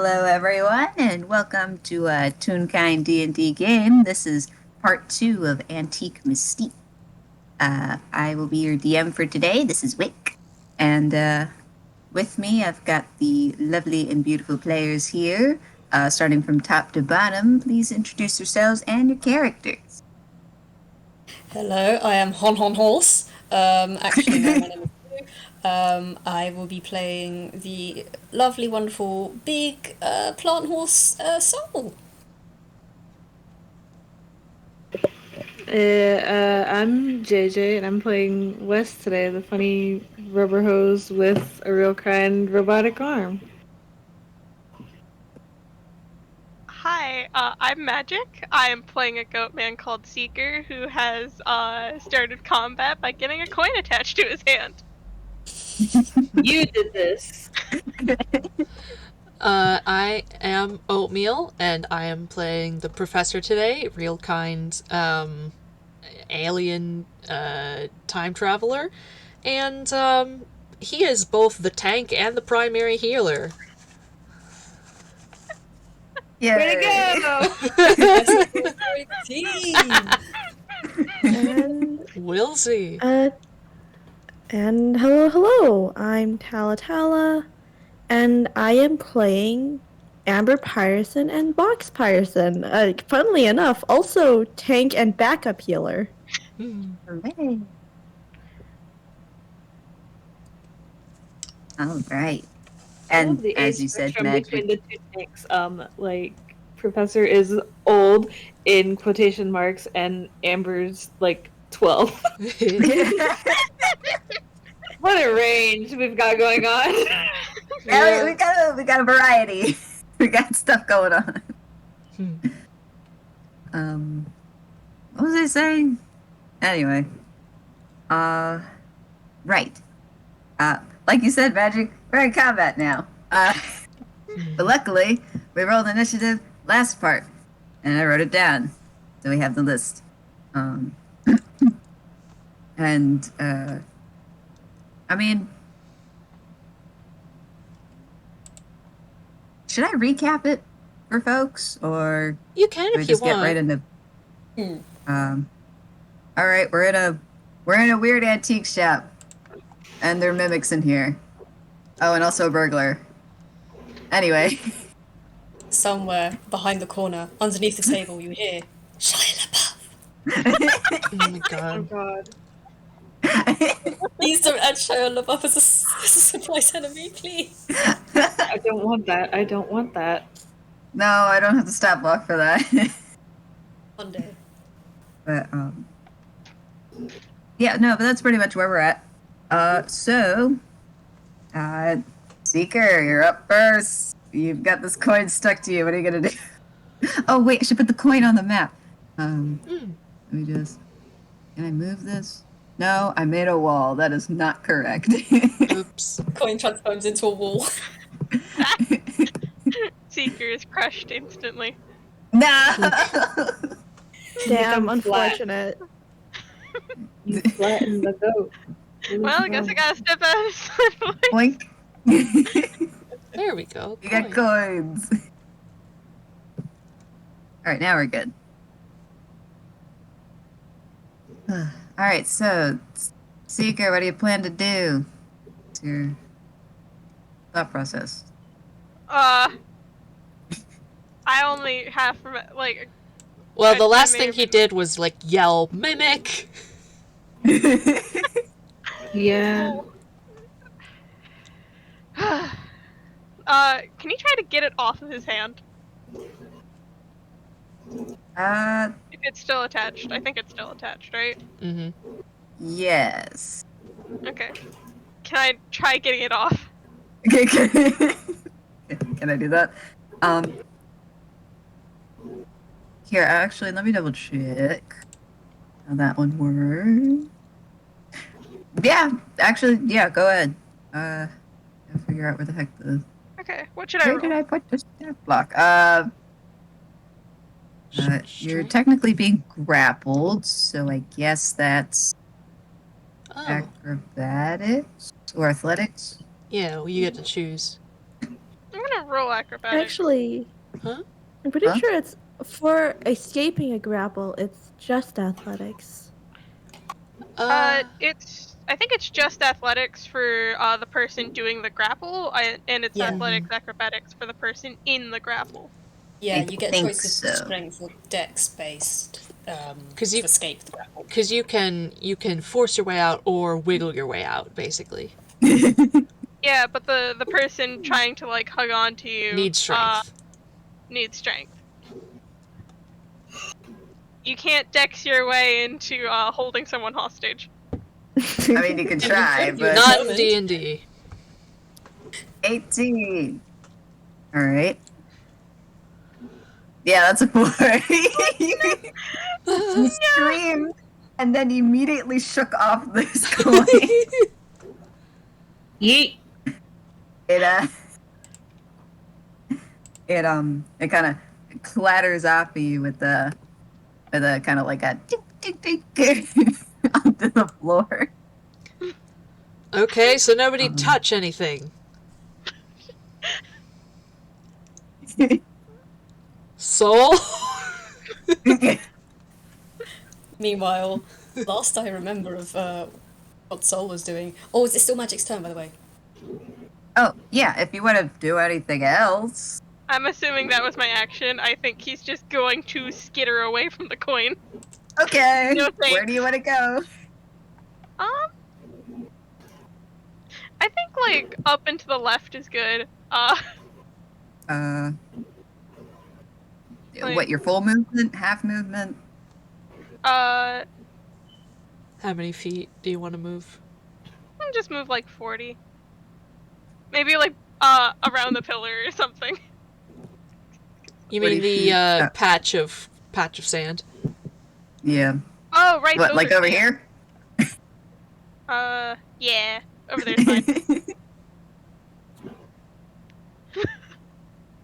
Hello, everyone, and welcome to a Toonkind D&D game. This is part 2 of Antique Mystique. I will be your DM for today. This is Wick, and with me, I've got the lovely and beautiful players here. Starting from top to bottom, please introduce yourselves and your characters. Hello, I am Hon Hon Horse. Actually, no, my name is Blue. I will be playing the lovely, wonderful, big plant horse Soul. I'm Jayjay, and I'm playing Wes today, the funny rubber hose with a real kind robotic arm. Hi, I'm Magic. I am playing a goat man called Seeker who has started combat by getting a coin attached to his hand. You did this. I am Oatmeal, and I am playing the professor today, real kind, alien, time traveler, and, he is both the tank and the primary healer. Yeah. Way to go! Great team! And We'll see. and hello, I'm Tala, and I am playing Amber Pyerson and Box Pyerson. Funnily enough, also tank and backup healer. Hooray. All right. And the as age you said, spectrum between Magic. the two tanks. Like Professor is old in quotation marks, and Amber's like 12. What a range we've got going on. Yeah, we got a variety. We got stuff going on. What was I saying? Anyway, right. Like you said, Magic, we're in combat now. But luckily, we rolled initiative last part, and I wrote it down, so we have the list. And I mean, should I recap it for folks, or You can do we if you just get want. right into? All right, we're in a weird antique shop, and there are mimics in here. Oh, and also a burglar. Anyway, Somewhere behind the corner, underneath the table, you hear Shia LaBeouf. Oh my Oh god. god. Please don't add Shia LaBeouf as a surprise enemy, please. I don't want that. I don't want that. no, I don't have to stop block for that. One day. But yeah, no, but that's pretty much where we're at. Seeker, you're up first. You've got this coin stuck to you. What are you gonna do? Oh wait, I should put the coin on the map. Let me just. Can I move this? No, I made a wall. That is not correct. Oops. Coin transforms into a wall. Seeker is crushed instantly. No. Damn, I'm flat. unfortunate. You flattened the goat. Well, I guess I gotta step out. Boink. There we go. You got coins. All right, now we're good. All right, so Seeker, what do you plan to do? What's your thought process? I only have like. Well, the I last may thing have- he did was, like, yell, "Mimic!" Yeah. Can you try to get it off of his hand? If it's still attached. I think it's still attached, right? Mm-hmm. Yes. Okay. Can I try getting it off? Okay, can I do that? Here, actually, let me double check how that one works. Yeah, actually, yeah, go ahead. I'll figure out where the heck the... Okay, what should I Where did roll? I put this stat block? You're technically being grappled, so I guess that's Oh. acrobatics or athletics. Yeah, well, you get to choose. I'm gonna roll acrobatics. Actually, Huh? I'm pretty Huh? sure it's for escaping a grapple. It's just athletics. I think it's just athletics for the person doing the grapple, and it's Yeah. athletics acrobatics for the person in the grapple. Yeah, I you get a think choice of so. strength or dex based 'Cause you- to escape the grapple. Because you can force your way out or wiggle your way out, basically. Yeah, but the person trying to like hug on to you Needs strength. needs strength. You can't dex your way into holding someone hostage. I mean, you could try, you but Not in Moment. D&D. 18. All right. Yeah, that's a 4. You screamed and then immediately shook off this coin. Yeet. It kind of clatters off of you with a kind of like a tick tick tick onto the floor. Okay, so nobody touch anything. Soul? Meanwhile, last I remember of what Sol was doing. Oh, is it still Magic's turn, by the way? Oh yeah, if you want to do anything else. I'm assuming that was my action. I think he's just going to skitter away from the coin. Okay. No thanks. Where do you want to go? I think like up and to the left is good. What, your full movement, half movement? I'll How many feet do you want to move? just move like 40. Maybe like around the pillar or something. You 40 mean the feet. patch of sand? Yeah. Oh, right. What, those like are over sand. here? Yeah. Over there's fine.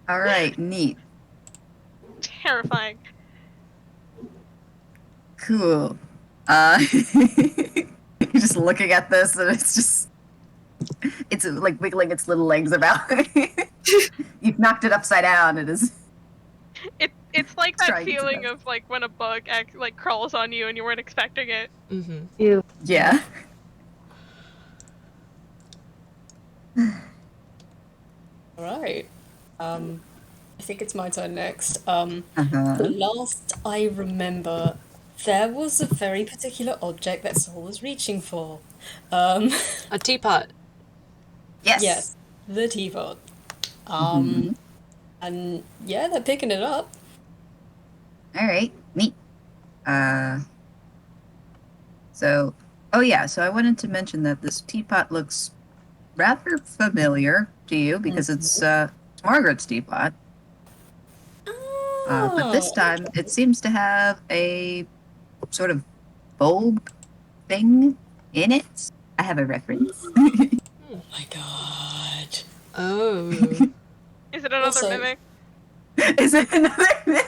All right, neat. Terrifying. Cool. You're just looking at this and it's like wiggling its little legs about. You've knocked it upside down. It is. It's like that Trying to feeling best. of like when a bug like crawls on you and you weren't expecting it. Mm-hmm. You. Yeah. Alright. I think it's my turn next. Uh-huh. The last I remember, there was a very particular object that Sol was reaching for. A teapot. Yes. Yes, the teapot. Mhm. And yeah, they're picking it up. All right, neat. So I wanted to mention that this teapot looks rather familiar to you because it's Margaret's teapot. But this time it seems to have a sort of bulb thing in it. I have a reference. Oh my god. Oh. Is it another Also- mimic? Is it another?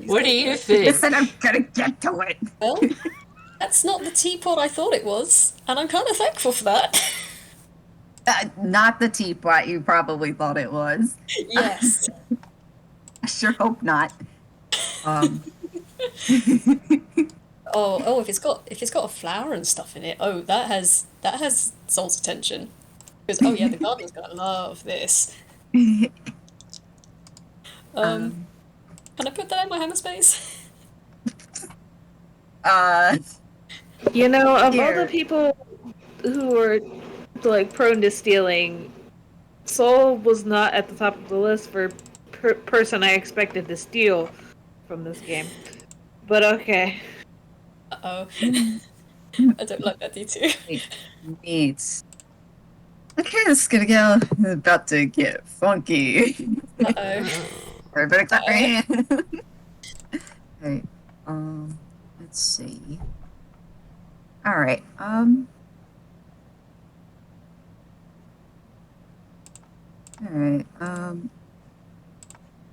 What do you think? Listen, I'm gonna get to it. Well, that's not the teapot I thought it was, and I'm kind of thankful for that. Not the teapot you probably thought it was. Yes. I sure hope not. Oh, if it's got a flower and stuff in it, oh, that has Sol's attention. Because oh yeah, the gardener's gonna love this. Can I put that in my hammer space? You know, of all Here. the people who were like prone to stealing, Soul was not at the top of the list for person I expected to steal from this game. But okay. Uh-oh. I don't like that D2. Neat. Okay, this is gonna go about to get funky. Uh-oh. Everybody clap your hands. Okay, let's see. All right,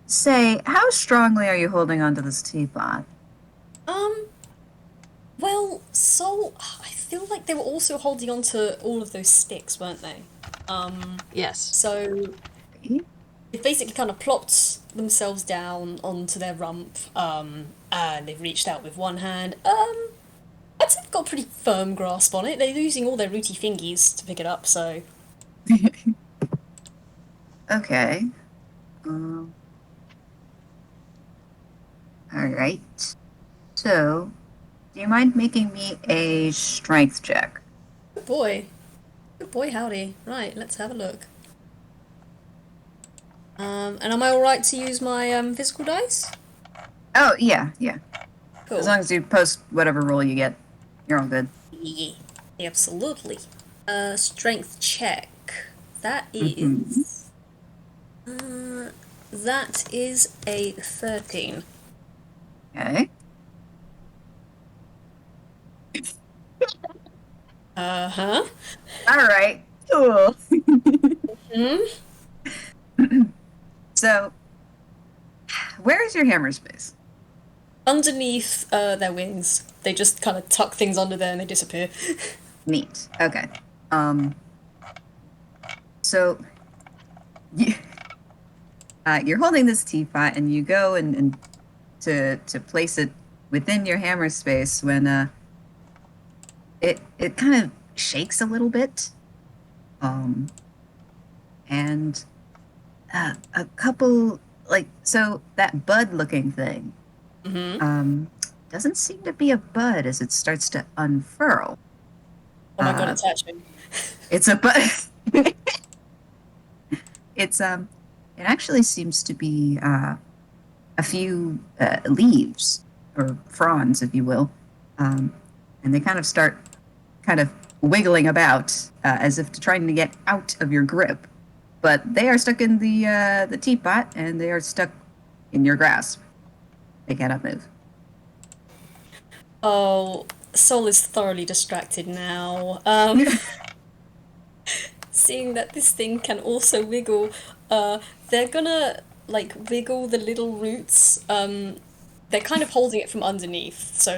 say, how strongly are you holding onto this teapot? Well, Sol, I feel like they were also holding on to all of those sticks, weren't they? Yes. So if basically kind of plopped themselves down onto their rump, and they've reached out with one hand. I'd say they've got a pretty firm grasp on it. They're using all their rooty fingies to pick it up, so... Okay. Alright. So, do you mind making me a strength check? Good boy. Good boy, howdy. Right, let's have a look. And am I alright to use my physical dice? Oh, yeah. Cool. As long as you post whatever roll you get, you're all good. Yeah, absolutely. Strength check. That is... that is a 13. Okay. Uh-huh. Alright. Cool. So, where is your hammer space? Underneath their wings. They just kind of tuck things under there and they disappear. Neat. Okay. So, you're holding this teapot and you go and to place it within your hammer space when it kind of shakes a little bit, and a couple so that bud looking thing doesn't seem to be a bud as it starts to unfurl. Oh my god, it's hatching. It's a bud. It actually seems to be a few leaves or fronds, if you will, and they kind of start wiggling about as if trying to get out of your grip, but they are stuck in the teapot and they are stuck in your grasp. They cannot move. Oh, Sol is thoroughly distracted now. Seeing that this thing can also wiggle, they're gonna wiggle the little roots. They're kind of holding it from underneath, so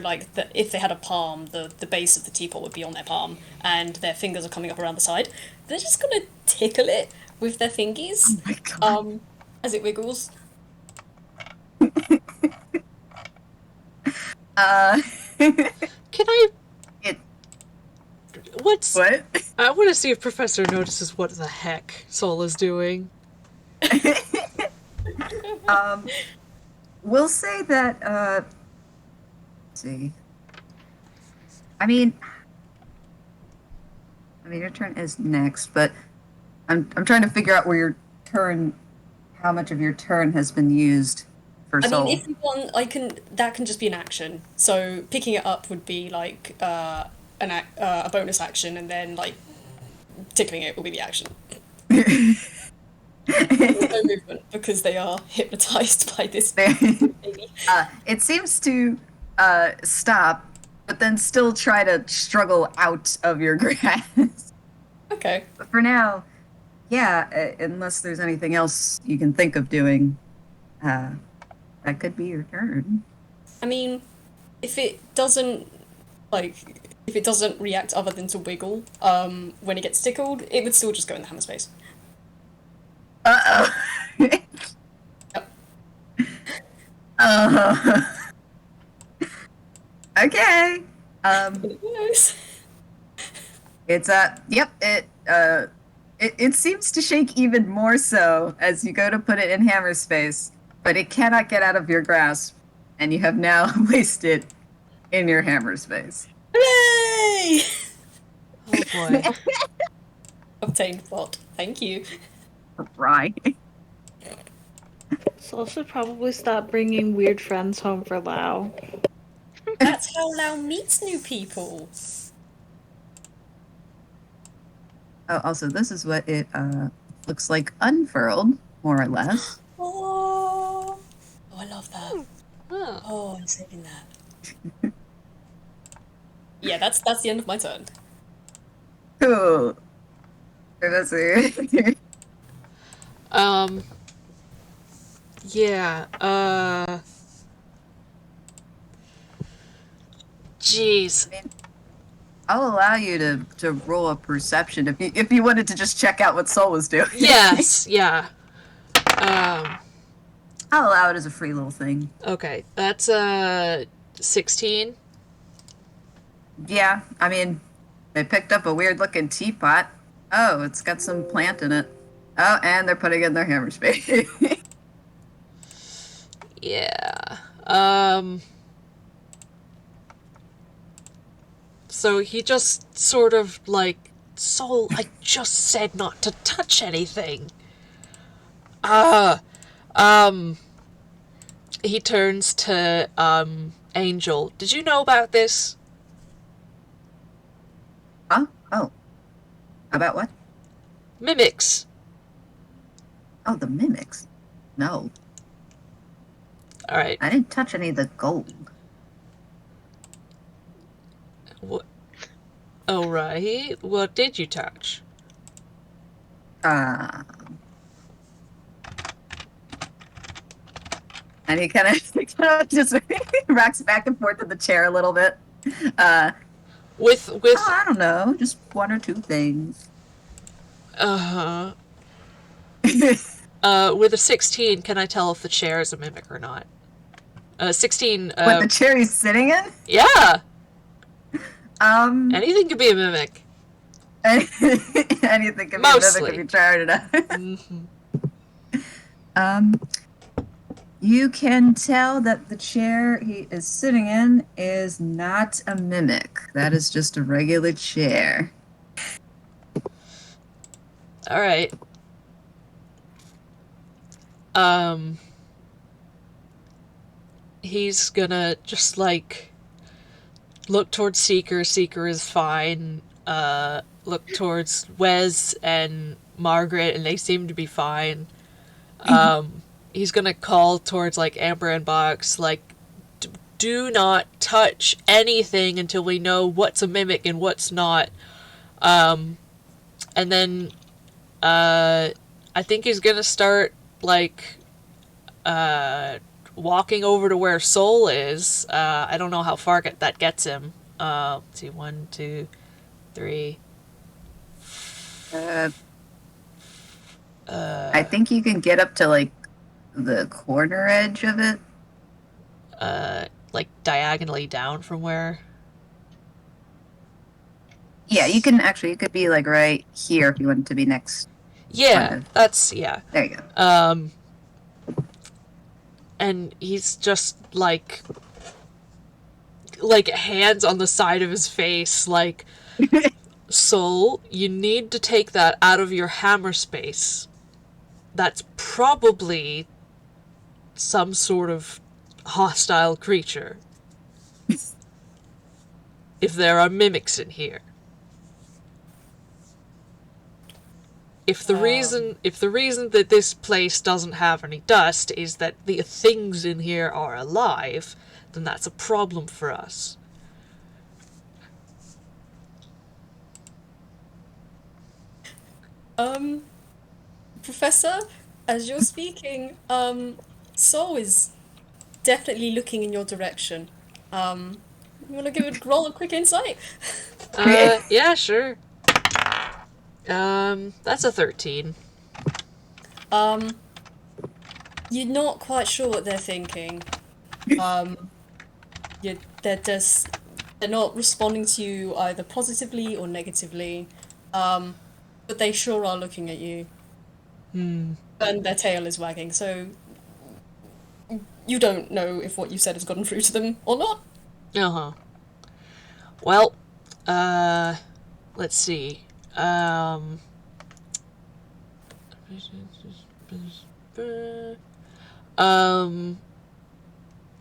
if they had a palm, the base of the teapot would be on their palm, and their fingers are coming up around the side. They're just gonna tickle it with their fingies, Oh my god. as it wiggles. Can I... It. What's... What? I want to see if Professor notices what the heck Sol is doing. We'll say that, let's see. I mean, your turn is next, but I'm trying to figure out where your turn, how much of your turn has been used for I Sol. mean, if you want, that can just be an action. So picking it up would be a bonus action, and then tickling it will be the action. No movement because they are hypnotized by this baby. It seems to stop, but then still try to struggle out of your grasp. Okay. But for now, yeah, unless there's anything else you can think of doing, that could be your turn. I mean, if it doesn't react other than to wiggle, when it gets tickled, it would still just go in the hammer space. Uh-oh. Yep. Okay. Yes. It's yep, it seems to shake even more so as you go to put it in hammer space, but it cannot get out of your grasp, and you have now placed it in your hammer space. Hooray! Oh boy. Obtained plot. Thank you. Right. Sol should probably stop bringing weird friends home for Lau. That's how Lau meets new people. Oh, also, this is what it looks like unfurled, more or less. Oh, I love that. Huh. Oh, I'm saving that. Yeah, that's the end of my turn. Cool. Let's see. Yeah, jeez. I mean, I'll allow you to roll a perception if you wanted to just check out what Sol was doing. Yes, yeah. I'll allow it as a free little thing. Okay, that's 16. Yeah, I mean, they picked up a weird looking teapot. Oh, it's got some plant in it. Oh, and they're putting it in their hammer space. Yeah. So he just sort of like, Soul, I just said not to touch anything. He turns to Angel. Did you know about this? Huh? Oh. About what? Mimics. Oh, the mimics. No. All right. I didn't touch any of the gold. What? Oh, right. What did you touch? And he kind of just rocks back and forth in the chair a little bit. With Oh, I don't know, just one or two things. with a 16, can I tell if the chair is a mimic or not? 16. What the chair he's sitting in? Yeah. Anything Anything could be a mimic. can be Mostly. a mimic if you try hard enough. Mm-hmm. You can tell that the chair he is sitting in is not a mimic. That is just a regular chair. All right. He's gonna just like look towards Seeker. Seeker is fine. Look towards Wes and Margaret, and they seem to be fine. He's gonna call towards like Amber and Box, like, do not touch anything until we know what's a mimic and what's not. And then I think he's gonna start like walking over to where Soul is. I don't know how far that gets him. Let's see, 1, 2, 3. I think you can get up to like the corner edge of it. Like diagonally down from where. Yeah, you can actually. You could be like right here if you wanted to be next. Yeah, that's yeah. There you go. And he's just like hands on the side of his face, like, Soul, you need to take that out of your hammer space. That's probably some sort of hostile creature. If there are mimics in here. If the reason that this place doesn't have any dust is that the things in here are alive, then that's a problem for us. Professor, as you're speaking, Soul is definitely looking in your direction. You want to roll a quick insight? Yeah, sure. That's a 13. You're not quite sure what they're thinking. They're not responding to you either positively or negatively. But they sure are looking at you. And their tail is wagging, so you don't know if what you said has gotten through to them or not. Uh-huh. Well, let's see.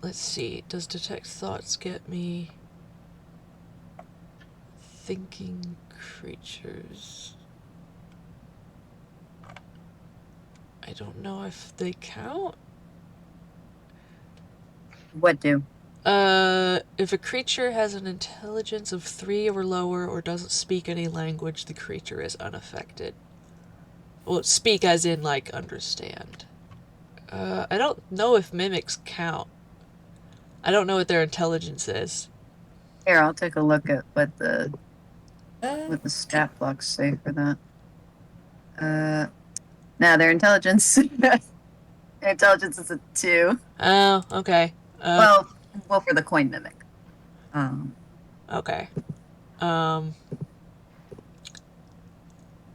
Let's see. Does detect thoughts get me? Thinking creatures. I don't know if they count. What do? If a creature has an intelligence of 3 or lower or doesn't speak any language, the creature is unaffected. Well, speak as in, like, understand. I don't know if mimics count. I don't know what their intelligence is. Here, I'll take a look at what the stat blocks say for that. Now their intelligence Intelligence is a 2. Oh, okay. Well, for the coin mimic. Okay.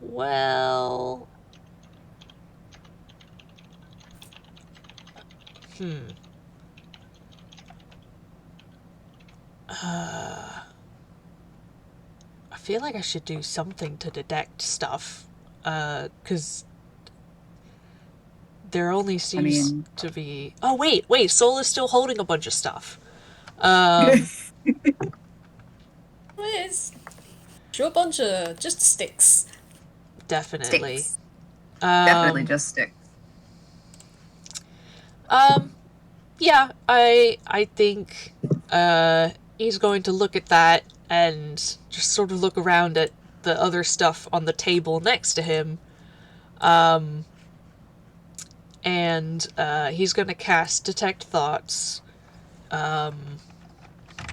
Well... I feel like I should do something to detect stuff. 'Cause there only seems to be... Oh, wait, Soul is still holding a bunch of stuff. It's a bunch of just sticks. Definitely. Sticks. Definitely just sticks. Yeah, I think he's going to look at that and just sort of look around at the other stuff on the table next to him. And he's going to cast Detect Thoughts,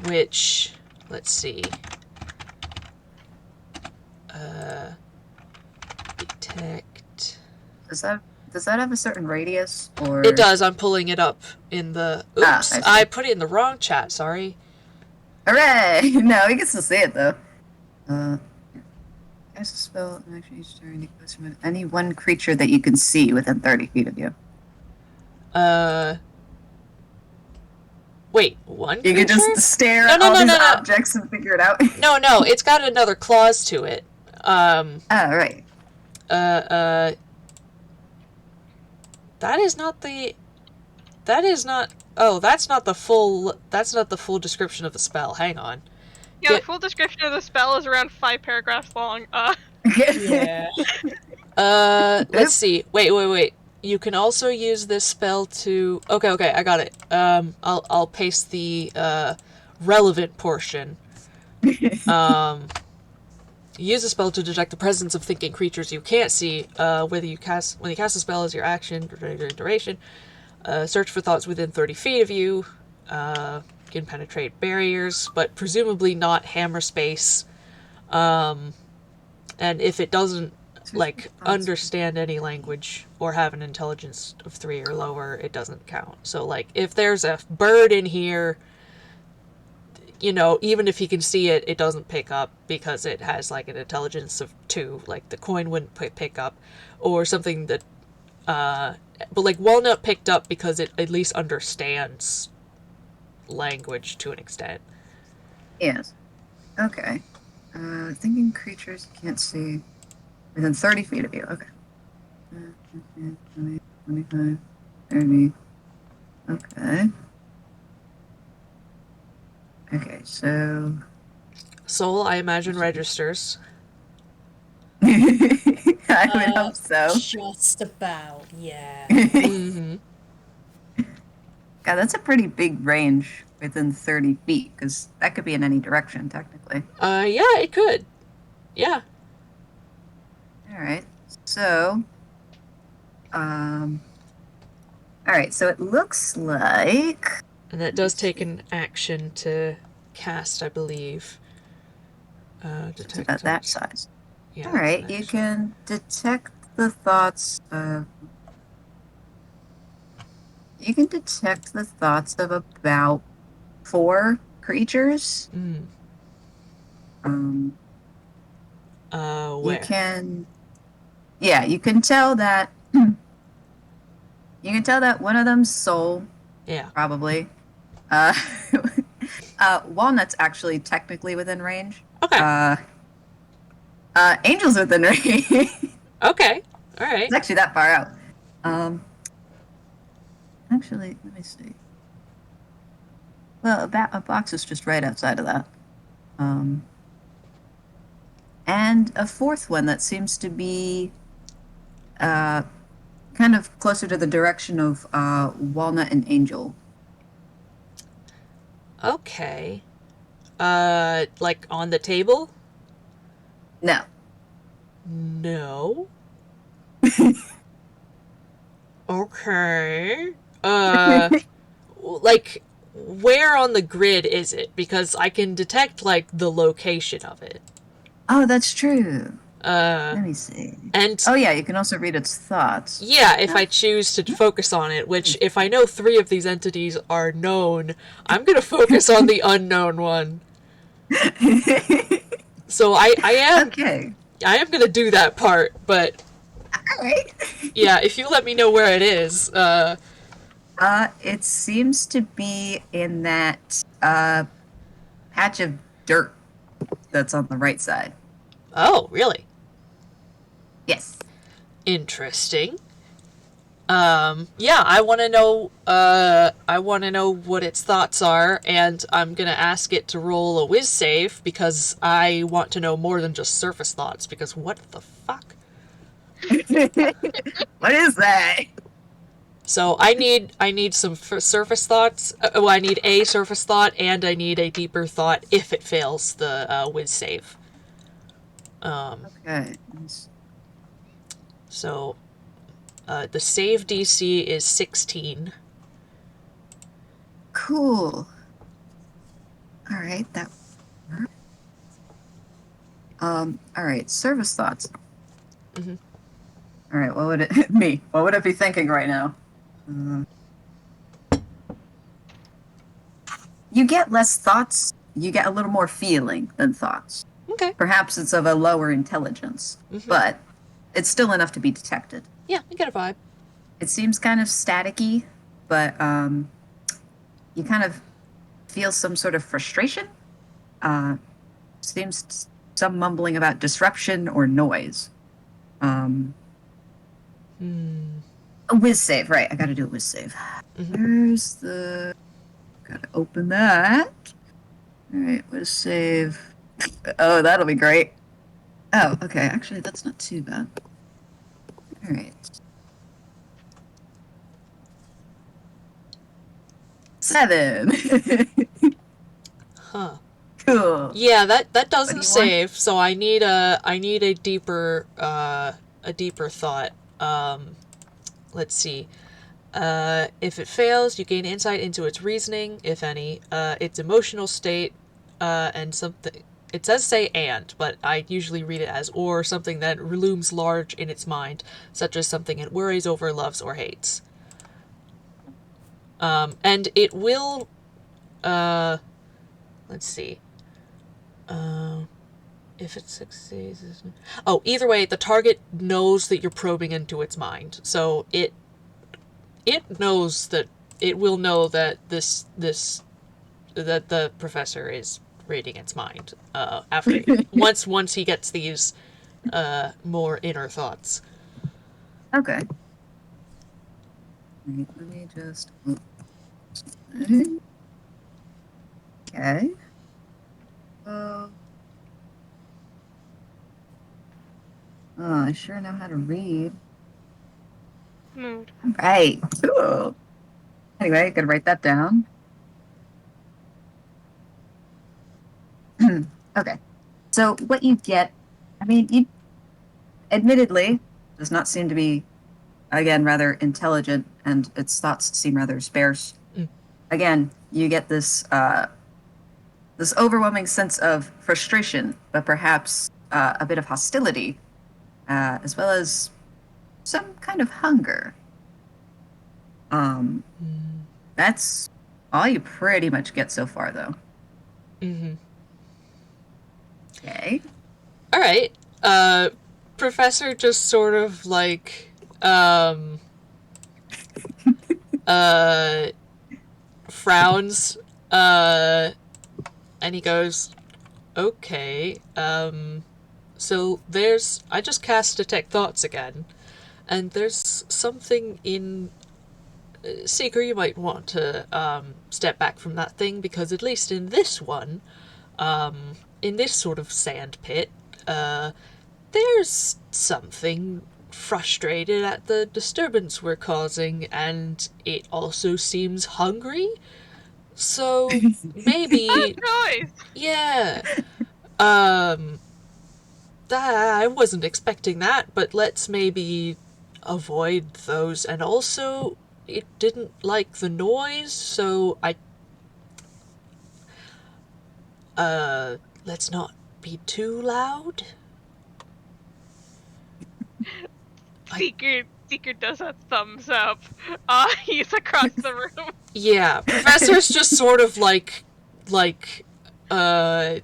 which, let's see. Detect. Does that have a certain radius, or? It does. I'm pulling it up in the... Oops, I I put it in the wrong chat, sorry. Hooray! No, we can still see it though. Cast a spell and actually each turn you close from any one creature that you can see within 30 feet of you. Wait, one You creature? can just stare at No, all no, these no, no. objects and figure it out. No, it's got another clause to it. Right. That is not the... That is not... Oh, that's not the full description of the spell. Hang on. Yeah, the full description of the spell is around 5 paragraphs long. Yeah. Let's see. Wait. You can also use this spell to... Okay, I got it. I'll paste the, relevant portion. Use a spell to detect the presence of thinking creatures you can't see. When you cast a spell as your action duration, search for thoughts within 30 feet of you. Can penetrate barriers, but presumably not hammer space. And if it doesn't understand any language or have an intelligence of 3 or lower, it doesn't count. So if there's a bird in here, even if he can see it, it doesn't pick up because it has an intelligence of 2. The coin wouldn't pick up, or something that but Walnut picked up because it at least understands language to an extent. Yes. Okay. Thinking creatures you can't see within 30 feet of you. Okay. 20, 25, 30. Okay. Okay, so... Soul, I imagine, registers. I would hope so. Just about, yeah. Mm-hmm. God, that's a pretty big range within 30 feet, because that could be in any direction, technically. Yeah, it could. Yeah. Alright, so... Alright, so it looks like... And that does take an action to cast, I believe. It's about that size. Yeah, Alright, you can detect the thoughts of... You can detect the thoughts of about 4 creatures. Where? You can... Yeah, you can tell that... you can tell that one of them's Soul. Yeah. Probably. Walnut's actually technically within range. Okay. Angel's within range. Okay. All right. It's actually that far out. Actually, let me see. Well, a box is just right outside of that. And a 4th one that seems to be kind of closer to the direction of Walnut and Angel. Okay. On the table? No. No. Okay. Where on the grid is it? Because I can detect, the location of it. Oh, that's true. Let me see. And Oh yeah, you can also read its thoughts. yeah, if I choose to focus on it, which if I know 3 of these entities are known, I'm gonna focus on the unknown one. So I am Okay. I am gonna do that part, but All right. yeah, if you let me know where it is, It seems to be in that patch of dirt that's on the right side. oh, really? Yes. Interesting. Yeah, I want to know, what its thoughts are, and I'm gonna ask it to roll a whiz save, because I want to know more than just surface thoughts, because what the fuck? What is that? So I need some surface thoughts, I need a surface thought, and I need a deeper thought if it fails the, whiz save. Okay. So, the save DC is 16. Cool. All right, that. All right, service thoughts. Mhm. All right, what would it me? What would it be thinking right now? You get less thoughts. You get a little more feeling than thoughts. Okay. Perhaps it's of a lower intelligence, but it's still enough to be detected. Yeah, I get a vibe. It seems kind of staticky, but you kind of feel some sort of frustration. Seems some mumbling about disruption or noise. A whiz save, right? I gotta do a whiz save. There's the. Gotta open that. All right, whiz save. Oh, that'll be great. Oh, okay. Actually, that's not too bad. All right. 7. Huh. Cool. Yeah, that What doesn't do you save, so I need a deeper thought. Let's see. If it fails, you gain insight into its reasoning, if any, its emotional state, and something. It says say and, but I usually read it as or something that looms large in its mind, such as something it worries over, loves, or hates. And it will, let's see. If it succeeds... Oh, either way, the target knows that you're probing into its mind. So it knows that... It will know that that the professor is reading its mind, after... once he gets these, more inner thoughts. Okay. Wait, let me just. Okay. Oh, I sure know how to read. Mood. Right. Cool. Anyway, gotta write that down. Okay. So what you get, I mean, you admittedly does not seem to be, again, rather intelligent, and its thoughts seem rather sparse. Again, you get this this overwhelming sense of frustration, but perhaps a bit of hostility, as well as some kind of hunger. That's all you pretty much get so far, though. Okay. All right. Professor just sort of like frowns, and he goes, "Okay. So I just cast detect thoughts again, and there's something in Seeker, you might want to step back from that thing, because at least in this one, in this sort of sand pit, there's something frustrated at the disturbance we're causing, and it also seems hungry. So maybe, Noise. yeah. I wasn't expecting that, but let's maybe avoid those. And also, it didn't like the noise, so let's not be too loud. Seeker does a thumbs up. He's across the room. Yeah, Professor's just sort of like, uh,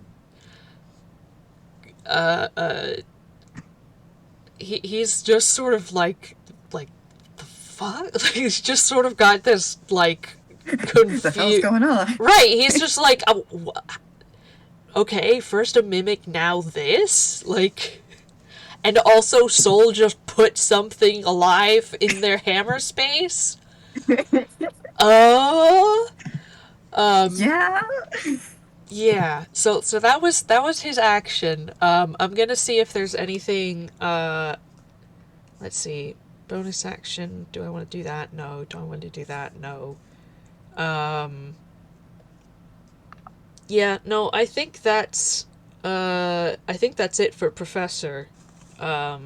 he's just sort of like, the fuck? Like, he's just sort of got this, like, What the hell's going on? Right, he's just like, okay, first a mimic, now this? Like, and also Soul just put something alive in their hammer space? Yeah. Yeah, so that was his action. I'm gonna see if there's anything, let's see, bonus action, do I want to do that? No. Do I want to do that? No. Yeah, no, I think that's it for Professor. I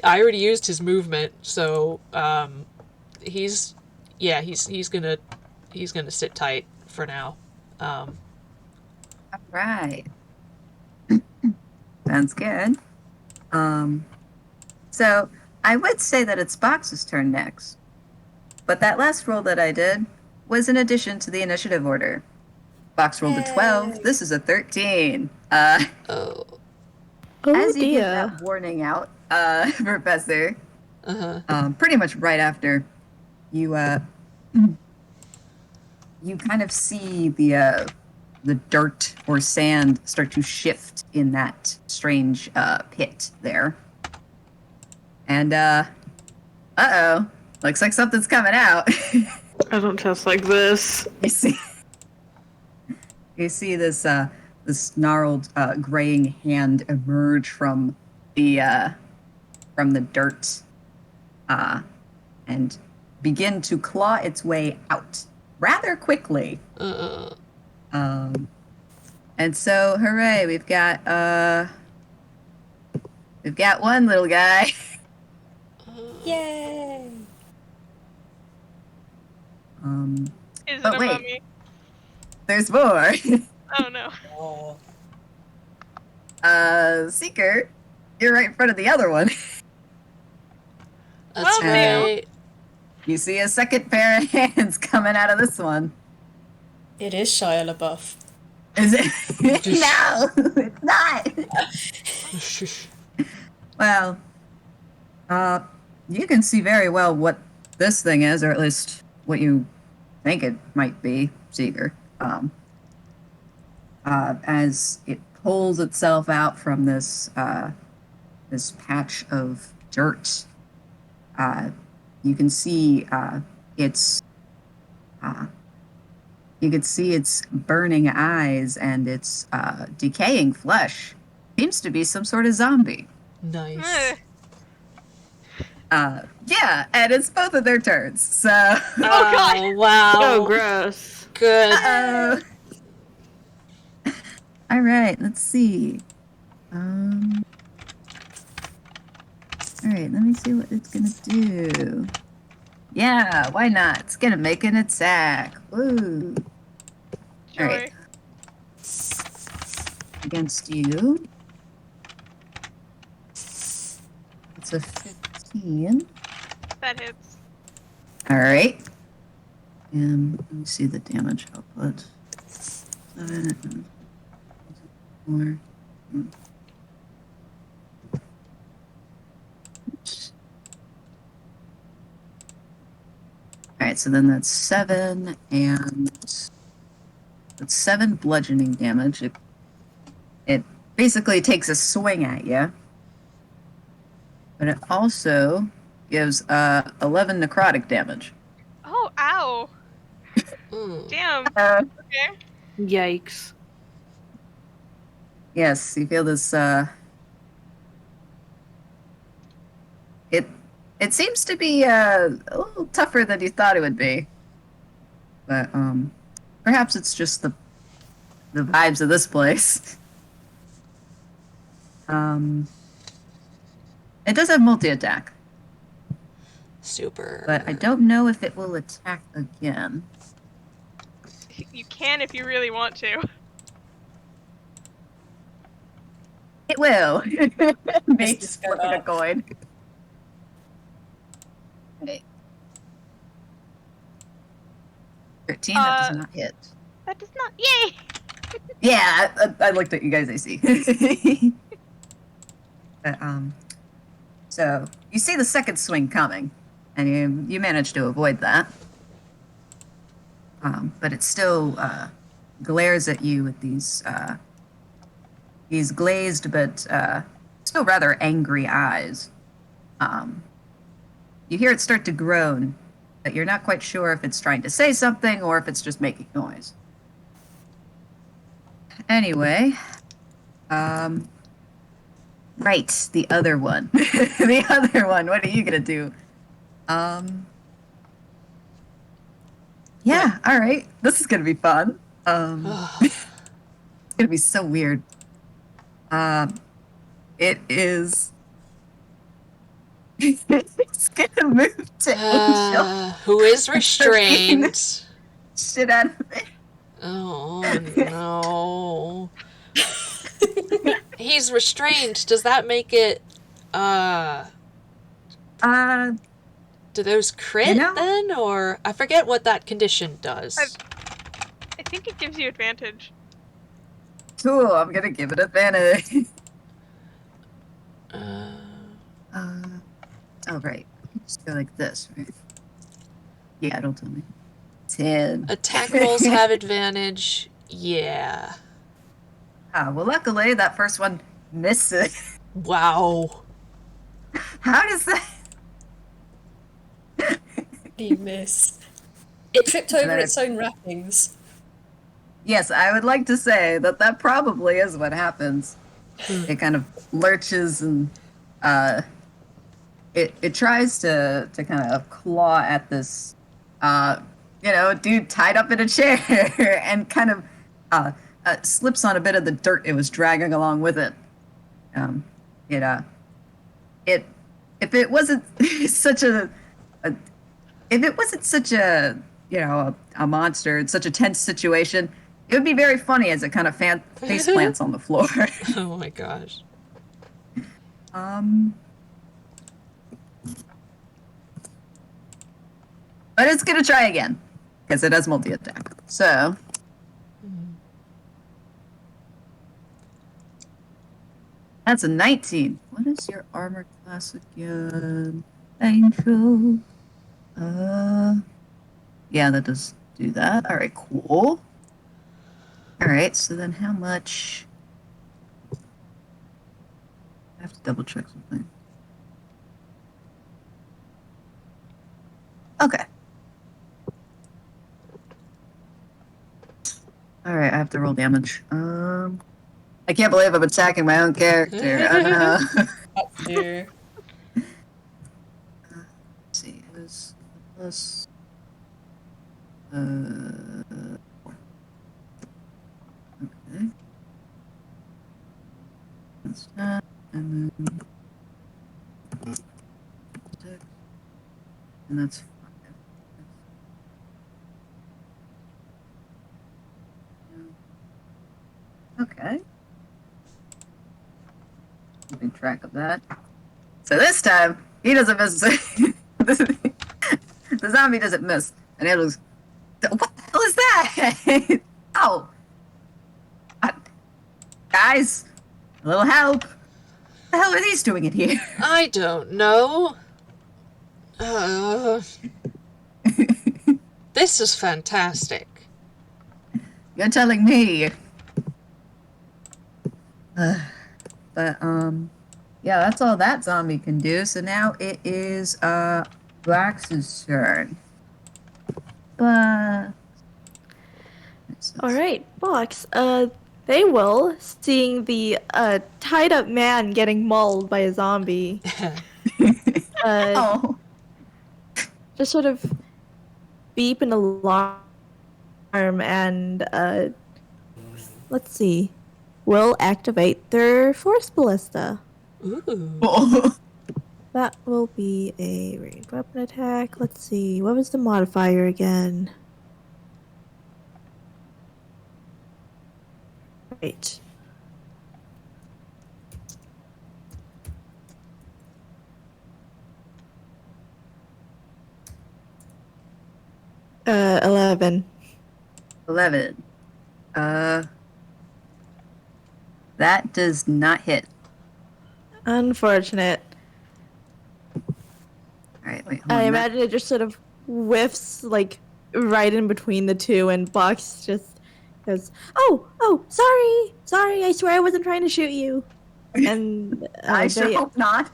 already used his movement, so, he's gonna sit tight for now. All right. Sounds good. So I would say that it's Box's turn next, but that last roll that I did was in addition to the initiative order. Box rolled a 12. This is a 13. Oh. Oh As you dear. give that warning out, Professor, Uh-huh. pretty much right after you you kind of see the dirt or sand start to shift in that strange pit there. And uh-oh, looks like something's coming out. I don't test like this. You see this this gnarled graying hand emerge from the dirt and begin to claw its way out rather quickly. And so, hooray, we've got one little guy. Yay! Is it But a wait. mummy? There's more. Oh no. Seeker, you're right in front of the other one. That's Well, right. You see a second pair of hands coming out of this one. It is Shia LaBeouf. Is it? No, it's not. Well, you can see very well what this thing is, or at least what you think it might be, Seeker. As it pulls itself out from this this patch of dirt, you can see its burning eyes and its decaying flesh. Seems to be some sort of zombie. Nice. Yeah, and it's both of their turns. So, God. Oh, wow. Oh, gross. Good. all right, let's see. All right, let me see what it's gonna do. Yeah, why not? It's gonna make an attack. Woo! All right, Joy. against you. It's a 15. That hits. All right. And let me see the damage output. 7, 4. Oops. All right, so then that's 7, and that's 7 bludgeoning damage. It basically takes a swing at you, but it also gives 11 necrotic damage. Oh, ow. Mm. Damn. Okay. Yikes. Yes, you feel this. It seems to be a little tougher than you thought it would be, but perhaps it's just the vibes of this place. It does have multi-attack, Super. but I don't know if it will attack again. You can if you really want to. It will. Nate's just go flipping a up. coin. Okay. 13, that does not hit. That does not. Yay! Yeah, I looked at you guys, I see. But, so, you see the second swing coming, and you manage to avoid that. But it still glares at you with these glazed but still rather angry eyes. You hear it start to groan, but you're not quite sure if it's trying to say something or if it's just making noise. Anyway, right, the other one. The other one, what are you gonna do? Yeah, all right. This is gonna be fun. It's gonna be so weird. It is. It's gonna move to Angel. Who is restrained? Shit out of it. Oh no. He's restrained. Does that make it do those crit You know? then, or I forget what that condition does. I think it gives you advantage. Cool. I'm gonna give it advantage. Oh right. Just go like this, right? Yeah, don't tell me. 10. Attack rolls have advantage. Yeah. Well, luckily that first one misses. Wow. How does that? You miss. It tripped over Then its own wrappings. Yes, I would like to say that probably is what happens. It kind of lurches and it tries to kind of claw at this dude tied up in a chair and kind of slips on a bit of the dirt it was dragging along with it. If it wasn't such a monster in such a tense situation, it would be very funny as it kind of face plants on the floor. Oh my gosh. But it's gonna try again because it has multi-attack. So. That's a 19. What is your armor class again? Angel. Yeah, that does do that. All right, cool. All right, so then how much? I have to double check something. Okay. All right, I have to roll damage. I can't believe I'm attacking my own character. Oh no. Up to. Let's see, it was plus. Okay. That's that, and then. 6, and that's 5. Okay. Keeping track of that. So this time, he doesn't miss. The zombie doesn't miss. And it was, what the hell is that? Oh. Guys, a little help. What the hell are these doing in here? I don't know. This is fantastic. You're telling me. But, yeah, that's all that zombie can do. So now it is, Blax's turn. But... All right, Box. They will, seeing the tied up man getting mauled by a zombie. Oh. Just sort of beep an alarm and let's see. Will activate their force ballista. Ooh. That will be a ranged weapon attack. Let's see. What was the modifier again? Right. 11. 11. That does not hit. Unfortunate. Alright, wait, hold I on. imagine it just sort of whiffs, like, right in between the two, and Box just goes, oh, sorry, I swear I wasn't trying to shoot you. And I sure they, hope not.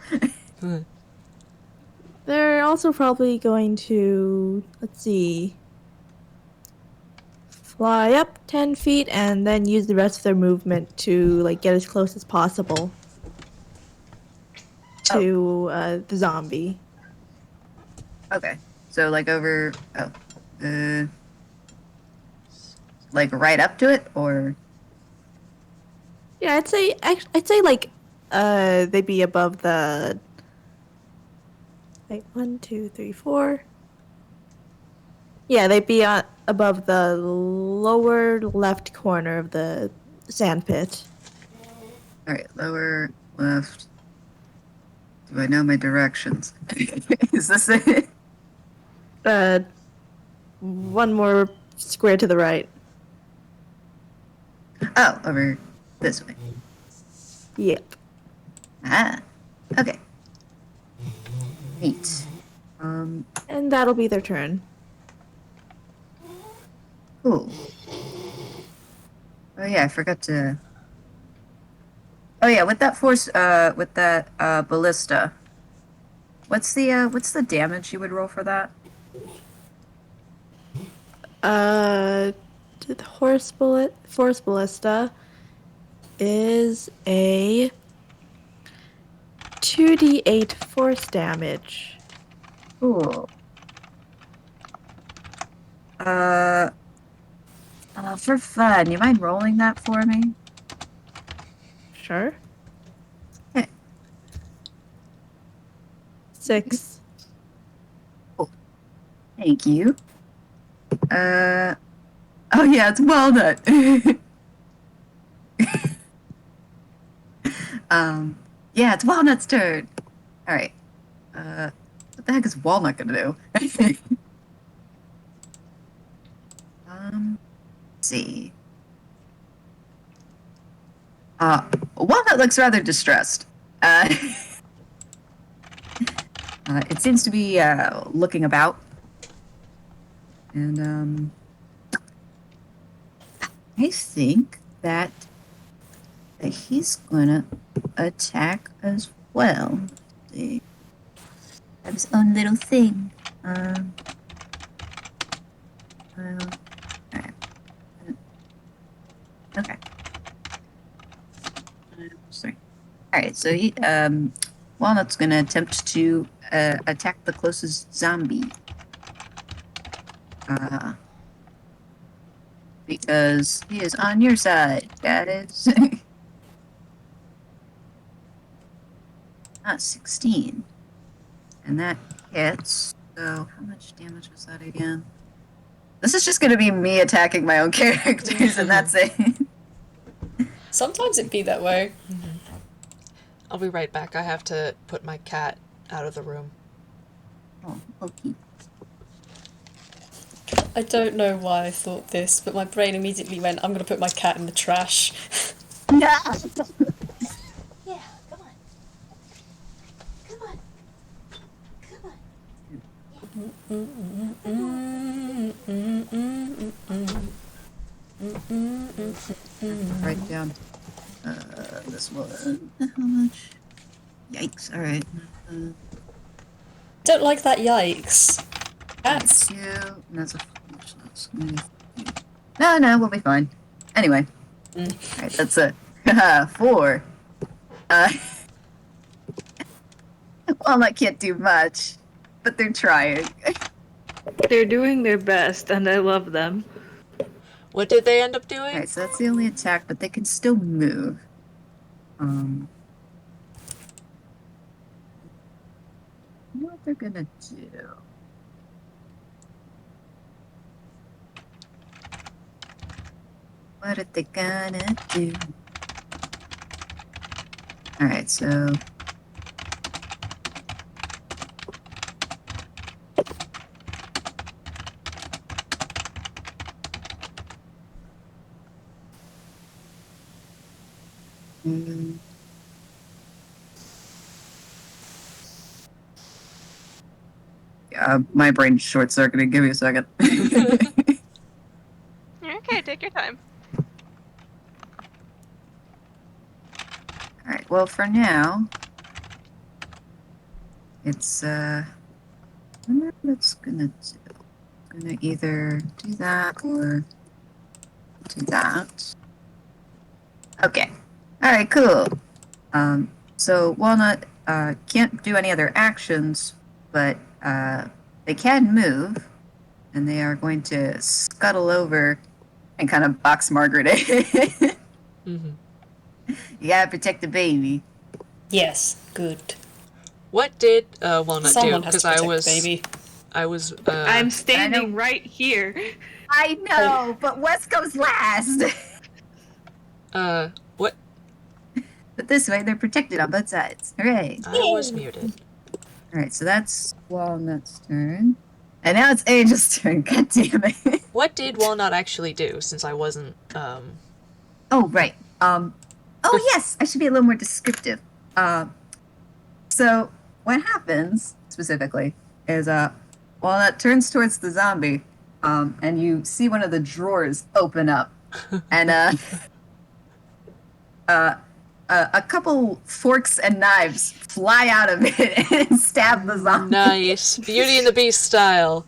they're also probably going to, let's see, fly up 10 feet and then use the rest of their movement to, like, get as close as possible to the zombie. Okay. So, like, over... Oh. Like, right up to it, or... Yeah, I'd say like they'd be above the like 1, 2, 3, 4. Yeah, they'd be above the lower left corner of the sand pit. Alright, lower left. Do I know my directions? Is this it? One more square to the right. Oh, over this way. Yep. Ah, okay. Neat. And that'll be their turn. Cool. Oh yeah, I forgot to... Oh yeah, with that ballista. What's the damage you would roll for that? The force ballista is a 2d8 force damage. Cool. For fun, you mind rolling that for me? Sure. Okay. 6. Thank you. Oh yeah, it's walnut. Yeah, it's Walnut's turn. All right. What the heck is Walnut gonna do? Let's see. Walnut looks rather distressed. It seems to be looking about, and I think that he's gonna attack as well. Let's see. Have his own little thing. Alright. Okay. Sorry. Alright, so he Walnut's gonna attempt to attack the closest zombie. Because he is on your side. That is 16. And that hits. So how much damage was that again? This is just gonna be me attacking my own characters, and that's it. Sometimes it be that way. I'll be right back. I have to put my cat out of the room. Oh, okay. I don't know why I thought this, but my brain immediately went, I'm going to put my cat in the trash. Yeah. Yeah, come on. Come on. Come on. Write down this one. How much? Yikes! All right. Don't like that yikes. That's... Two. That's a. No, we'll be fine. Anyway. Alright, that's a 4. Walnut can't do much, but they're trying. They're doing their best, and I love them. What did they end up doing? Alright, so that's the only attack, but they can still move. I wonder what they're gonna do. What are they gonna do? Alright, so... Mm. My brain's short circuited. Give me a second. Okay, take your time. Alright, well, for now, it's, I wonder what it's gonna do. Gonna either do that or do that. Okay. Alright, cool. So Walnut, can't do any other actions, but, they can move, and they are going to scuttle over and kind of box Margaret in. Mm-hmm. You gotta protect the baby. Yes, good. What did Walnut do? Someone has Because to protect the baby. I was. I'm standing right here. I know, but Wes goes last. What? But this way, they're protected on both sides. Hooray! I was muted. All right, so that's Walnut's turn, and now it's Angel's turn. God damn it! What did Walnut actually do? Since I wasn't. Oh right. Oh yes, I should be a little more descriptive. So what happens specifically is Walnut turns towards the zombie, and you see one of the drawers open up, and a couple forks and knives fly out of it and stab the zombie. Nice. Beauty and the Beast style.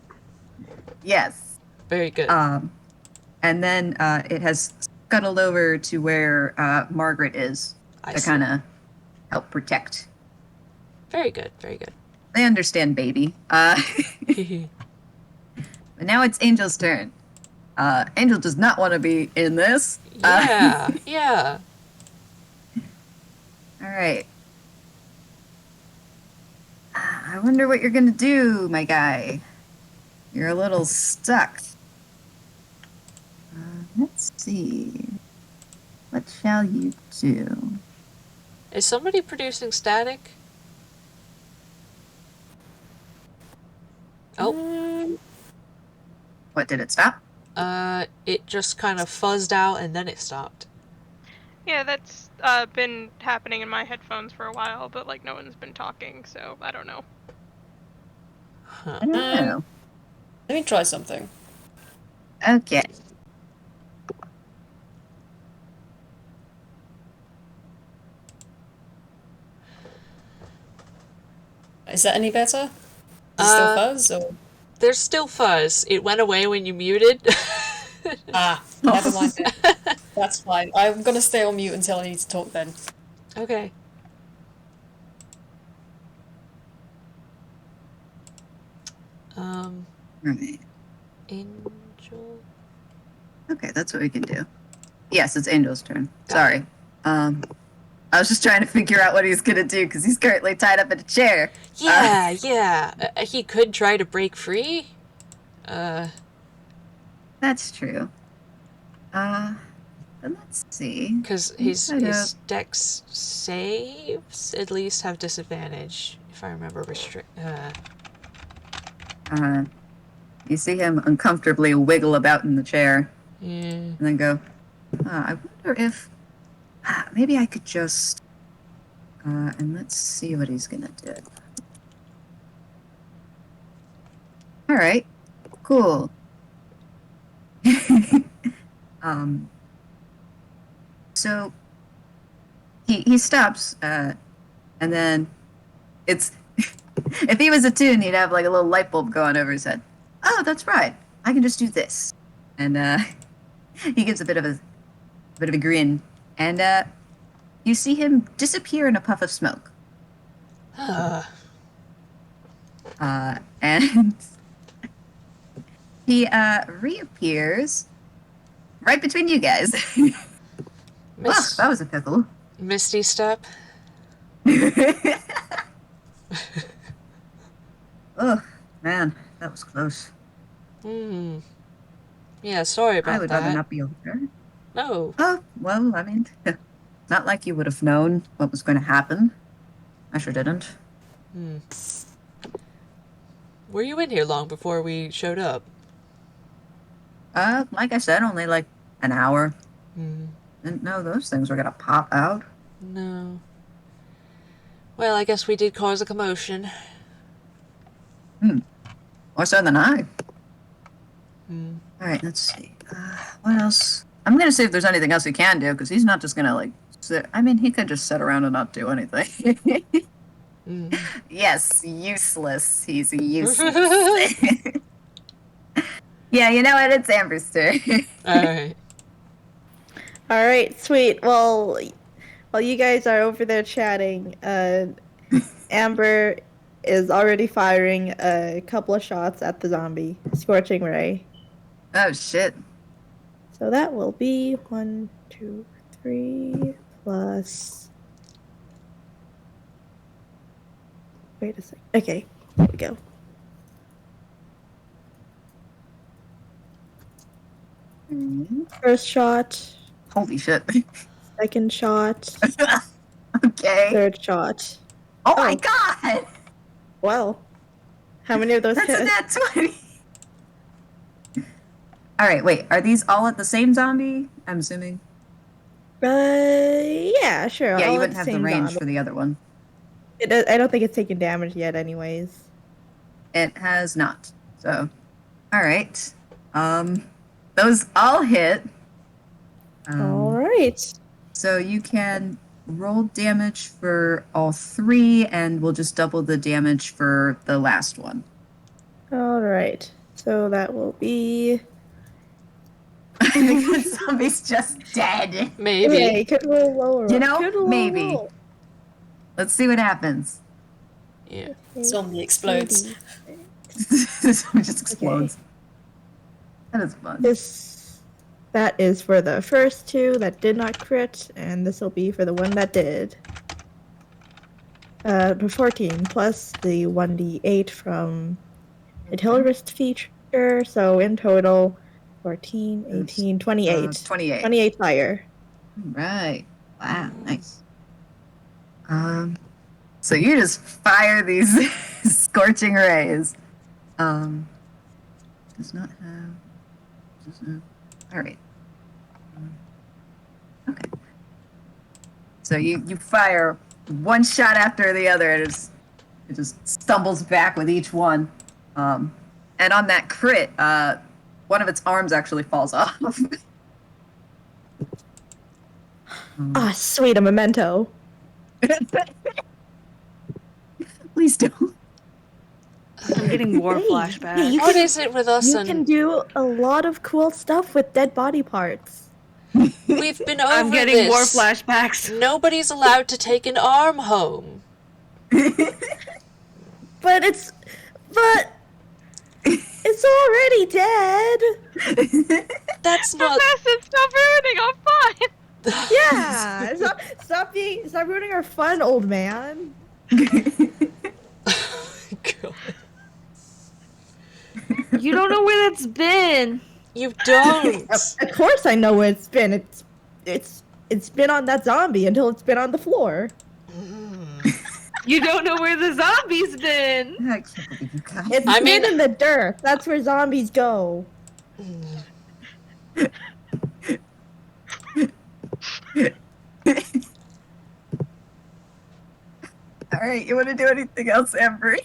Yes. Very good. And then it has scuttled over to where Margaret is I to see. kind of help protect. Very good. Very good. They understand, baby. But now it's Angel's turn. Angel does not want to be in this. Yeah. Yeah. All right. I wonder what you're gonna do, my guy. You're a little stuck. Let's see. What shall you do? Is somebody producing static? Oh. What, did it stop? It just kind of fuzzed out and then it stopped. Yeah, that's been happening in my headphones for a while, but like no one's been talking, so I don't know. Huh. I don't know. Let me try something. Okay. Is that any better? Is it still fuzz? Or? There's still fuzz. It went away when you muted. Never mind then. That's fine. I'm gonna stay on mute until I need to talk then. Okay. Right. Angel. Okay, that's what we can do. Yes, it's Angel's turn. Got Sorry. I was just trying to figure out what he's gonna do because he's currently tied up in a chair. Yeah, yeah. He could try to break free. That's true. But let's see. Because his His dex saves at least have disadvantage, if I remember You see him uncomfortably wiggle about in the chair Yeah. and then go, I wonder if maybe I could just and let's see what he's gonna do. All right, cool. So he stops, and then it's if he was a toon, he'd have like a little light bulb going over his head. Oh, that's right. I can just do this, and he gives a bit of a grin, and you see him disappear in a puff of smoke. And he reappears right between you guys. Oh, that was a pickle. Misty step. Oh, man, that was close. Yeah, sorry about I would that. rather not be over there. No. Oh, well, I mean, not like you would have known what was going to happen. I sure didn't. Were you in here long before we showed up? Like I said, only like an hour. Didn't know those things were going to pop out. No. Well, I guess we did cause a commotion. More so than I. Hmm. Alright, let's see. What else? I'm gonna see if there's anything else he can do, because he's not just gonna, like, sit. I mean, he could just sit around and not do anything. Yes, useless. He's useless. Yeah, you know what? It's Amber's turn. Alright. All right, sweet. Well, while you guys are over there chatting, Amber is already firing a couple of shots at the zombie, Scorching Ray. Oh, shit. So that will be 1, 2, 3 plus. Wait a second. Okay, here we go. First shot, Holy shit. second shot, Okay. third shot. Oh my Oh. god! Well, how many of those That's a hit? nat 20! Alright, wait. Are these all at the same zombie? I'm assuming. Yeah, sure. Yeah, all you at wouldn't have the same range zombie. for the other one. I don't think it's taken damage yet, anyways. It has not. So, alright. Those all hit. All right. So you can roll damage for all three, and we'll just double the damage for the last one. All right. So that will be. The zombie's just dead. Maybe. Yeah, you could roll lower. You know, Could roll maybe. low. Let's see what happens. Yeah. Zombie explodes. The zombie just explodes. That is fun. That is for the first two that did not crit, and this will be for the one that did. 14 plus the 1d8 from the terrorist feature, so in total 14, 18, 28. 28. 28 fire. Right. Wow, nice. So you just fire these scorching rays. Does not have. All right. Okay. So you fire one shot after the other, and it just stumbles back with each one. And on that crit, one of its arms actually falls off. Ah, sweet, a memento. Please don't. I'm getting war Hey, flashbacks. hey, you What can- is it with us You and can do a lot of cool stuff with dead body parts. we've been over I'm getting this. war flashbacks. Nobody's allowed to take an arm home. But it's already dead. That's not. Assassin, stop ruining, I'm fine! Yeah. Stop ruining our fun, old man. God. You don't know where that's been. You don't. Of course I know where it's been. It's been on that zombie until it's been on the floor. You don't know where the zombie's been. I can't believe you guys. It's I been mean- in the dirt. That's where zombies go. All right, you want to do anything else, Amber?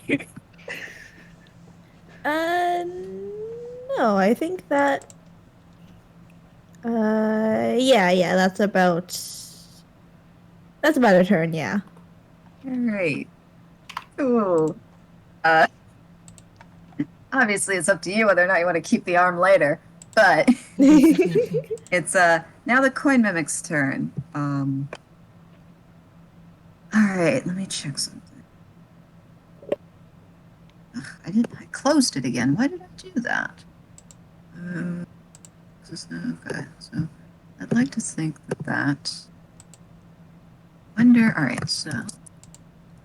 No, I think that. Yeah, that's about a turn, yeah. All right. Cool. Obviously, it's up to you whether or not you want to keep the arm later, but it's now the coin mimic's turn. All right, let me check something. Ugh, I closed it again. Why did I do that? Okay, so I'd like to think that. Wonder. All right, so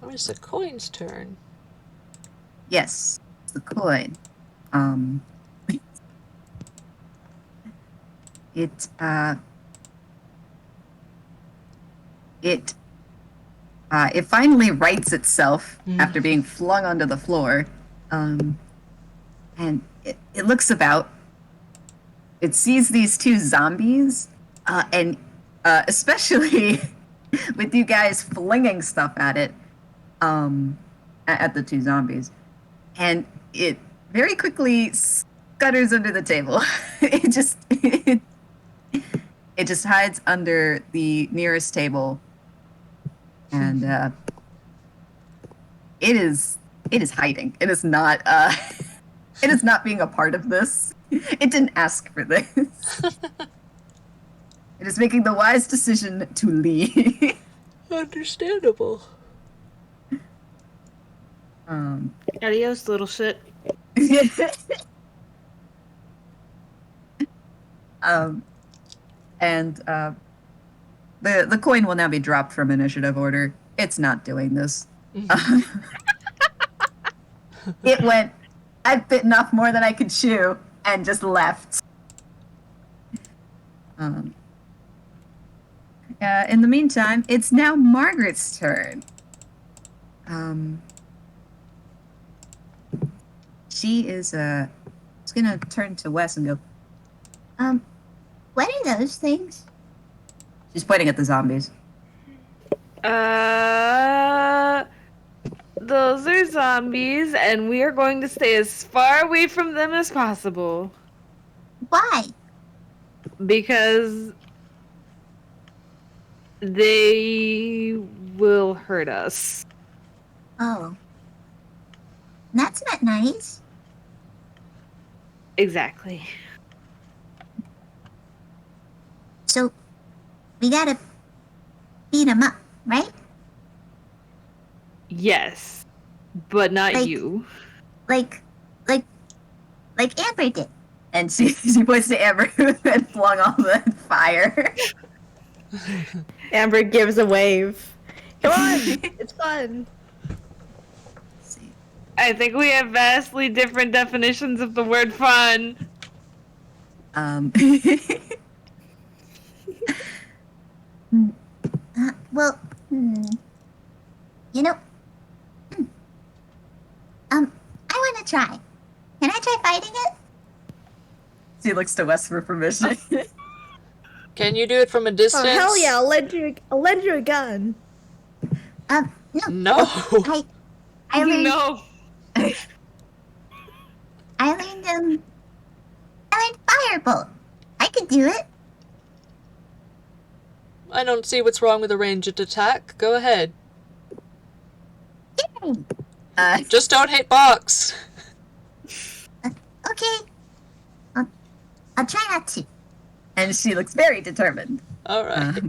Oh, it's the coin's turn. yes, it's the coin. It finally rights itself after being flung onto the floor, and it looks about. It sees these two zombies, and especially with you guys flinging stuff at it, at the two zombies, and it very quickly scutters under the table. It just hides under the nearest table, and it is hiding. It is not it is not being a part of this. It didn't ask for this. It is making the wise decision to leave. Understandable. Adios, little shit. And the coin will now be dropped from initiative order. It's not doing this. It went, I've bitten off more than I could chew, and just left. In the meantime, it's now Margaret's turn. She is she's gonna turn to Wes and go, What are those things? she's pointing at the zombies. Those are zombies, and we are going to stay as far away from them as possible. Why? Because they will hurt us. Oh. That's not nice. Exactly. So, we gotta beat them up, right? Yes, but not Like- you. Like Amber did. And she points to Amber, who had flung all the fire. Amber gives a wave. Come on, it's fun. Let's see. I think we have vastly different definitions of the word fun. Well, you know, I want to try. Can I try fighting it? She looks to Wes for permission. Can you do it from a distance? Oh hell yeah! I'll lend you a gun. No. No. I learned, No. I learned firebolt. I could do it. I don't see what's wrong with a ranged attack. Go ahead. Yay. Just don't hit box. Okay. I'll try not to. And she looks very determined. All right.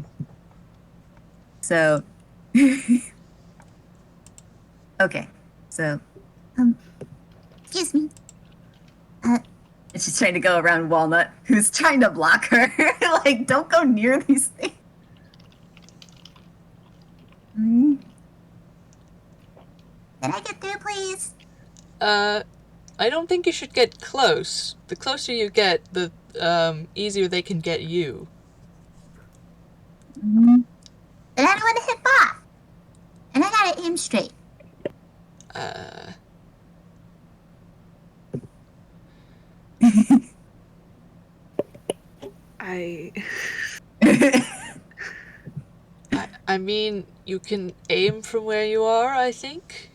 So, okay. So, Excuse me. and she's trying to go around Walnut, who's trying to block her. Like, don't go near these things. Can I get through, please? I don't think you should get close. The closer you get, the easier they can get you. But I don't want to hit Bob. And I gotta aim straight. I mean, you can aim from where you are, I think.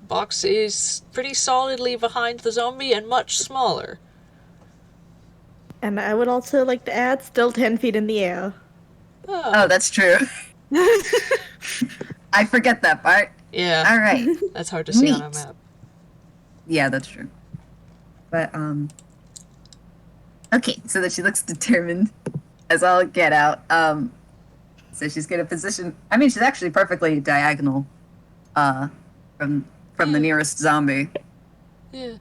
Box is pretty solidly behind the zombie and much smaller. And I would also like to add, still 10 feet in the air. Oh, that's true. I forget that part. Yeah, All right. that's hard to see on a Neat. map. Yeah, that's true. But, okay, so that she looks determined as all get out. So she's gonna position, I mean, she's actually perfectly diagonal, from the nearest zombie. Yeah.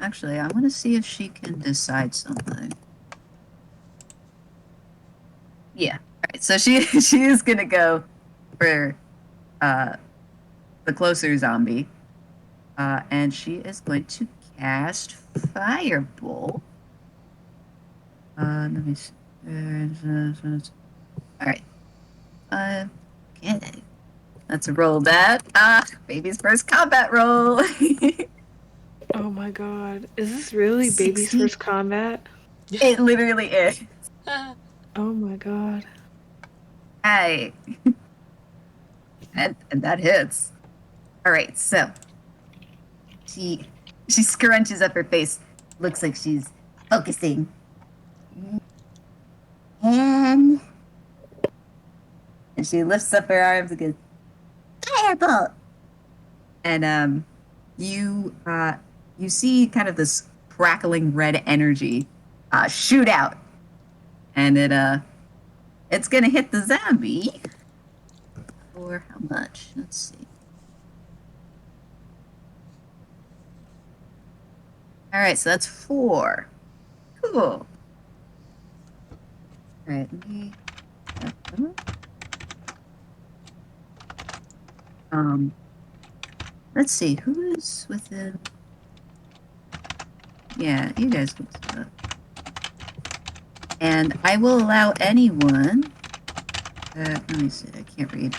Actually, I want to see if she can decide something. Yeah. All right. So she is gonna go for the closer zombie, and she is going to cast Firebolt. Let me see. All right. Okay. Let's roll that. Ah, baby's first combat roll. Oh my god. Is this really baby's 16. first combat? It literally is. Oh my god. Hey. And that hits. All right, so she scrunches up her face. Looks like she's focusing. And she lifts up her arms and goes, firebolt. And you see kind of this crackling red energy shoot out, and it's gonna hit the zombie. For how much? Let's see. All right, so that's 4. Cool. All right, let me. Let's see, who is within. Yeah, you guys can do that. And I will allow anyone. Let me see, I can't read.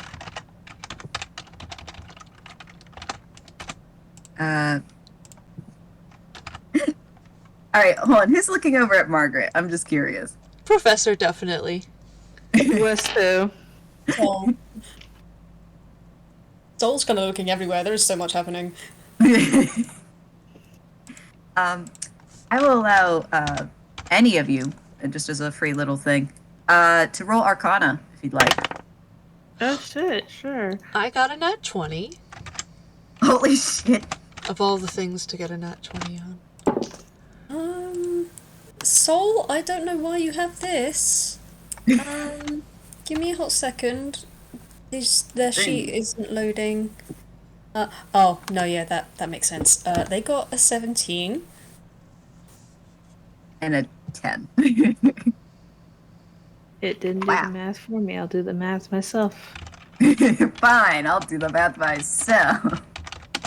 All right, hold on. Who's looking over at Margaret? I'm just curious. Professor, definitely. West who? Soul. Soul's kind of looking everywhere. There is so much happening. I will allow any of you, just as a free little thing, to roll Arcana if you'd like. Oh shit, sure. I got a nat 20. Holy shit! Of all the things to get a nat 20 on. Soul, I don't know why you have this. Give me a hot second. Their sheet isn't loading. Oh, no, yeah, that makes sense. They got a 17. And a 10. It didn't do Wow. the math for me. I'll do the math myself. Fine, I'll do the math myself.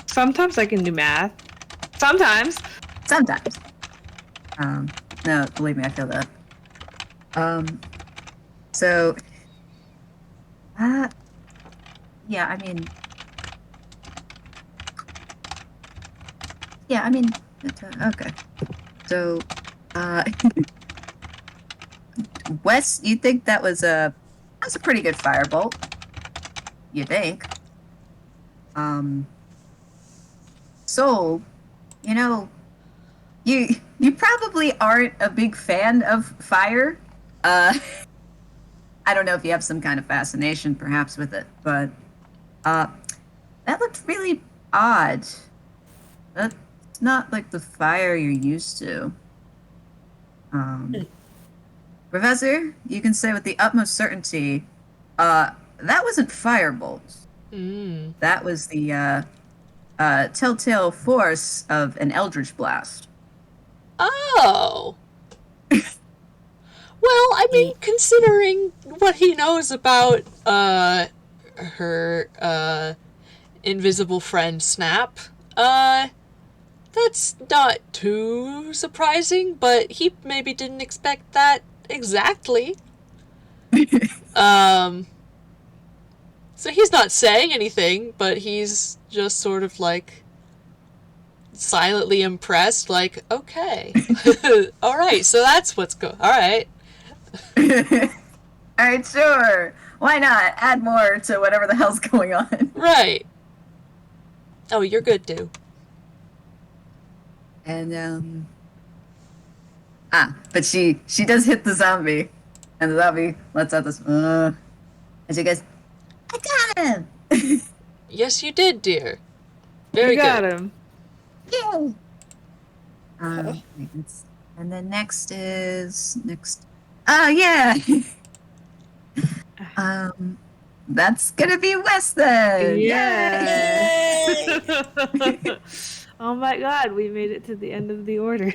Sometimes I can do math. Sometimes. Sometimes. No, believe me, I feel that. So, yeah, I mean, okay. So, Wes, you think that was a pretty good firebolt? You think? Soul, you know, you probably aren't a big fan of fire. I don't know if you have some kind of fascination perhaps with it, but that looked really odd. That's not like the fire you're used to. Professor, you can say with the utmost certainty, that wasn't firebolts. That was the telltale force of an eldritch blast. Oh. Well, I mean, considering what he knows about her invisible friend Snap, that's not too surprising, but he maybe didn't expect that exactly. So he's not saying anything, but he's just sort of like silently impressed, like, okay. Alright, so that's what's alright. Alright, sure. Why not? Add more to whatever the hell's going on. Right. Oh, you're good, dude. And, but she does hit the zombie. And the zombie lets out this, and she goes, I got him! Yes, you did, dear. Very You got good. him. Yay! And then next. Oh, yeah! That's gonna be Wes then! Yeah. Yay! Oh my god, we made it to the end of the order.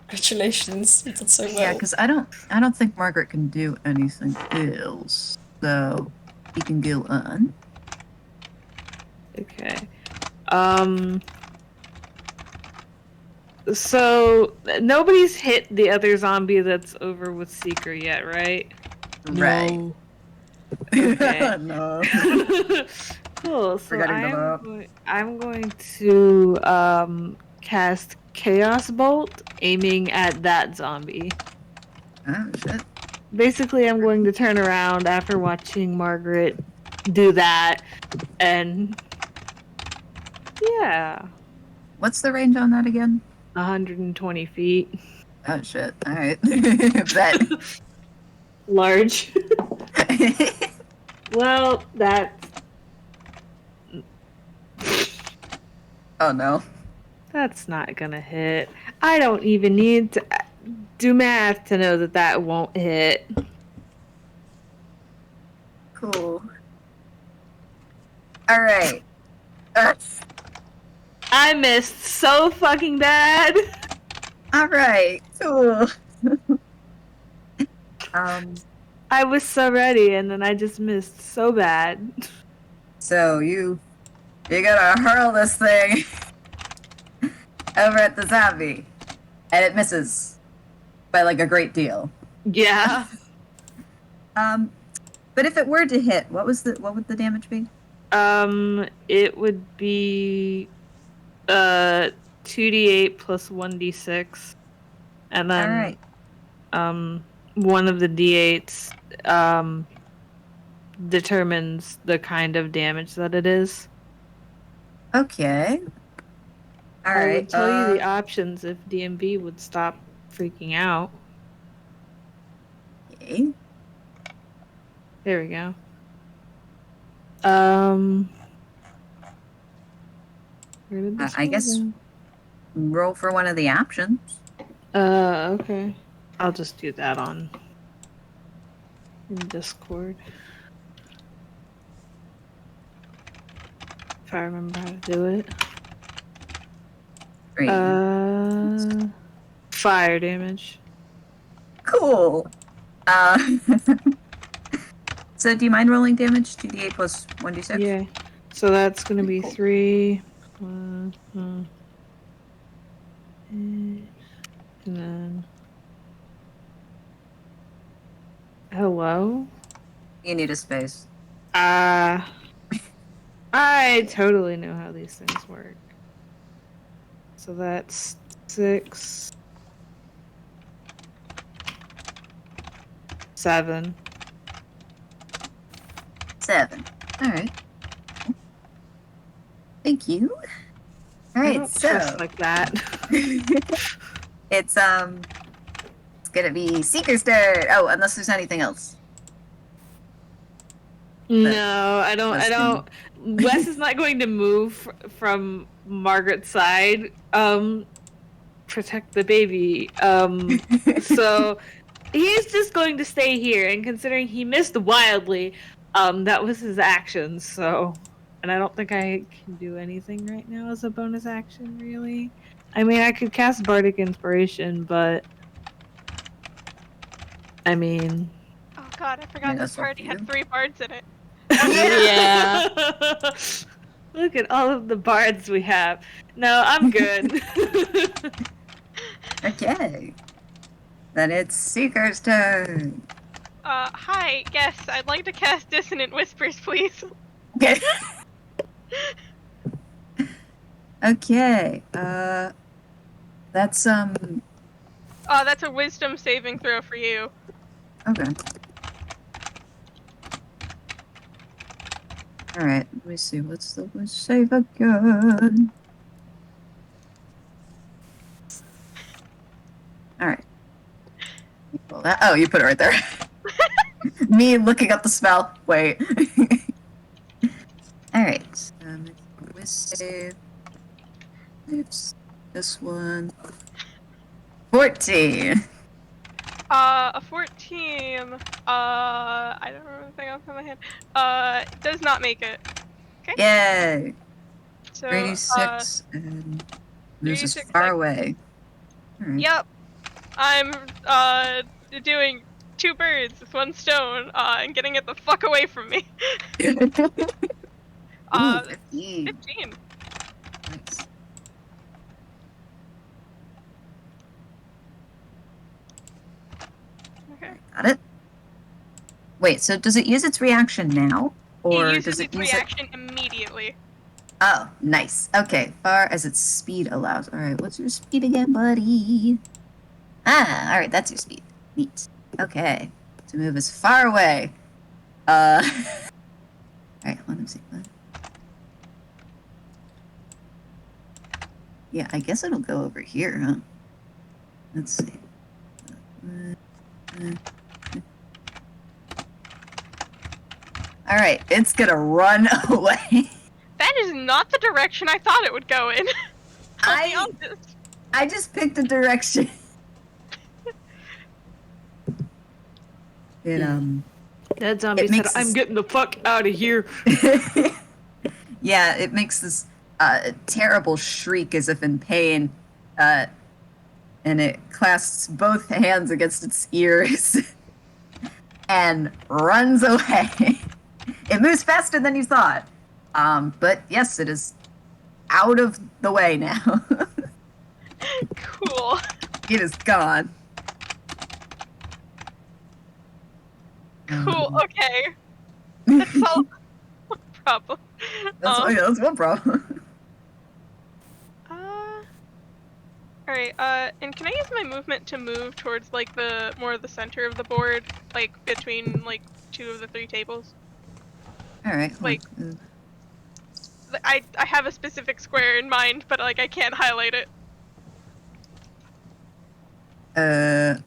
Congratulations, you did so well. Yeah, because I don't think Margaret can do anything else. So he can go on. Okay. So nobody's hit the other zombie that's over with Seeker yet, right? Right. No. Okay. No. Cool. So Forgetting the map. I'm going to cast Chaos Bolt, aiming at that zombie. Oh shit. Basically, I'm going to turn around after watching Margaret do that, and yeah, What's the range on that again? 120 feet. Oh shit. Alright. Bet. Large. Well, Oh no. that's not gonna hit. I don't even need to do math to know that that won't hit. Cool. Alright. I missed so fucking bad. Alright. Cool. I was so ready, and then I just missed so bad. So you gotta hurl this thing over at the zombie, and it misses by like a great deal. Yeah. But if it were to hit, what would the damage be? It would be 2d8 plus 1d6, and then Alright. one of the d8s determines the kind of damage that it is. Okay. I Alright. would tell you the options if DMB would stop freaking out. Okay. There we go. Where did this I go guess then? roll for one of the options. Okay. I'll just do that in Discord. If I remember how to do it. Great. Fire damage. Cool. So do you mind rolling damage? 2d8 plus 1d6? Yeah. So that's gonna be Cool. 3. And then. Hello? You need a space. I totally know how these things work. So that's 6. 7. 7. Alright. Thank you. I Alright, don't so trust like that. it's gonna be Seeker's turn. Oh, unless there's anything else. No, I don't. Wes I don't. Wes is not going to move from Margaret's side. Protect the baby. So he's just going to stay here. And considering he missed wildly, that was his action. So, and I don't think I can do anything right now as a bonus action. Really, I mean, I could cast Bardic Inspiration, but I mean. Oh god, I forgot Yeah, this that's up party to had you. 3 bards in it. Yeah. Look at all of the bards we have. No, I'm good. Okay. Then it's Seeker's turn. Hi, yes, I'd like to cast Dissonant Whispers, please. Okay. That's That's a wisdom saving throw for you. okay. Alright, let me see. What's the save again? Alright. Well, oh, you put it right there. Me looking up the spell. Wait. Alright. Save. It's this one. 14. A 14, I don't remember anything else in my hand, does not make it. Yay! So, 36 and this is 36, far like- away. Alright. Yep. I'm, doing 2 birds with 1 stone, and getting it the fuck away from me. Ooh, 15. 15. Nice. Okay. Got it. Wait, so does it use its reaction now? Or It uses does it its use reaction immediately. Oh, nice. Okay, far as its speed allows. Alright, what's your speed again, buddy? Ah, alright, that's your speed. Neat. Okay. To move as far away. Alright, let me see. Yeah, I guess it'll go over here, huh? Let's see. Alright, it's gonna run away. That is not the direction I thought it would go in. I'll be honest. I just picked a direction. That zombie said, makes "I'm this- getting the fuck out of here." Yeah, it makes this terrible shriek as if in pain, and it clasps both hands against its ears and runs away. It moves faster than you thought, but yes, it is out of the way now. Cool. It is gone. Cool. Okay. That's all. No problem. That's one problem. Alright, and can I use my movement to move towards, like, the more of the center of the board? Like, between, like, 2 of the 3 tables? Alright. Like- I have a specific square in mind, but, like, I can't highlight it.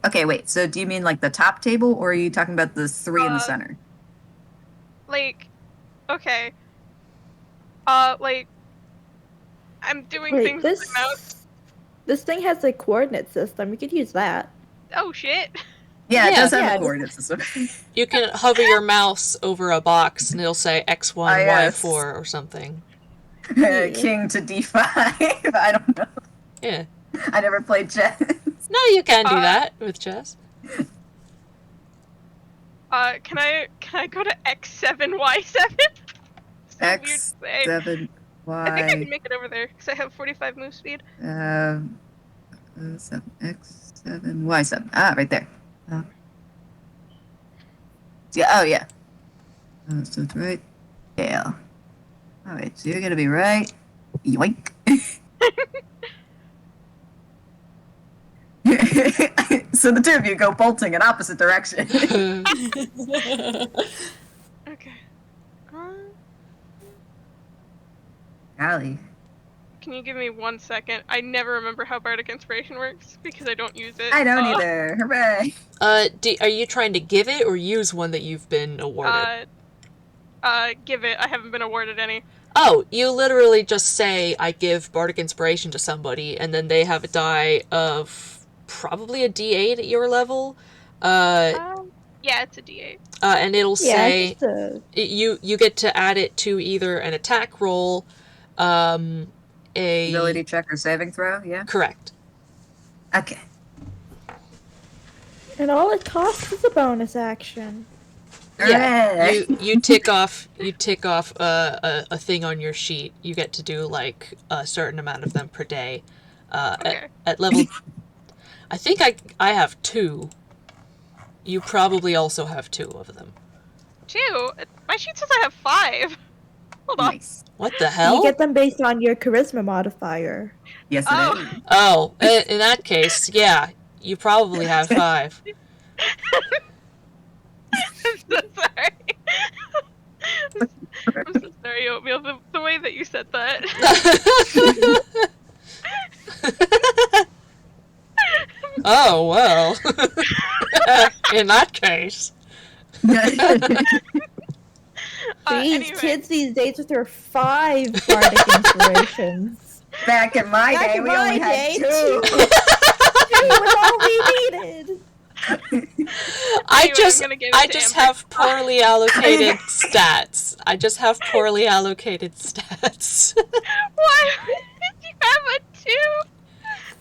Okay, wait, so do you mean like the top table, or are you talking about the 3 in the center? Like, okay. Like, I'm doing Wait, things with my mouse. this thing has a coordinate system. You could use that. Oh, shit. Yeah, it Yeah. does have Yeah, a coordinate system. You can hover your mouse over a box and it'll say X1, Ah, yes. Y4 or something. King to D5. I don't know. Yeah. I never played chess. No, you can do that with chess. Can I go to X7, Y7? So weird to say. X7, I think I can Y, make it over there, because I have 45 move speed. 7, X7, Y7. Ah, right there. Yeah, oh, yeah. So it's right. Yeah. Alright, so you're gonna be right. Yoink. So the 2 of you go bolting in opposite direction. Okay. Golly. Can you give me 1 second? I never remember how Bardic Inspiration works, because I don't use it. I don't either. Hooray. Are you trying to give it or use one that you've been awarded? Give it. I haven't been awarded any. Oh, you literally just say, I give Bardic Inspiration to somebody, and then they have a die of probably a D8 at your level. Yeah, it's a D8. And it'll say, just a... you get to add it to either an attack roll, a... Ability check or saving throw, yeah? Correct. Okay. And all it costs is a bonus action. Yeah, Hooray. you tick off a thing on your sheet. You get to do like a certain amount of them per day. Okay. At level, I think I have 2. You probably also have 2 of them. 2? My sheet says I have 5. Hold on. Nice. What the hell? You get them based on your charisma modifier. Yes, it Oh. is. Oh, in that case, yeah, you probably have 5. I'm so sorry. I'm so sorry, Oatmeal. The way that you said that. Oh well. In that case. These Anyway. kids these days with their 5 bardic inspirations. Back in my Back day, in we my only day, had 2. 2 was all we needed. I Anyway, I'm gonna give it I to just Amber. have poorly allocated stats. I just have poorly allocated stats. Why did you have a 2?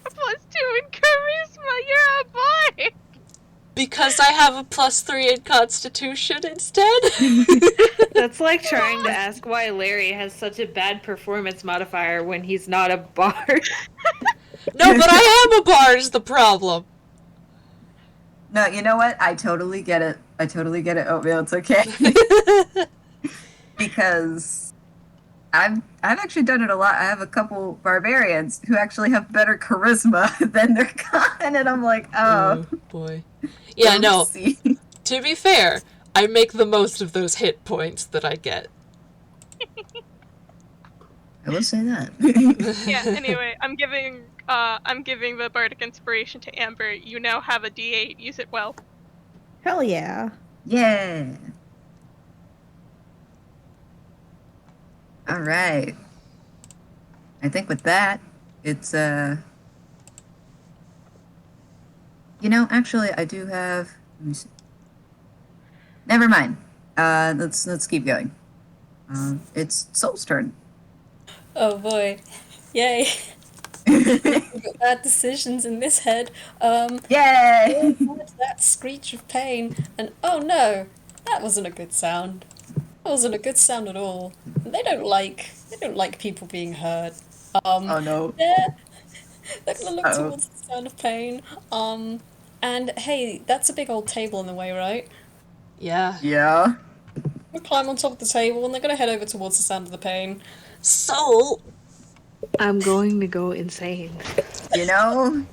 A +2 in charisma. You're a boy. Because I have a +3 in Constitution instead. That's like trying to ask why Larry has such a bad performance modifier when he's not a bard. No, but I am a bard is the problem. No, you know what? I totally get it. Oatmeal. It's okay. Because I've actually done it a lot. I have a couple barbarians who actually have better charisma than their con, and I'm like, oh boy. Yeah, no. oopsie. To be fair, I make the most of those hit points that I get. I will say that. Yeah, anyway, I'm giving the bardic inspiration to Amber. You now have a D8. Use it well. Hell yeah. Yeah. All right. I think with that, it's actually, I do have. Let me see. Never mind. Let's keep going. It's Soul's turn. Oh boy. Yay. We've got bad decisions in this head. Yay! That screech of pain, and oh no, that wasn't a good sound. That wasn't a good sound at all. They don't like people being heard. Oh no. They're gonna look towards the sound of pain. And hey, that's a big old table in the way, right? Yeah. Yeah. We'll climb on top of the table, and they're gonna head over towards the sound of the pain. Soul! I'm going to go insane. You know,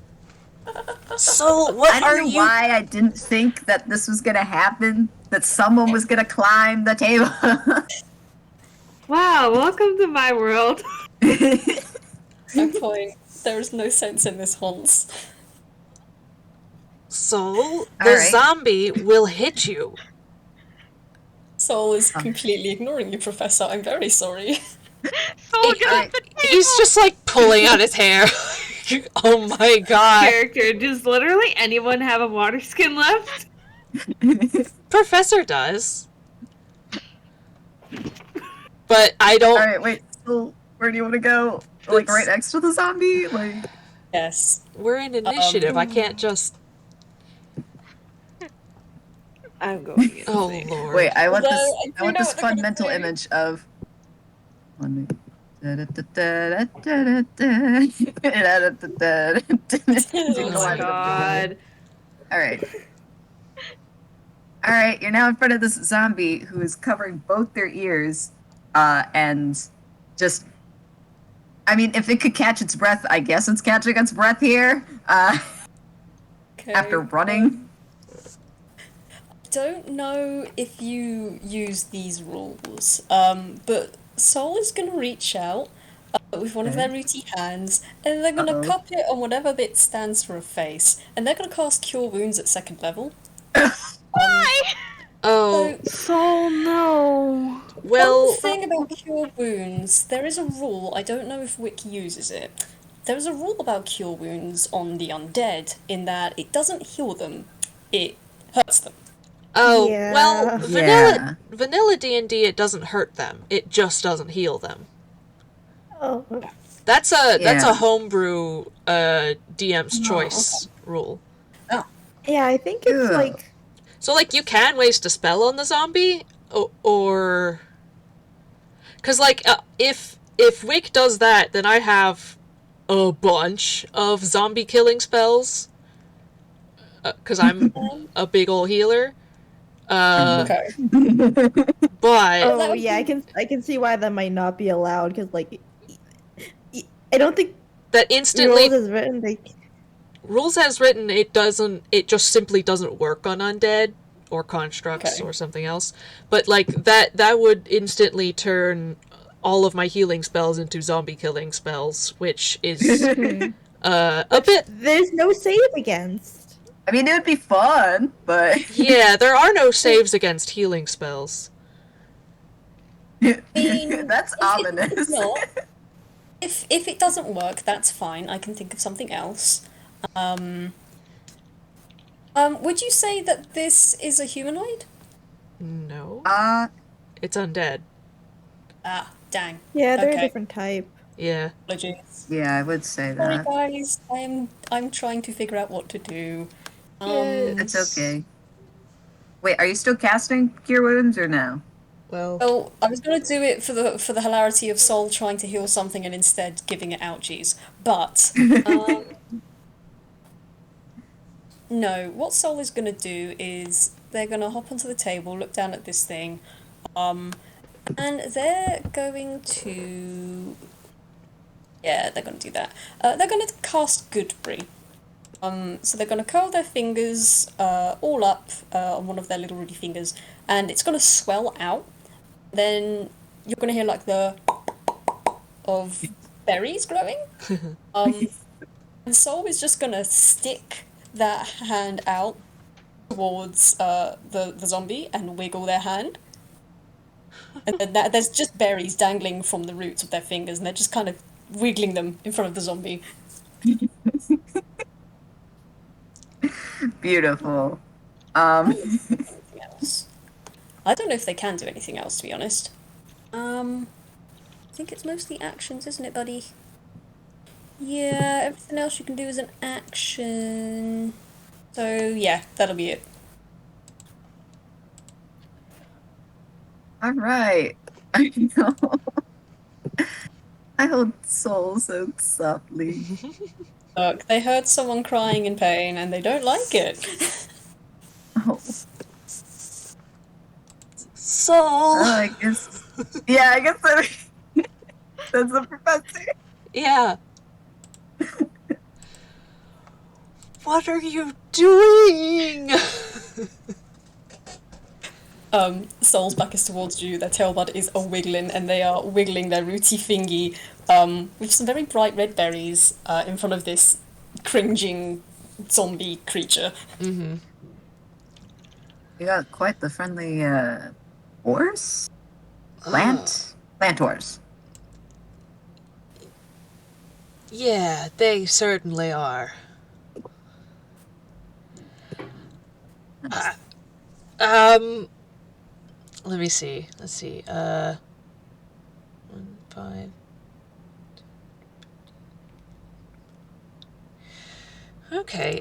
Soul, what I are don't know you... why I didn't think that this was gonna happen. That someone was gonna climb the table. Wow, welcome to my world. No point. There is no sense in this, Hans. Soul, the Alright. zombie will hit you. Soul is completely ignoring you, Professor. I'm very sorry. Soul, get off the table! He's just like pulling at his hair. Oh my god. Character, does literally anyone have a water skin left? Professor does. But I don't... Alright, wait, so where do you want to go? Like right next to the zombie? Like, Yes. We're in initiative, I can't just... I'm going insane. Oh lord. wait, I want Although, this. I I do want know this what they're fun gonna mental say. image of. Oh Oh my god. Alright. Alright, you're now in front of this zombie who is covering both their ears, and just. I mean, if it could catch its breath, I guess it's catching its breath here, Okay. after running. Don't know if you use these rules, but Soul is going to reach out with one of their rooty hands, and they're going to cup it on whatever bit stands for a face, and they're going to cast Cure Wounds at 2nd level. Why? Oh, So no. well... One thing about Cure Wounds, there is a rule, I don't know if Wick uses it. There is a rule about Cure Wounds on the undead, in that it doesn't heal them, it hurts them. Oh, Yeah. well, Yeah. vanilla D&D, it doesn't hurt them. It just doesn't heal them. Oh. That's a Yeah. homebrew DM's choice rule. Yeah, I think it's Ugh. like So, like, you can waste a spell on the zombie, or... Because, like, if Wick does that, then I have a bunch of zombie killing spells. Because I'm a big ol' healer. Okay. But... oh yeah, I can see why that might not be allowed because like I don't think That instantly... rules is written they Rules as written, it just simply doesn't work on undead or constructs Okay. or something else. But like that would instantly turn all of my healing spells into zombie killing spells, which is a bit... there's no save against. I mean, it would be fun, but Yeah, there are no saves against healing spells. that's ominous. If it doesn't work, that's fine. I can think of something else. Would you say that this is a humanoid? No. It's undead. Ah, dang. Yeah, they're Okay. a different type. Yeah. Apologies. Yeah, I would say Sorry, that. guys. I'm trying to figure out what to do. It's okay. Wait, are you still casting Cure Wounds or no? Well, I was gonna do it for the hilarity of Soul trying to heal something and instead giving it ouchies, but No, what Soul is gonna do is they're gonna hop onto the table, look down at this thing, and they're going to... Yeah, they're gonna do that. They're gonna cast Goodberry. So they're gonna curl their fingers all up on one of their little ruddy fingers, and it's gonna swell out. Then you're gonna hear like the of berries growing. And Soul is just gonna stick that hand out towards the zombie and wiggle their hand. And then there's just berries dangling from the roots of their fingers, and they're just kind of wiggling them in front of the zombie. Beautiful. Anything else? I don't know if they can do anything else, to be honest. I think it's mostly actions, isn't it, buddy? Yeah, everything else you can do is an action. So yeah, that'll be it. All right. I know. I hold Soul so softly. Look, they heard someone crying in pain and they don't like it. Oh, Soul! I guess. Yeah, I guess that's the professor. Yeah. What are you doing? Soul's back is towards you, their tail bud is a-wiggling, and they are wiggling their rooty fingy with some very bright red berries in front of this cringing zombie creature. Mm-hmm. You got quite the friendly horse? Plant horse. Yeah, they certainly are. Let me see. Let's see. 1, 5. Okay,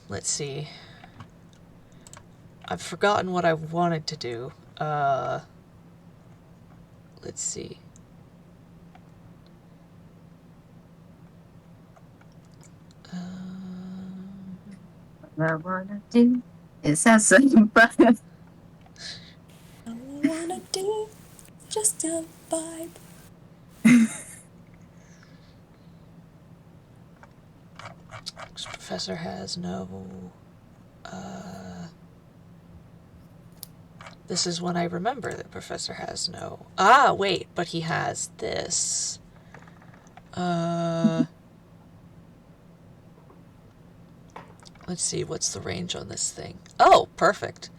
let's see. I've forgotten what I wanted to do. Let's see. What I wanna do is have some fun. All I wanna do is just a vibe. This professor has no... This is when I remember that Professor has no... Ah, wait, but he has this. Let's see, what's the range on this thing? Oh, perfect.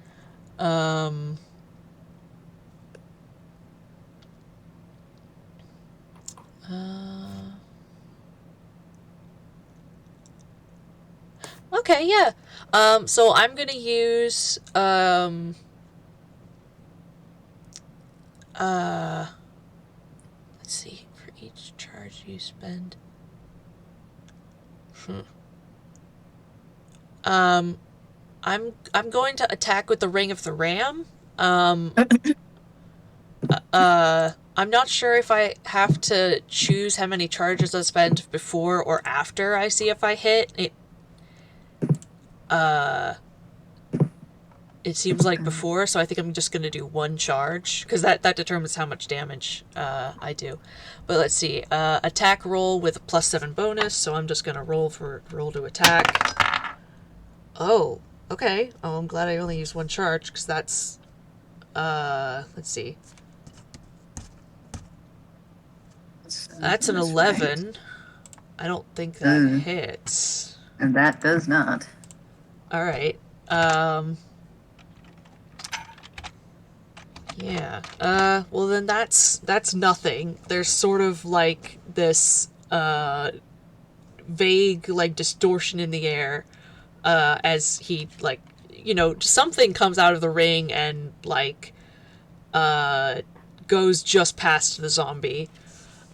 Okay, yeah. So I'm gonna use, let's see, for each charge you spend. I'm going to attack with the Ring of the Ram. I'm not sure if I have to choose how many charges I spend before or after I see if I hit. It seems like before, so I think I'm just going to do one charge, because that determines how much damage I do. But let's see. Attack roll with a +7 bonus, so I'm just going to roll to attack. Oh, okay. Oh, I'm glad I only used one charge, because that's... let's see. That's an 11. Right. I don't think that hits. And that does not. Alright. Yeah. Well then that's nothing. There's sort of like this, vague, like, distortion in the air, as he, like, you know, something comes out of the ring and, like, goes just past the zombie.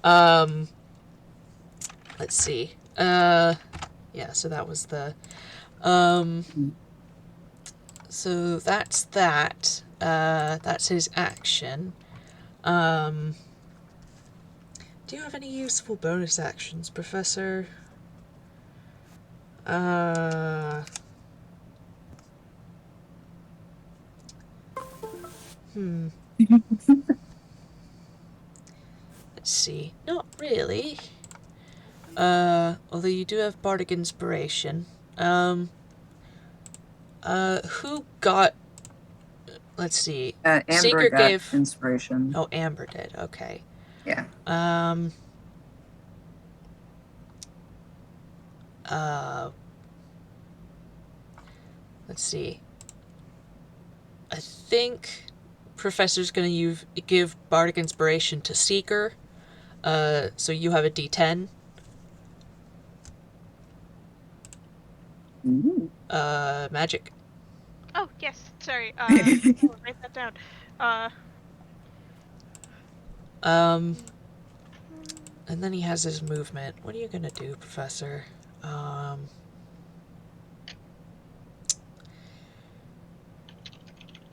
Let's see. Yeah, so that was the, so that's that. That's his action. Do you have any useful bonus actions, Professor? Let's see. Not really. Although you do have bardic inspiration. Who got... Let's see. Amber Seeker got gave... inspiration. Oh, Amber did. Okay. Yeah. Let's see. I think Professor's gonna give bardic inspiration to Seeker. So you have a D10. Ooh. Magic. Oh, yes. Sorry. I'll write that down. And then he has his movement. What are you gonna do, Professor?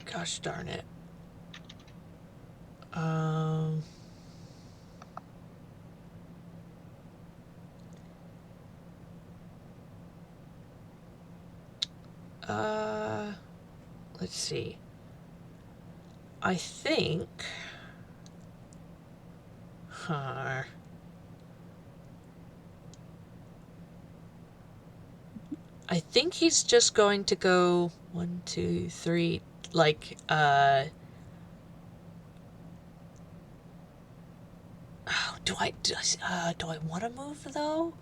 Gosh darn it. Let's see. I think... I think he's just going to go 1, 2, 3, like, oh, do I want to move, though?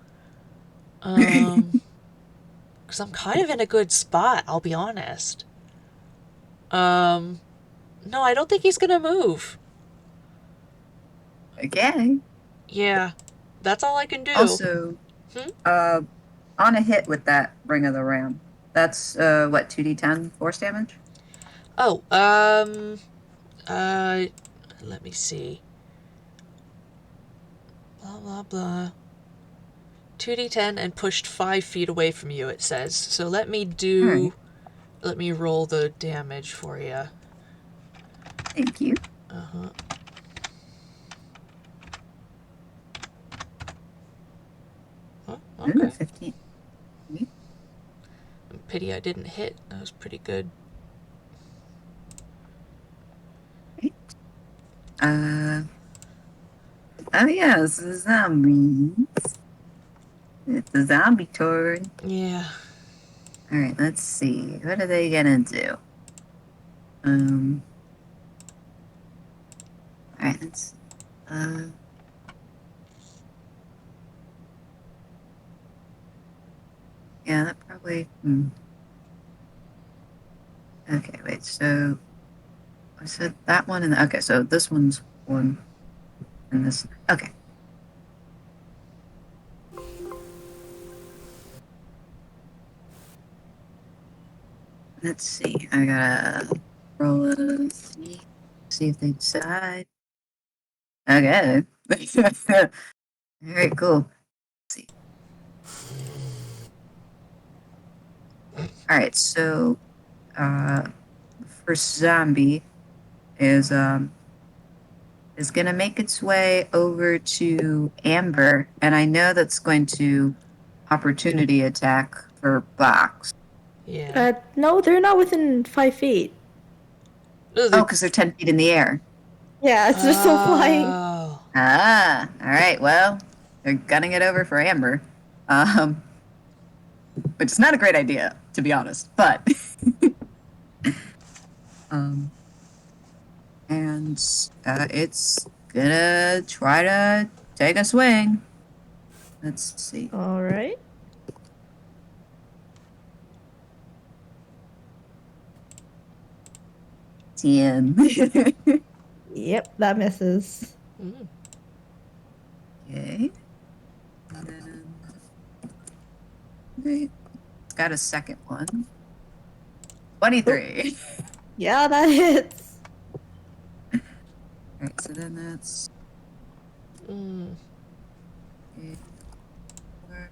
Because I'm kind of in a good spot, I'll be honest. No, I don't think he's gonna move. Okay. Yeah, that's all I can do. Also, on a hit with that Ring of the Ram, that's, what, 2d10 force damage? Oh, let me see. Blah, blah, blah. 2d10 and pushed 5 feet away from you, it says. So let me do... Right. Let me roll the damage for you. Thank you. Uh-huh. Oh, okay. Ooh, 15. Pity I didn't hit. That was pretty good. Right. Oh yeah, this is zombies. It's the zombie turn. Yeah. Alright, let's see. What are they gonna do? Alright, let's yeah, that probably Okay, wait, so I said that one and okay, so this one's one and this okay. Let's see. I gotta roll a see if they decide. Okay. Alright, cool. Let's see. Alright, so the first zombie is gonna make its way over to Amber, and I know that's going to opportunity attack for Box. Yeah. No, they're not within 5 feet. No, Oh, because they're 10 feet in the air. Yeah, it's just still flying. Oh. Ah, all right. Well, they're gunning it over for Amber, which is not a great idea, to be honest. But, and it's gonna try to take a swing. Let's see. All right. Ten. Yep, that misses. Mm. Okay. And then, it's got a second one. 23. Yeah, that hits. Alright, so then that's Mm. 8, 4.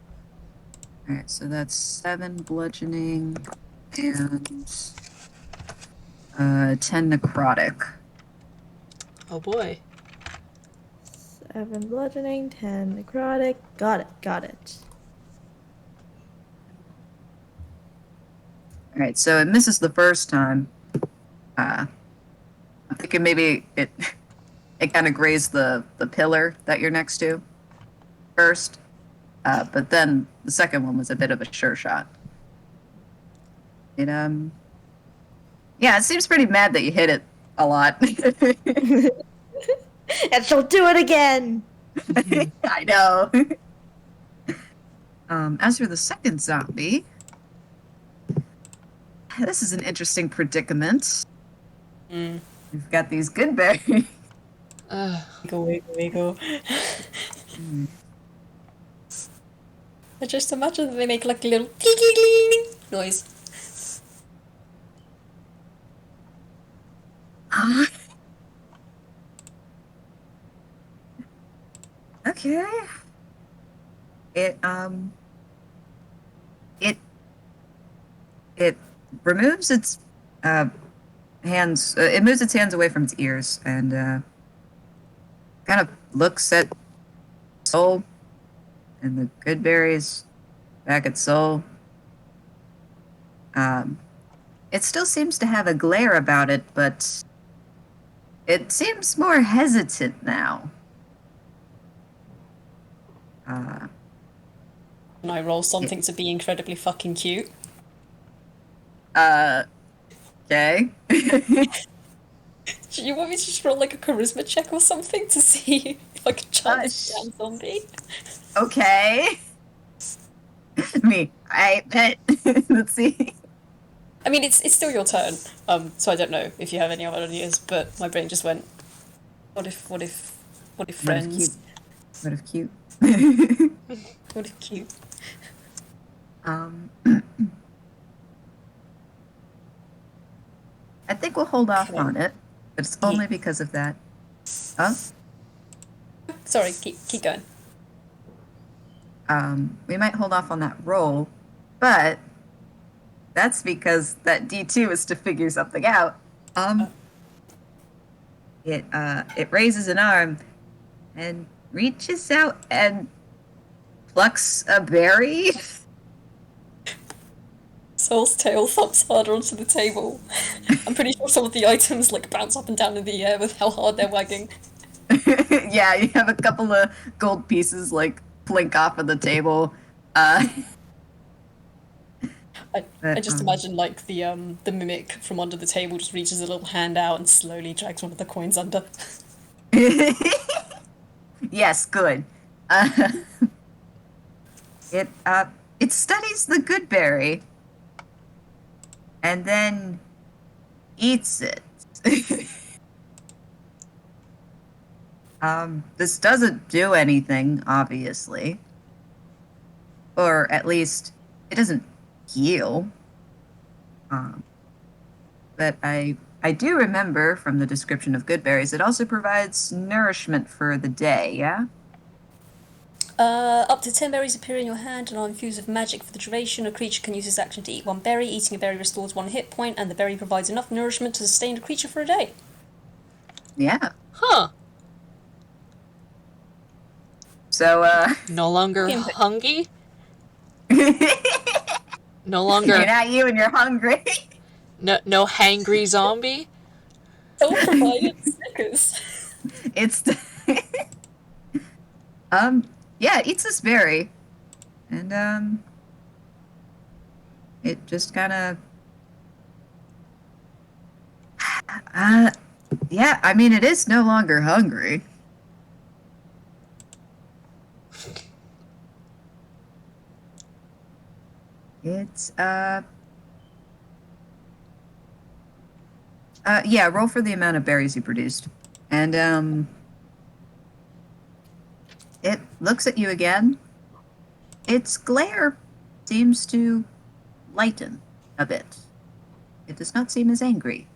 Alright, so that's 7 bludgeoning and 10 necrotic. Oh boy. 7 bludgeoning, 10 necrotic. Got it. Alright, so it misses the first time. I'm thinking maybe it kind of grazed the pillar that you're next to first, but then the second one was a bit of a sure shot. It yeah, it seems pretty mad that you hit it a lot. And she'll do it again. I know. As for the second zombie, this is an interesting predicament. We've got these good berries. Wiggle, wiggle, wiggle. I just imagine that they make like a little noise. Okay. It removes its hands. It moves its hands away from its ears and kind of looks at Soul and the good berries back at Soul. It still seems to have a glare about it, but it seems more hesitant now. Can I roll something to be incredibly fucking cute? Okay. Do you want me to just roll like a charisma check or something to see if I can charm this damn zombie? Okay. I bet. Let's see. I mean, it's still your turn, so I don't know if you have any other ideas, but my brain just went, what if friends? What if cute? What if cute? I think we'll hold off on it, but it's only because of that. Huh? Sorry, keep going. We might hold off on that roll, but that's because that D2 is to figure something out. It raises an arm and reaches out and plucks a berry. Soul's tail thumps harder onto the table. I'm pretty sure some of the items like bounce up and down in the air with how hard they're wagging. Yeah, you have a couple of gold pieces like blink off of the table. I just imagine like the mimic from under the table just reaches a little hand out and slowly drags one of the coins under. Yes, good. It studies the good berry and then eats it. This doesn't do anything, obviously. Or at least it doesn't heal. But I do remember from the description of good berries, it also provides nourishment for the day, yeah? Up to 10 berries appear in your hand and are infused with magic for the duration. A creature can use this action to eat one berry. Eating a berry restores 1 hit point, and the berry provides enough nourishment to sustain the creature for a day. Yeah. Huh. So, No longer hungry? No longer... You're not you and you're hungry. No hangry zombie? Soul provided Snickers. It's... yeah, it eats this berry. And, it just kind of... yeah, I mean, it is no longer hungry. It's, yeah, roll for the amount of berries you produced. And, it looks at you again. Its glare seems to lighten a bit. It does not seem as angry.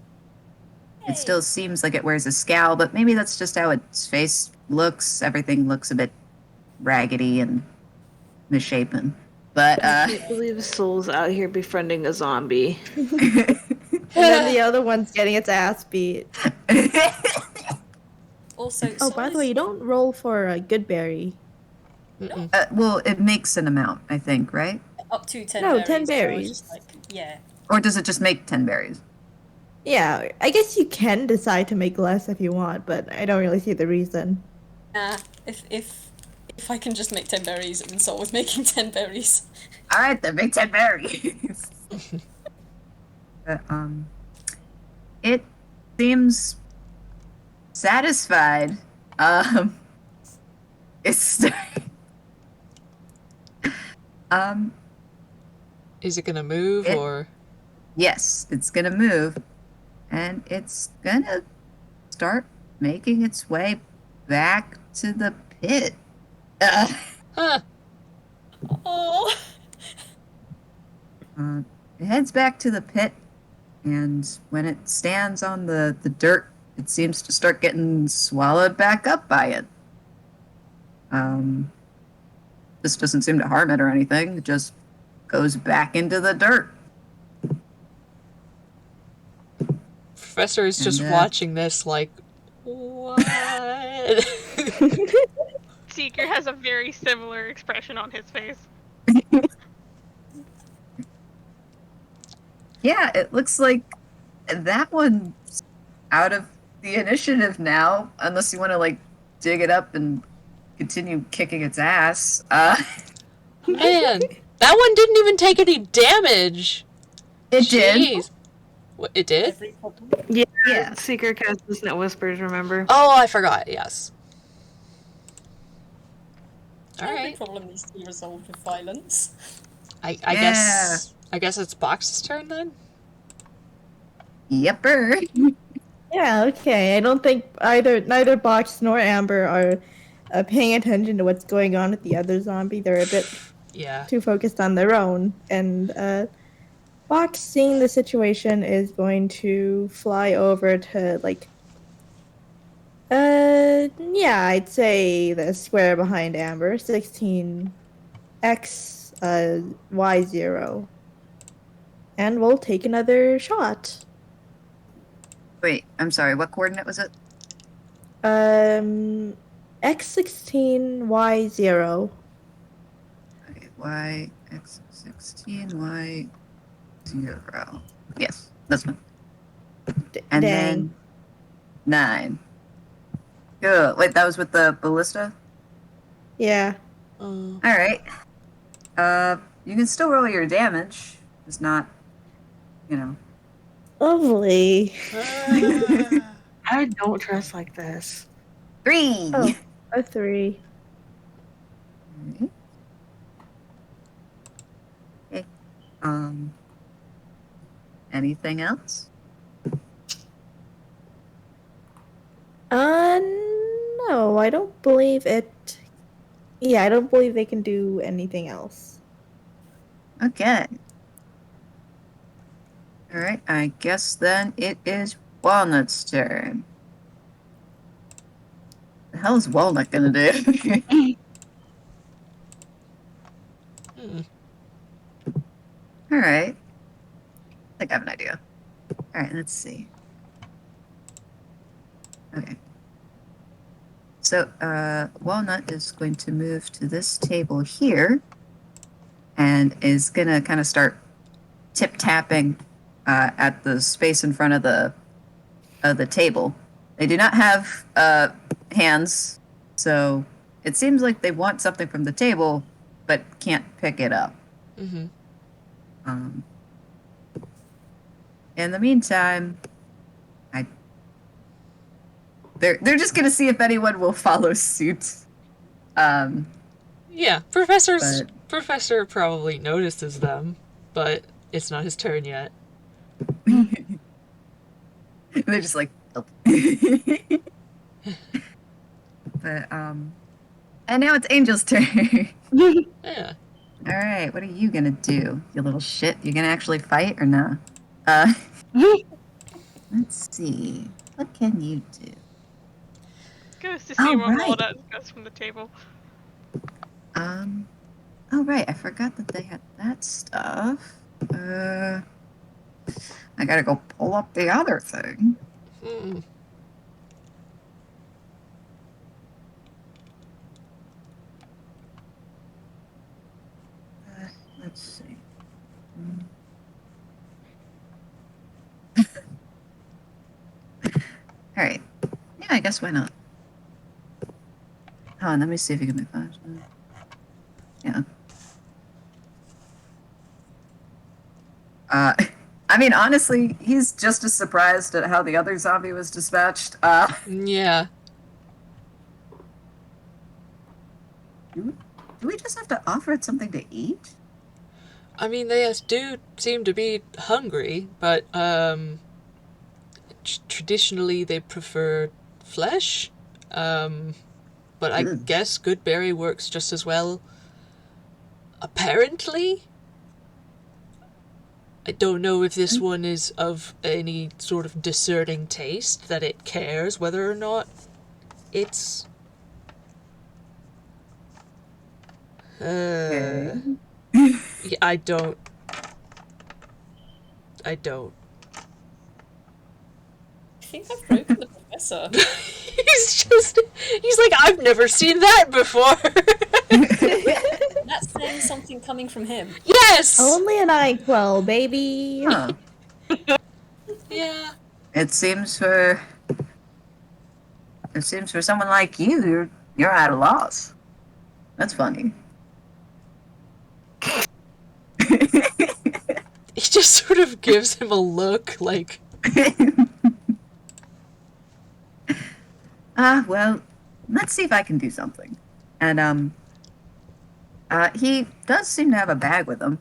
It still seems like it wears a scowl, but maybe that's just how its face looks. Everything looks a bit raggedy and misshapen. But, I can't believe Soul's out here befriending a zombie. And then the other one's getting its ass beat. Also, Oh, by the way, you don't roll for a good berry. well, it makes an amount, I think, right? up to 10 No, berries. 10 so I was berries. just like, yeah. Or does it just make 10 berries? Yeah, I guess you can decide to make less if you want, but I don't really see the reason. Nah, if I can just make 10 berries and Sol was making 10 berries. All right, then make 10 berries. But, it seems satisfied. It's Is it gonna move It- or? yes, it's gonna move, and it's gonna start making its way back to the pit. Huh. Oh. It heads back to the pit, and when it stands on the dirt, it seems to start getting swallowed back up by it. This doesn't seem to harm it or anything. It just goes back into the dirt. Professor is just And, watching this like, what? Seeker has a very similar expression on his face. Yeah, it looks like that one's out of the initiative now, unless you want to like dig it up and continue kicking its ass. Man, that one didn't even take any damage. It did. Jeez. What, it did? Every problem. Yeah. Seeker cast Dissonant Whispers, remember? Oh, I forgot. Yes. All Every right. problem needs to be resolved with violence. I Yeah. guess it's Box's turn then. Yepper. Yeah, okay. I don't think neither Box nor Amber are paying attention to what's going on with the other zombie. They're a bit Yeah. too focused on their own. And Box, seeing the situation, is going to fly over to yeah, I'd say the square behind Amber, 16x y0, and we'll take another shot. Wait, I'm sorry. What coordinate was it? X16 y0. Okay, y x 16 y 0. Yes, this one. And Dang. then 9. Good. Wait, that was with the ballista? Yeah. Oh. Alright. You can still roll your damage. It's not, you know. Lovely. I don't dress like this. 3! Oh, a 3. Alright. Okay. Anything else? No, I don't believe it. Yeah, I don't believe they can do anything else. Okay. Alright, I guess then it is Walnut's turn. The hell is Walnut gonna do? Hmm. Alright. I think I have an idea. Alright, let's see. Okay. So, Walnut is going to move to this table here and is gonna kind of start tip-tapping at the space in front of the table. They do not have hands, so it seems like they want something from the table, but can't pick it up. Mm-hmm. In the meantime, they're just gonna see if anyone will follow suit. Yeah, Professor probably notices them, but it's not his turn yet. They're just like, oh. But and now it's Angel's turn. Yeah. All right, what are you gonna do, you little shit? You gonna actually fight or not? Let's see. What can you do? Goes to see Oh, what right. Walnut goes from the table. Oh right, I forgot that they had that stuff. I gotta go pull up the other thing. Hmm. Let's see. Alright. Yeah, I guess why not? Hold on, let me see if you can make that. Yeah. I mean, honestly, he's just as surprised at how the other zombie was dispatched. Yeah. Do we just have to offer it something to eat? I mean, they do seem to be hungry, but traditionally they prefer flesh. But I guess good berry works just as well. Apparently. I don't know if this one is of any sort of discerning taste that it cares whether or not it's Okay. yeah, I don't. I think I've broken the professor. He's like, I've never seen that before. That's saying something coming from him. Yes! Only an NyQuil, baby. Huh. Yeah. It seems for someone like you, you're at a loss. That's funny. He just sort of gives him a look like, well, let's see if I can do something. And he does seem to have a bag with him.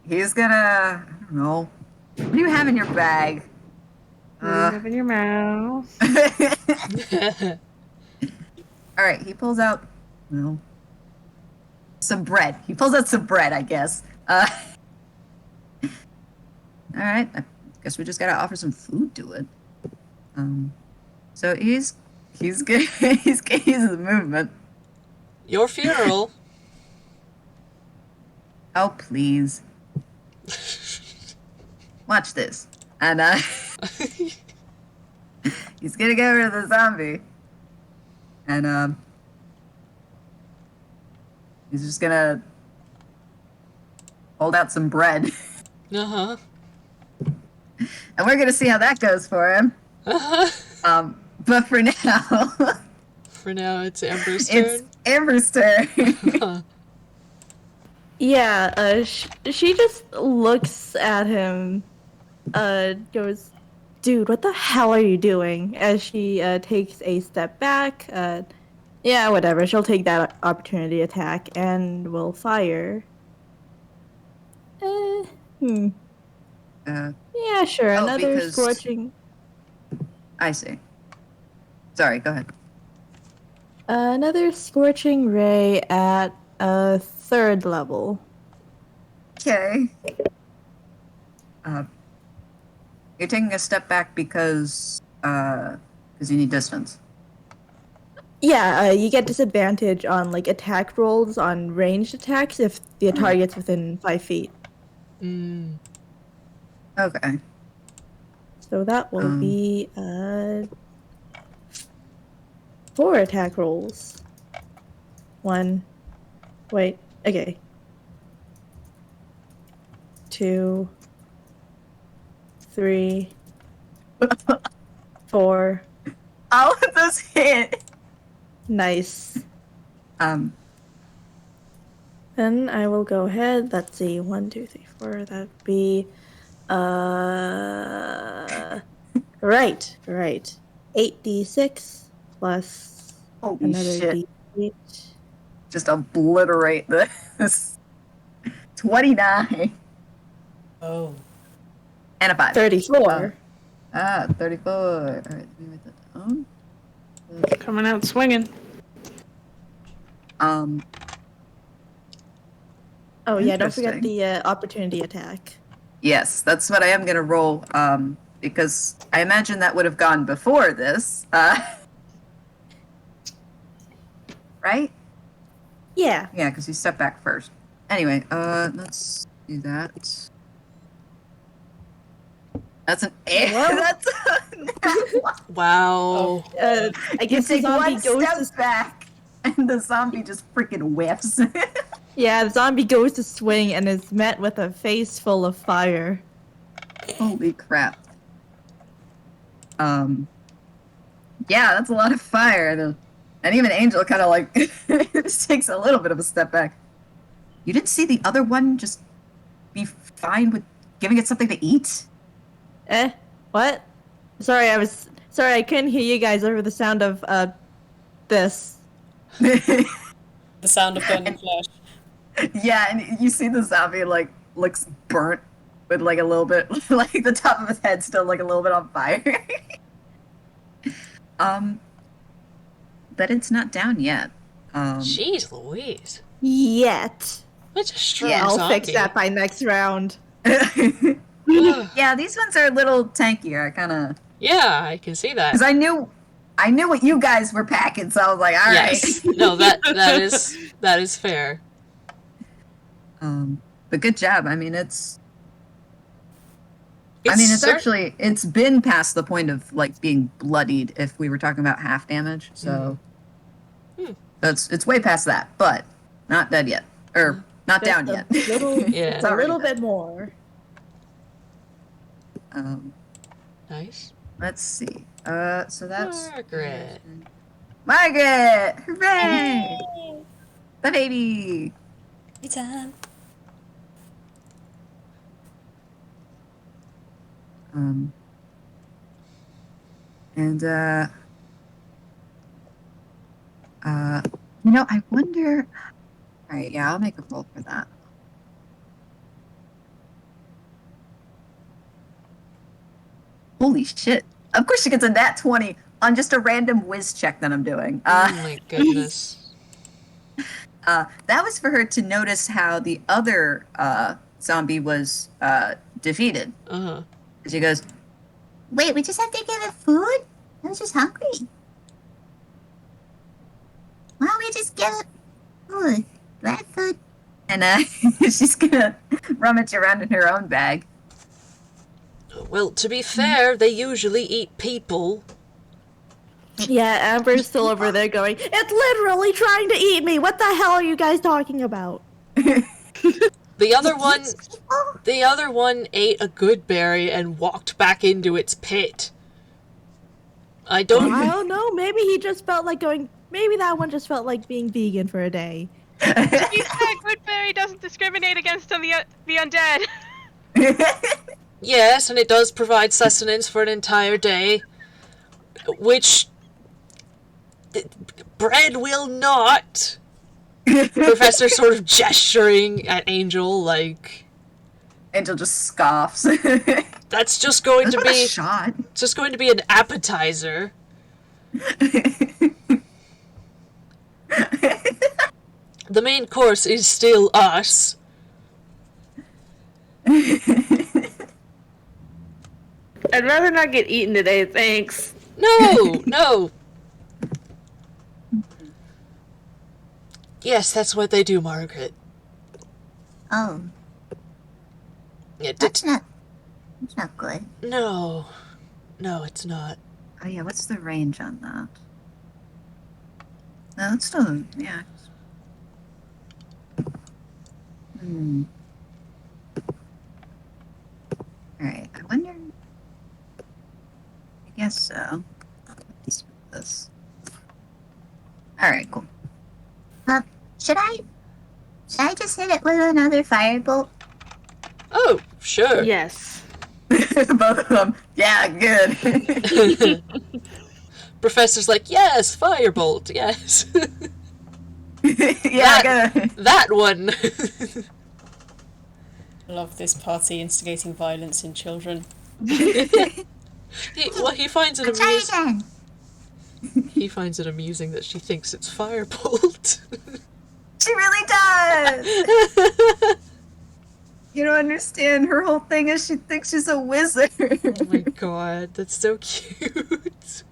He's gonna, I don't know. What do you have in your bag? What do you have in your mouth? Alright, he pulls out, well, some bread. He pulls out some bread, I guess. Alright, I guess we just gotta offer some food to it. So he's getting the movement. your funeral. Oh, please. Watch this. And, he's gonna go over to the zombie. And, he's just gonna hold out some bread. Uh-huh. And we're gonna see how that goes for him. Uh-huh. But for now, For now, it's Amber's turn. it's Amber's turn. Huh. Yeah, she just looks at him, goes, dude, what the hell are you doing? As she takes a step back, yeah, whatever, she'll take that opportunity attack and will fire. Yeah, sure, Oh, another because- scorching... I see. Sorry, go ahead. Another scorching ray at a 3rd level. Okay. You're taking a step back because you need distance. Yeah, you get disadvantage on like attack rolls on ranged attacks if the target's within 5 feet. Okay. So that will be 4 attack rolls. 1. Wait. Okay. 2. 3. 4. All of those hit. Nice. Um. Then I will go ahead. Let's see. 1, 2, 3, 4. That'd be right. 8d6 plus Holy another shit! d8. Just obliterate this. 29 Oh. and a 5. 34. 34. All right, let me write that down. Coming out swinging. Um. Oh yeah, don't forget Interesting. the opportunity attack. Yes, that's what I am gonna roll. Because I imagine that would have gone before this. Right? Yeah. Yeah, because you step back first. Anyway, let's do that. That's an What? That's Wow. I you guess the take zombie one goes step to back, and the zombie just freaking whiffs. yeah, the zombie goes to swing and is met with a face full of fire. Holy crap! Yeah, that's a lot of fire. And even Angel kind of like just takes a little bit of a step back. You didn't see the other one just be fine with giving it something to eat? What? Sorry, I couldn't hear you guys over the sound of, this. The sound of burning flesh. Yeah, and you see the zombie, like, looks burnt with, like, a little bit, like, the top of his head still, like, a little bit on fire. But it's not down yet. Jeez Louise. Yet. Such a strong Yeah, I'll zombie. fix that by next round. Yeah, these ones are a little tankier. I kind of... Yeah, I can see that. Because I knew what you guys were packing, so I was like, all right. Yes. No, that is fair. But good job. I mean, it's cer- actually, it's been past the point of, like, being bloodied if we were talking about half damage, so... It's way past that, but not dead yet. Or, not down yet. Yeah. It's a little bit more. Nice. Let's see. So that's... Margaret. Margaret! Hooray! The baby! Anytime. I wonder... Alright, yeah, I'll make a roll for that. Holy shit. Of course she gets a nat 20 on just a random whiz check that I'm doing. Oh my goodness. That was for her to notice how the other zombie was defeated. Uh-huh. She goes, Wait, we just have to give it food? I was just hungry. Why don't we just give it food? Rat food? and she's gonna rummage around in her own bag. Well, to be fair, they usually eat people. Yeah, Amber's still over there going, it's literally trying to eat me! What the hell are you guys talking about? The other one ate a good berry and walked back into its pit. I don't know, maybe he just felt like going, maybe that one just felt like being vegan for a day. To be fair, Goodberry doesn't discriminate against the undead. Yes, and it does provide sustenance for an entire day, which bread will not. Professor sort of gesturing at Angel like Angel just scoffs. that's just going to That's not be a shot. it's just going to be an appetizer. The main course is still us. I'd rather not get eaten today, thanks. No. Yes, that's what they do, Margaret. Oh, Yeah, that's not good. No, it's not. Oh yeah, what's the range on that? No, it's still, yeah. Alright, I wonder... I guess so. Let's put this. Alright, cool. Should I just hit it with another firebolt? Oh, sure. Yes. Both of them. Yeah, good. Professor's like, yes, firebolt, yes. Yeah, good. That one. I love this party instigating violence in children. He finds it Try amusing. again. He finds it amusing that she thinks it's firebolt. She really does! You don't understand. Her whole thing is she thinks she's a wizard. Oh my god, that's so cute.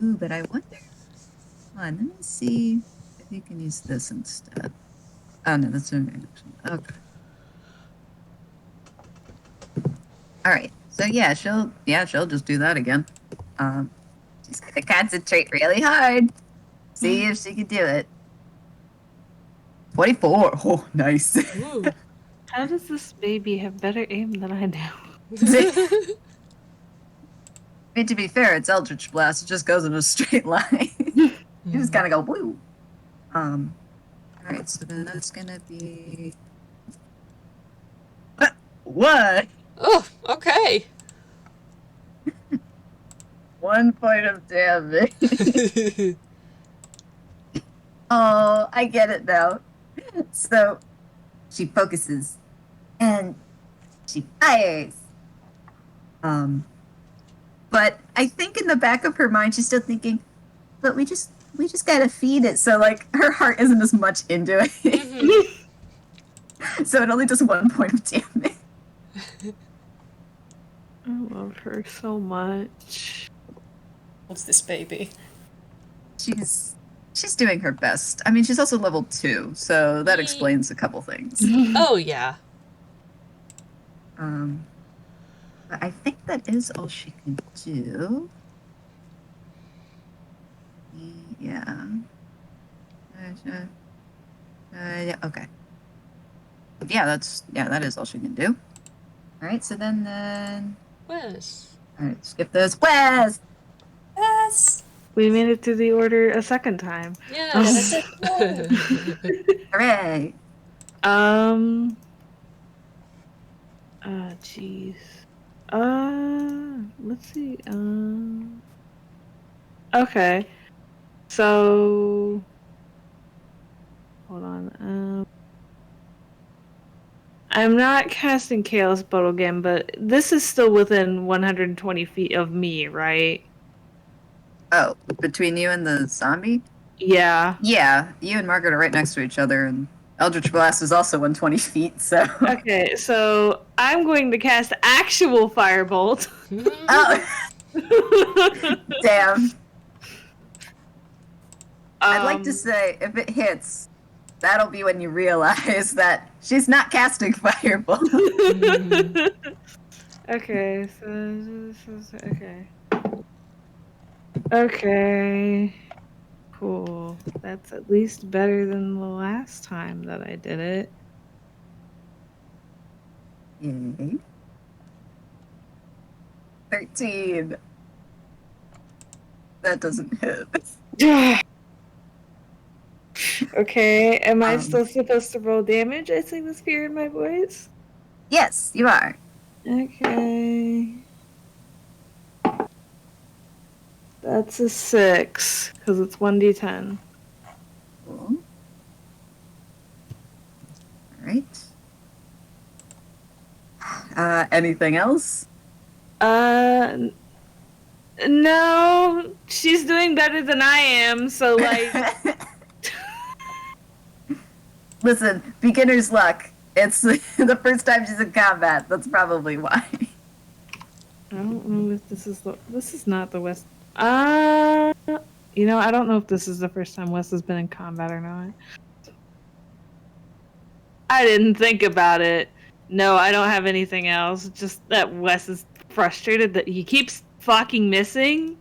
Ooh, but I wonder. Hold on, let me see if you can use this instead. Oh no, that's an action. Okay. Alright, so yeah, she'll just do that again. She's gonna concentrate really hard. See if she can do it. 24. Oh, nice. Ooh. How does this baby have better aim than I do? I mean, to be fair, it's Eldritch Blast. It just goes in a straight line. You just kind of go woo. Alright, so then that's gonna be... What? Oh, okay. 1 point of damage. Oh, I get it now. So, she focuses, and she fires. But I think in the back of her mind, she's still thinking, but we just gotta feed it. So, like, her heart isn't as much into it. So it only does 1 point of damage. I love her so much. What's this baby? She's doing her best. I mean, she's also level 2, so that explains a couple things. Oh, yeah. But I think that is all she can do. Yeah. Yeah, okay. Yeah, that is all she can do. Alright, so then... Wes. Alright, skip this. Wes! Yes! We made it through the order a second time. Yes. Hooray! Jeez. Let's see. Okay. So, hold on. I'm not casting Chaos Bottle again, but this is still within 120 feet of me, right? Oh, between you and the zombie? Yeah. Yeah, you and Margaret are right next to each other, and Eldritch Blast is also 120 feet, so... Okay, so I'm going to cast actual Firebolt. Oh! Damn. I'd like to say, if it hits, that'll be when you realize that she's not casting Firebolt. Okay, so okay. Okay. Cool. That's at least better than the last time that I did it. Yay. 13. That doesn't hit. Okay, am I still supposed to roll damage? I see with fear in my voice. Yes, you are. Okay. That's a 6, because it's 1d10. Cool. Alright. Anything else? No, she's doing better than I am, so like... Listen, beginner's luck. It's the first time she's in combat. That's probably why. I don't know if this is not the West. You know, I don't know if this is the first time Wes has been in combat or not. I didn't think about it. No, I don't have anything else. Just that Wes is frustrated that he keeps fucking missing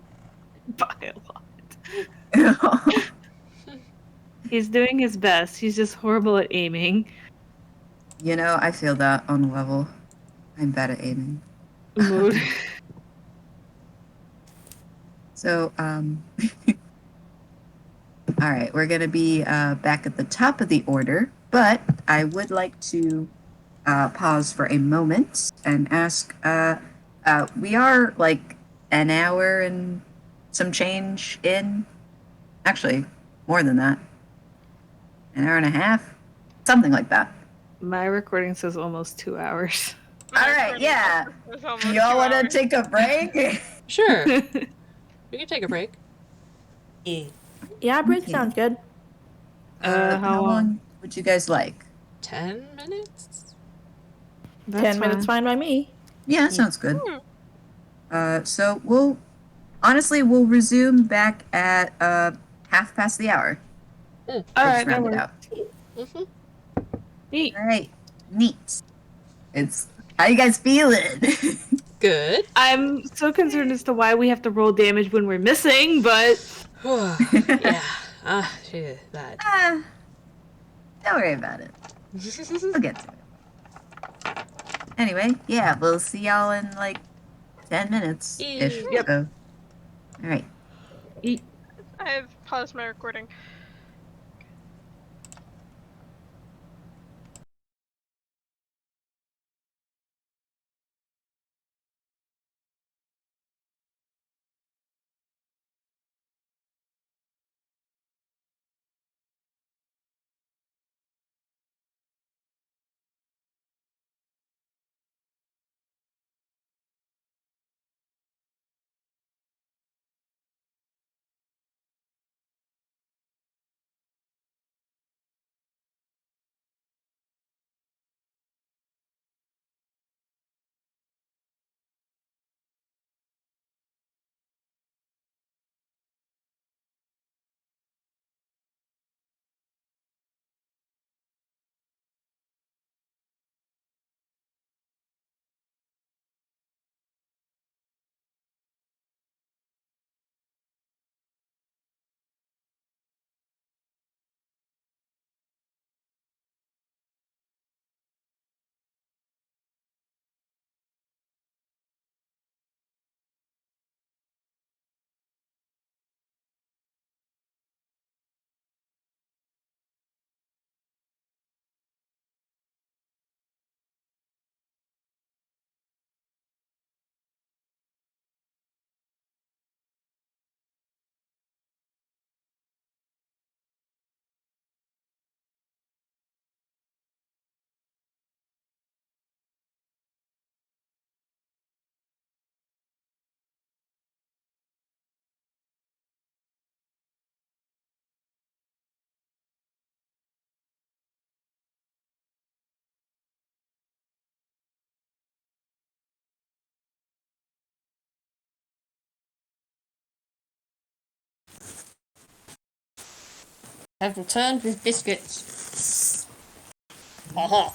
by a lot. He's doing his best. He's just horrible at aiming. You know, I feel that on a level. I'm bad at aiming. Mood. So, alright, we're gonna be back at the top of the order, but I would like to pause for a moment and ask, we are like an hour and some change in, actually, more than that. An hour and a half? Something like that. My recording says almost 2 hours. Alright, yeah. Do y'all want to take a break? Sure. We can take a break. Yeah, break Okay. sounds good. How long would you guys like? 10 minutes? 10 minutes fine by me. Yeah, that sounds good. So we'll resume back at 1/2 past the hour. All I'll right, just that round it works. out. Mm-hmm. Neat. All right, neat. It's how you guys feeling? Good. I'm so concerned as to why we have to roll damage when we're missing, but Yeah. Shit, that. Don't worry about it. We'll get to it. Anyway, yeah, we'll see y'all in like 10 minutes. Ish. Yep. So, all right. I've paused my recording. Have returned with biscuits. Haha.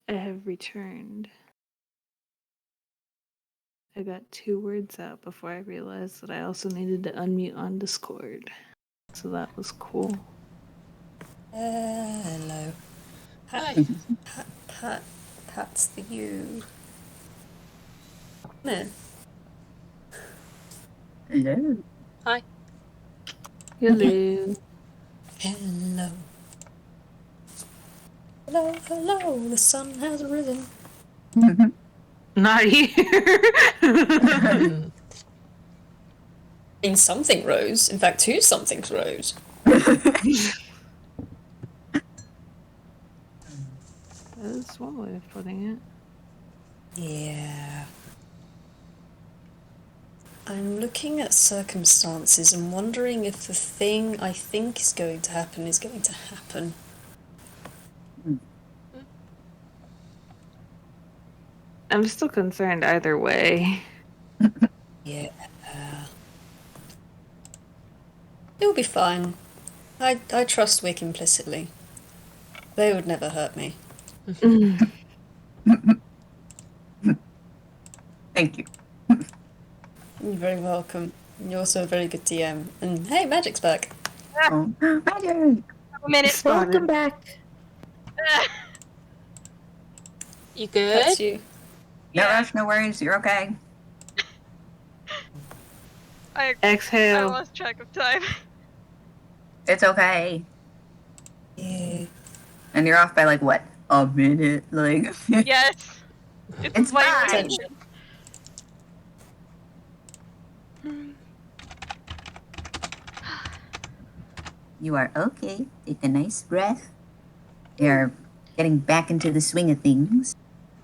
I have returned. I got 2 words out before I realized that I also needed to unmute on Discord. So that was cool. Hello. Hi. Pat's the you. No. Hello. Hi. Hello. Hello. Hello, hello, the sun has risen. Not here. I mean, something rose. In fact, 2 somethings rose. That's one way of putting it. Yeah. I'm looking at circumstances and wondering if the thing I think is going to happen is going to happen. I'm still concerned either way. Yeah. It'll be fine. I trust Wick implicitly. They would never hurt me. Thank you. You're very welcome. You're also a very good DM. And hey, Magic's back. Oh, Magic. A minute. Welcome back. You good? That's you. No rush, no worries. You're okay. I Exhale. lost track of time. It's okay. Yeah. And you're off by like what? A minute? Like Yes. It's way fine. Attention. You are okay. Take a nice breath. You're getting back into the swing of things.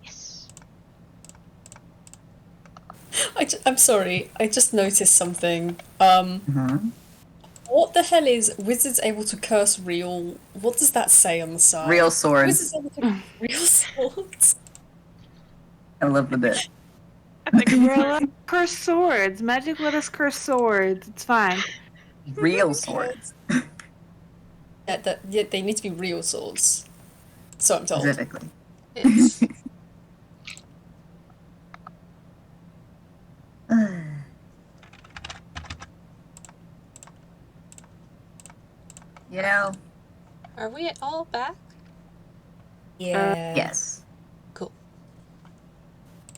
Yes. I'm sorry. I just noticed something. Uh-huh. What the hell is wizards able to curse real? What does that say on the side? Real swords. Wizards able to real swords. I love the bit. I think We're it's allowed to curse swords. Magic let us curse swords. It's fine. Real swords. Yeah, they need to be real swords. So I'm told. Specifically. It's You know, Are we all back? Yeah. yes. Cool.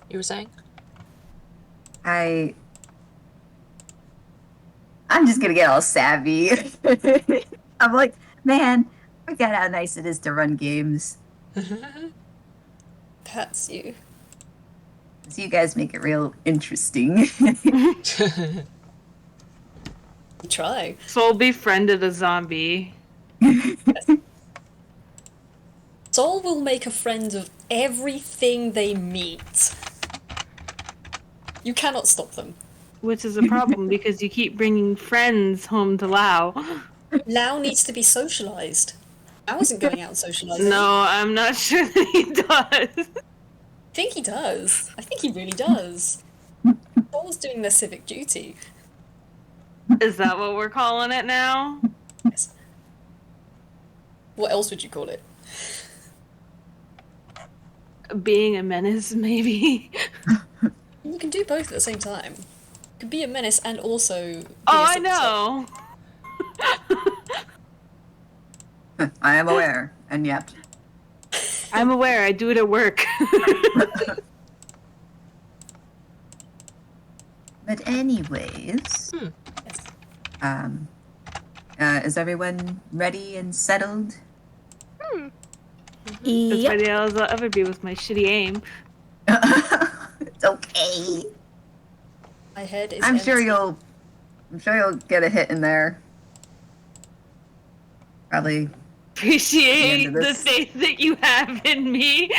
You were saying? I'm just gonna get all savvy. I'm like, man, forget how nice it is to run games. That's you. So you guys make it real interesting. You try. Soul befriended a zombie. Sol will make a friend of everything they meet. You cannot stop them. Which is a problem because you keep bringing friends home to Lao. Lau needs to be socialized. Lau isn't going out and socializing. No, I'm not sure that he does. I think he does. I think he really does. Sol's doing their civic duty. Is that what we're calling it now? Yes. What else would you call it? Being a menace, maybe. You can do both at the same time. You can be a menace and also be Oh, a I civic know. I am aware, and yet. I'm aware. I do it at work. But anyways, Yes. is everyone ready and settled? As Yep. ready as I'll ever be with my shitty aim. It's okay. My head is I'm sure empty. you'll get a hit in there. Probably. Appreciate At the end the of this. faith that you have in me.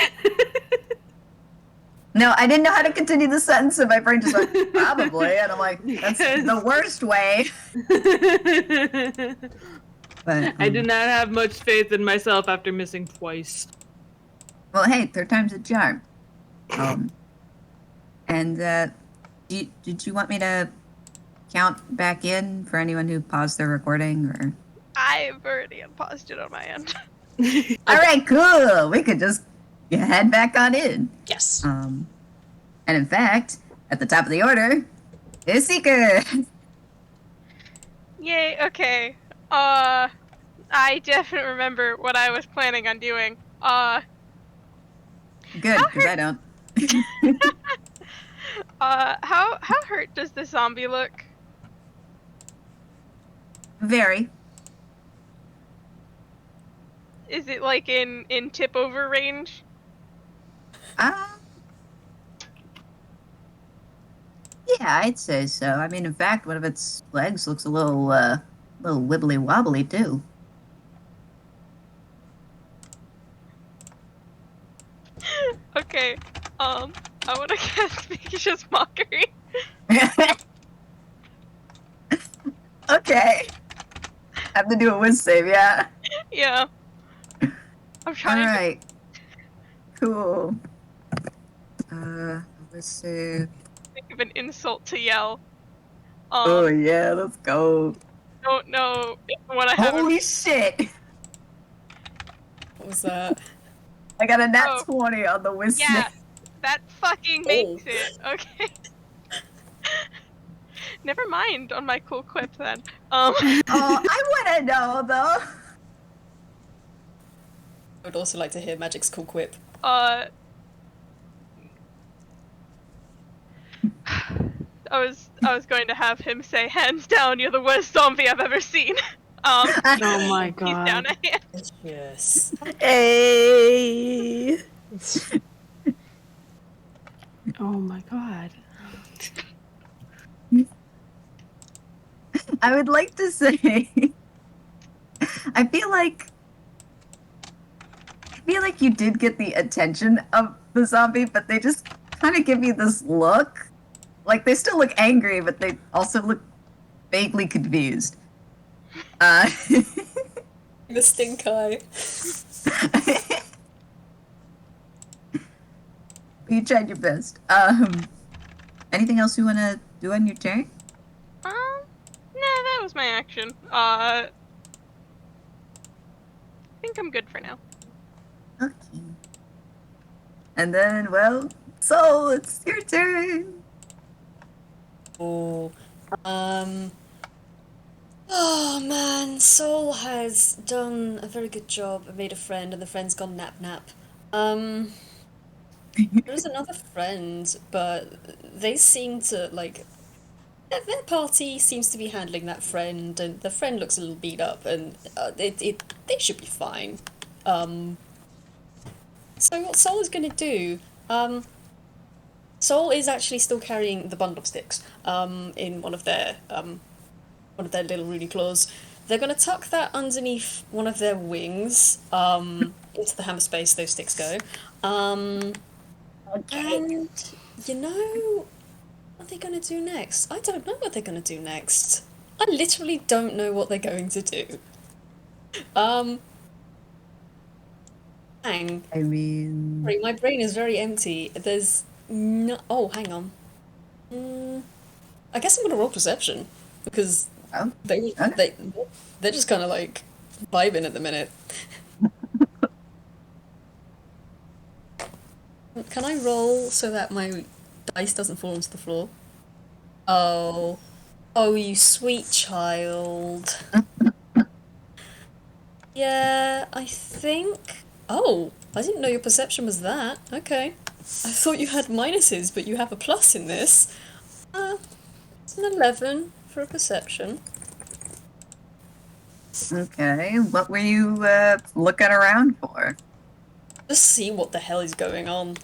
No, I didn't know how to continue the sentence, and my brain just went, probably. And I'm like, that's the worst way. But, I do not have much faith in myself after missing twice. Well, hey, third time's a charm. And did you want me to count back in for anyone who paused their recording, or? I've already paused it on my end. All right, cool. We could just you head back on in. Yes. And in fact, at the top of the order is Seeker. Yay, okay. I definitely remember what I was planning on doing. Good, because I don't. How hurt does the zombie look? Very. Is it like in tip over range? Yeah, I'd say so. I mean, in fact, one of its legs looks a little wibbly wobbly too. Okay. I want to cast Vicious Mockery. Okay. Have to do a whiz save, yeah. Yeah. I'm trying. All right. Cool. Whiz save. Think of an insult to yell. Oh yeah, let's go. Don't know what I have. Holy shit! What was that? I got a nat Oh. 20 on the whiz Yeah, save. that fucking makes it. Okay. Never mind on my cool quip then. Oh, I want to know though. I would also like to hear Magic's cool quip. I was going to have him say, hands down, you're the worst zombie I've ever seen. Oh my He's down god. a hand. Yes. Hey. Oh my god. I would like to say, I feel like you did get the attention of the zombie, but they just kind of give you this look. Like, they still look angry, but they also look vaguely confused. The stink eye. You tried your best. Anything else you want to do on your turn? Nah, that was my action. I think I'm good for now. Okay. And then, well, Soul, it's your turn. Oh, oh man, Soul has done a very good job and made a friend, and the friend's gone nap nap. There's another friend, but they seem to like their party seems to be handling that friend, and the friend looks a little beat up, and they should be fine. So what Soul is gonna do? Soul is actually still carrying the bundle of sticks in one of their little Rudy claws. They're going to tuck that underneath one of their wings into the hammer space those sticks go. Okay. And, you know, what are they going to do next? I don't know what they're going to do next. I literally don't know what they're going to do. Hang. I mean... Sorry, my brain is very empty. There's no... Oh, hang on. I guess I'm gonna roll perception, because Oh, they're just kind of like vibing at the minute. Can I roll so that my dice doesn't fall onto the floor? Oh, you sweet child. Yeah, I think. Oh, I didn't know your perception was that. Okay, I thought you had minuses, but you have a plus in this. It's an 11 for a perception. okay. What were you looking around for? Just see what the hell is going on.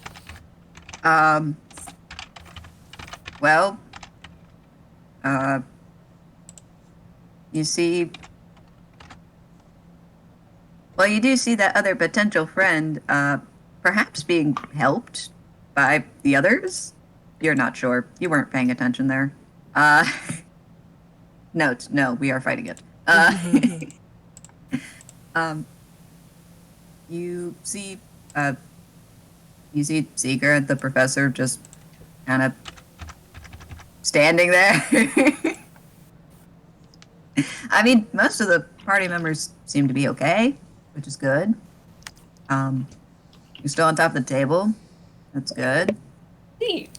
Well, you see... Well, you do see that other potential friend, perhaps being helped by the others? You're not sure. You weren't paying attention there. No, we are fighting it. You see Seeker and the professor just kind of standing there. I mean, most of the party members seem to be okay, which is good. You're still on top of the table. That's good. Neat.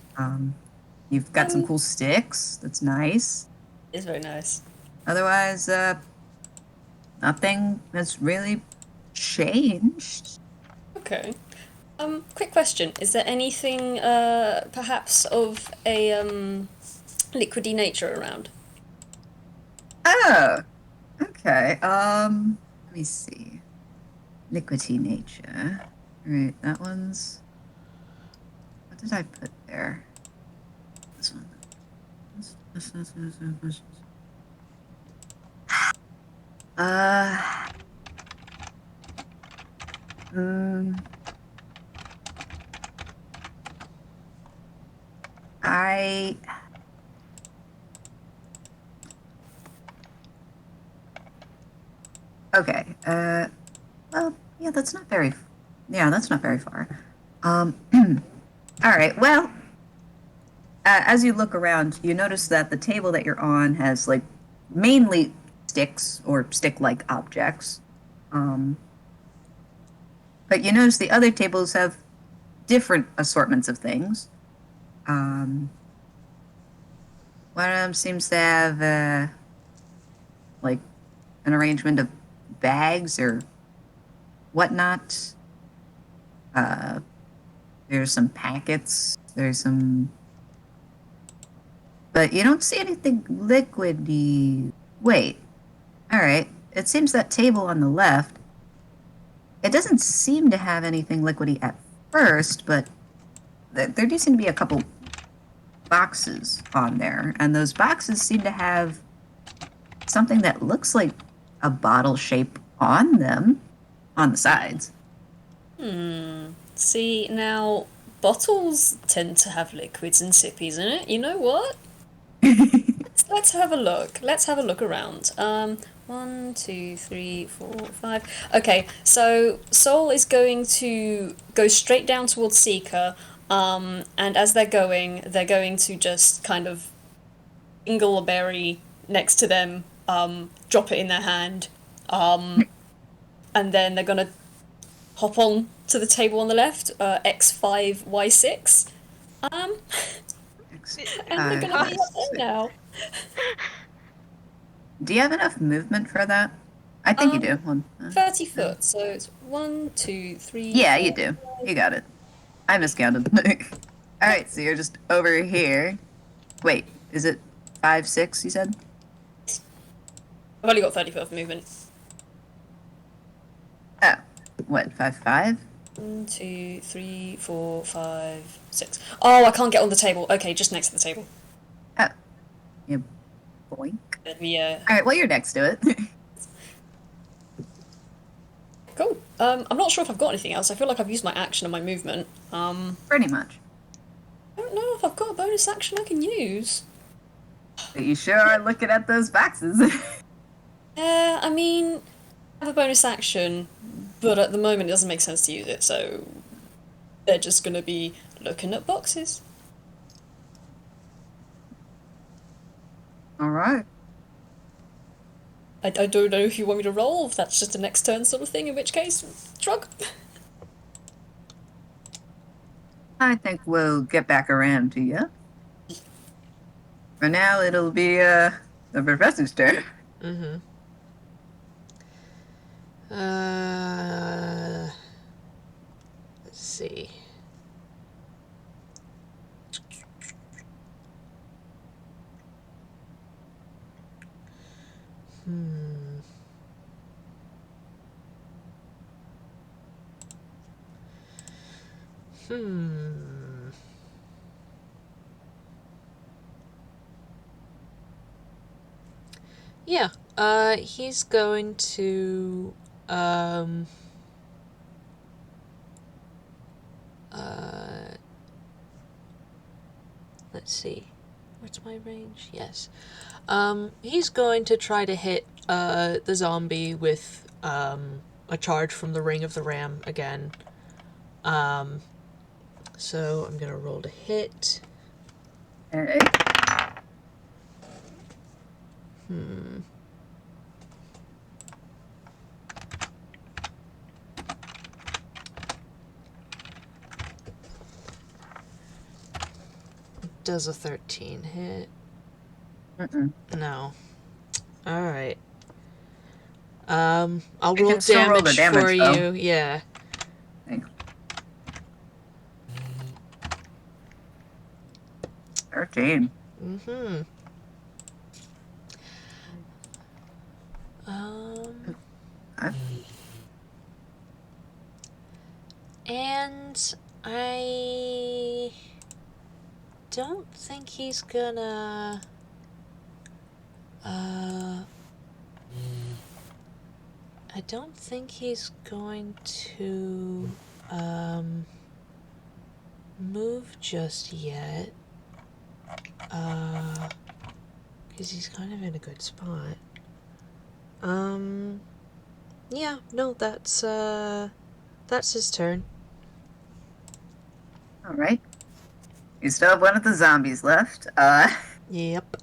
You've got some cool sticks. That's nice. It's very nice. Otherwise, nothing has really changed. Okay. Quick question. Is there anything, perhaps of a, liquidy nature around? Oh, okay. Let me see. Liquidy nature. Right, that one's. What did I put there? This one. Hmm. I. Okay. Well, yeah, that's not very. Yeah, that's not very far. All right. Well, as you look around, you notice that the table that you're on has like mainly sticks or stick-like objects. But you notice the other tables have different assortments of things. One of them seems to have like an arrangement of bags or whatnot. There's some packets. There's some, but you don't see anything liquidy. Wait. All right. It seems that table on the left. It doesn't seem to have anything liquidy at first, but there do seem to be a couple boxes on there, and those boxes seem to have something that looks like a bottle shape on them, on the sides. See, now, bottles tend to have liquids and sippies in it. You know what? Let's have a look. Let's have a look around. 1, 2, 3, 4, 5. Okay, so Soul is going to go straight down towards Seeker, and as they're going to just kind of ingle a berry next to them, drop it in their hand, and then they're gonna hop on to the table on the left, X5, Y6, and they're gonna be up there now. Do you have enough movement for that? I think you do. 30 foot, so it's 1, 2, 3. Yeah, 4, you do. You got it. I miscounted. All right, so you're just over here. Wait, is it 5, 6? You said? I've only got 30 foot of movement. Oh, what? 5, 5? 1, 2, 3, 4, 5, 6. Oh, I can't get on the table. Okay, just next to the table. Oh, yeah. Boink. Yeah. All right, well, you're next to it. Cool. I'm not sure if I've got anything else. I feel like I've used my action and my movement. Pretty much. I don't know if I've got a bonus action I can use. But you sure are looking at those boxes. I mean, I have a bonus action, but at the moment it doesn't make sense to use it, so they're just gonna be looking at boxes. All right. I don't know if you want me to roll, if that's just a next turn sort of thing, in which case, shrug. I think we'll get back around to you. For now, it'll be the professor's turn. Mm-hmm. Let's see. Yeah, he's going to, let's see. What's my range? Yes. He's going to try to hit, the zombie with, a charge from the Ring of the Ram again. So I'm gonna roll to hit. All right. Does a 13 hit? Mm-mm. No. Alright. I'll You roll can still roll the damage for damage, though. you. Yeah. Thanks. 13. Mm-hmm. Okay. And I don't think he's gonna I don't think he's going to move just yet. Because he's kind of in a good spot. Yeah, no, that's his turn. Alright. You still have one of the zombies left. Yep.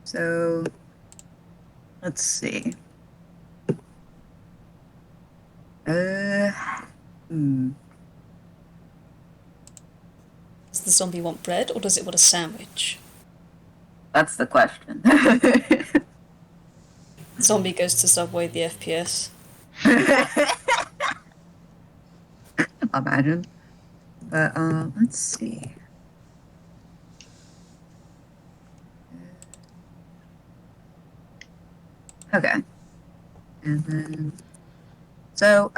So let's see. Hmm. Does the zombie want bread or does it want a sandwich? That's the question. Zombie goes to Subway the FPS. Imagine. But let's see. Okay. And then so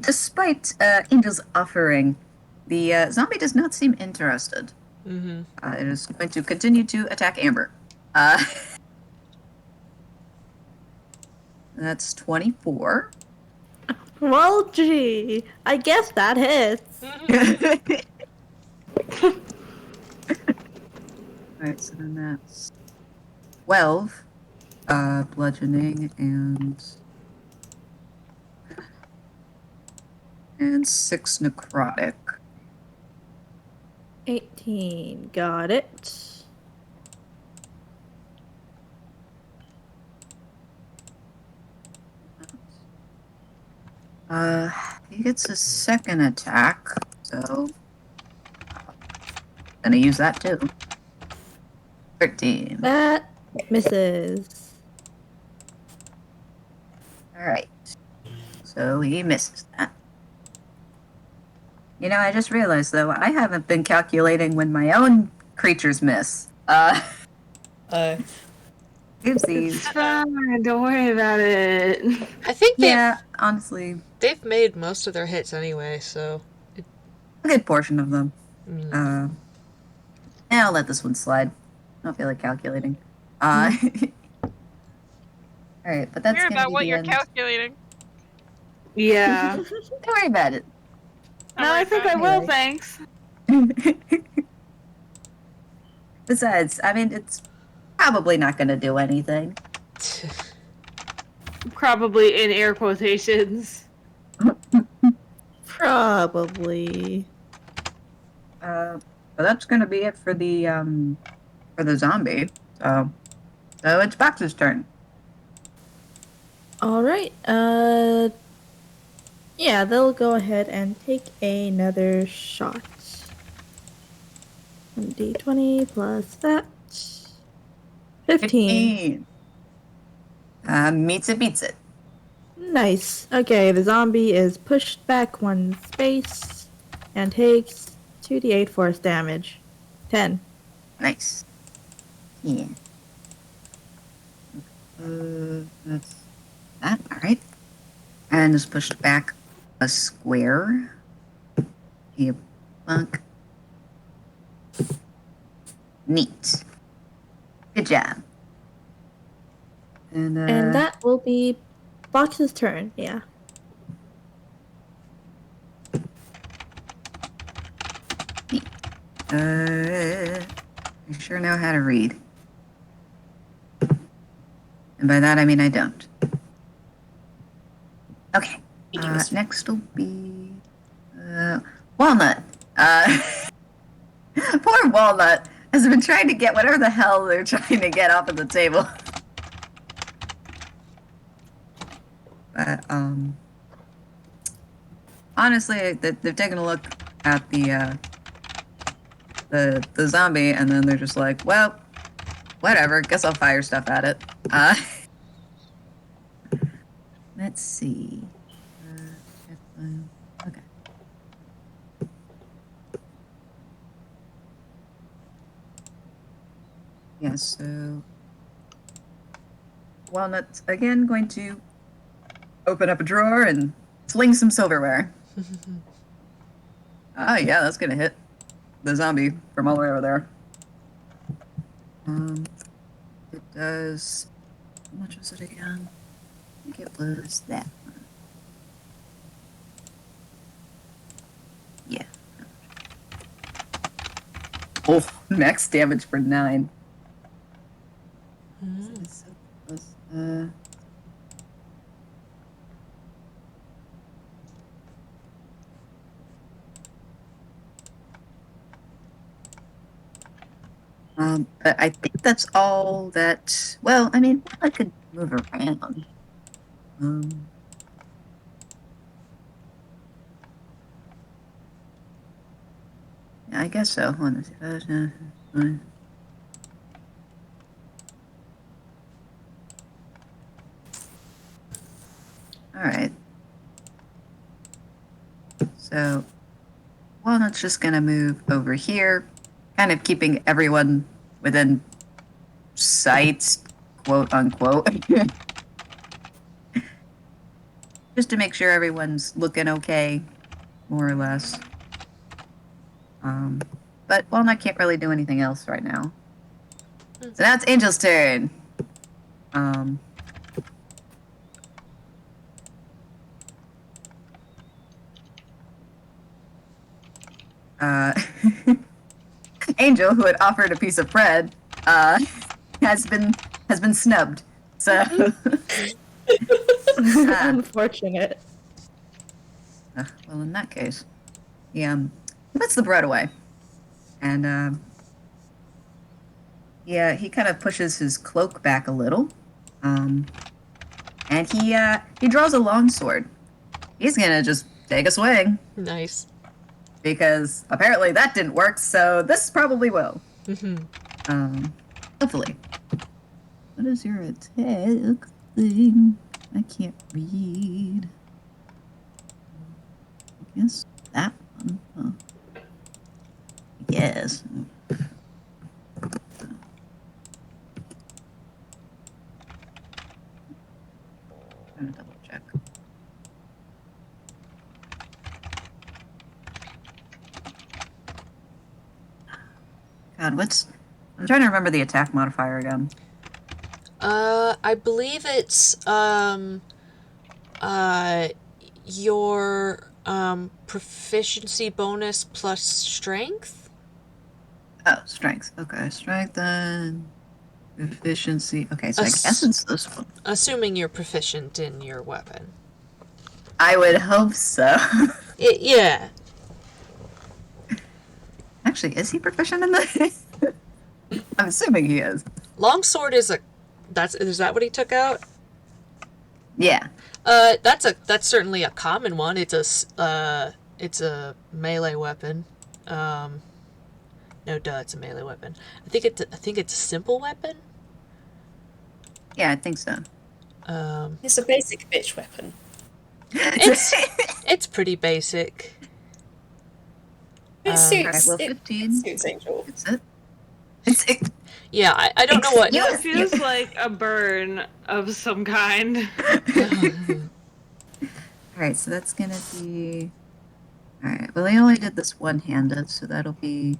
despite Angel's offering, the zombie does not seem interested. Mm-hmm. It is going to continue to attack Amber. That's 24. Well, gee, I guess that hits. Alright, so then that's 12 bludgeoning and 6 necrotic. 18. Got it. He gets a second attack, so gonna use that too. 13. That misses. Alright. So he misses that. You know, I just realized though, I haven't been calculating when my own creatures miss. Oopsies. It's fine. Don't worry about it. I think Yeah, honestly, they've made most of their hits anyway, so a good portion of them. mm. I'll let this one slide. I don't feel like calculating. Alright, but that's Hear gonna about be what the you're end. calculating. Yeah. Don't worry about it. No, I think I will, thanks. Besides, I mean, it's probably not gonna do anything. Probably in air quotations. Probably. But that's gonna be it for the zombie. So it's Box's turn. Alright, yeah, they'll go ahead and take another shot. D20 plus that. 15. Meets it, beats it. Nice. Okay, the zombie is pushed back one space and takes 2d8 force damage. 10. Nice. Yeah. That's that. All right. And is pushed back a square. You bunk. Neat. Good job. And that will be Box's turn, yeah. I sure know how to read. And by that I mean I don't. Okay. Next will be Walnut. Poor Walnut has been trying to get whatever the hell they're trying to get off of the table. But honestly, they've taken a look at the the zombie, and then they're just like, well, whatever. Guess I'll fire stuff at it. Let's see. Okay. Yeah, so Walnut's again going to open up a drawer and sling some silverware. Oh yeah, that's gonna hit the zombie from all the way over there. It does. How much was it again? I think it was that one. Yeah. Oh, max damage for 9. So close. But I think that's all that. Well, I mean, I could move around. Yeah, I guess so. Hold on. All right. So, Walnut's just gonna move over here, kind of keeping everyone within sight, quote unquote. Just to make sure everyone's looking okay, more or less. But Walnut can't really do anything else right now. So now it's Angel's turn. Angel, who had offered a piece of bread, has been snubbed. So Unfortunate. well, in that case, he puts the bread away, and yeah, he kind of pushes his cloak back a little, and he draws a longsword. He's gonna just take a swing. Nice. Because apparently that didn't work, so this probably will. Hopefully. What is your attack thing? I can't read. I guess that one. Huh? Yes. I'm gonna double check. God, I'm trying to remember the attack modifier again. I believe it's your proficiency bonus plus strength. Oh, strength. Okay, strength and efficiency. Okay, so I guess it's this one. Assuming you're proficient in your weapon. I would hope so. Yeah. Actually, is he proficient in this? I'm assuming he is. Longsword is that what he took out? Yeah. That's certainly a common one. It's a melee weapon. No, it's a melee weapon. I think it's a simple weapon. Yeah, I think so. It's a basic bitch weapon. It's pretty basic. It suits. Alright, well, 15. It suits Angel. It's it. Yeah, I don't know what. It feels like a burn of some kind. Alright, so that's gonna be. Alright, well, they only did this one-handed, so that'll be.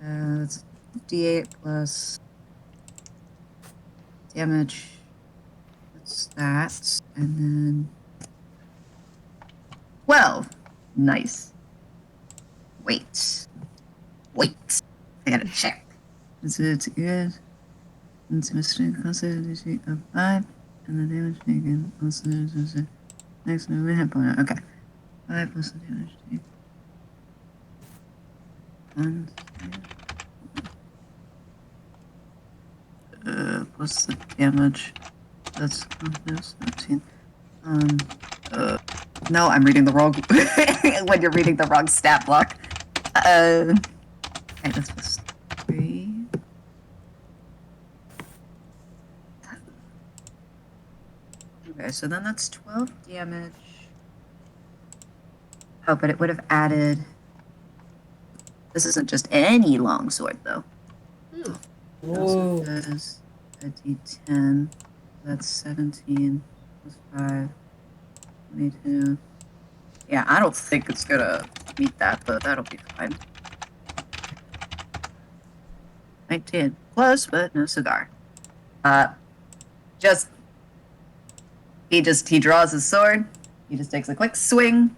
It's D8 plus damage. That's that. And then 12. Nice. Wait. I gotta check. Is it good? It's Mystique consistency of 5. And the damage taken also next movement hit point. Okay. 5 plus the damage taken. 1. Plus the damage. That's 13. No, I'm reading the wrong. When you're reading the wrong stat block. Okay, that's plus 3. Okay, so then that's 12 damage. Oh, but it would have added... This isn't just any longsword, though. Hmm. It also does a d10. That's 17 plus 5. 22. Yeah, I don't think it's gonna meet that, but that'll be fine. 19. Close, but no cigar. He draws his sword. He just takes a quick swing.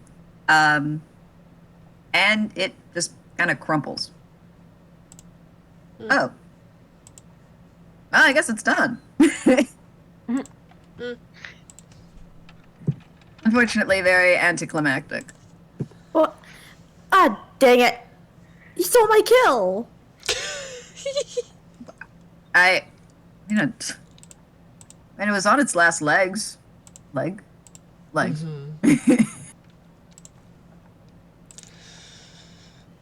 And it just kind of crumples. Oh. Well, I guess it's done. Unfortunately, very anticlimactic. Well, ah, dang it! You stole my kill. And it was on its last legs. Legs. Mm-hmm.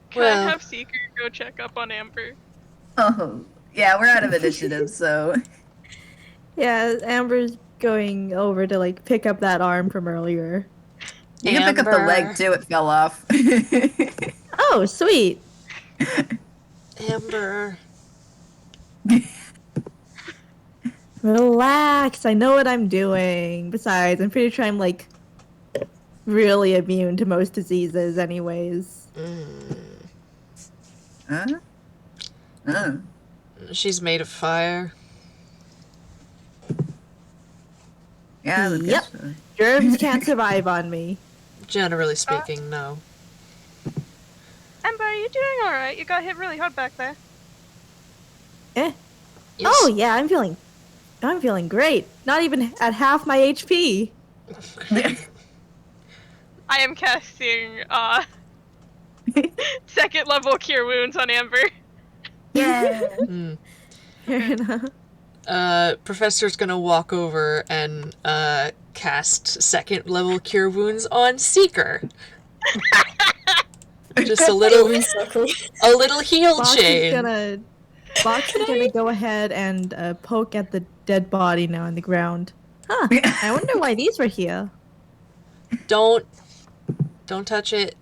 Can Well- I have Seeker go check up on Amber? Oh, yeah, we're out of initiative, so... Yeah, Amber's going over to like pick up that arm from earlier. You can pick up the Amber. leg, too, it fell off. Oh, sweet. Amber. Relax, I know what I'm doing. Besides, I'm pretty sure I'm like really immune to most diseases anyways. Huh? Oh. She's made of fire. Yeah, I would Yep. guess so. Germs can't survive on me. Generally speaking, no. Amber, are you doing alright? You got hit really hard back there. Eh. Yes. Oh yeah, I'm feeling great. Not even at half my HP. I am casting, second level cure wounds on Amber. Yeah. Hmm. Fair enough. Professor's gonna walk over and cast second level cure wounds on Seeker. Just a little heal Box chain. Box is gonna go ahead and poke at the dead body now on the ground. Huh. I wonder why these were here. Don't touch it.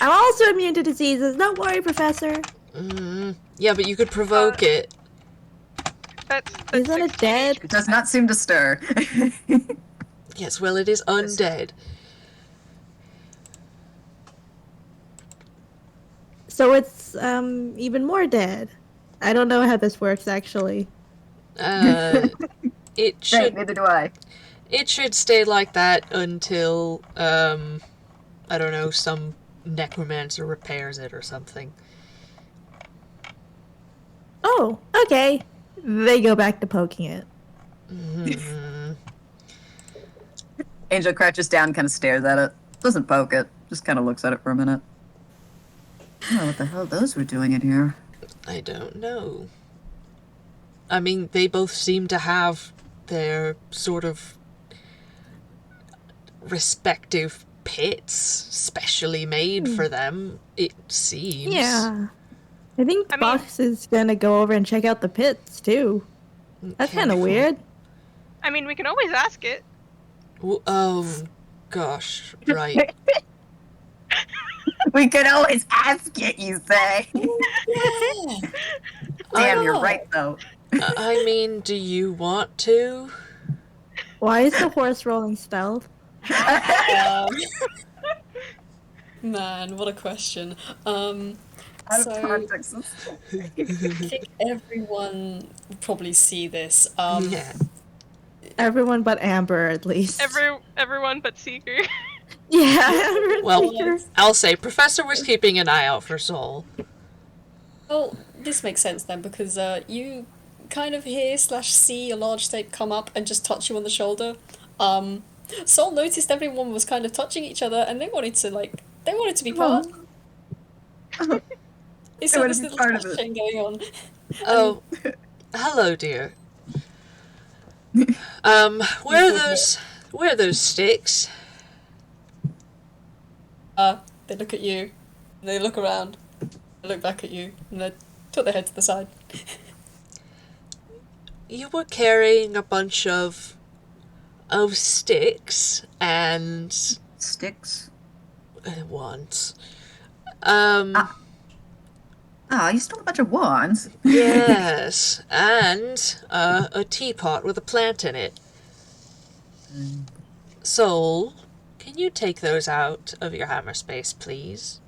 I'm also immune to diseases. Don't worry, Professor. Yeah, but you could provoke it. That's Isn't it 16. dead? It does not seem to stir. Yes, well, it is undead. So it's even more dead. I don't know how this works actually. It Right, should neither do I. It should stay like that until, I don't know, some necromancer repairs it or something. Oh, okay. They go back to poking it. Angel crouches down, kind of stares at it. Doesn't poke it. Just kind of looks at it for a minute. I don't know what the hell those were doing in here. I don't know. I mean, they both seem to have their sort of respective pits specially made for them, it seems. Yeah. I think I mean- Box is gonna go over and check out the pits too. That's kind of Careful. weird. I mean, we can always ask it. Oh, gosh, right. We could always ask it, you say. Damn, you're know. right, though. I mean, do you want to? Why is the horse rolling stealth? Man, what a question. Out So- of context. I think everyone will probably see this. Yeah. Everyone but Amber, at least. Everyone but Seeker. Yeah, Amber. Well, Seeker. I'll say Professor was keeping an eye out for Soul. Well, this makes sense then, because you kind of hear/see a large shape come up and just touch you on the shoulder. Sol noticed everyone was kind of touching each other, and they wanted to be part. They saw wanted this to be little part of touch it. chain going on. Oh, hello, dear. Where are those sticks? They look at you, they look around, look back at you and they took their head to the side. You were carrying a bunch of sticks and Sticks. wands. Oh, you stole a bunch of wands. Yes, and a teapot with a plant in it. Soul, can you take those out of your hammer space, please?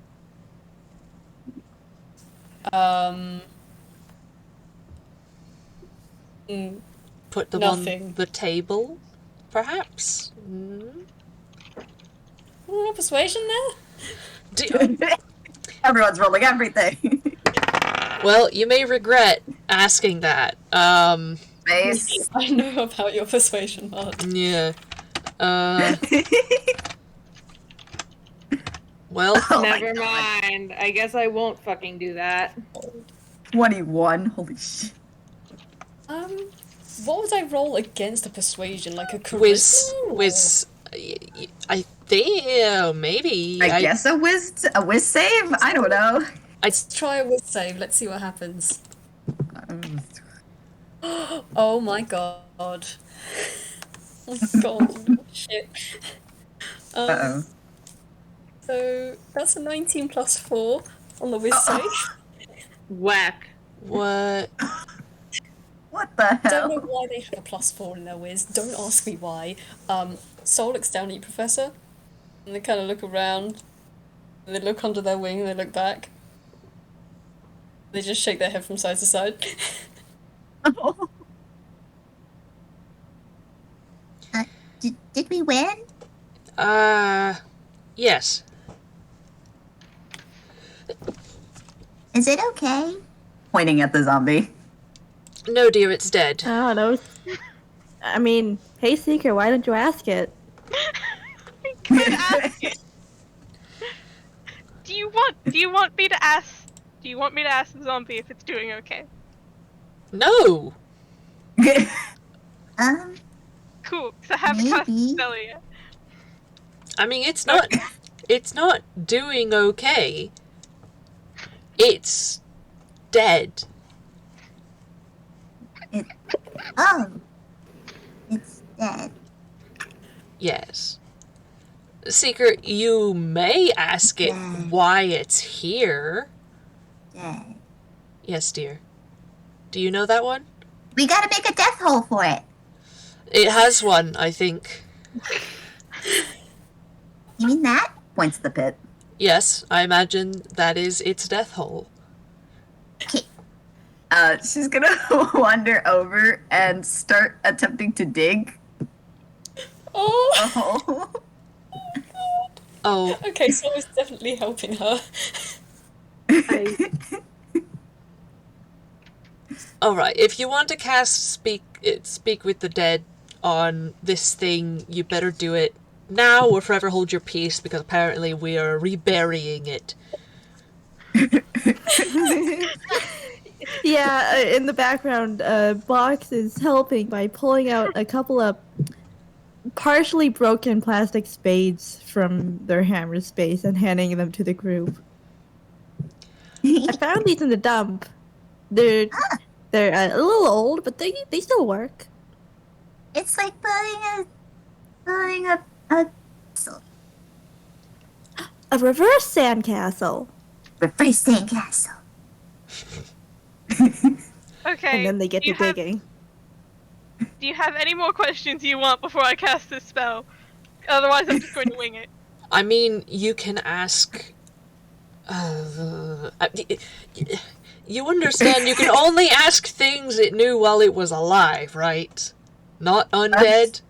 Put them Nothing. on the table, perhaps? Persuasion there? Everyone's rolling everything. Well, you may regret asking that. Face. I know about your persuasion, Mark. Yeah. Well, Oh my Never God. mind. I guess I won't fucking do that. 21. Holy shit. What would I roll against a persuasion? Like a charisma? I think maybe. I guess a whiz save? I don't know. Let's try a whiz save. Let's see what happens. Oh my god. Oh my god. Shit. Uh-oh. So that's a 19 plus 4 on the whiz save. Whack. What? What the Don't know hell? why they have a plus 4 in their whiz. Don't ask me why. Soul looks down at you, Professor, and they kind of look around. And they look under their wing. And they look back. They just shake their head from side to side. Did we win? Yes. Is it okay? Pointing at the zombie. No, dear, it's dead. I don't know. I mean, hey Seeker, why don't you ask it? I could ask it. Do you want me to ask the zombie if it's doing okay? No! Cool, because I haven't cast the Maybe. spell yet. I mean, it's not doing okay. It's dead. Oh. It's dead. Yes. Seeker, you may ask it why it's here. Dead. Yes, dear. Do you know that one? We gotta make a death hole for it. It has one, I think. You mean that? Points at the pit. Yes, I imagine that is its death hole. She's gonna wander over and start attempting to dig Oh! a hole. Oh, Okay, so it's definitely helping her. alright. If you want to cast Speak with the Dead on this thing, you better do it now or forever hold your peace, because apparently we are reburying it. Yeah, in the background, Box is helping by pulling out a couple of partially broken plastic spades from their hammer space and handing them to the group. I found these in the dump. They're a little old, but they still work. It's like building a A reverse sandcastle. reverse sandcastle. Okay. And then they get do to you have- digging. Do you have any more questions you want before I cast this spell? Otherwise, I'm just going to wing it. I mean, you can ask... you understand, you can only ask things it knew while it was alive, right? Not undead?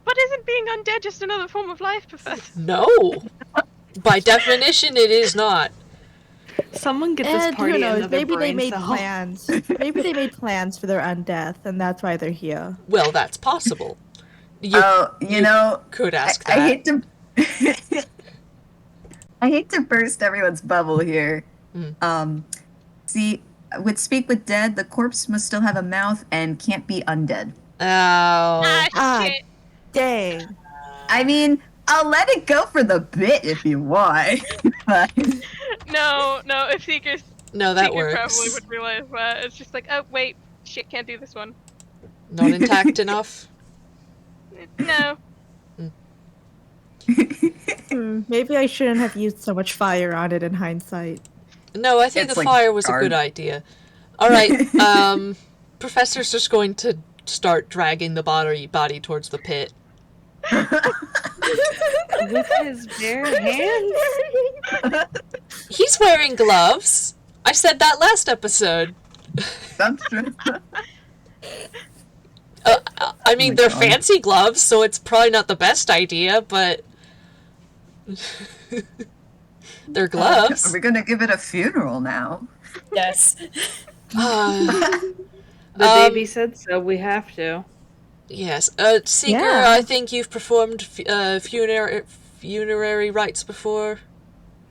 But isn't being undead just another form of life, Professor? No! By definition, it is not. Someone get this And party who knows, another maybe they brain made cell. plans. Maybe they made plans for their undeath, and that's why they're here. Well, that's possible. You You know, could ask I that. hate to I hate to burst everyone's bubble here. See, with Speak with Dead, the corpse must still have a mouth and can't be undead. Oh. Ah. Shit. Dang. I mean, I'll let it go for the bit if you want. But No, if Seeker's No, that Seeker probably works. would realize that. It's just like, oh wait, shit, can't do this one. Not intact enough? No. Maybe I shouldn't have used so much fire on it in hindsight. No, I think It's the like fire was a charred. good idea. Alright, Professor's just going to start dragging the body towards the pit. With his bare hands? He's wearing gloves! I said that last episode. That's true. I mean, my they're God. fancy gloves, so it's probably not the best idea, but... they're Are gloves. we gonna give it a funeral now? Yes. The baby said so, we have to. Yes. Seeker, Yeah. I think you've performed funerary rites before.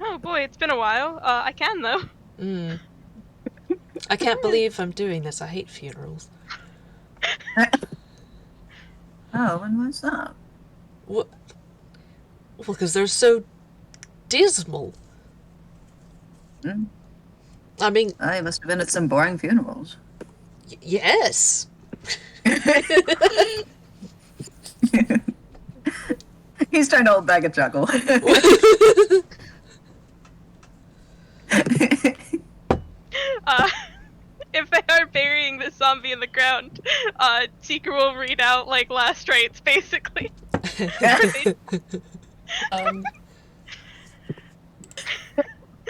Oh boy, it's been a while. I can though. I can't believe I'm doing this. I hate funerals. Oh, when was that? What? Well, because they're so dismal. Hmm. I mean, I must have been at some boring funerals. yes. He's trying to hold back a chuckle. If they are burying the zombie in the ground, Seeker will read out like last rites, basically.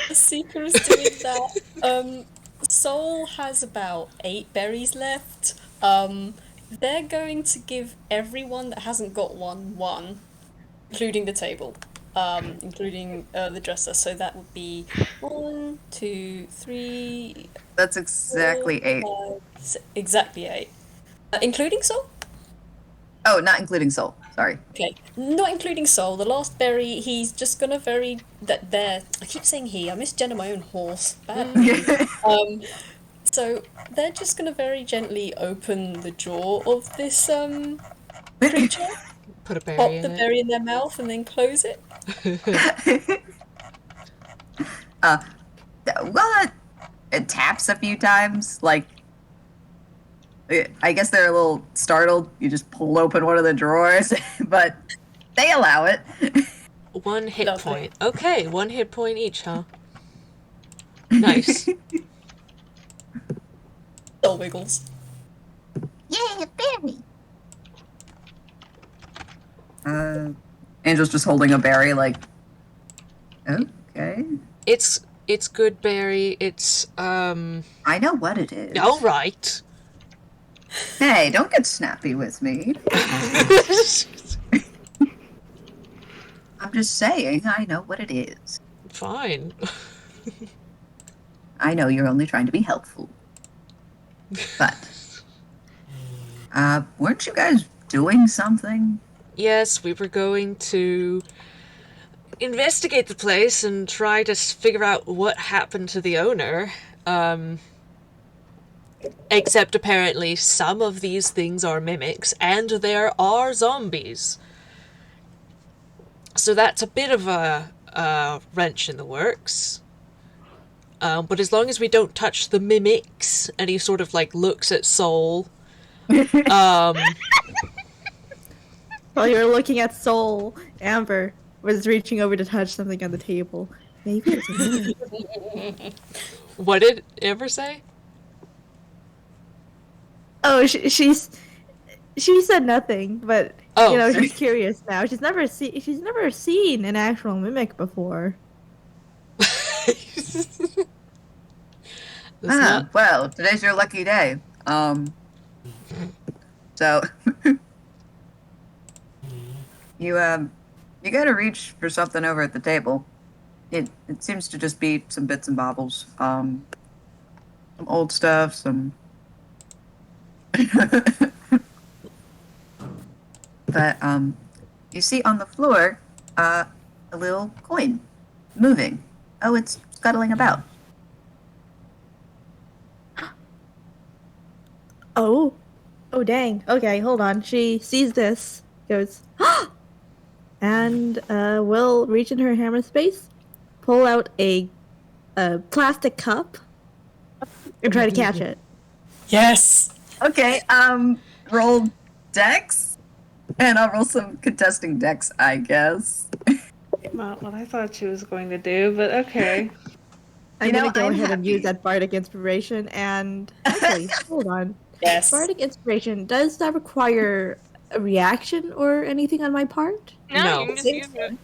The Seeker is doing that. Soul has about 8 berries left. They're going to give everyone that hasn't got one, including the table, including the dresser. So that would be 1, 2, 3. That's exactly 8. Exactly 8, including Soul. Oh, not including Soul. Sorry. Okay, not including Soul. The last berry, he's just gonna very that there. I keep saying he. I misgender my own horse. Bad. So they're just gonna very gently open the jaw of this creature, Put a berry pop in the it. berry in their mouth, and then close it. Well, it taps a few times. Like, I guess they're a little startled. You just pull open one of the drawers, but they allow it. 1 hit Lovely. point. Okay, 1 hit point each, huh? Nice. Soul wiggles. Yay, a berry! Angel's just holding a berry, like, okay. It's good berry. It's I know what it is. all right. Hey, don't get snappy with me. I'm just saying, I know what it is. Fine. I know you're only trying to be helpful. But, weren't you guys doing something? Yes, we were going to investigate the place and try to figure out what happened to the owner. Except apparently some of these things are mimics and there are zombies. So that's a bit of a wrench in the works. But as long as we don't touch the mimics, and he sort of like looks at Soul, While you were looking at Soul, Amber was reaching over to touch something on the table. Maybe it's a mimic. what did Amber say? Oh, she said nothing, but Oh. she's curious now. She's never seen an actual mimic before. That's not- Well, today's your lucky day. So you gotta reach for something over at the table. It seems to just be some bits and bobbles. Some old stuff, some but you see on the floor a little coin moving. Oh, it's scuttling about. Oh dang. Okay, hold on. She sees this, goes, and will reach in her hammer space, pull out a a plastic cup and try to catch it. Yes. Okay, roll dex, and I'll roll some contesting dex, I guess. Not what I thought she was going to do, but okay. I'm gonna go I'm ahead and use happy. that bardic inspiration and actually, hold on. Yes. Bardic inspiration, does that require a reaction or anything on my part? No, No. you can just use it.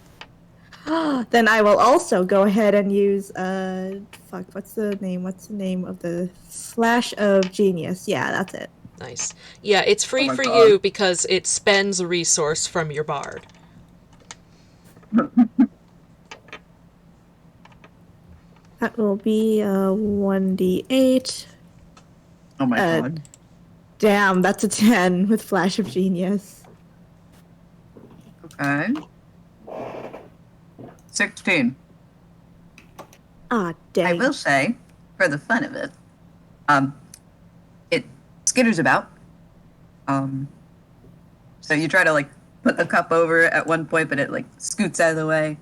Then I will also go ahead and use what's the name of the Flash of Genius? Yeah, that's it. Nice. Yeah, it's free Oh my for God. you because it spends a resource from your bard. That will be 1d8. Oh my god. Damn, that's a 10 with Flash of Genius. Okay. 16. Ah, dang. I will say, for the fun of it, it skitters about. So you try to like put the cup over at one point, but it like scoots out of the way.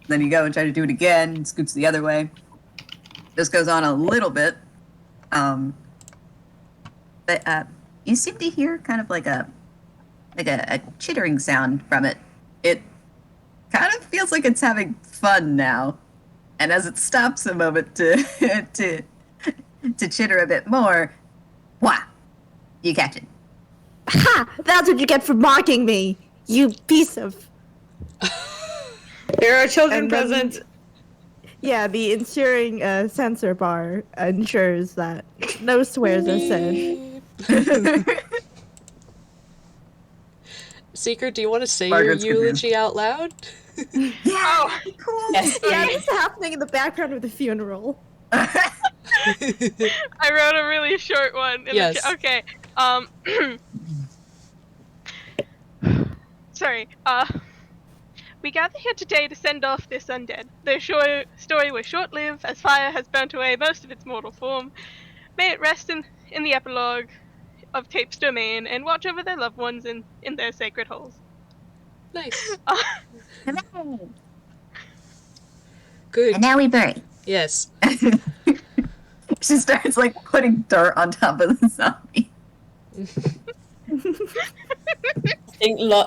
Then you go and try to do it again, and scoots the other way. This goes on a little bit. But you seem to hear kind of like a chittering sound from it. It kind of feels like it's having fun now. And as it stops a moment to to chitter a bit more, wah, you catch it. Ha! That's what you get for mocking me, you piece of... There are children And then- present. Yeah, the ensuring censor bar ensures that no swears are said. Seeker, do you want to say Margaret's your gonna- eulogy out loud? Yeah, Oh. cool. Yes, Yeah, please. this is happening in the background of the funeral. I wrote a really short one. In Yes. The okay. Sorry. We gather here today to send off this undead. Their story was short-lived, as fire has burnt away most of its mortal form. May it rest in the epilogue of Tape's domain and watch over their loved ones in their sacred holes. Nice. Hooray. Good. And now we bury. Yes. She starts like putting dirt on top of the zombie.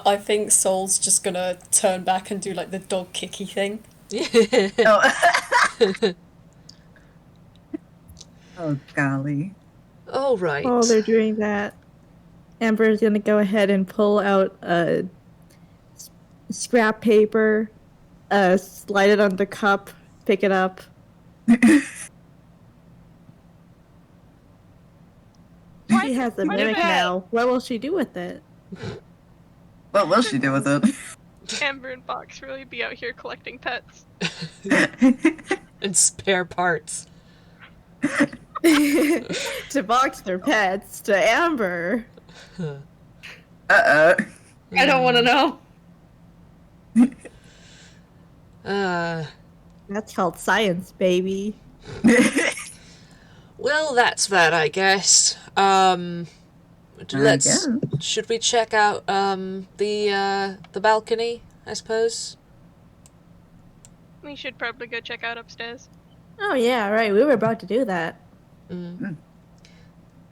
I think Sol's just gonna turn back and do like the dog kicky thing. Oh. Oh golly. All right. While they're doing that, Amber's gonna go ahead and pull out a scrap paper, slide it on the cup, pick it up. She has a Why mimic did I- now. What will she do with it? What will she do with it? Amber and Box really be out here collecting pets. And spare parts. To box their pets, to Amber. Uh-oh. I don't want to know. That's called science, baby. Well, that's that, I guess. Should we check out the balcony, I suppose? We should probably go check out upstairs. Oh yeah, right. We were about to do that.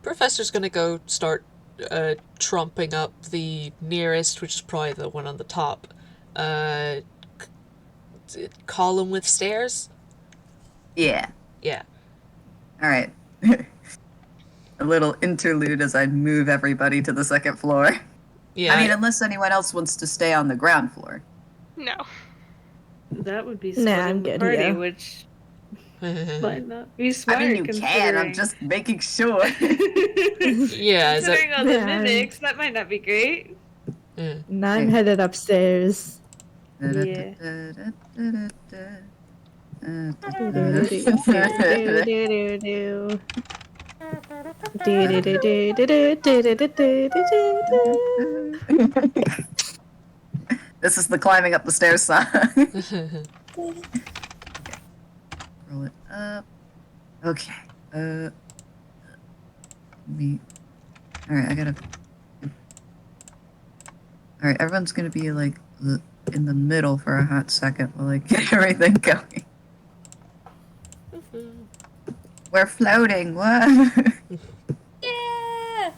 Professor's gonna go start trumping up the nearest, which is probably the one on the top, column with stairs. Yeah. Yeah. All right. A little interlude as I move everybody to the second floor. Yeah. I mean, unless anyone else wants to stay on the ground floor. No. That would be Nah, splitting I'm the good party, here. which might not be smart. I mean, you can. I'm just making sure. Yeah, is Considering all the Yeah. mimics, that might not be great. And I'm headed upstairs. Yeah. This is the climbing up the stairs song. Roll it up. Okay. Me. All right, I gotta. All right, everyone's gonna be like in the middle for a hot second while I get everything going. We're floating. What? Yeah.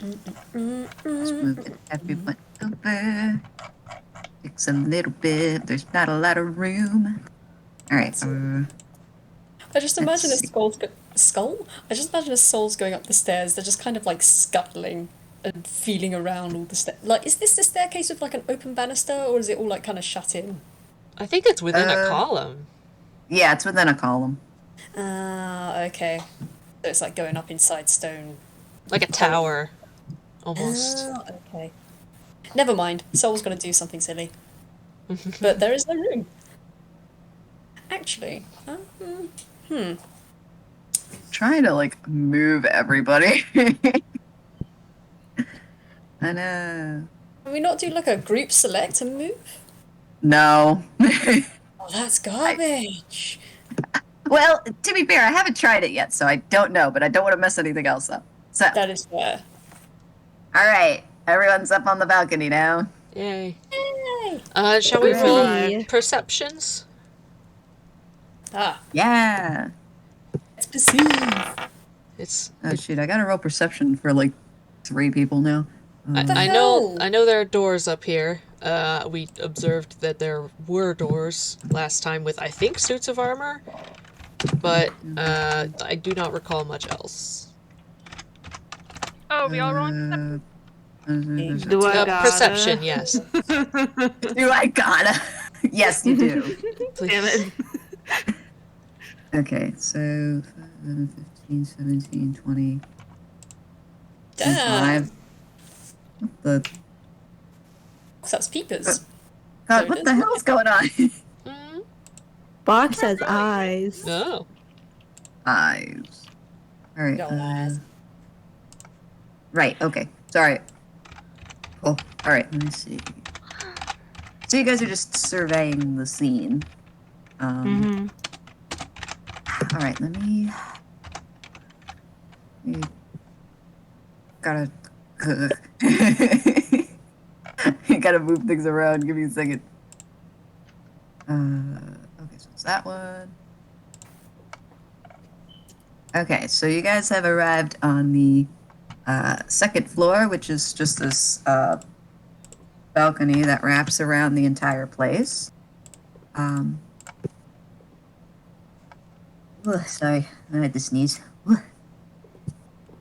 Just moving everyone over. Fix a little bit. There's not a lot of room. All right. I just imagine Let's a skull. I just imagine a soul's going up the stairs. They're just kind of like scuttling and feeling around all the stairs. Like, is this the staircase with like an open banister, or is it all like kind of shut in? I think it's within a column. Yeah, it's within a column. Ah, okay. So it's like going up inside stone. Like a tower. Almost. Ah, okay. Never mind. Soul's gonna do something silly. But there is no room. Actually, Trying to like move everybody. I know. can we not do like a group select and move? No. Oh, that's garbage. Well, to be fair, I haven't tried it yet, so I don't know, but I don't want to mess anything else up. So, That is fair. all right, everyone's up on the balcony now. Yay. Yay! Shall we roll Hooray. perceptions? Ah, Yeah. let's perceive. It's. Oh shoot, I gotta roll perception for like 3 people now. I know there are doors up here. We observed that there were doors last time with, I think, suits of armor, but I do not recall much else. Oh, we all rolling perception? Do I gotta? Perception, yes. Do I gotta? Yes, you do. Please. Damn it. Okay, so 15, 17, 20, Damn. 25. What the? That's peepers. God, what the hell's going on? Mm, Box has eyes. no. Eyes. All right. Go eyes. Right. Okay. Sorry. Cool. All right. Let me see. So you guys are just surveying the scene. Mm-hmm. All right. Let me gotta. You gotta move things around. Give me a second. Okay, so it's that one. Okay, so you guys have arrived on the second floor, which is just this balcony that wraps around the entire place. Sorry, I had to sneeze.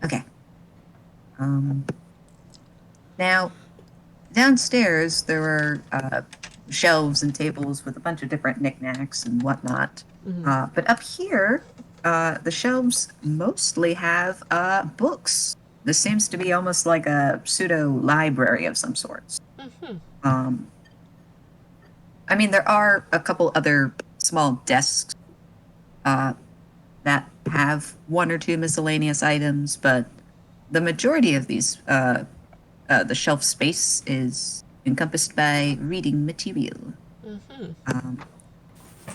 Okay. Now, downstairs there were shelves and tables with a bunch of different knickknacks and whatnot. But up here, the shelves mostly have books. This seems to be almost like a pseudo library of some sorts. I mean, there are a couple other small desks that have 1 or 2 miscellaneous items, but the majority of these, the shelf space is encompassed by reading material.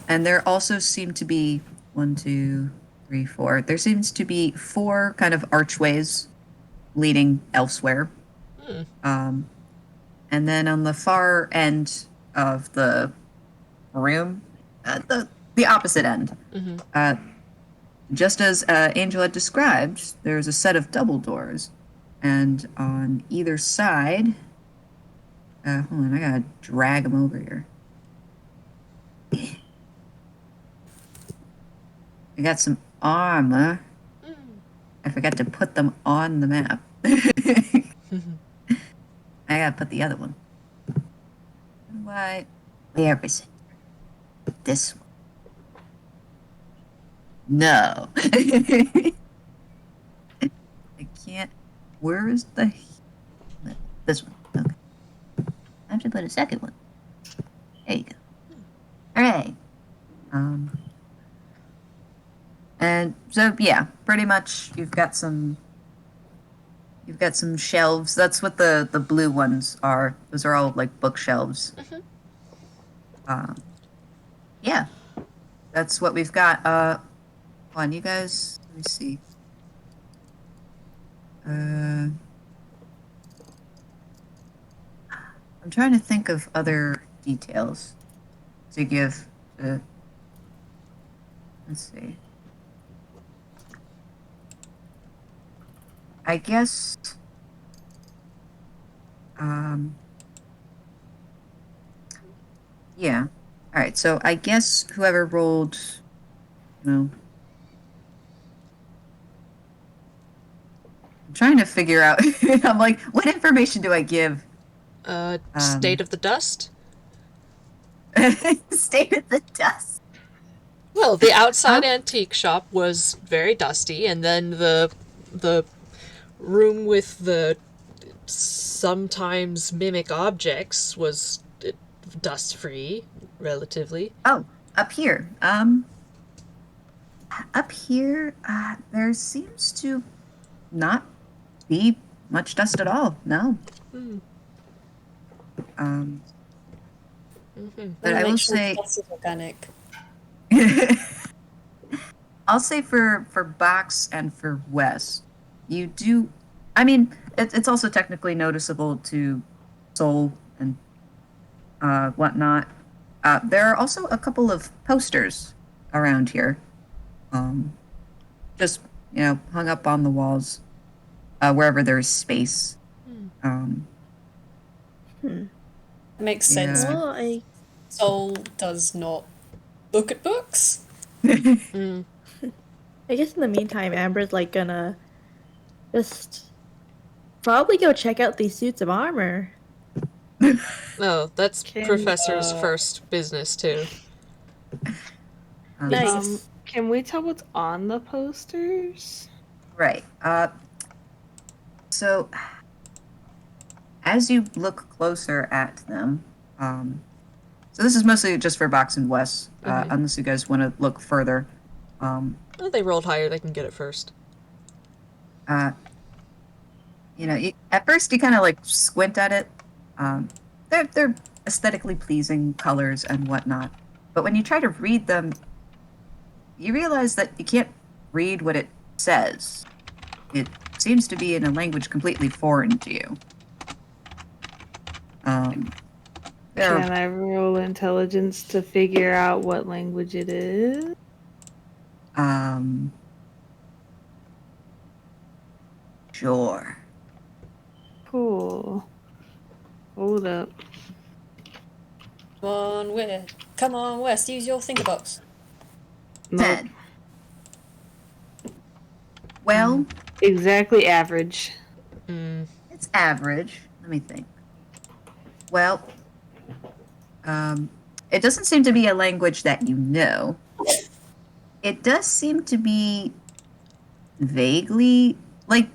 And there also seem to be 1, 2, 3, 4. There seems to be 4 kind of archways leading elsewhere. And then on the far end of the room, the opposite end, just as Angel had described, there's a set of double doors. And on either side, hold on, I gotta drag them over here. I got some armor. I forgot to put them on the map. I gotta put the other one. Why? Where is it? This one. No. I can't. Where is the... This one. Okay. I have to put a second one. There you go. Alright. And so, yeah, pretty much you've got some shelves. That's what the blue ones are. Those are all, like, bookshelves. Yeah. That's what we've got. Hold on, you guys... Let me see. I'm trying to think of other details to give. Let's see. I guess. Yeah. All right. So I guess whoever rolled, I'm trying to figure out. I'm like, what information do I give? State of the dust? State of the dust. Well, the outside antique shop was very dusty, and then the room with the sometimes mimic objects was dust free, relatively. Oh, up here. Up here, there seems to not be much dust at all. No. But I will say, Dust is organic. I'll say for Box and for Wes, you do. I mean, it's also technically noticeable to Soul and whatnot. There are also a couple of posters around here, just hung up on the walls wherever there's space. Makes sense. Yeah. Well, Soul does not look at books. I guess in the meantime, Amber's like gonna just probably go check out these suits of armor. Oh, that's Professor's first business, too. Nice. Can we tell what's on the posters? Right. So, as you look closer at them, so this is mostly just for Box and Wes, unless you guys want to look further. Well, they rolled higher, they can get it first. At first you kind of like squint at it. They're aesthetically pleasing colors and whatnot, but when you try to read them, you realize that you can't read what it says. It seems to be in a language completely foreign to you. Can I roll intelligence to figure out what language it is? Sure. Cool. Hold up. Come on, West, use your thinker box. 10. Well, Exactly average. it's average. Let me think. Well, it doesn't seem to be a language that you know. It does seem to be vaguely like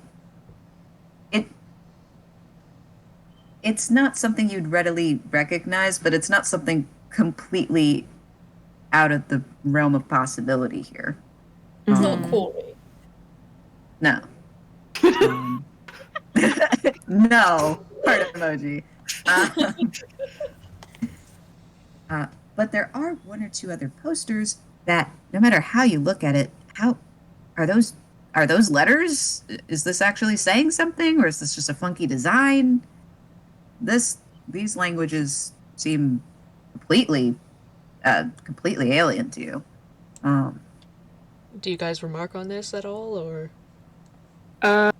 it's not something you'd readily recognize, but it's not something completely out of the realm of possibility here. It's not Corey. No. No. Heart emoji. But there are one or two other posters that, no matter how you look at it, how are those letters? Is this actually saying something, or is this just a funky design? These languages seem completely alien to you. Do you guys remark on this at all, or? By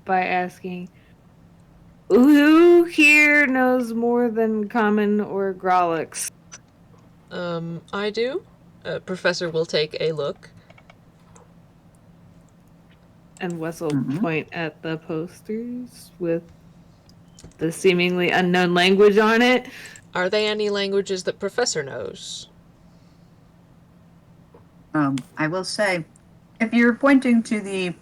asking, who here knows more than Common or Grolix? I do. Professor will take a look. And Wes will point at the posters with the seemingly unknown language on it. Are they any languages that Professor knows? I will say, if you're pointing to the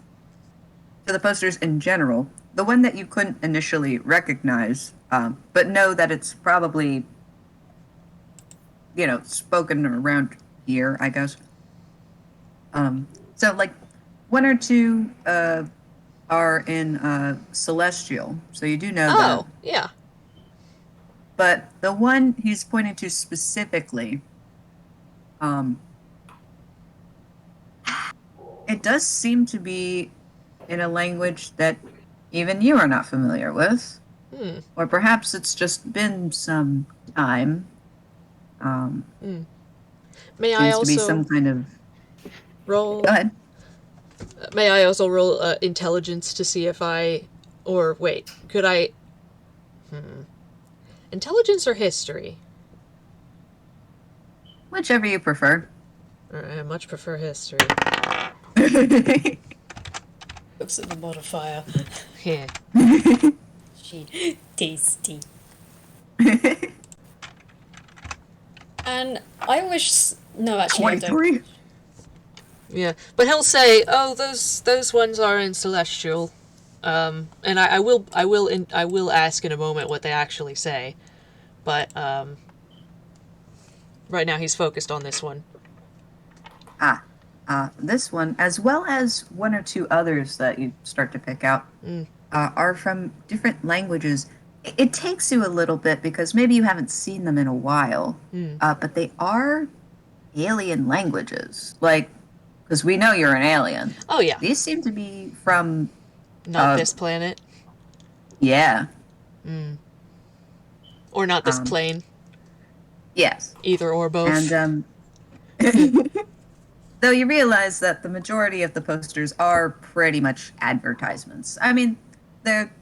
posters in general, the one that you couldn't initially recognize, but know that it's probably, spoken around here, I guess. So like one or two are in Celestial, so you do know that. Oh, yeah. But the one he's pointing to specifically, it does seem to be in a language that even you are not familiar with. Hmm. Or perhaps it's just been some time. May I Seems to be also some kind of... roll? Go ahead. May I also roll intelligence to see if or wait, could I? Intelligence or history? Whichever you prefer. I much prefer history. Looks at the modifier. Yeah. She tasty. And I wish. No, actually, I don't. 23. Yeah, but he'll say, "Oh, those ones are in celestial," and I will ask in a moment what they actually say, but right now he's focused on this one. This one, as well as one or two others that you start to pick out, are from different languages. It takes you a little bit because maybe you haven't seen them in a while, but they are alien languages. Like, because we know you're an alien. Oh yeah, These seem to be from... not this planet, Yeah. or not this plane. Yes. Either or both. And, though you realize that the majority of the posters are pretty much advertisements. I mean, they're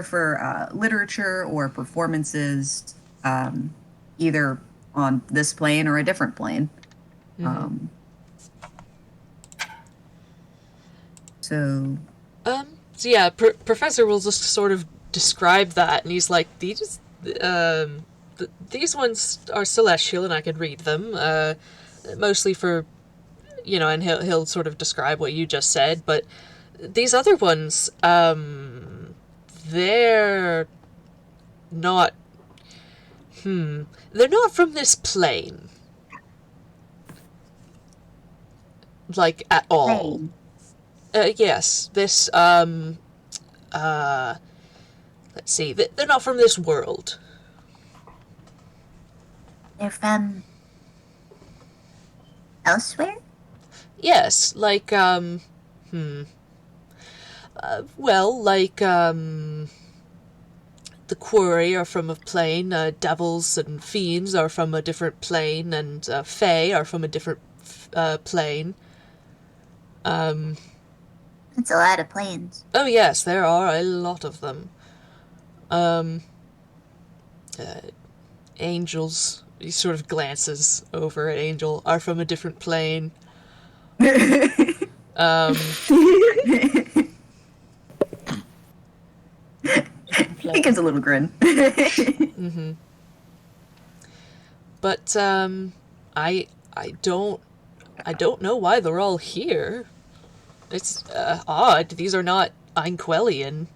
for literature or performances, either on this plane or a different plane. So yeah, Professor will just sort of describe that, and he's like, these ones are celestial, and I can read them, mostly for, and he'll sort of describe what you just said, but these other ones, they're not, they're not from this plane, like, at all. Yes, this, let's see, they're not from this world. They're from elsewhere? Yes, like, well, like, the Quarry are from a plane, devils and fiends are from a different plane, and, fae are from a different, plane. It's a lot of planes. Oh yes, there are a lot of them. Angels, he sort of glances over at Angel, are from a different plane. he gives a little grin. But I don't know why they're all here. It's odd. These are not Einquellian.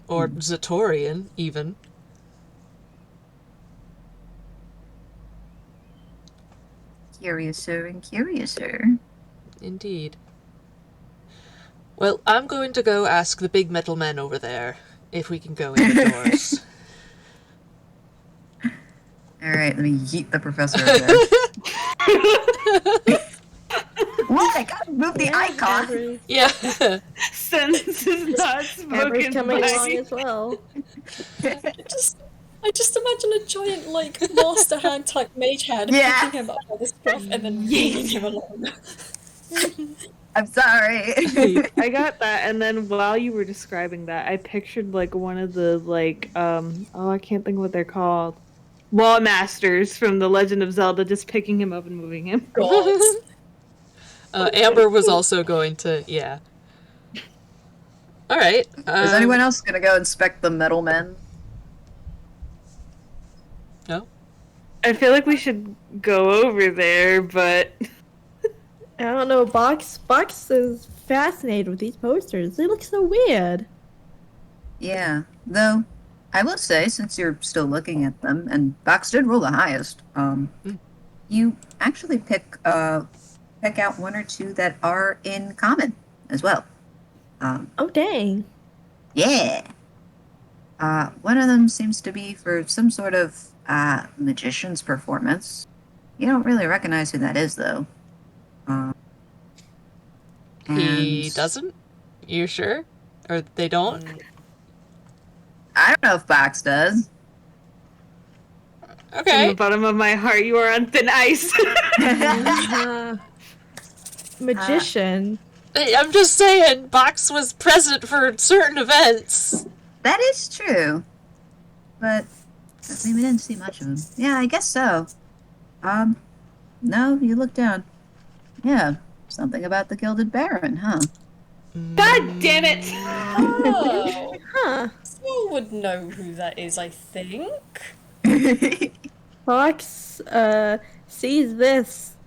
Or Zatorian, even. Curiouser and curiouser. Indeed. Well, I'm going to go ask the big metal man over there if we can go in the doors. Alright, let me yeet the professor over there. What? I gotta move the icon! Yeah. Since is not Amber's spoken coming along by. as well. I just imagine a giant, like, master hand type mage hand Yeah. picking him up by the scruff and then leading him along. I'm sorry. I got that, and then while you were describing that, I pictured like one of the like I can't think what they're called. Law masters from The Legend of Zelda just picking him up and moving him. God. Amber was also going to, yeah. Alright. Is anyone else gonna go inspect the metal men? No? I feel like we should go over there, but I don't know, Box is fascinated with these posters. They look so weird. Yeah, though I will say, since you're still looking at them, and Box did roll the highest, you actually pick out one or two that are in common as well. Oh, dang. Yeah. One of them seems to be for some sort of magician's performance. You don't really recognize who that is, though. He And doesn't? You sure? Or they don't? I don't know if Box does. From Okay. the bottom of my heart, you are on thin ice. Magician. I'm just saying, Box was present for certain events. That is true. But we didn't see much of him. Yeah, I guess so. No, you look down. Yeah, something about the Gilded Baron, huh? God damn it! Oh, Huh. someone would know who that is, I think. Fox sees this,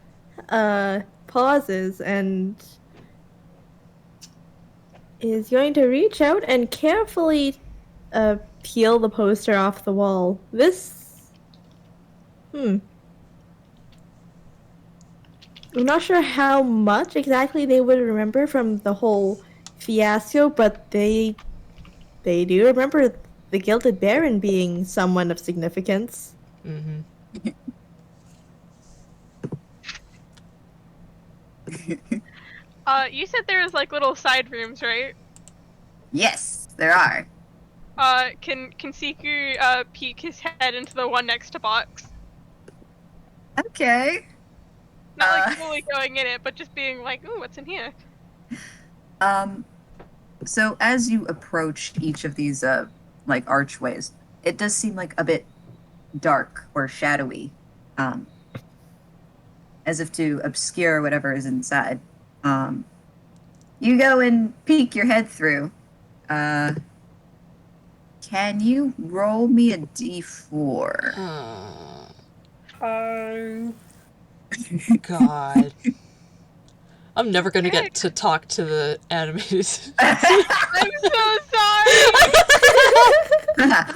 pauses, and is going to reach out and carefully peel the poster off the wall. I'm not sure how much exactly they would remember from the whole fiasco, but they do remember the Gilded Baron being someone of significance. Mm-hmm. You said there was like little side rooms, right? Yes, there are. Can Siku peek his head into the one next to Box? Okay. Not like fully going in it, but just being like, "Ooh, what's in here?" So as you approach each of these like archways, it does seem like a bit dark or shadowy, as if to obscure whatever is inside. You go and peek your head through. Can you roll me a d4? Oh. God. I'm never gonna get to talk to the animated. I'm so sorry.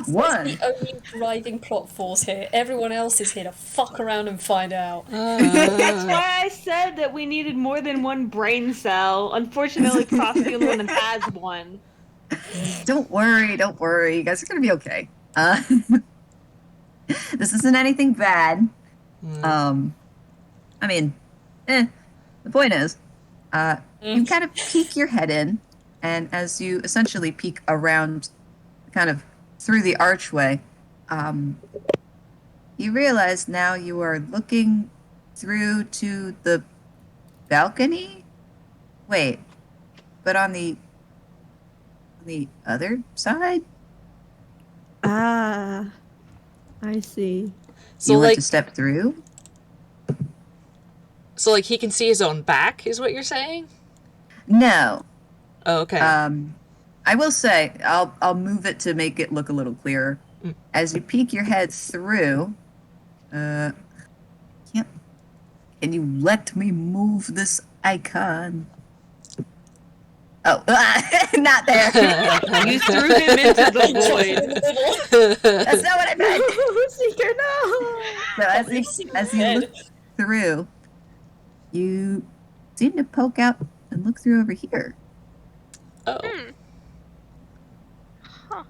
One. The only driving plot force here. Everyone else is here to fuck around and find out. That's why I said that we needed more than one brain cell. Unfortunately, Cross the only one that has one. Don't worry. You guys are gonna be okay. This isn't anything bad. I mean, the point is, you kind of peek your head in, and as you essentially peek around, kind of through the archway, you realize now you are looking through to the balcony. Wait, but on the other side? Ah, I see. So you want like, to step through? so like he can see his own back, is what you're saying? No. Oh, okay. I will say, I'll move it to make it look a little clearer. As you peek your head through, can you let me move this icon? Oh, not there. You threw him into the void. That's not what I meant. Seeker, no! So as you look through, you seem to poke out and look through over here. Oh, Huh.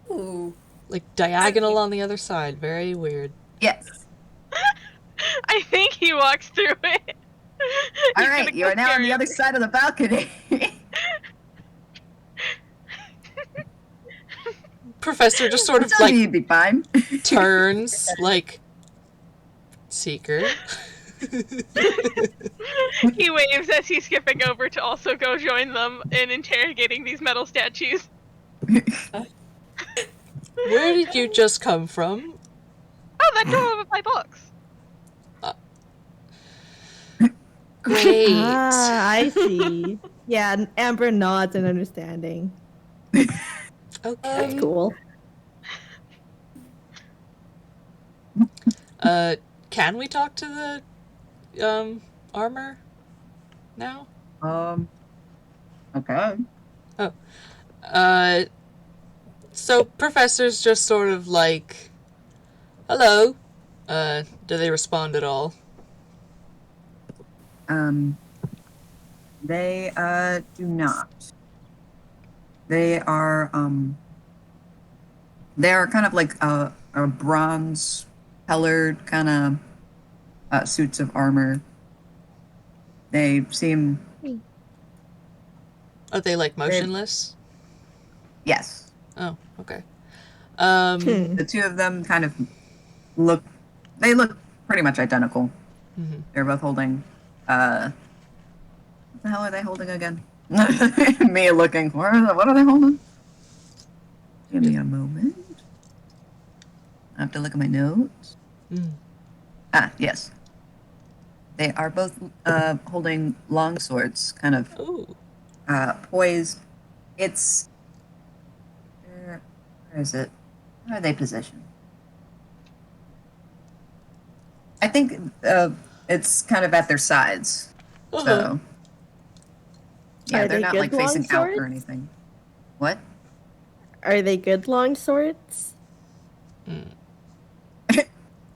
Ooh. like diagonal on the other side. Very weird. Yes. I think he walks through it. All He's right, gonna you are go now on carry the other side of the balcony. Professor just sort of I told you like you'd be fine. turns like Seeker. He waves as he's skipping over to also go join them in interrogating these metal statues. Where did you just come from? Oh, that door over by Box. Great. Ah, I see. Yeah, Amber nods in understanding. Okay. That's cool. Can we talk to the armor now? Okay. So Professor's just sort of like, hello. Do they respond at all? They do not. They are kind of like a bronze colored kind of suits of armor. They seem Are they like motionless? Yes. Oh, okay. The two of them kind of look pretty much identical. Mhm. They're both holding, what the hell are they holding again? Me looking, what are they holding? Give me a moment. I have to look at my notes. Mm. Ah, yes. They are both holding long swords, kind of Ooh. poised. It's... where is it? Where are they positioned? I think it's kind of at their sides. Uh-huh. So... yeah, Are they're they not good like facing out longswords? or anything. What? Are they good long swords?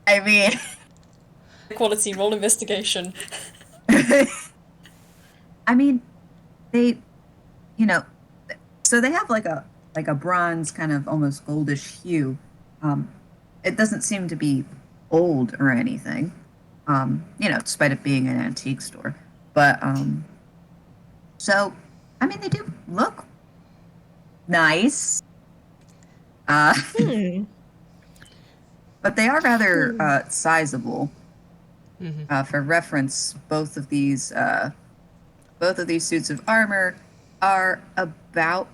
I mean... Quality roll investigation. I mean, they, so they have like a bronze kind of almost goldish hue. It doesn't seem to be old or anything. Despite it being an antique store. But so I mean, they do look nice. But they are rather sizable. Mhm. For reference, both of these suits of armor are about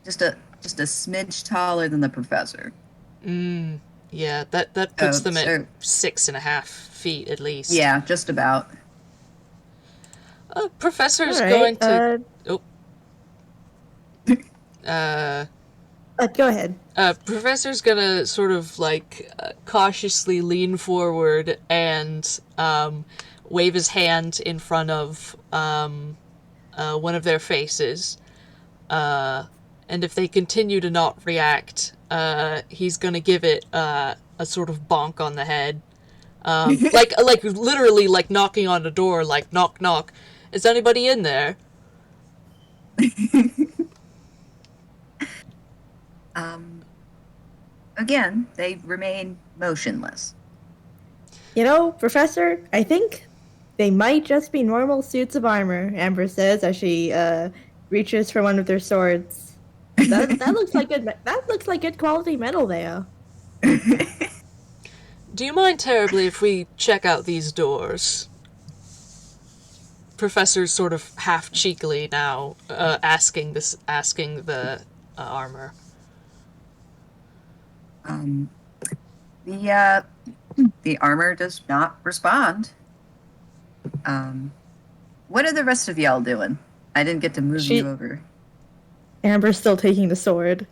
just a smidge taller than the professor. Yeah, that puts them at so- 6.5 feet at least. Yeah, just about. Professor's All going right, to. go ahead. Professor's gonna sort of like cautiously lean forward and wave his hand in front of one of their faces. And if they continue to not react, he's gonna give it a sort of bonk on the head. like literally like knocking on the door, like knock knock. Is anybody in there? Again, they remain motionless. Professor, I think they might just be normal suits of armor, Amber says as she reaches for one of their swords. That looks like good quality metal there. Do you mind terribly if we check out these doors? Professor's sort of half cheekily now asking the armor. The armor does not respond. What are the rest of y'all doing? I didn't get to move you over. Amber's still taking the sword.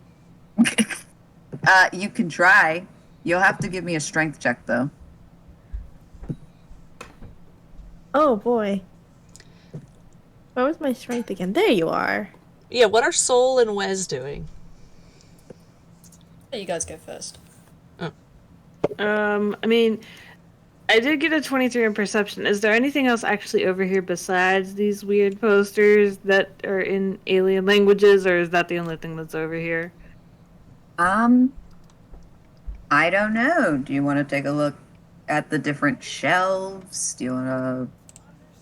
You can try. You'll have to give me a strength check, though. Oh boy. Where was my strength again? There you are. Yeah, what are Sol and Wes doing? There you guys go first. I mean, I did get a 23 in perception. Is there anything else actually over here besides these weird posters that are in alien languages, or is that the only thing that's over here? I don't know. Do you want to take a look at the different shelves? Do you want to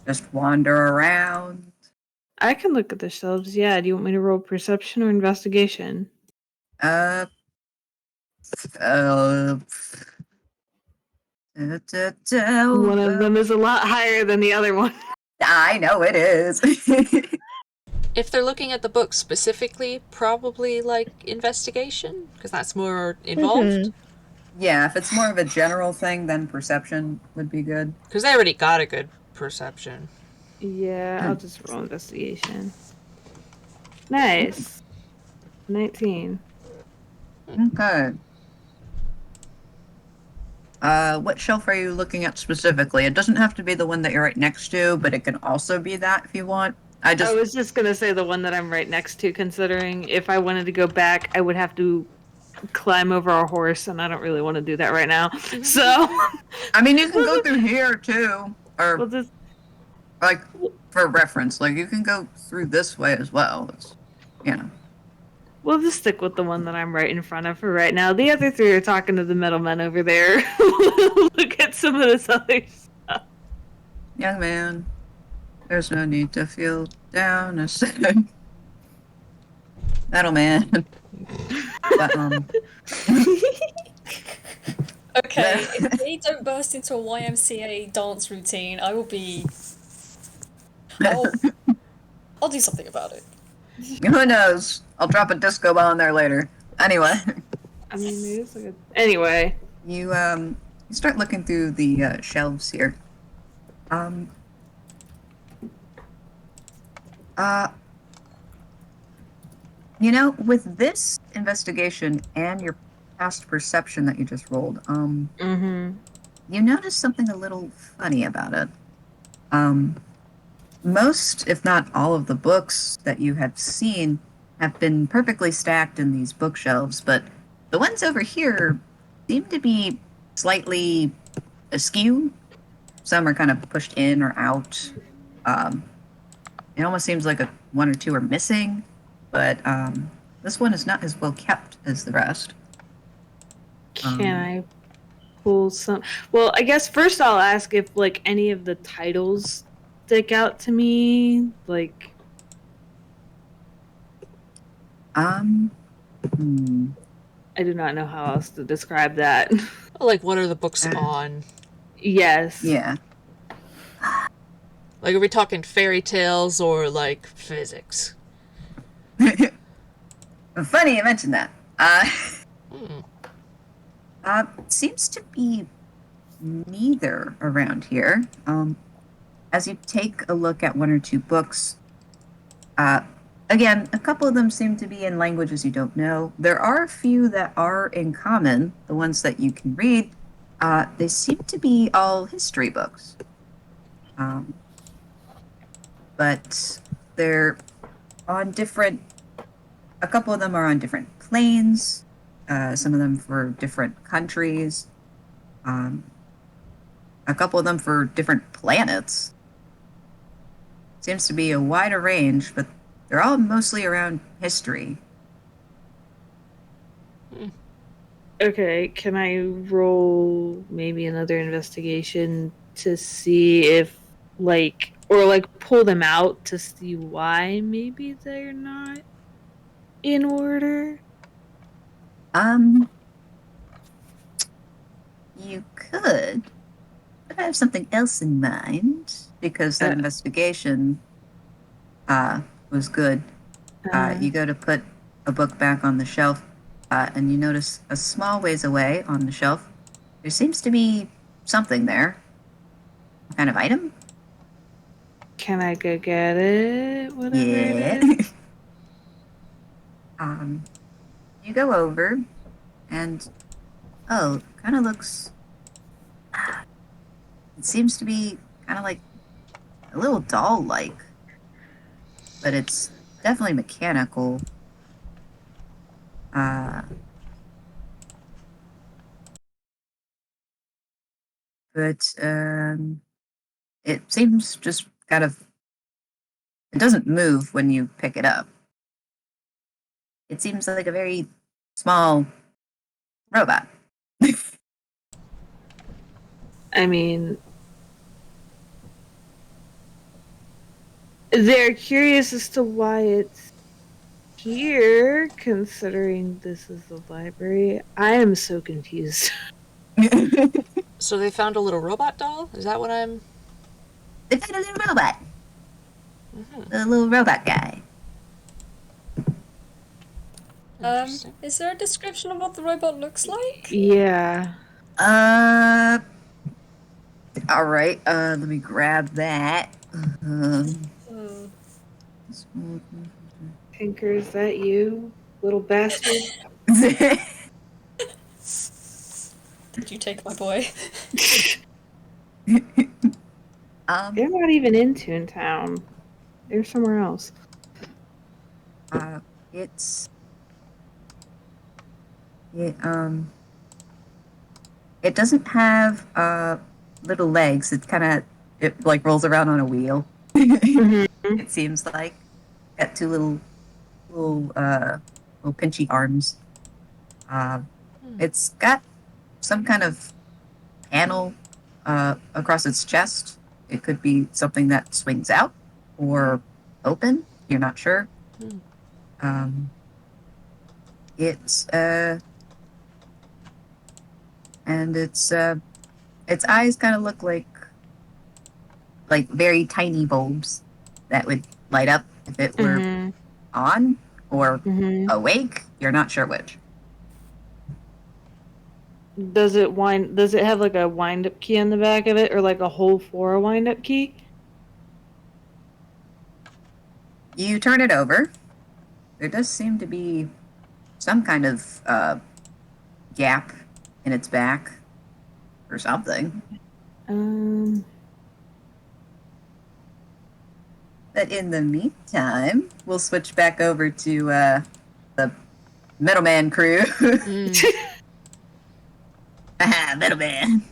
just wander around? I can look at the shelves, yeah. Do you want me to roll perception or investigation? One One of them is a lot higher than the other one. I know it is. If they're looking at the book specifically, probably like investigation, because that's more involved. Yeah, if it's more of a general thing, then perception would be good. Because they already got a good perception. Yeah, I'll just roll investigation. Nice. 19. Okay. What shelf are you looking at specifically? It doesn't have to be the one that you're right next to, but it can also be that if you want. I was just gonna say the one that I'm right next to, considering if I wanted to go back, I would have to climb over a horse, and I don't really want to do that right now. So, I mean, you can go through here too, or we'll just, like for reference, like you can go through this way as well. It's, we'll just stick with the one that I'm right in front of for right now. The other three are talking to the metal men over there. Look at some of this other stuff. Young man, there's no need to feel down. Metal Man. But, Okay, if they don't burst into a YMCA dance routine, I will be. I'll, I'll do something about it. who knows? I'll drop a disco ball in there later. Anyway, I mean, it is like a... Anyway. you start looking through the shelves here. With this investigation and your past perception that you just rolled, you notice something a little funny about it. Most, if not all of the books that you have seen have been perfectly stacked in these bookshelves, but the ones over here seem to be slightly askew. Some are kind of pushed in or out. It almost seems like one or two are missing, but this one is not as well kept as the rest. Can I pull some? Well, I guess first I'll ask if like any of the titles stick out to me. Like, I do not know how else to describe that. Like, what are the books on? Yes. Yeah. Like, are we talking fairy tales or, like, physics? Funny you mentioned that. Seems to be neither around here. As you take a look at one or two books, again, a couple of them seem to be in languages you don't know. There are a few that are in common, the ones that you can read. They seem to be all history books. But they're on a couple of them are on different planes, some of them for different countries, a couple of them for different planets. Seems to be a wider range, but they're all mostly around history. Okay, can I roll maybe another investigation to see if, like, or like pull them out to see why maybe they're not in order? You could, but I have something else in mind because that investigation was good. You go to put a book back on the shelf, and you notice a small ways away on the shelf, there seems to be something there. What kind of item? Can I go get it? Whatever Yeah. it is? You go over, and kind of looks. It seems to be kind of like a little doll-like, but it's definitely mechanical. But it seems just kind of. It doesn't move when you pick it up. It seems like a very small robot. I mean, they're curious as to why it's here, considering this is the library. I am so confused. So they found a little robot doll? Is that what I'm... They found a little robot. A little robot guy. Is there a description of what the robot looks like? Yeah. All right. Let me grab that. Tinker, is that you, little bastard? Did you take my boy? They're not even in Toontown. They're somewhere else. It doesn't have little legs. It like rolls around on a wheel. It seems like got two little pinchy arms. It's got some kind of panel across its chest. It could be something that swings out or open. You're not sure. It's and its eyes kind of look like very tiny bulbs that would light up if it were Mm-hmm. on or Mm-hmm. awake. You're not sure which. Does it have like a wind up key on the back of it, or like a hole for a wind up key? You turn it over. There does seem to be some kind of gap in its back or something. But in the meantime, we'll switch back over to the middleman crew. Haha, middleman.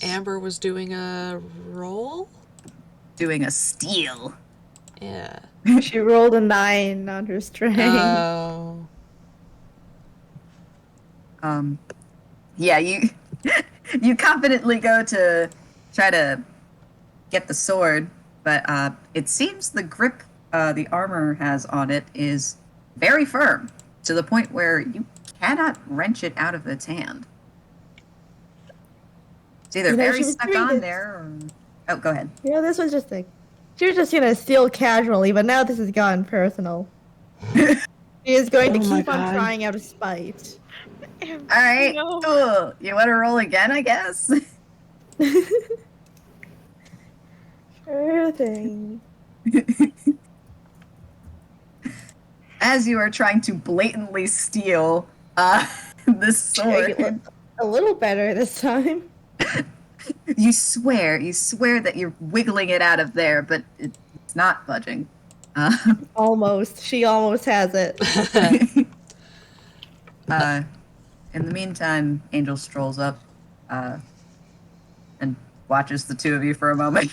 Amber was doing a roll? Doing a steal. Yeah. She rolled a 9 on her strength. Oh. Yeah, you you confidently go to try to get the sword, but it seems the grip the armor has on it is very firm to the point where you cannot wrench it out of its hand. It's either very she was stuck doing on this- there or... Oh, go ahead. This was just like, she was just gonna steal casually, but now this has gone personal. She is going to Oh my keep on God. trying out of spite. All right, No. cool. You want to roll again, I guess? Sure thing. As you are trying to blatantly steal this sword, It looked a little better this time. you swear that you're wiggling it out of there, but it's not budging. Almost. She almost has it. In the meantime, Angel strolls up and watches the two of you for a moment.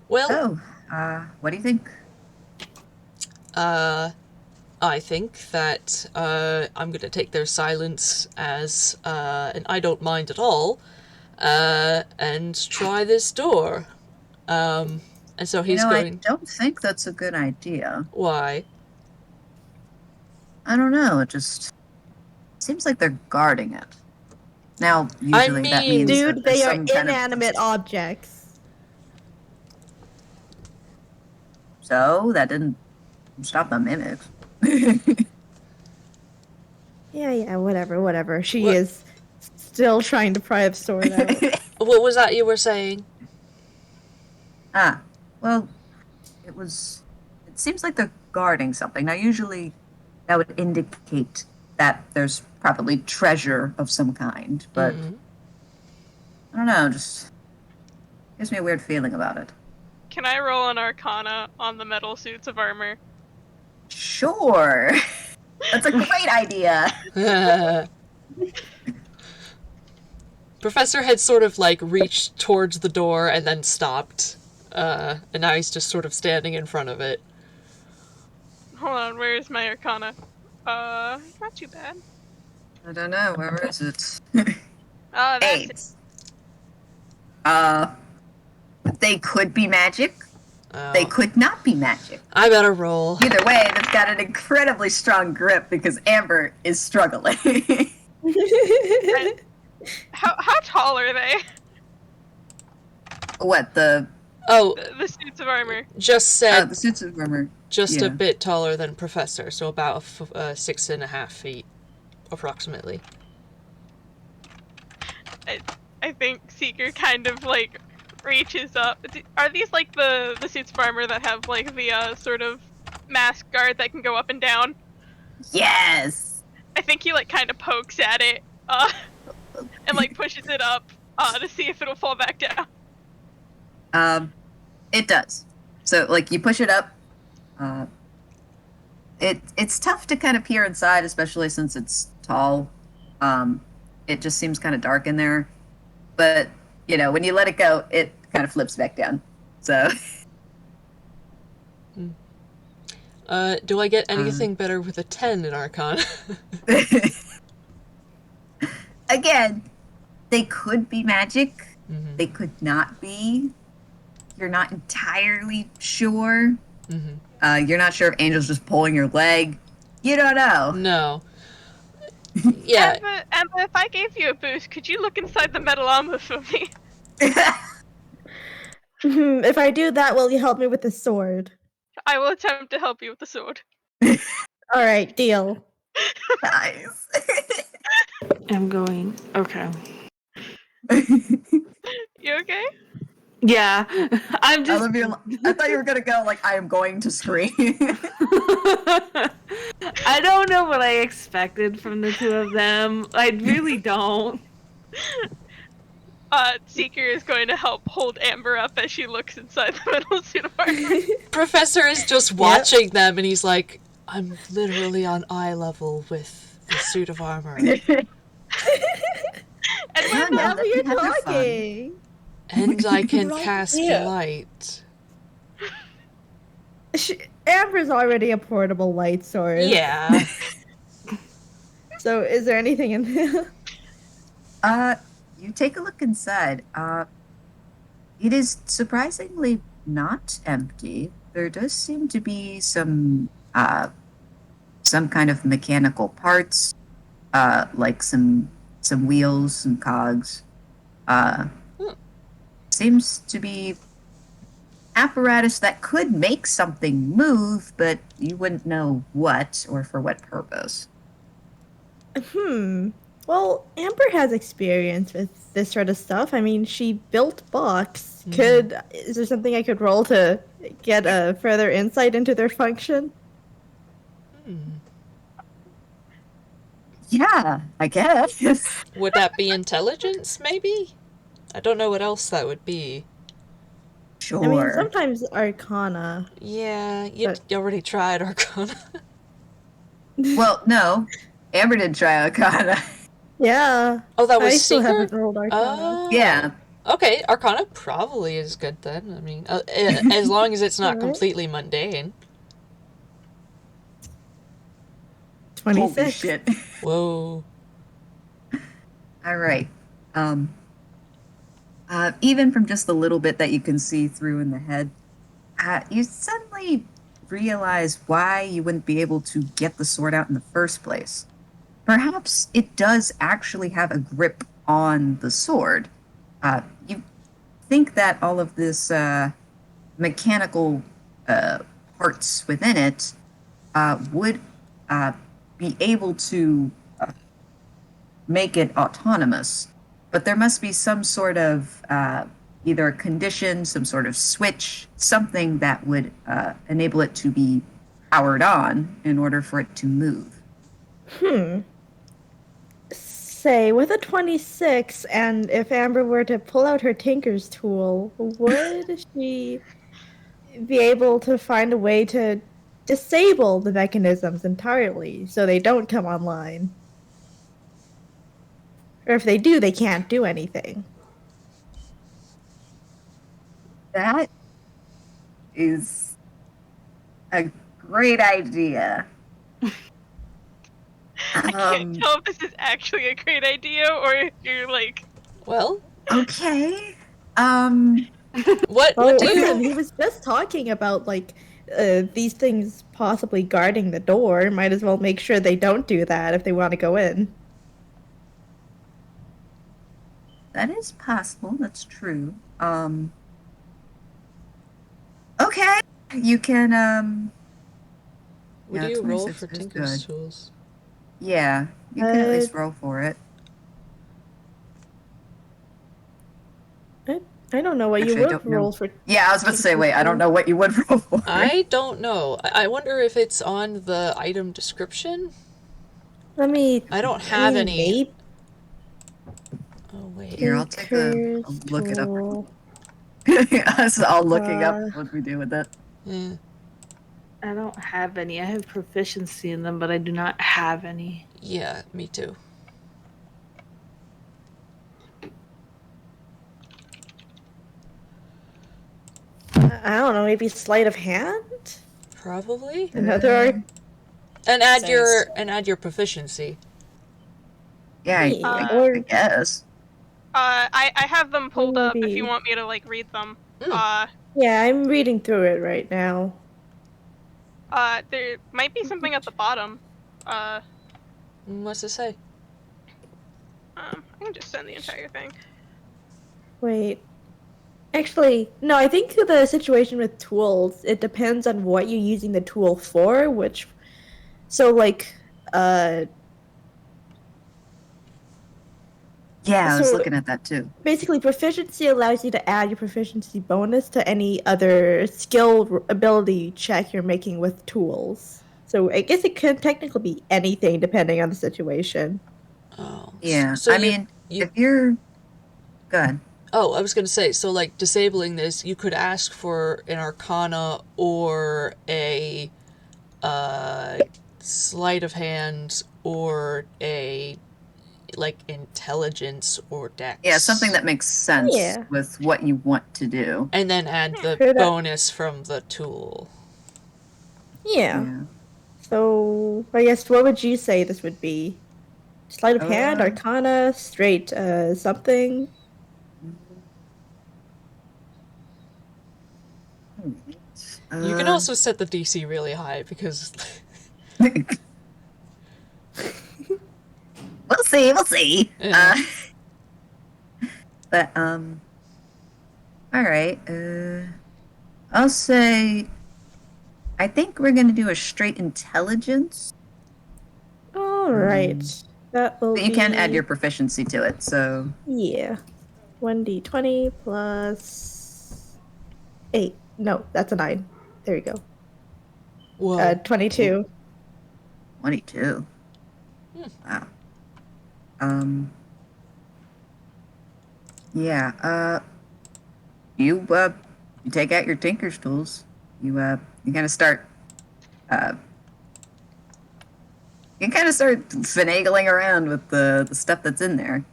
Well, So, what do you think? I think that I'm going to take their silence as an I don't mind at all, and try this door. And so he's I going... don't think that's a good idea. Why? I don't know. It just seems like they're guarding it. Now, usually that mean- means that Dude, there's they are some kind of- inanimate objects. So that didn't stop the mimics. Yeah, whatever. She What? is still trying to pry the sword out. What was that you were saying? Well, it seems like they're guarding something. Now, usually that would indicate that there's probably treasure of some kind, but I don't know, just gives me a weird feeling about it. Can I roll an Arcana on the metal suits of armor? Sure. That's a great idea. Professor had sort of like reached towards the door and then stopped. And now he's just sort of standing in front of it. Hold on, where is my Arcana? Not too bad. I don't know, where is it? That's Eight. They could be magic. They could not be magic. I better roll. Either way, they've got an incredibly strong grip because Amber is struggling. How tall are they? What, the Oh, The suits of armor. just said the suits of armor? just yeah. a bit taller than Professor, so about 6.5 feet, approximately. I think Seeker kind of like reaches up. Are these like the suits of armor that have like the sort of mask guard that can go up and down? Yes. I think he like kind of pokes at it and like pushes it up to see if it'll fall back down. It does. So, like, you push it up. It's tough to kind of peer inside, especially since it's tall. It just seems kind of dark in there. But, you know, when you let it go, it kind of flips back down. So, Do I get anything better with a 10 in Arcana? again, they could be magic. Mm-hmm. They could not be. You're not entirely sure. Mm-hmm. You're not sure if Angel's just pulling your leg. You don't know. No. Yeah. Amber, if I gave you a boost, could you look inside the metal armor for me? If I do that, will you help me with the sword? I will attempt to help you with the sword. All right, deal. Nice. I'm going. Okay. You okay? Yeah, I'm I just. love you. I thought you were gonna go like I am going to scream. I don't know what I expected from the two of them. I really don't. Seeker is going to help hold Amber up as she looks inside the metal suit of armor. Professor is just watching them, and he's like, I'm literally on eye level with the suit of armor. And Yeah, when Now that you're can have fun. talking. And I can Right cast here. light. Amber's already a portable light source. Yeah. So is there anything in there? You take a look inside. It is surprisingly not empty. There does seem to be some kind of mechanical parts, like some wheels, some cogs. Seems to be apparatus that could make something move, but you wouldn't know what or for what purpose. Well, Amber has experience with this sort of stuff. I mean, she built Box. Is there something I could roll to get a further insight into their function? Yeah, I guess. Would that be intelligence, maybe? I don't know what else that would be. Sure. I mean, sometimes Arcana. Yeah, you already tried Arcana. Well, no. Amber did try Arcana. Yeah. Oh, that was I still Seeker? haven't rolled Arcana. Oh. Yeah. Okay, Arcana probably is good then. I mean, as long as it's not Alright. completely mundane. 26. Holy shit. Whoa. All right. Even from just the little bit that you can see through in the head, you suddenly realize why you wouldn't be able to get the sword out in the first place. Perhaps it does actually have a grip on the sword. You think that all of this mechanical parts within it would be able to make it autonomous, but there must be some sort of either a condition, some sort of switch, something that would enable it to be powered on in order for it to move. Say, with a 26, and if Amber were to pull out her Tinker's tool, would she be able to find a way to disable the mechanisms entirely so they don't come online? Or if they do, they can't do anything. That is a great idea. I can't tell if this is actually a great idea or if you're like... Well, Okay. what Oh, do listen, you... he was just talking about, like, these things possibly guarding the door. Might as well make sure they don't do that if they want to go in. That is possible. That's true. Okay. You can, Would yeah, you roll 26 for is Tinker's good. Tools? Yeah, you can at least roll for it. I don't know what Actually, I you would don't know. roll for. Yeah, I was about to say, wait, I don't know what you would roll for. I don't know. I wonder if it's on the item description? Let me. I don't have any. Maybe Oh, wait. Here, I'll take a Tinker's look it up. tool. Us all looking up what we do with it. Yeah. I don't have any. I have proficiency in them, but I do not have any. Yeah, me too. I don't know. Maybe sleight of hand. Probably. Another. And add Says- your proficiency. Yeah, Yeah, I or- guess. I have them pulled up if you Maybe. want me to like read them. Mm. Yeah, I'm reading through it right now. There might be something at the bottom. What's it say? I can just send the entire thing. Wait. Actually, no, I think the situation with tools, it depends on what you're using the tool for, which... So, like, Yeah, I was So- looking at that too. basically, proficiency allows you to add your proficiency bonus to any other skill ability check you're making with tools. So I guess it could technically be anything depending on the situation. Oh. Yeah, So I you, mean, you if you're... Go ahead. Oh, I was going to say, so like disabling this, you could ask for an arcana or a sleight of hand or a like intelligence or dex. Yeah, something that makes sense Yeah. with what you want to do. And then add the Heard that. bonus from the tool. Yeah. So I guess what would you say this would be? Sleight of hand, Uh, arcana, straight something? You can also set the DC really high because We'll see. Yeah. But all right. I'll say. I think we're gonna do a straight intelligence. All right. That will But you can add be- your proficiency to it. So Yeah. 1d20 plus 8. No, that's a 9. There you go. whoa. 22. 22. Wow. Yeah. You take out your tinker's tools. You kind of start. You kind of start finagling around with the stuff that's in there.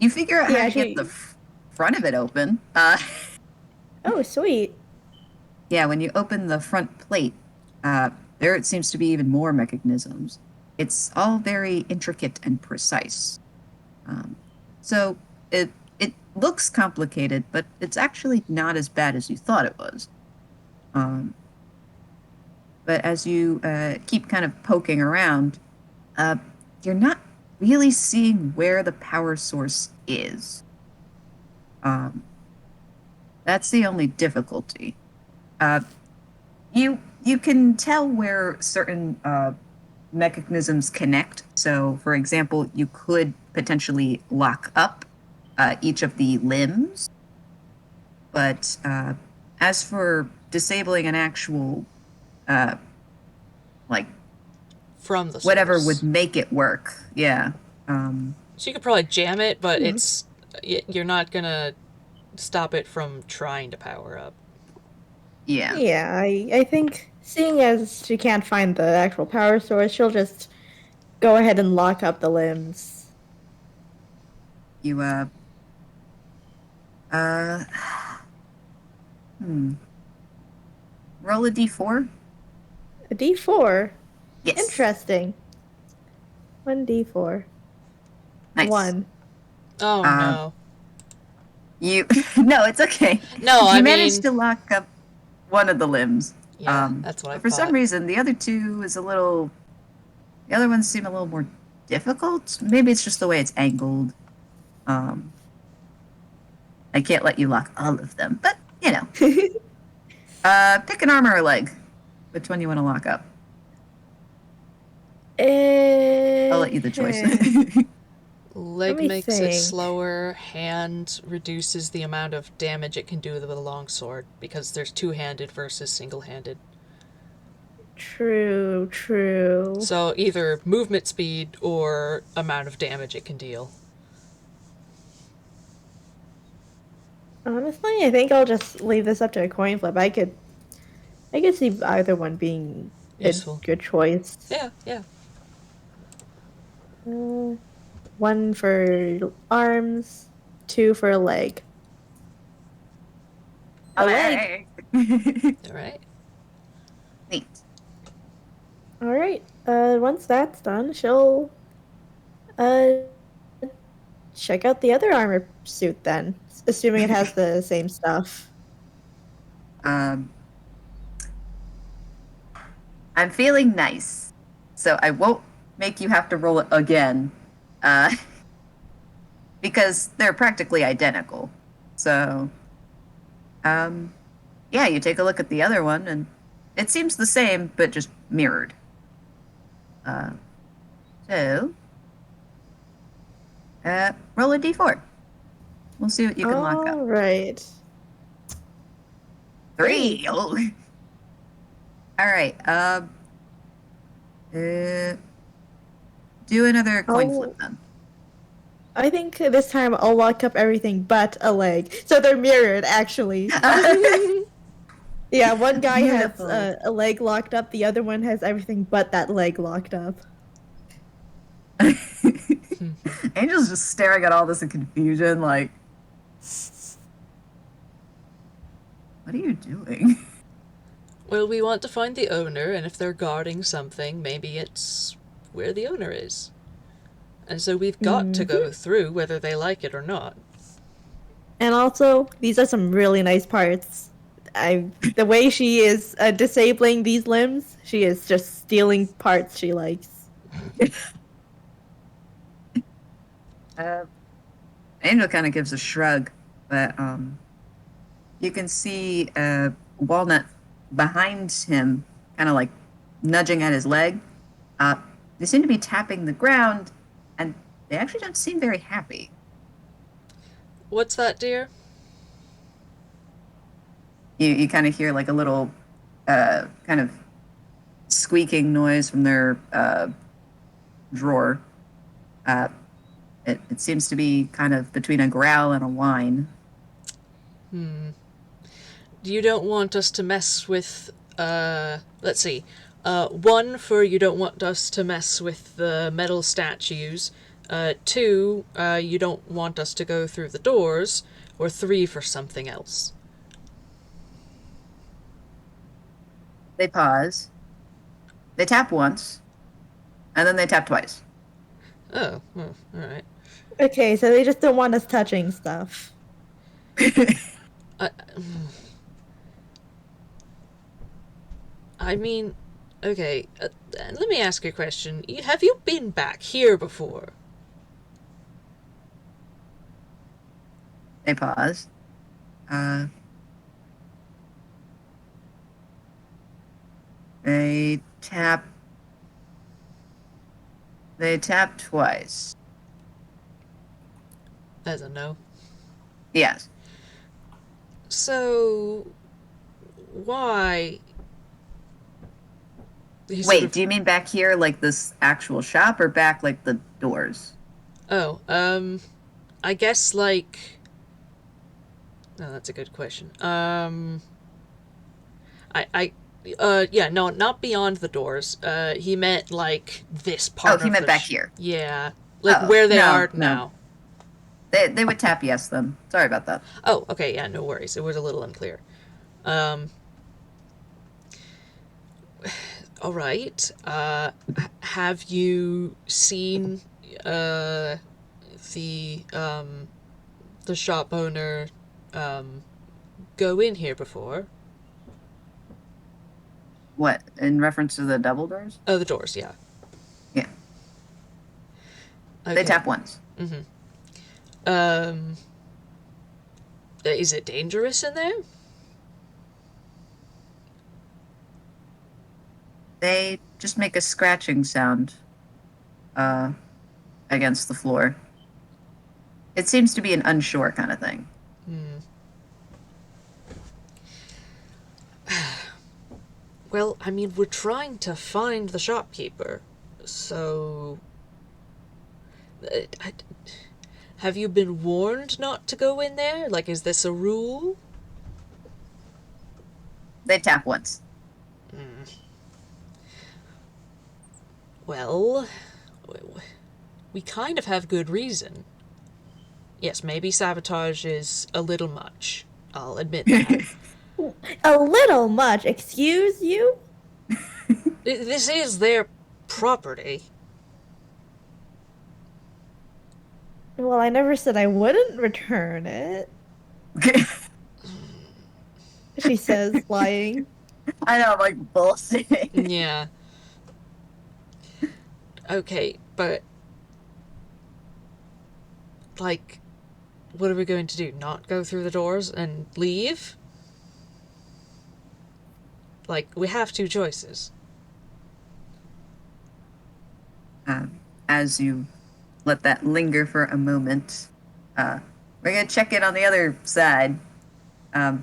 You figure out Yeah, how to actually- get the front of it open. Oh, sweet. Yeah, when you open the front plate, there it seems to be even more mechanisms. It's all very intricate and precise. So it looks complicated, but it's actually not as bad as you thought it was. But as you keep kind of poking around, you're not really seeing where the power source is. That's the only difficulty. You can tell where certain mechanisms connect. So, for example, you could potentially lock up each of the limbs. But as for disabling an actual, like, From the whatever source. would make it work, yeah. So you could probably jam it, but it's you're not gonna stop it from trying to power up. Yeah. Yeah, I think seeing as she can't find the actual power source, she'll just go ahead and lock up the limbs. You, roll a d4. A d4. Yes. Interesting. 1d4. Nice. 1. Oh no. You, no, it's okay. No, You I managed mean to lock up one of the limbs. yeah, that's what I But for some thought. reason, the other two is a little. The other ones seem a little more difficult. Maybe it's just the way it's angled. I can't let you lock all of them, but you know. Pick an arm or a leg. Which one you want to lock up? I'll let you the choice. Leg me makes it think. slower, hand reduces the amount of damage it can do with a long sword because there's two-handed versus single-handed. True, true. So either movement speed or amount of damage it can deal. Honestly, I think I'll just leave this up to a coin flip. I could see either one being Useful. a good choice. Yeah, yeah. 1 for arms, 2 for a leg. A leg. All right. Neat. All right. Once that's done, she'll check out the other armor suit then, assuming it has the same stuff. I'm feeling nice, so I won't make you have to roll it again, because they're practically identical. So, yeah, you take a look at the other one, and it seems the same, but just mirrored. So, roll a d4. We'll see what you can lock up. All right. 3. Oh. All right. Do another coin flip then. I think this time I'll lock up everything but a leg. So they're mirrored, actually. Yeah, one guy Beautiful. has a leg locked up, the other one has everything but that leg locked up. Angel's just staring at all this in confusion, like, what are you doing? Well, we want to find the owner, and if they're guarding something, maybe it's where the owner is. And so we've got to go through whether they like it or not. And also, these are some really nice parts. The way she is disabling these limbs, she is just stealing parts she likes. Angel kind of gives a shrug, but you can see Walnut behind him, kind of like nudging at his leg. They seem to be tapping the ground, and they actually don't seem very happy. What's that, dear? You kind of hear like a little kind of squeaking noise from their drawer. It seems to be kind of between a growl and a whine. You don't want us to mess with, let's see. 1, for you don't want us to mess with the metal statues. 2, you don't want us to go through the doors. Or 3, for something else. They pause. They tap once, and then they tap twice. Oh, well, alright. Okay, so they just don't want us touching stuff. I mean, okay, let me ask you a question. Have you been back here before? They pause. They tap. They tap twice. As a no. Yes. So, why? Wait, do you mean back here, like this actual shop, or back like the doors? Oh, I guess like. No, that's a good question. Yeah, no, not beyond the doors. He meant like this part. Oh, he meant back here. Yeah, like where they are now. They would tap yes then. Sorry about that. Oh, okay, yeah, no worries. It was a little unclear. All right. Have you seen the shop owner go in here before? What, in reference to the double doors? Oh, the doors, yeah. Yeah. Okay. They tap once. Mm-hmm. Is it dangerous in there? They just make a scratching sound against the floor. It seems to be an unsure kind of thing. Well, I mean, we're trying to find the shopkeeper, so... have you been warned not to go in there? Like, is this a rule? They tap once. Well, we kind of have good reason. Yes, maybe sabotage is a little much. I'll admit that. A little much, excuse you? This is their property. Well, I never said I wouldn't return it, she says, lying. I know, I'm like bullshit. Yeah. Okay, but like, what are we going to do? Not go through the doors and leave? Like, we have two choices. As you let that linger for a moment, we're gonna check in on the other side. Yeah.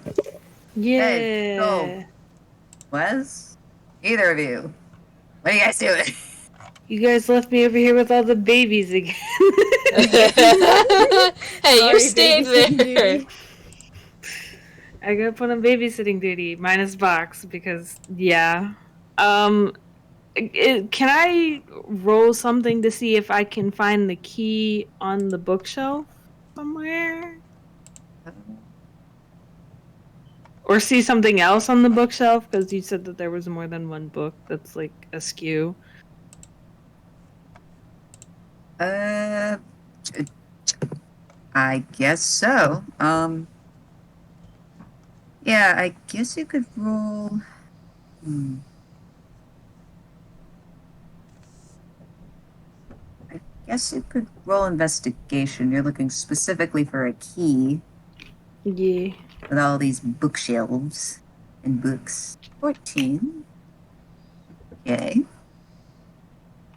Hey, go. Wes? Either of you. What are you guys doing? You guys left me over here with all the babies again. Hey, you're Sorry, staying babysitting there. duty. I got put on babysitting duty, minus box, because, yeah. Can I roll something to see if I can find the key on the bookshelf somewhere? Or see something else on the bookshelf? Because you said that there was more than one book that's, like, askew. I guess so. Yeah, I guess you could roll. I guess you could roll investigation. You're looking specifically for a key Yeah. with all these bookshelves and books. 14. Okay.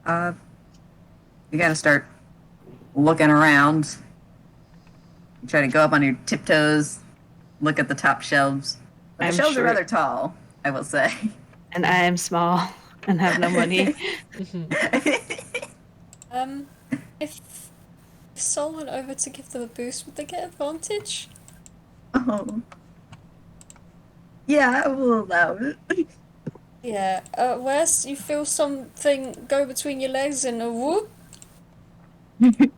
You gotta start looking around. You try to go up on your tiptoes, look at the top shelves. But the I'm shelves are sure- rather tall, I will say. And I am small and have no money. If Sol went over to give them a boost, would they get advantage? Oh. Yeah, I will allow it. Yeah. Wes, you feel something go between your legs and a whoop? I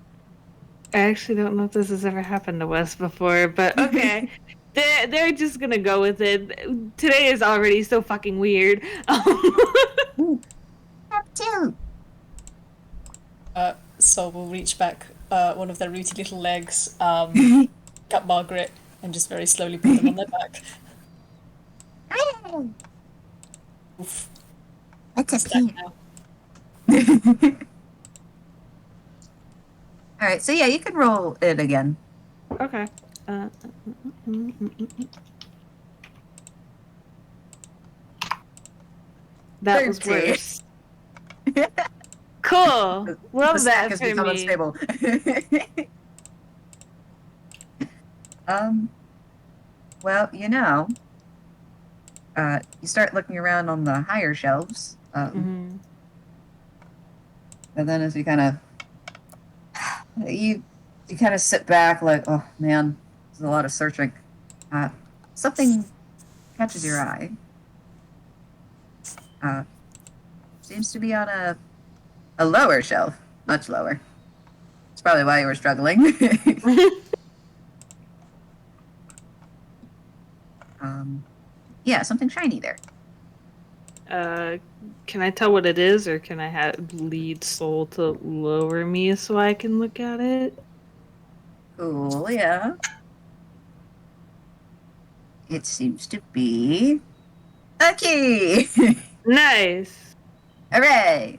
actually don't know if this has ever happened to Wes before, but okay. They're just gonna go with it. Today is already so fucking weird. Up too. Sol will reach back one of their rooty little legs, cut Margaret, and just very slowly put them on their back. Hooray. Oof. That's just Back cute. now. All right, so yeah, you can roll it again. Okay. That was 13. worse. Cool. Love The stack that has for become me. unstable. Well, you start looking around on the higher shelves. Mhm. And then as you kind of you kind of sit back like, oh man, there's a lot of searching. Something catches your eye. Seems to be on a lower shelf, much lower. That's probably why you were struggling. Yeah, something shiny there. Can I tell what it is, or can I lead Soul to lower me so I can look at it? Cool, yeah. It seems to be a key. Nice. Hooray!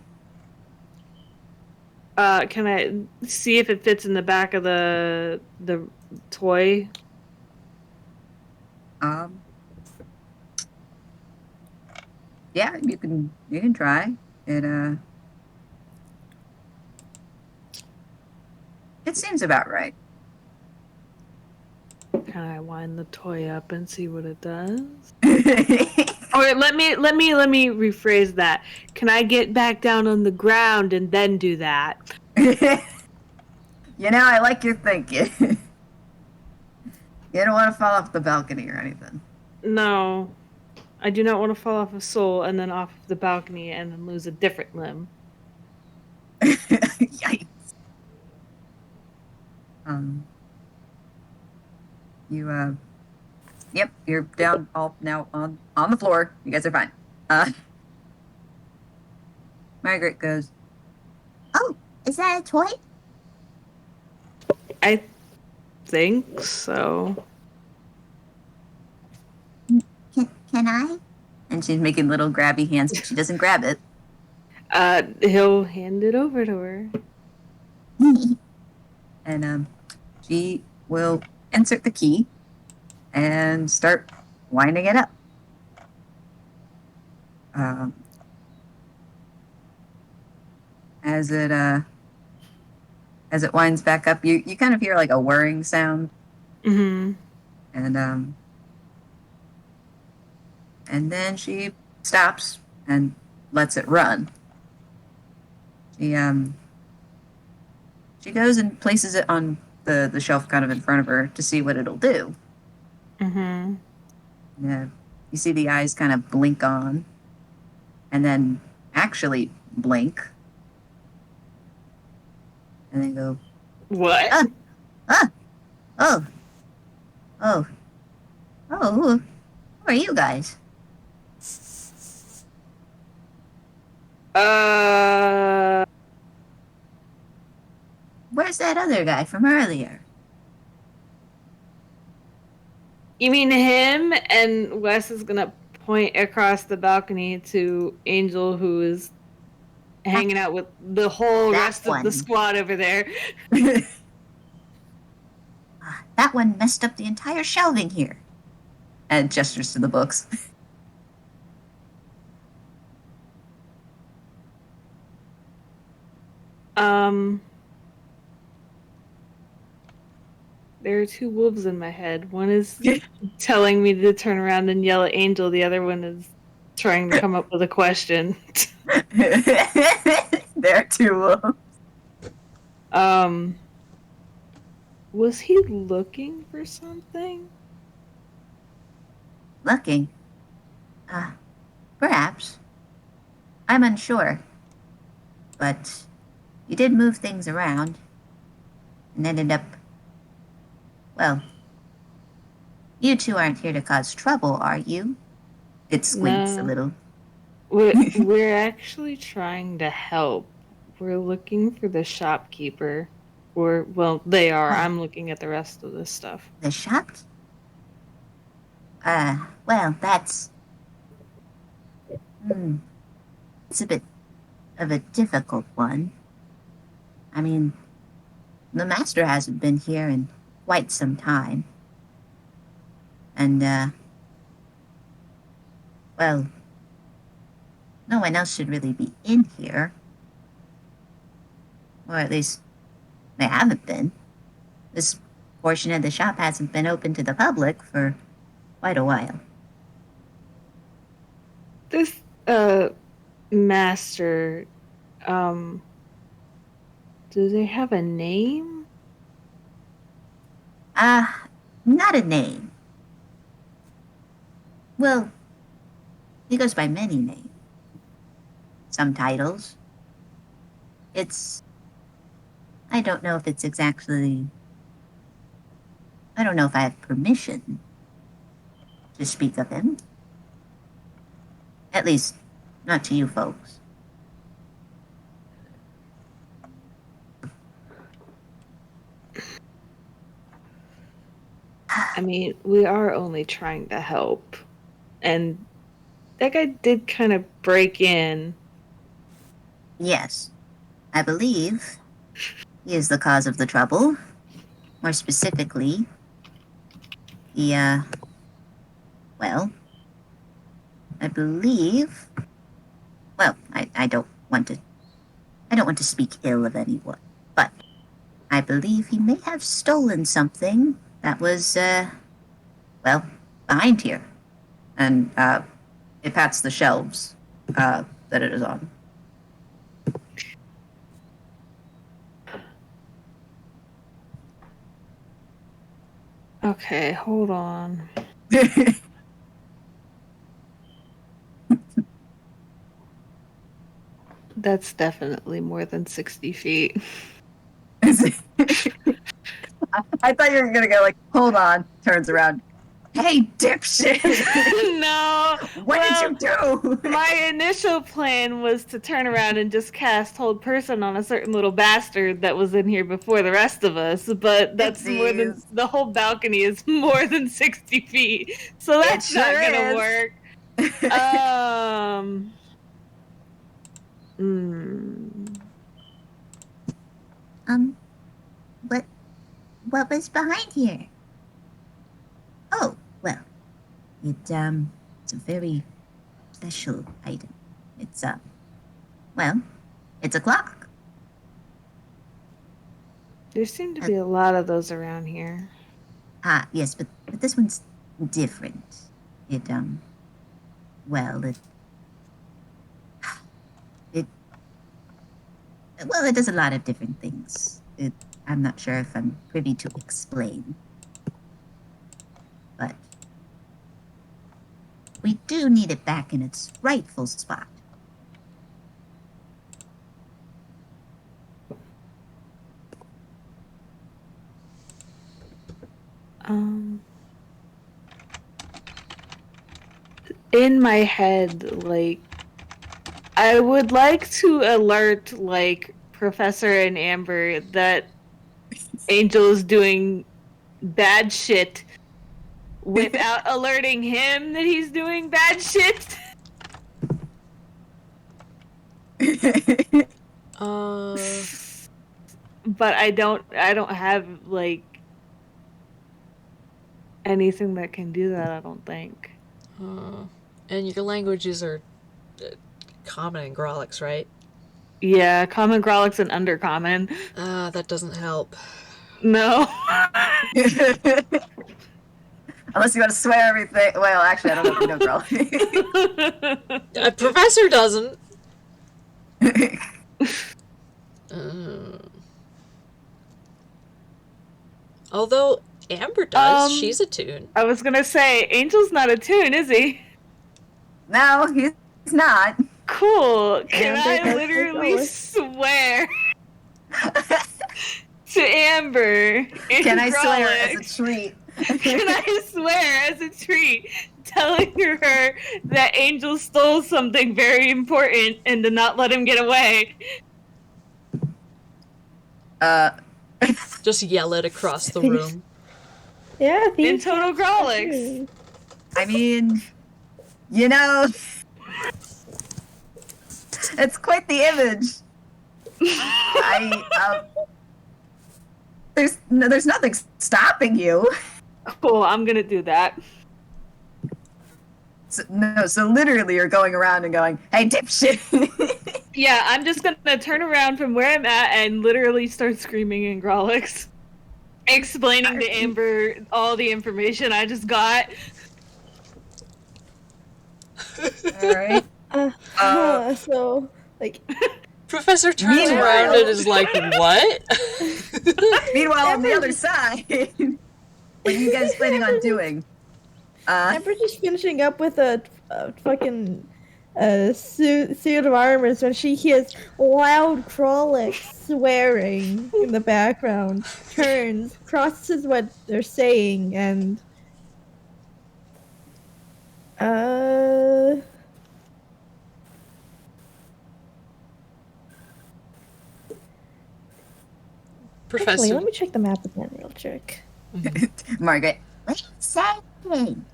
Can I see if it fits in the back of the toy? Yeah, you can try. It seems about right. Can I wind the toy up and see what it does? Or let me rephrase that. Can I get back down on the ground and then do that? I like your thinking. You don't want to fall off the balcony or anything. No. I do not want to fall off of Soul and then off of the balcony and then lose a different limb. Yikes. Yep, you're down all now on the floor. You guys are fine. Margaret goes, Oh, is that a toy? I think so. Can I? And she's making little grabby hands, but she doesn't grab it. He'll hand it over to her. And she will insert the key and start winding it up. As it winds back up, you kind of hear like a whirring sound, Mm-hmm. and then she stops and lets it run. She goes and places it on the shelf kind of in front of her to see what it'll do. Mm-hmm. Yeah, you see the eyes kind of blink on, and then actually blink, and then go, What? oh, oh, who are you guys? Where's that other guy from earlier? You mean him? And Wes is gonna point across the balcony to Angel, who is hanging out with the whole That rest of the one. squad over there. That one messed up the entire shelving here. And gestures to the books. There are two wolves in my head. One is telling me to turn around and yell at Angel. The other one is trying to come up with a question. There too. Was he looking for something? Looking. Perhaps. I'm unsure. But you did move things around. And ended up... Well... You two aren't here to cause trouble, are you? It squints No. a little. We're actually trying to help. We're looking for the shopkeeper. Or, well, they are. I'm looking at the rest of this stuff. The shop? Well, that's... It's a bit of a difficult one. I mean, the master hasn't been here in quite some time. And, well, no one else should really be in here. Or at least, they haven't been. This portion of the shop hasn't been open to the public for quite a while. This, master, do they have a name? Not a name. Well, he goes by many names. Some titles. I don't know if it's exactly... I don't know if I have permission to speak of him. At least, not to you folks. I mean, we are only trying to help. And that guy did kind of break in. Yes, I believe he is the cause of the trouble. More specifically, well, I believe... Well, I don't want to speak ill of anyone, but I believe he may have stolen something that was, well, behind here. And it pats the shelves that it is on. Okay, hold on. That's definitely more than 60 feet. I thought you were gonna go like, hold on, turns around, Hey, dipshit! No. What well, did you do? My initial plan was to turn around and just cast Hold Person on a certain little bastard that was in here before the rest of us, but that's more than Oopsies. the whole balcony is more than 60 feet, so that's sure not gonna is. work. What was behind here? Oh, well, it's a very special item. It's well, it's a clock. There seem to be a lot of those around here. Ah, yes, but this one's different. It well, it does a lot of different things. I'm not sure if I'm privy to explain. But we do need it back in its rightful spot. In my head, like, I would like to alert, like, Professor and Amber that Angel is doing bad shit without alerting him that he's doing bad shit. But I don't have, like, anything that can do that, I don't think. And your languages are Common and Grolix, right? Yeah, Common, Grolix, and Undercommon. That doesn't help. No. Unless you want to swear everything. Well, actually, I don't know if you know, girl. Professor doesn't. Although Amber does, she's a toon. I was gonna say, Angel's not a toon, is he? No, he's not. Cool. Can Amber I does literally take swear to Amber? Can I swear Grolix, as a treat? Can I swear as a treat, telling her that Angel stole something very important and to not let him get away? Just yell it across the room. Yeah, In total Grolix. I mean, you know, it's quite the image. There's nothing stopping you. Cool, I'm gonna do that. So literally you're going around and going, hey, dipshit. Yeah, I'm just gonna turn around from where I'm at and literally start screaming in Grolix. Explaining to Amber all the information I just got. Alright. So, like... Professor turns Meanwhile- around and is like, what? Meanwhile, on the other side, what are you guys planning on doing? Amber just finishing up with a fucking suit of armor when she hears loud Krolix swearing in the background, turns, processes what they're saying, and Professor. actually, let me check the map again real quick. Margaret. What are you saying?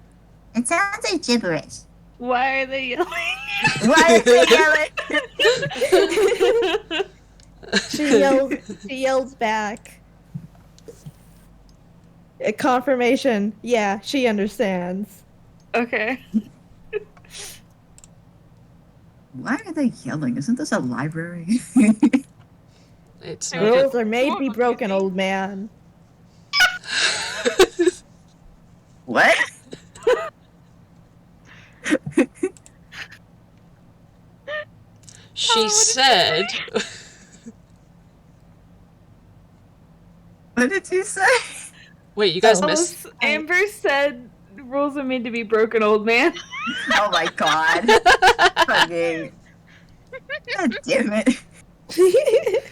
It sounds like gibberish. Why are they yelling? Why is he yelling? She yells back. A confirmation. Yeah, she understands. Okay. Why are they yelling? Isn't this a library? It's Okay. not. Rules are made to be broken, old man. What? She said. What did you say? Wait, you guys missed. Amber said rules are made to be broken, old man. Oh my god. Fucking. God damn it.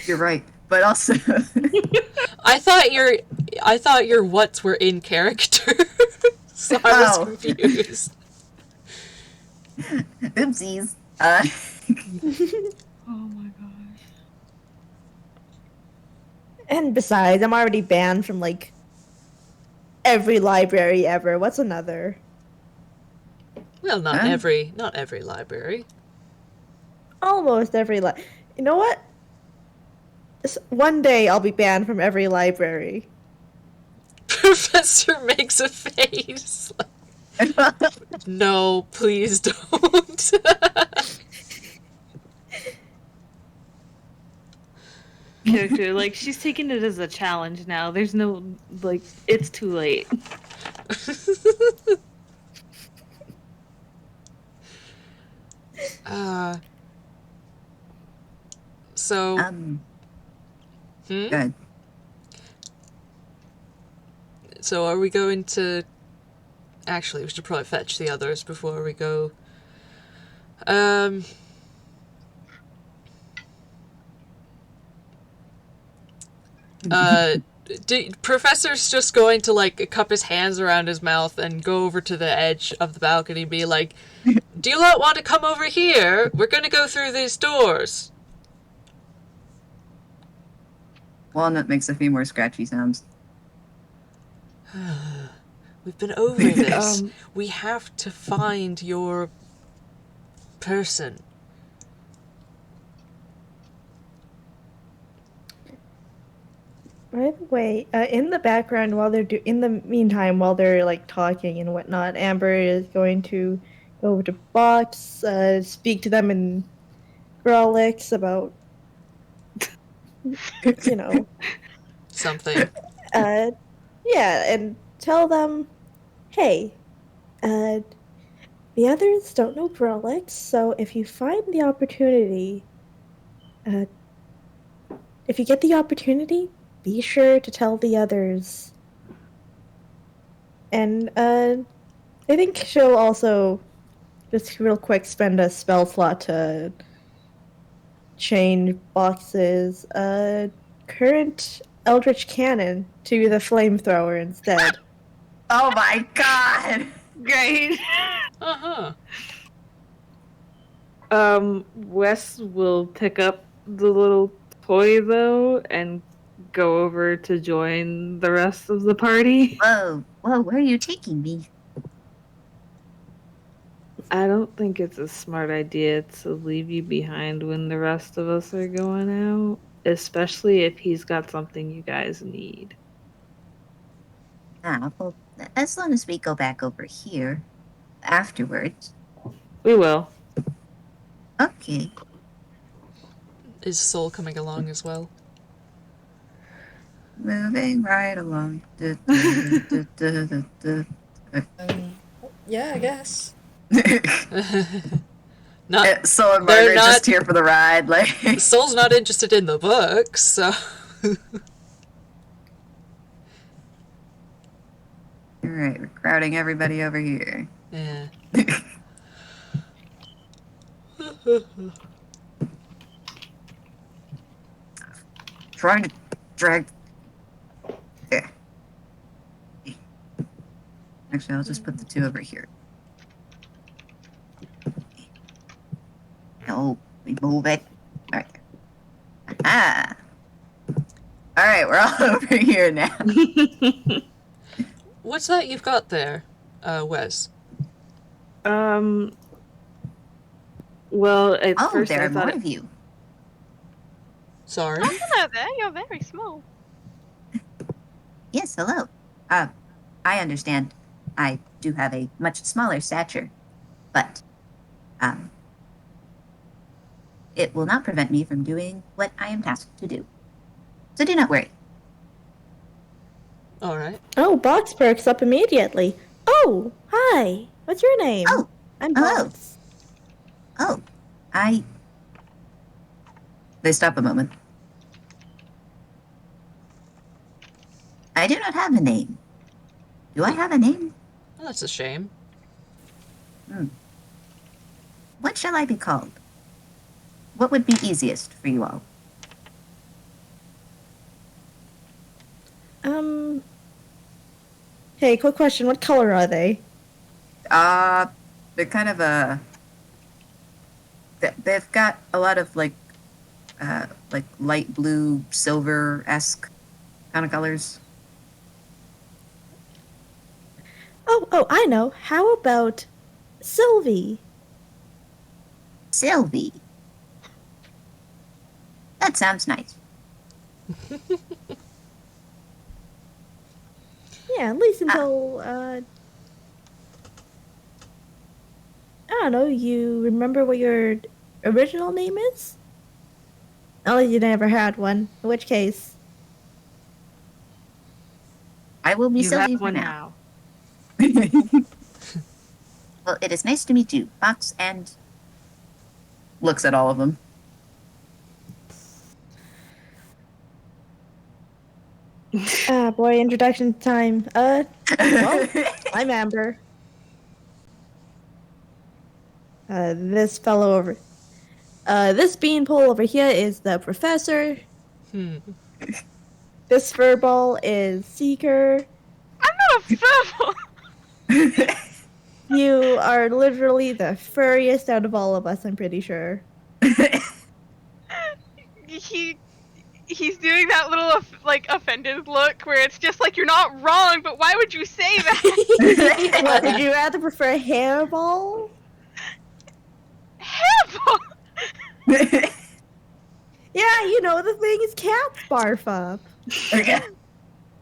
You're right. But also I thought your whats were in character. So I was Oh. confused. Oopsies. Oh my gosh. And besides, I'm already banned from like every library ever. What's another? Well, not Huh? every library. Almost every You know what? One day I'll be banned from every library. Professor makes a face. No, please don't. Character, like, she's taking it as a challenge now. There's no, like, it's too late. So, Good. So are we going to... Actually, we should probably fetch the others before we go. Professor's just going to, like, cup his hands around his mouth and go over to the edge of the balcony and be like, do you lot want to come over here? We're going to go through these doors. Walnut makes a few more scratchy sounds. We've been over this. We have to find your person. By the way, in the background, while they're in the meantime, while they're like talking and whatnot, Amber is going to go over to Box, speak to them in Grolix about, you know, Something. yeah, and tell them, hey, the others don't know Grolix, so if you find the opportunity, if you get the opportunity, be sure to tell the others. And I think she'll also just real quick spend a spell slot to change Box's current Eldritch Cannon to the flamethrower instead. Oh my god! Great. Uh-huh. Wes will pick up the little toy though and go over to join the rest of the party. Whoa, where are you taking me? I don't think it's a smart idea to leave you behind when the rest of us are going out, especially if he's got something you guys need. Ah, well, as long as we go back over here afterwards. We will. Okay. Is Soul coming along as well? Moving right along. Yeah, I guess. Not Soul and they're Margaret not- just here for the ride, like. Soul's not interested in the books, so Alright, we're crowding everybody over here. yeah. Trying to drag. There. Actually, I'll just put the two over here. No, we move it. Alright. Ah. Alright, we're all over here now. What's that you've got there, Wes? Well, at Oh, first there I are more thought of you. Sorry. Oh, hello there. You're very small. Yes, hello. I understand. I do have a much smaller stature, but it will not prevent me from doing what I am tasked to do. So do not worry. All right. Oh, Box perks up immediately. Oh, hi. What's your name? Oh, I'm hello. Box. Oh, They stop a moment. I do not have a name. Do I have a name? Well, that's a shame. What shall I be called? What would be easiest for you all? Hey, quick question. What color are they? They're kind of they've got a lot of like light blue, silver-esque kind of colors. Oh, I know. How about Sylvie? Sylvie. That sounds nice. Yeah, at least until, I don't know, you remember what your original name is? Oh, you never had one. In which case, I will be You Sylvie have for one now. now. Well, it is nice to meet you, Fox, and Looks at all of them. boy, introduction time. Well, I'm Amber. This fellow over, this beanpole over here is the professor. This furball is Seeker. I'm not a furball. You are literally the furriest out of all of us, I'm pretty sure. He's doing that little offended look where it's just like, you're not wrong, but why would you say that? What, would you rather prefer hairball? Hairball. Yeah, you know, the thing is cats barf up. Okay.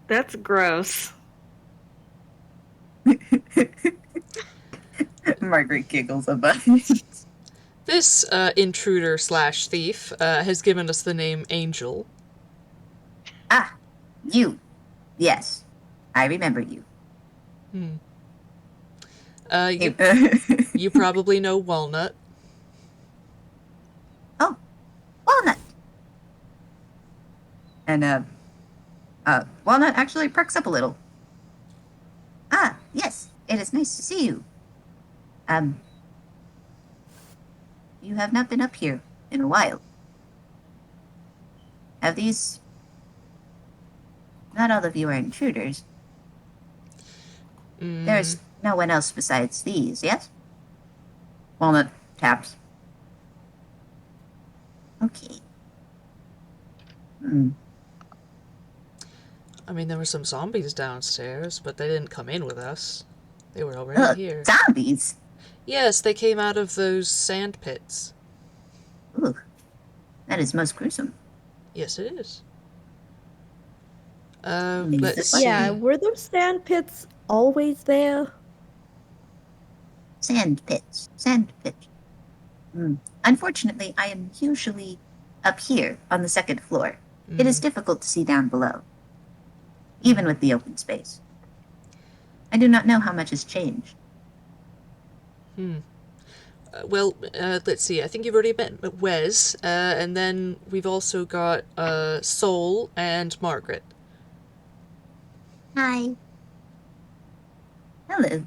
That's gross. Margaret giggles a bunch. This intruder slash thief has given us the name Angel. ah, you. Yes, I remember you. You probably know Walnut. Oh, Walnut. And Walnut actually perks up a little. Ah, yes, it is nice to see you. You have not been up here in a while. Have these... Not all of you are intruders. There's no one else besides these, yes? Walnut taps. Okay. I mean, there were some zombies downstairs, but they didn't come in with us. They were already here. Zombies? Yes, they came out of those sand pits. Ooh, that is most gruesome. Yes, it is. Let's see. Yeah, were those sand pits always there? Sand pits. Sand pits. Unfortunately, I am usually up here on the second floor. It is difficult to see down below, even with the open space. I do not know how much has changed. Well, let's see. I think you've already met Wes, and then we've also got Sol and Margaret. Hi. Hello.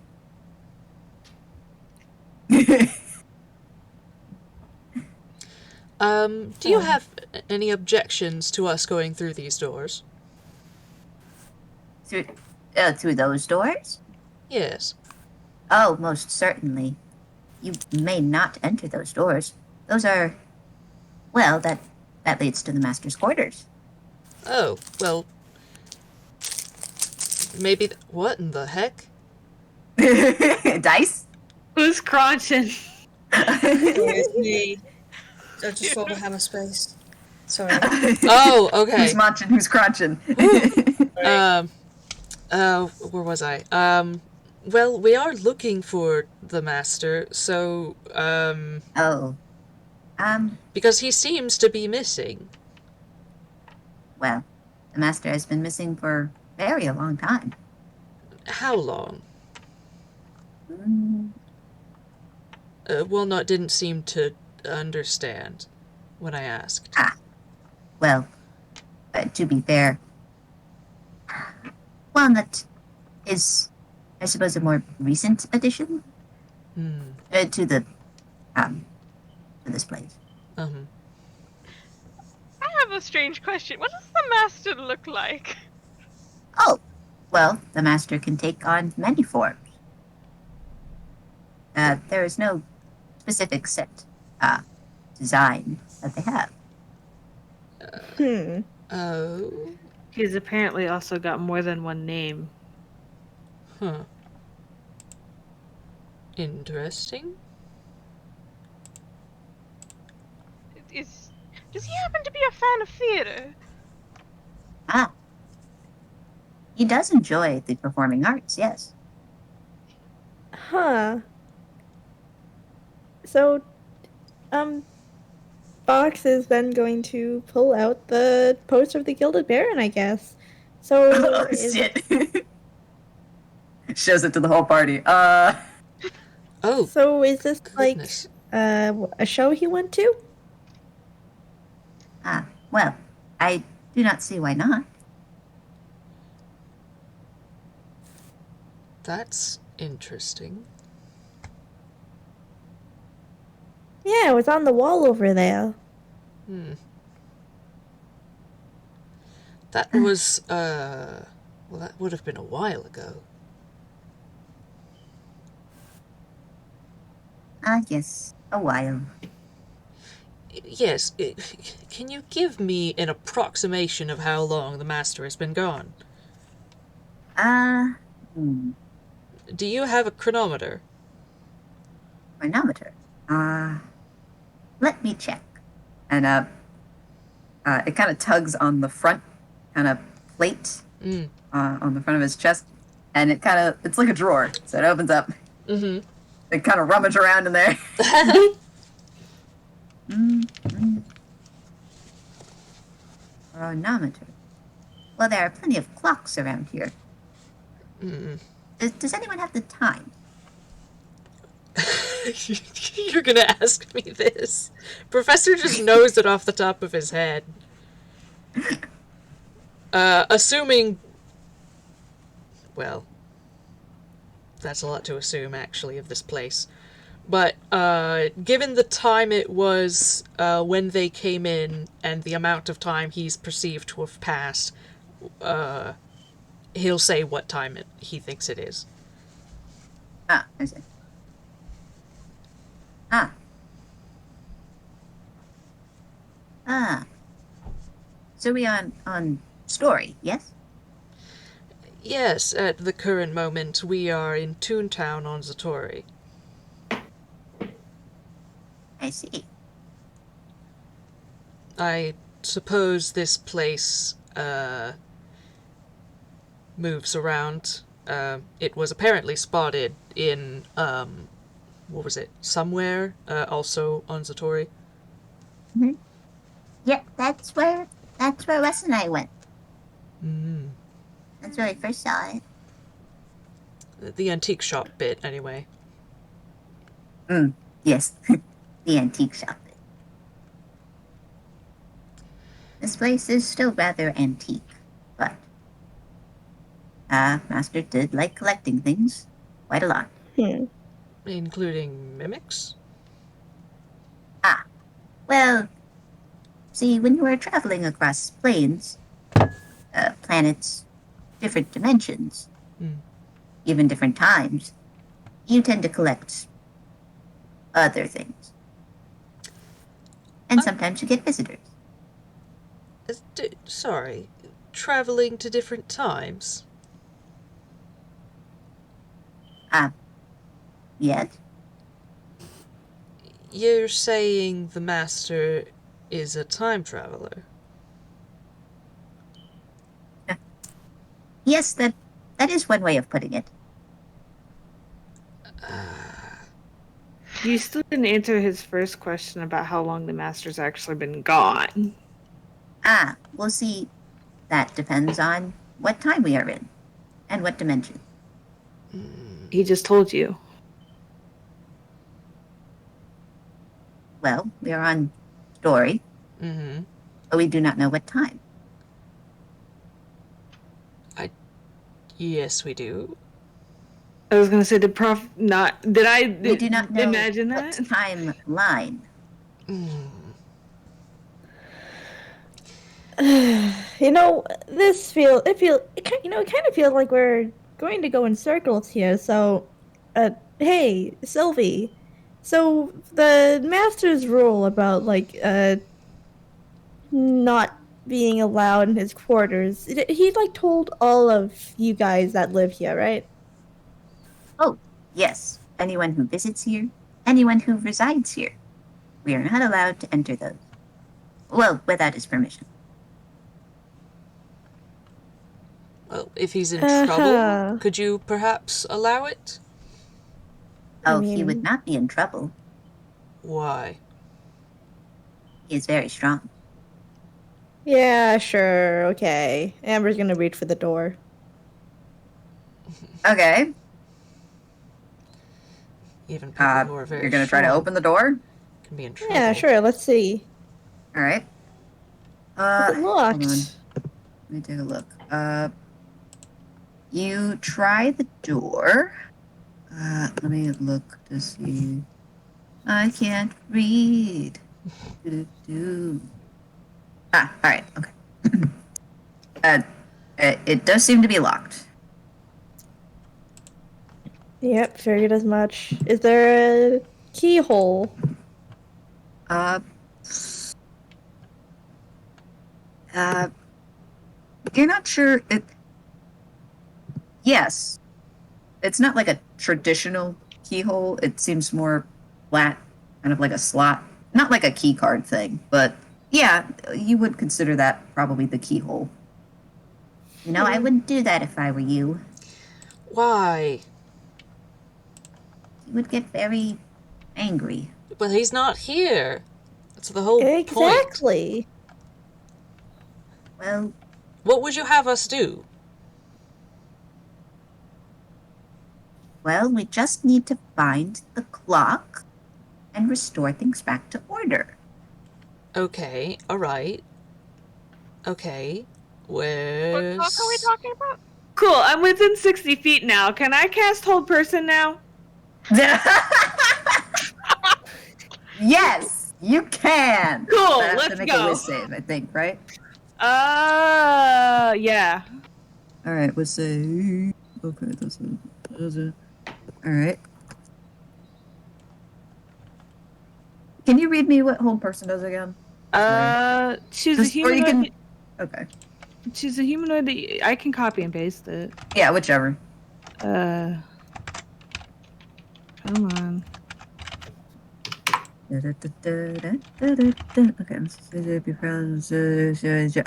Do you have any objections to us going through these doors? Through those doors? Yes. Oh, most certainly. You may not enter those doors. Those are... Well, that leads to the master's quarters. Oh, well... Maybe... What in the heck? Dice? Who's crunching? It's me. I just rolled a hammer space. Sorry. Oh, okay. Who's munching? Who's crunching? Where was I? Well, we are looking for the master, so, Oh. because he seems to be missing. Well, the master has been missing for a very long time. How long? Mm, Walnut didn't seem to understand when I asked. well, to be fair, Walnut is, I suppose, a more recent addition to the to this place. I have a strange question. What does the master look like? Oh, Well, the master can take on many forms. There is no specific set design that they have. Oh. He's apparently also got more than one name. Huh. Interesting. Does he happen to be a fan of theater? Ah. He does enjoy the performing arts, yes. Huh. So, Fox is then going to pull out the poster of the Gilded Baron, I guess. So, Oh, shit. Shows it to the whole party. Oh, So is this goodness. like a show he went to? Well, I do not see why not. That's interesting. Yeah, it was on the wall over there. That was, well, that would have been a while ago. Yes, a while. Yes, can you give me an approximation of how long the master has been gone? Do you have a chronometer? Chronometer. Let me check. And it kind of tugs on the front kind of plate on the front of his chest. And it's like a drawer. So it opens up. Mm-hmm. They kind of rummage around in there. Chronometer. Well, there are plenty of clocks around here. Does anyone have the time? You're gonna ask me this. Professor just knows it off the top of his head. Assuming... Well, that's a lot to assume, actually, of this place. But, given the time it was when they came in, and the amount of time he's perceived to have passed, he'll say what time he thinks it is. I see. So we on story, yes? Yes, at the current moment, we are in Toontown on Zatori. I see. I suppose this place, moves around. It was apparently spotted in, what was it, Sumwhaer, also on Zatori. Mm-hmm. Yeah, that's where Wes and I went. Mm. That's where I first saw it. The antique shop bit, anyway. Yes, the antique shop. This place is still rather antique, but Master did like collecting things quite a lot. Including mimics? Well, see, when you are traveling across planes, planets, different dimensions, even different times, you tend to collect other things. And sometimes you get visitors. Sorry, traveling to different times? Yet? You're saying the Master is a time traveler? Yes, that is one way of putting it. You still didn't answer his first question about how long the Master's actually been gone. We'll see. That depends on what time we are in and what dimension. He just told you. Well, we are on story, but we do not know what time. Yes, we do. I was gonna say, did Prof not? Did I? We do not know imagine what that timeline. Yeah, It kind of feels like we're going to go in circles here. So, hey, Sylvie. So the master's rule about not being allowed in his quarters. He told all of you guys that live here, right? Oh, yes. Anyone who visits here, anyone who resides here. We are not allowed to enter those. Well, without his permission. Well, if he's in Uh-huh. trouble, could you perhaps allow it? Oh, he would not be in trouble. Why? He is very strong. Yeah, sure, okay. Amber's gonna reach for the door. Okay. Even people who are very You're gonna try to strong open the door? can be in trouble. Yeah, sure, let's see. All right. Is it locked? Hold on. Let me take a look. You try the door. Let me look to see. I can't read. Doo-doo-doo. All right. Okay. It does seem to be locked. Yep, figured as much. Is there a keyhole? You're not sure. Yes. It's not like a traditional keyhole. It seems more flat, kind of like a slot. Not like a key card thing, but yeah, you would consider that probably the keyhole. You know, I wouldn't do that if I were you. Why? You would get very angry. But he's not here. That's the whole point. Exactly. Well, What would you have us do? we just need to find the clock and restore things back to order. Okay, alright. Okay, What where's... clock are we talking about? Cool, I'm within 60 feet now. Can I cast Hold Person now? Yes, you can. Cool, I have let's to make go. a whiz save, I think, right? Yeah. All right, whiz save. Okay, that's it. All right. Can you read me what Hold Person does again? She's a Just- or you humanoid. Okay. She's a humanoid that I can copy and paste it. Yeah, whichever. Come on.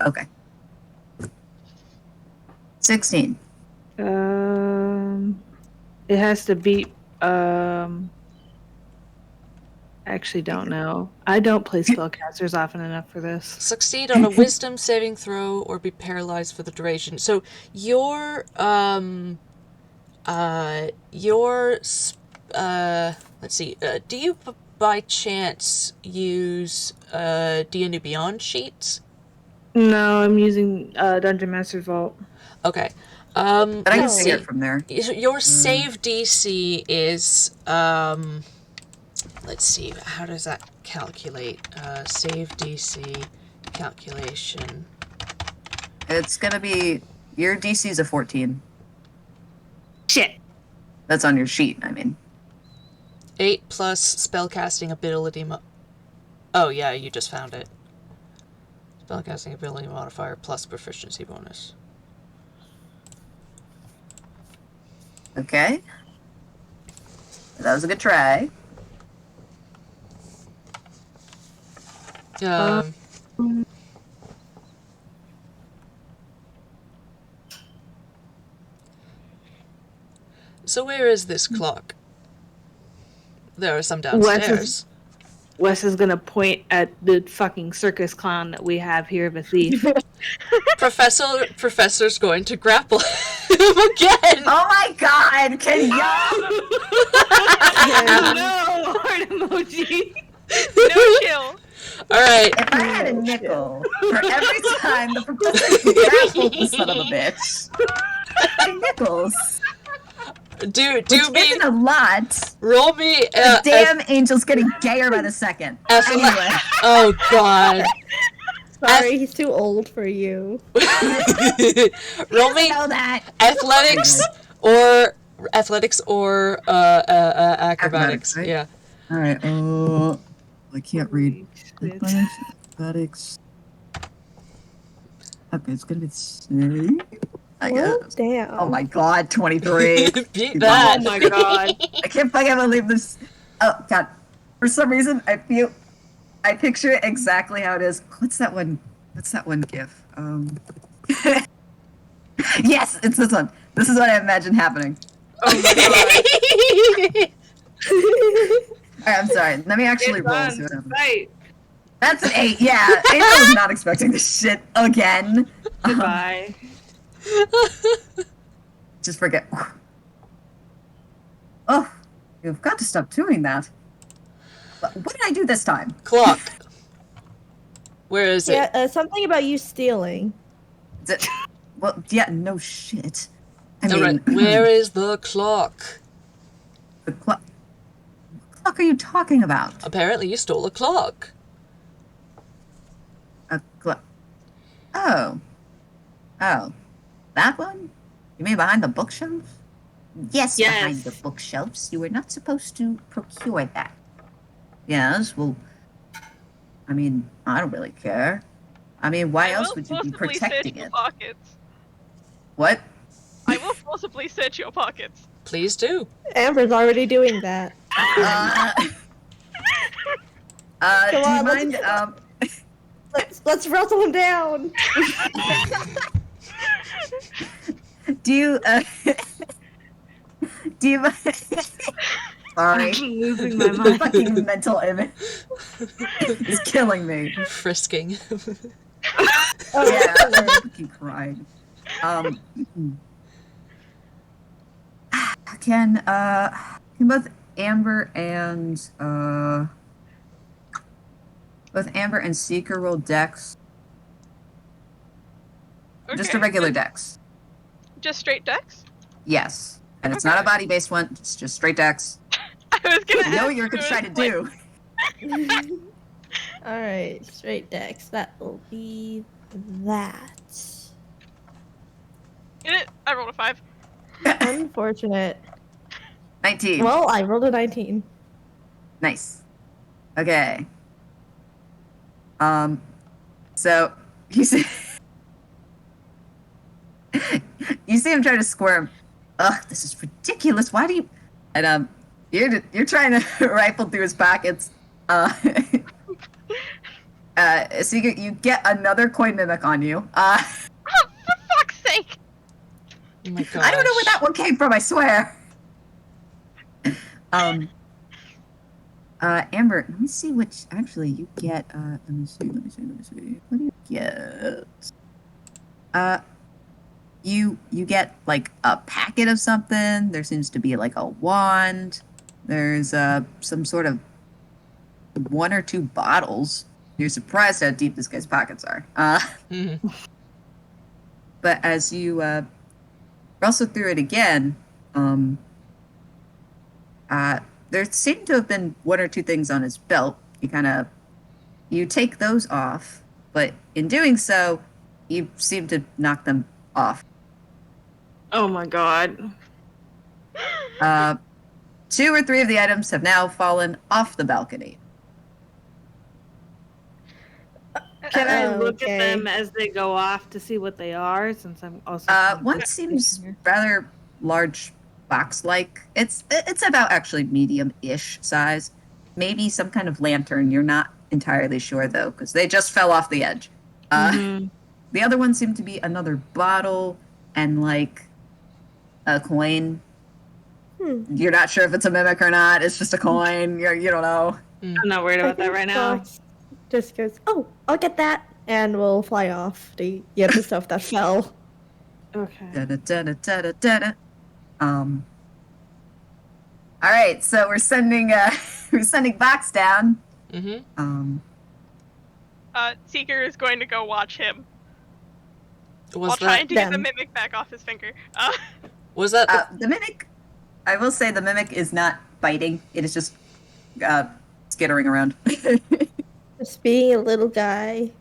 Okay. 16. It has to beat. Actually, don't know. I don't play spellcasters often enough for this. Succeed on a wisdom saving throw or be paralyzed for the duration. So let's see, do you by chance use D&D Beyond sheets? No, I'm using Dungeon Master's Vault. Okay. But I can let's see see. it from there. Your save DC is let's see, how does that calculate? Save DC calculation. It's gonna be your DC is a 14. Shit. That's on your sheet, I mean. 8 plus spellcasting ability oh yeah, you just found it. Spellcasting ability modifier plus proficiency bonus. Okay. That was a good try. So where is this clock? There are some downstairs. Wes is gonna point at the fucking circus clown that we have here of a thief. Professor's going to grapple him again. Oh my god, can you? No, heart emoji. No chill. Alright. If I had a nickel for every time the professor grappled the son of a bitch, nickels. Do Which me. isn't a lot. Roll me The damn angel's getting gayer by the second. F- Anyway, Oh god. Sorry, he's too old for you. Roll me know that. athletics or acrobatics. right? Yeah. All right. I can't read. Athletics. Okay, it's gonna be the same. I Well, guess. damn. Oh my god, 23. Beat that. Oh my god. I can't fucking believe this. Oh god. For some reason, I picture it exactly how it is. What's that one gif? Yes, it's this one. This is what I imagine happening. Oh my god. Alright, I'm sorry. Let me actually It's roll. on See what happens. site. That's an 8, yeah. I was not expecting this shit again. Goodbye. Just forget. Oh, you've got to stop doing that. What did I do this time? Clock. Where is it? Yeah, something about you stealing. Is it? Well, yeah, no shit. I mean, Alright, where is the clock? the clock. What clock are you talking about? Apparently you stole a clock. A clock. Oh. Oh. That one? You mean behind the bookshelves? Yes, behind Yes. the bookshelves. You were not supposed to procure that. Yes, well, I mean, I don't really care. I mean, why I else will would you be forcibly protecting search your it? pockets. What? I will forcibly search your pockets. Please do. Amber's already doing that. Do you on, mind, Let's wrestle him down. do you, do you mind? Sorry. I'm losing my mind. Fucking mental image. It's killing me. Frisking. Oh, Yeah, I'm fucking crying. Can both Amber and Seeker roll dex? Just a Okay, regular dex. Just straight dex? Yes. And it's not a Okay. body based one, it's just straight dex. I was gonna You know ask what you're if gonna it try to was, like, do. Alright, straight dex. That will be that. I rolled a 5. Unfortunate. 19. Well, I rolled a 19. Nice. Okay. So you see, you see him try to squirm. Ugh, this is ridiculous. Why do you? And you're trying to rifle through his pockets. So you get another coin mimic on you. Oh, for fuck's sake! Oh my gosh. I don't know where that one came from. I swear. Amber, let me see which. Actually, you get. Let me see. What do you get? You get like a packet of something. There seems to be like a wand. There's some sort of 1 or 2 bottles. You're surprised how deep this guy's pockets are. Mhm. But as you rustle through it again, there seem to have been 1 or 2 things on his belt. You take those off, but in doing so, you seem to knock them off. Oh my god. 2 or 3 of the items have now fallen off the balcony. Can I look Okay. at them as they go off to see what they are? Since I'm also. One seems rather large, box-like. It's about actually medium-ish size. Maybe some kind of lantern. You're not entirely sure though, because they just fell off the edge. Mhm. The other one seemed to be another bottle and like a coin. You're not sure if it's a mimic or not. It's just a coin. You don't know. I'm not worried about that right now. Fox just goes, oh, I'll get that, and we'll fly off to get the stuff that fell. Okay. Da-da-da-da-da-da. All right, so we're sending Box down. Mm-hmm. Seeker is going to go watch him while Was trying that to get the them? mimic back off his finger. was that the, The mimic, I will say the mimic is not biting. It is just skittering around. Just being a little guy.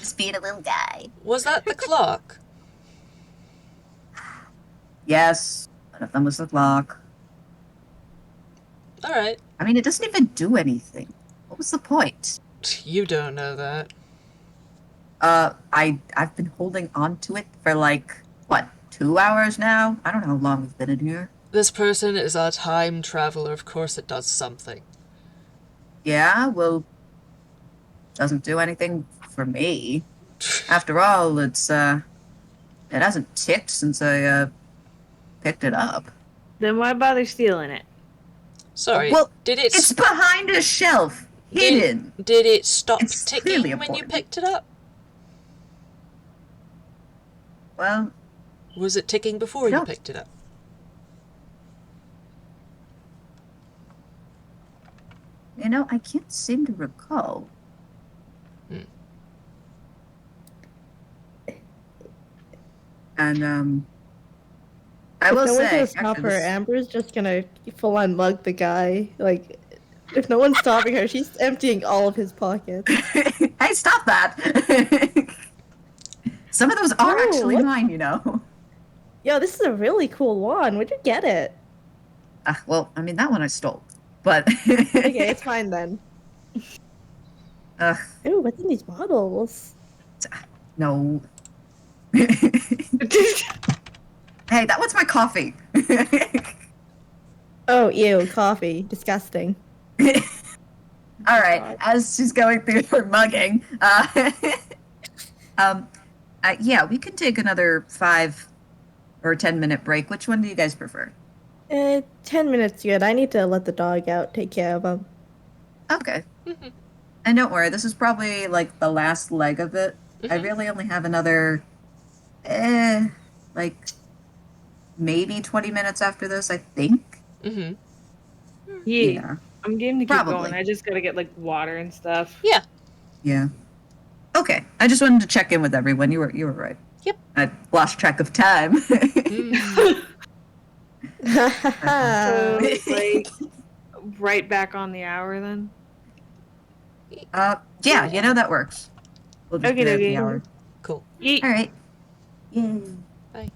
just being a little guy. Was that the clock? Yes, one of them was the clock. Alright. I mean, it doesn't even do anything. What was the point? You don't know that. I've been holding on to it for like, what, 2 hours now? I don't know how long we've been in here. This person is a time traveler. Of course it does something. Yeah, well, doesn't do anything for me. After all, it hasn't ticked since I picked it up. Then why bother stealing it? Sorry, Well, did it it's behind a shelf, hidden. Did it stop It's clearly ticking when you important. picked it up? Well, Was it ticking before you No. picked it up? I can't seem to recall. And I will If no one's say, gonna stop actually, her, this- Amber's just gonna full on mug the guy. Like, if no one's stopping her, she's emptying all of his pockets. hey, stop that! Some of those are No, actually what? mine, you know. Yo, this is a really cool wand. Where'd you get it? Well, I mean that one I stole, but Okay, it's fine then. Ugh, Ooh, what's in these bottles? no. Hey, that one's my coffee. Oh, ew, coffee. Disgusting. All right, as she's going through her mugging, yeah, we can take another 5 or 10 minute break. Which one do you guys prefer? 10 minutes good. I need to let the dog out, take care of him. Okay. And don't worry, this is probably like the last leg of it. I really only have another, like maybe 20 minutes after this, I think. Mm-hmm. Yeah. I'm game to keep Probably. going. I just gotta get like water and stuff. Yeah. Yeah. Okay. I just wanted to check in with everyone. You were right. Yep. I lost track of time. So it's like right back on the hour then. Yeah, that works. We'll just Okay, do it every dokie. hour. Cool. Yeet. All right. Yay. Bye.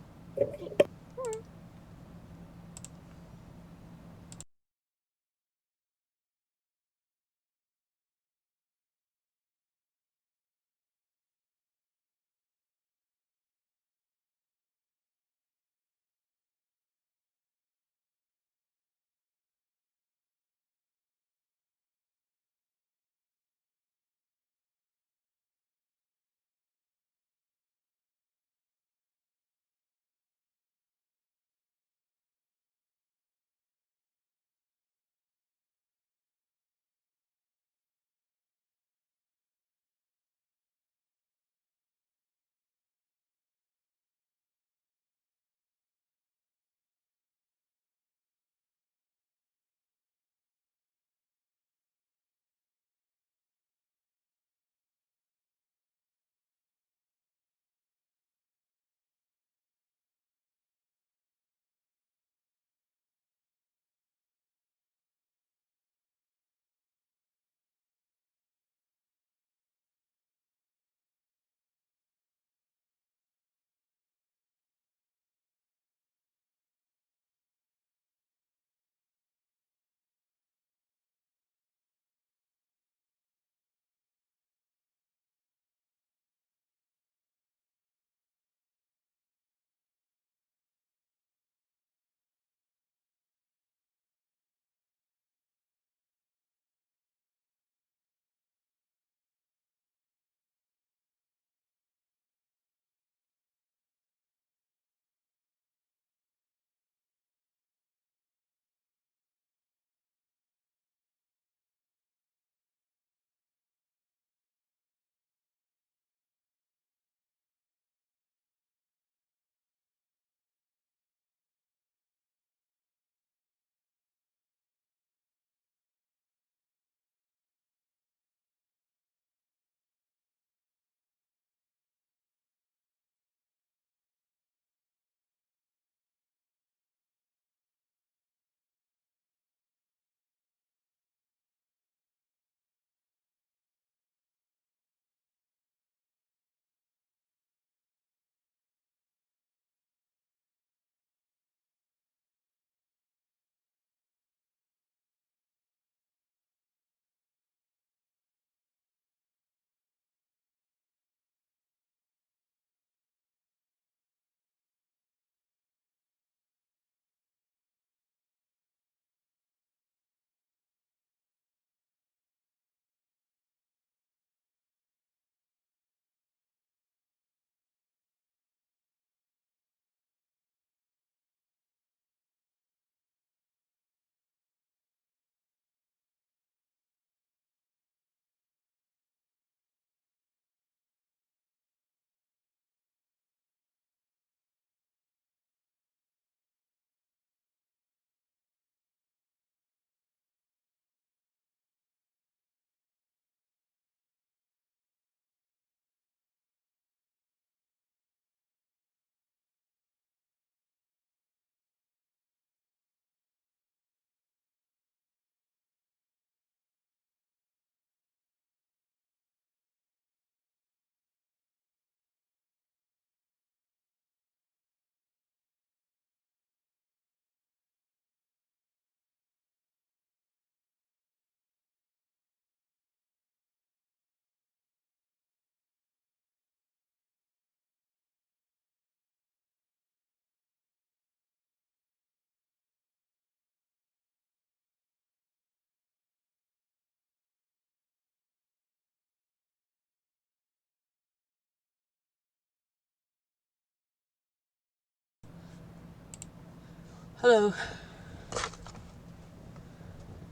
Hello.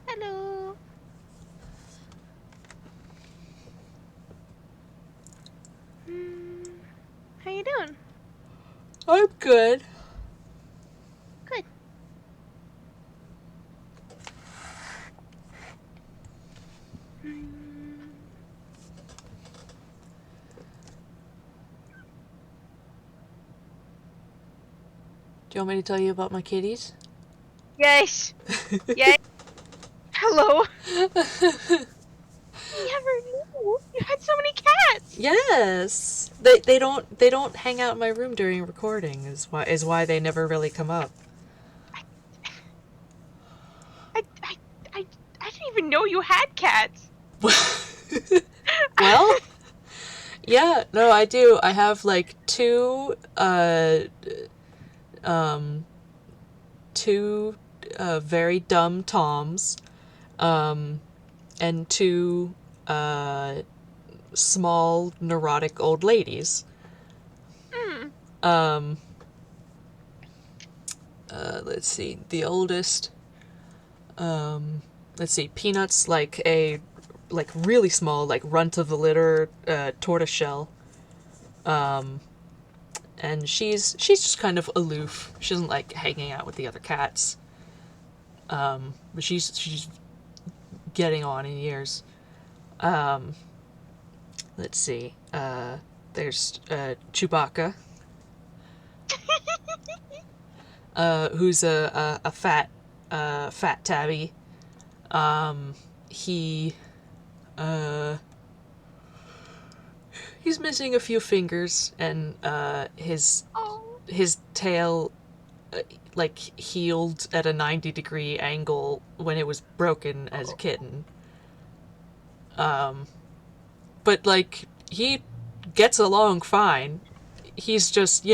Hello. How you doing? I'm good. Good. Do you want me to tell you about my kitties? Yes. Yes. Hello. Never knew you had so many cats. Yes. They don't hang out in my room during recording is why they never really come up. I didn't even know you had cats. Well, yeah, no, I do. I have like two very dumb toms, and two small neurotic old ladies. Let's see, the oldest, let's see, Peanut's like a really small, like runt of the litter, tortoiseshell. And she's just kind of aloof. She doesn't like hanging out with the other cats. But she's getting on in years. Let's see. There's Chewbacca, who's a fat tabby. He's missing a few fingers, and his tail like healed at a 90-degree angle when it was broken as a kitten. But like he gets along fine. He's just,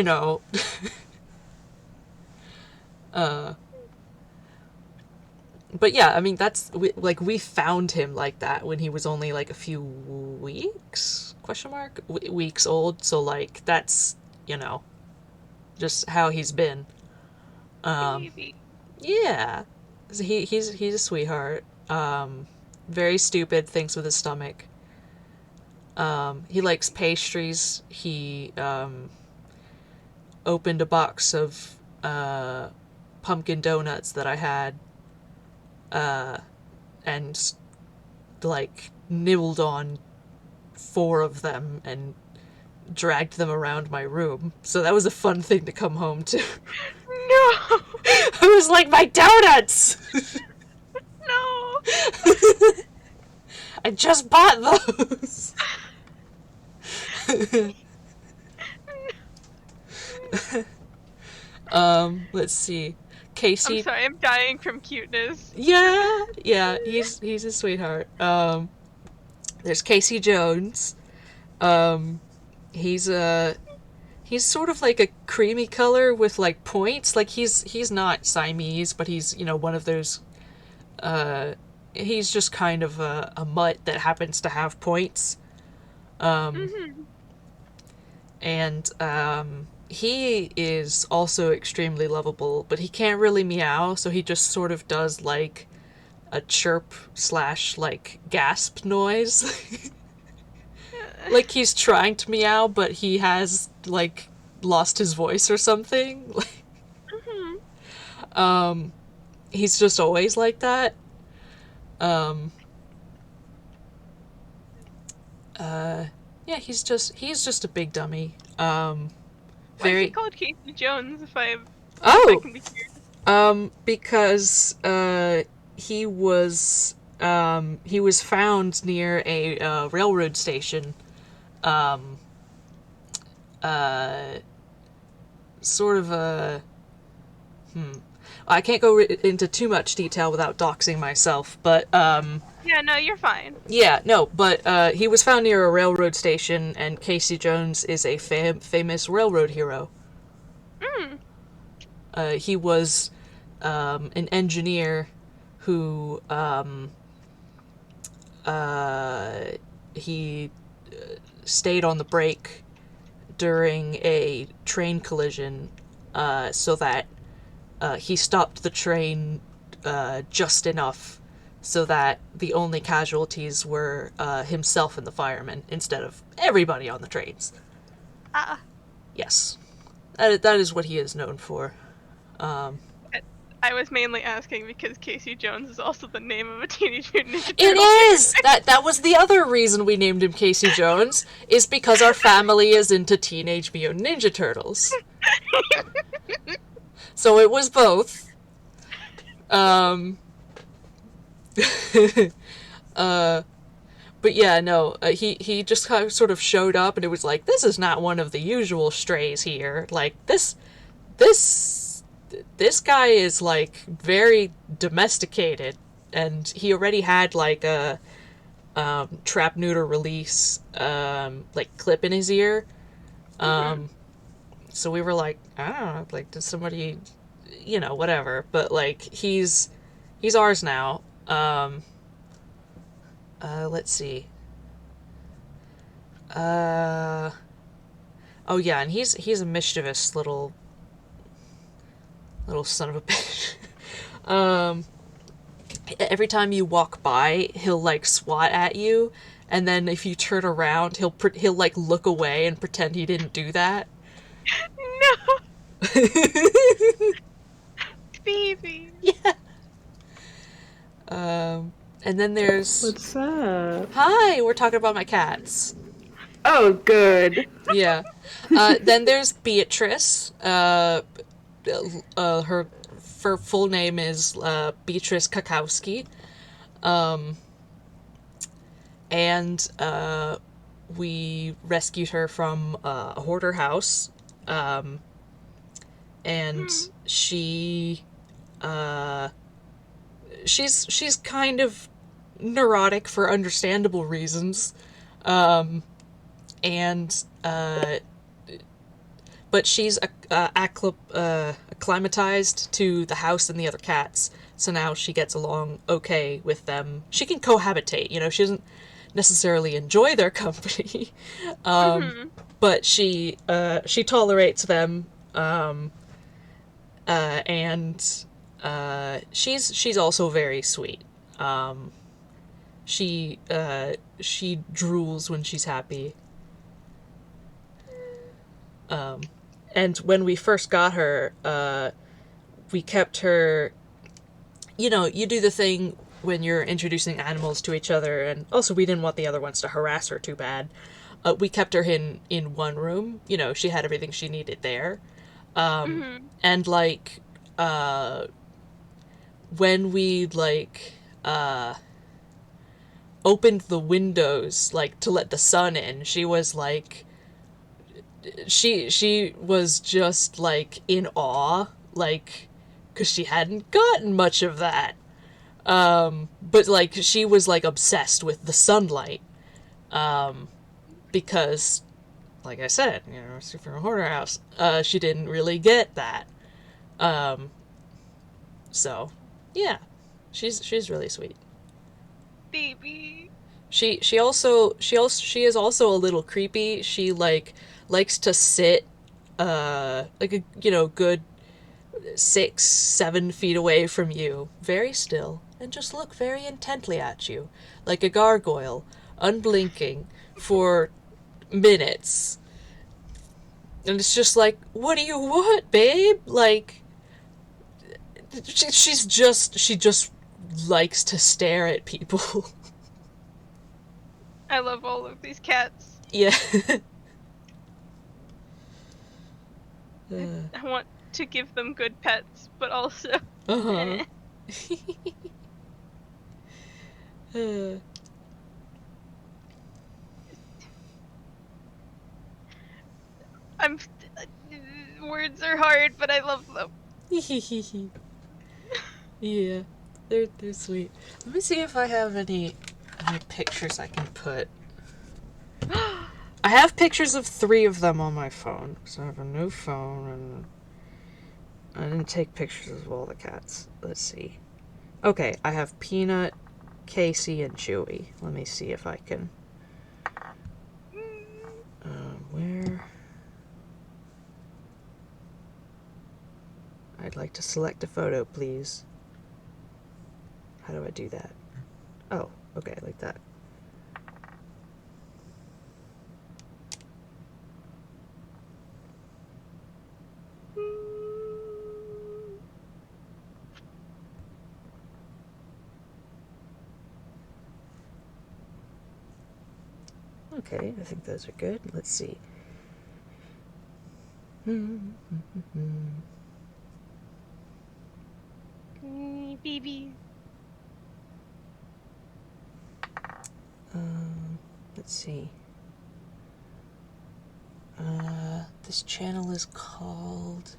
but yeah, I mean, we found him like that when he was only like a few weeks, weeks old, so like that's, just how he's been. Baby. Yeah. So he's a sweetheart. Very stupid, thinks with his stomach. He likes pastries. He opened a box of pumpkin donuts that I had, and like nibbled on 4 of them and dragged them around my room. So that was a fun thing to come home to. No. I was like, my donuts! No. I just bought those! Let's see. Casey. I'm sorry, I'm dying from cuteness. Yeah, he's a sweetheart. There's Casey Jones. He's sort of like a creamy color with like points. Like he's not Siamese, but he's, one of those, he's just kind of a mutt that happens to have points. And he is also extremely lovable, but he can't really meow, so he just sort of does like a chirp / like gasp noise. Like he's trying to meow, but he has like lost his voice or something. He's just always like that. Yeah, he's just a big dummy. Why is he called Casey Jones? If I can be curious. Because he was found near a railroad station. Sort of a I can't go into too much detail without doxing myself, but Yeah, no, you're fine. yeah, no, but he was found near a railroad station, and Casey Jones is a famous railroad hero. He was an engineer who he stayed on the brake during a train collision so that he stopped the train just enough so that the only casualties were himself and the firemen instead of everybody on the trains. Ah, Yes. That is what he is known for. I was mainly asking because Casey Jones is also the name of a Teenage Mutant Ninja It Turtle is! That was the other reason we named him Casey Jones, is because our family is into Teenage Mutant Ninja Turtles. So it was both. But yeah, no, he just kind of sort of showed up, and it was like, this is not one of the usual strays here. Like, this guy is, like, very domesticated, and he already had, like, a trap neuter release, like, clip in his ear. So we were like, I don't know, like, did somebody, you know, whatever. But, like, he's ours now. Let's see. Oh yeah, and he's a mischievous little son of a bitch. Every time you walk by, he'll like swat at you, and then if you turn around, he'll like look away and pretend he didn't do that. No, baby. Yeah. And then there's... What's up? Hi, we're talking about my cats. Oh, good. Yeah. Then there's Beatrice. Her full name is Beatrice Kakowski. And we rescued her from a hoarder house. And she's kind of neurotic for understandable reasons. But she's acclimatized to the house and the other cats, so now she gets along okay with them. She can cohabitate, you know, she doesn't necessarily enjoy their company, but she tolerates them, and she's also very sweet. She drools when she's happy. And when we first got her, we kept her, you know, you do the thing when you're introducing animals to each other, and also we didn't want the other ones to harass her too bad. We kept her in one room, you know, she had everything she needed there. And, like, when we, like, opened the windows, like, to let the sun in, she was, like... She was just, like, in awe, like, because she hadn't gotten much of that. But, like, she was, like, obsessed with the sunlight. Because, like I said, you know, Super Hoarder House, she didn't really get that. So, yeah. She's really sweet. Baby. She is also a little creepy. She, like, likes to sit, like a, you know, good 6-7 feet away from you, very still, and just look very intently at you, like a gargoyle, unblinking, for minutes. And it's just like, what do you want, babe? Like, she just likes to stare at people. I love all of these cats. Yeah. I want to give them good pets, but also... Uh-huh. I'm... words are hard, but I love them. Yeah, they're sweet. Let me see if I have any pictures I can put. I have pictures of 3 of them on my phone, because I have a new phone, and I didn't take pictures of all the cats. Let's see. Okay, I have Peanut, Casey, and Chewy. Let me see if I can... where... I'd like to select a photo, please. How do I do that? Oh, okay, like that. Okay, I think those are good. Let's see. Baby. Let's see. This channel is called...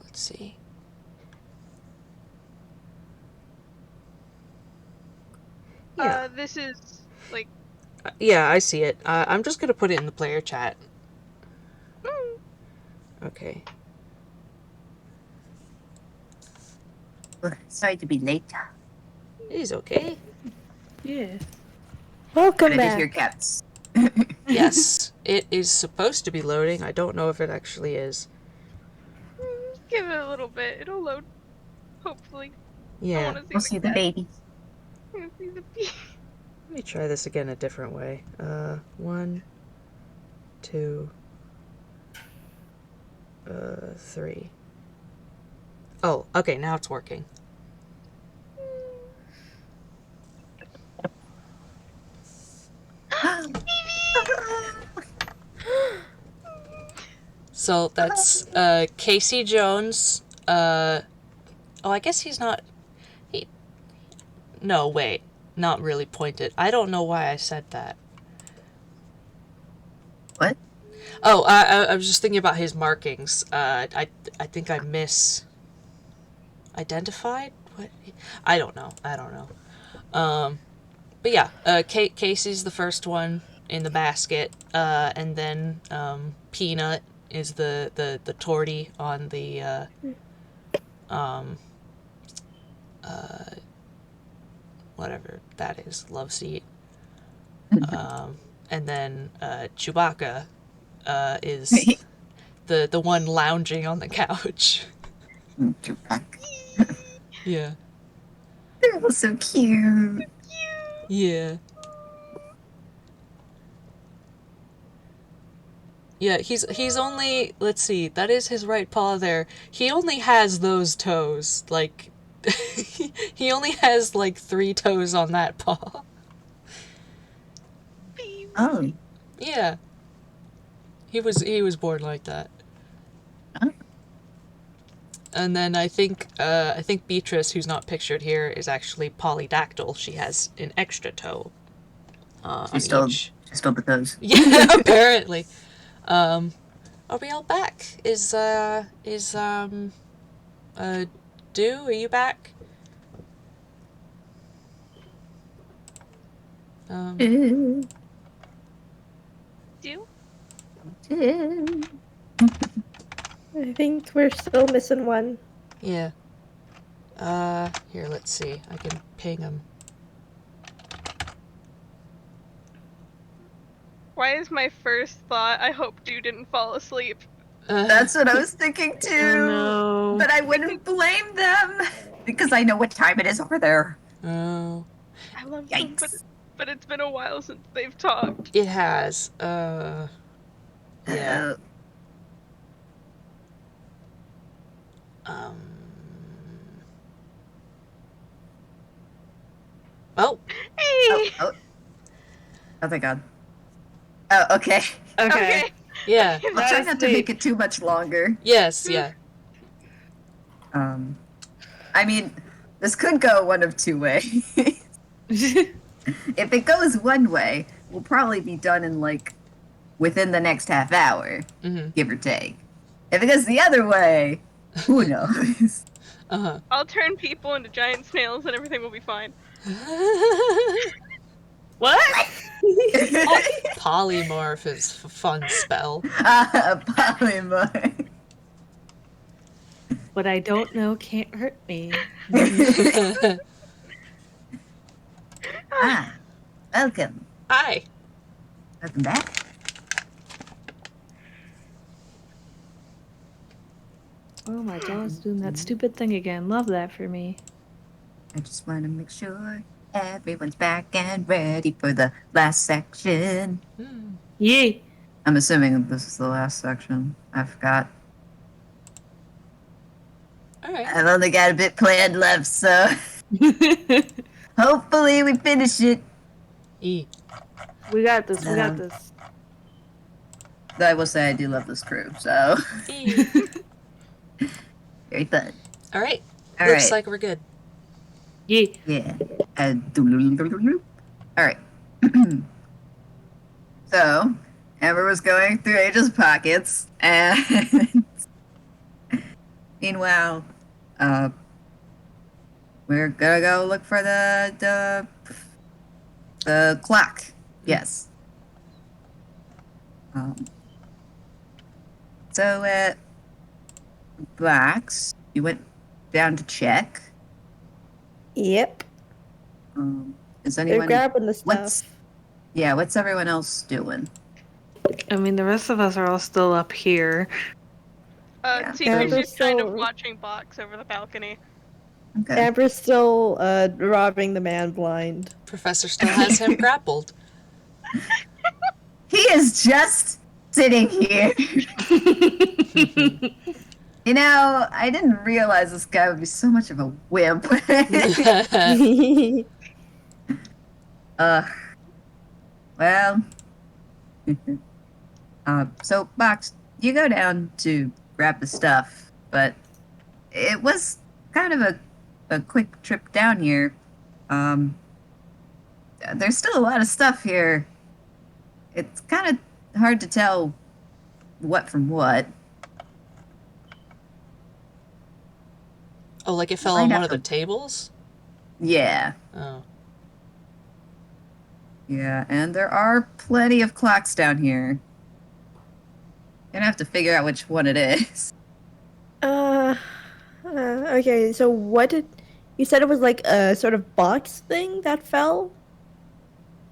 let's see. Yeah. This is like. Yeah, I see it. I'm just gonna put it in the player chat. Okay. Sorry to be late. It is okay. Yeah. Welcome But it is your back. cats. Yes, it is supposed to be loading. I don't know if it actually is. Give it a little bit. It'll load. Hopefully. I Yeah. want to see We'll see the cat. baby. I wanna see the baby. Let me try this again a different way. 1, 2, 3. Oh, okay, now it's working. So that's Casey Jones. Oh, I guess he's not. No, wait, not really pointed. I don't know why I said that. What? Oh, I was just thinking about his markings. I think I identified what. I don't know. But yeah, Casey's the first one in the basket, and then Peanut is the tortie on the whatever that is, love seat. And then Chewbacca is the one lounging on the couch. Yeah. They're all so cute. Yeah. Yeah, he's only, let's see, that is his right paw there. He only has those toes, like he only has like 3 toes on that paw. Oh. Yeah. He was born like that. Oh. And then I think Beatrice, who's not pictured here, is actually polydactyl. She has an extra toe on She stole the toes. Yeah, apparently. Are we all back? Do, are you back? Do? I think we're still missing one. Yeah. Here, let's see. I can ping him. Why is my first thought, I hope Dew didn't fall asleep? That's what I was thinking too. Oh, no. But I wouldn't blame them because I know what time it is over there. Oh. I love them, Yikes. but it's been a while since they've talked. It has. Yeah. Oh. Hey! Oh, thank God. Oh, okay. Okay. Yeah. I'll try not to make it too much longer. Yes, yeah. I mean, this could go one of two ways. If it goes one way, we'll probably be done in like within the next half hour, give or take. If it goes the other way, who knows? Uh-huh. I'll turn people into giant snails and everything will be fine. What? Polymorph is a fun spell. Polymorph. What I don't know can't hurt me. Welcome. Hi. Welcome back. Oh my god, it's doing that stupid thing again. Love that for me. I just want to make sure everyone's back and ready for the last section. Yay! I'm assuming this is the last section. I forgot. Alright. I've only got a bit planned left, so hopefully we finish it. E. We got this, we got Um, this. Though I will say I do love this crew, so E. very fun. Alright. All Looks right. like we're good. Yay! Yeah. All right. So, Amber was going through Angel's pockets, and meanwhile, we're gonna go look for the clock. Yes. So at Black's, you went down to check. Yep. Is They're anyone? grabbing the What's stuff. what's everyone else doing? I mean, the rest of us are all still up here. Yeah. Seeker's Amber's just kind of still- watching Box over the balcony. Okay. Amber's still robbing the man blind. Professor still has him grappled. He is just sitting here. You know, I didn't realize this guy would be so much of a wimp. Well. So, Box, you go down to grab the stuff, but it was kind of a quick trip down here. There's still a lot of stuff here. It's kind of hard to tell what from what. Oh, like it fell Might on have one of the to- tables? Yeah. Oh. Yeah, and there are plenty of clocks down here. Gonna have to figure out which one it is. Okay, so what did you said it was like a sort of box thing that fell?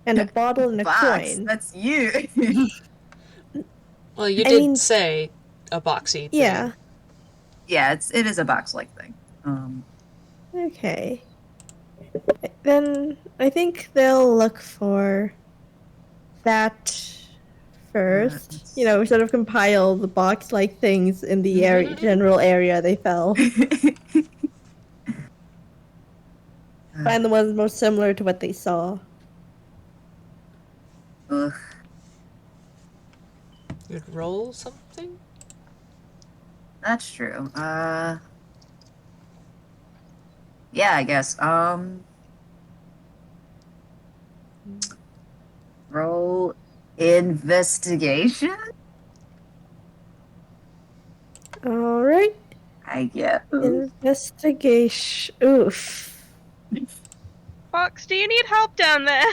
And a bottle and a Box, coin. that's you. Well, you I did mean- say a boxy thing. Yeah. Yeah, it is a box-like thing. Okay. Then I think they'll look for that first. You know, sort of compile the box-like things in the area, general area they fell. Find the ones most similar to what they saw. Ugh. You'd roll something? That's true. Yeah, I guess. Roll investigation, All right. I guess. Investigation. Oof. Box, do you need help down there?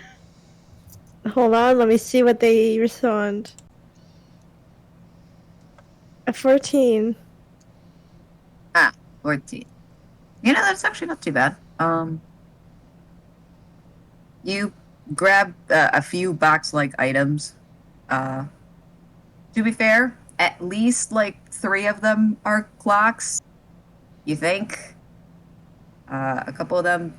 Hold on, let me see what they respond. A 14. 14. You know, that's actually not too bad. You grab a few box-like items. To be fair, at least like 3 of them are clocks. You think? A couple of them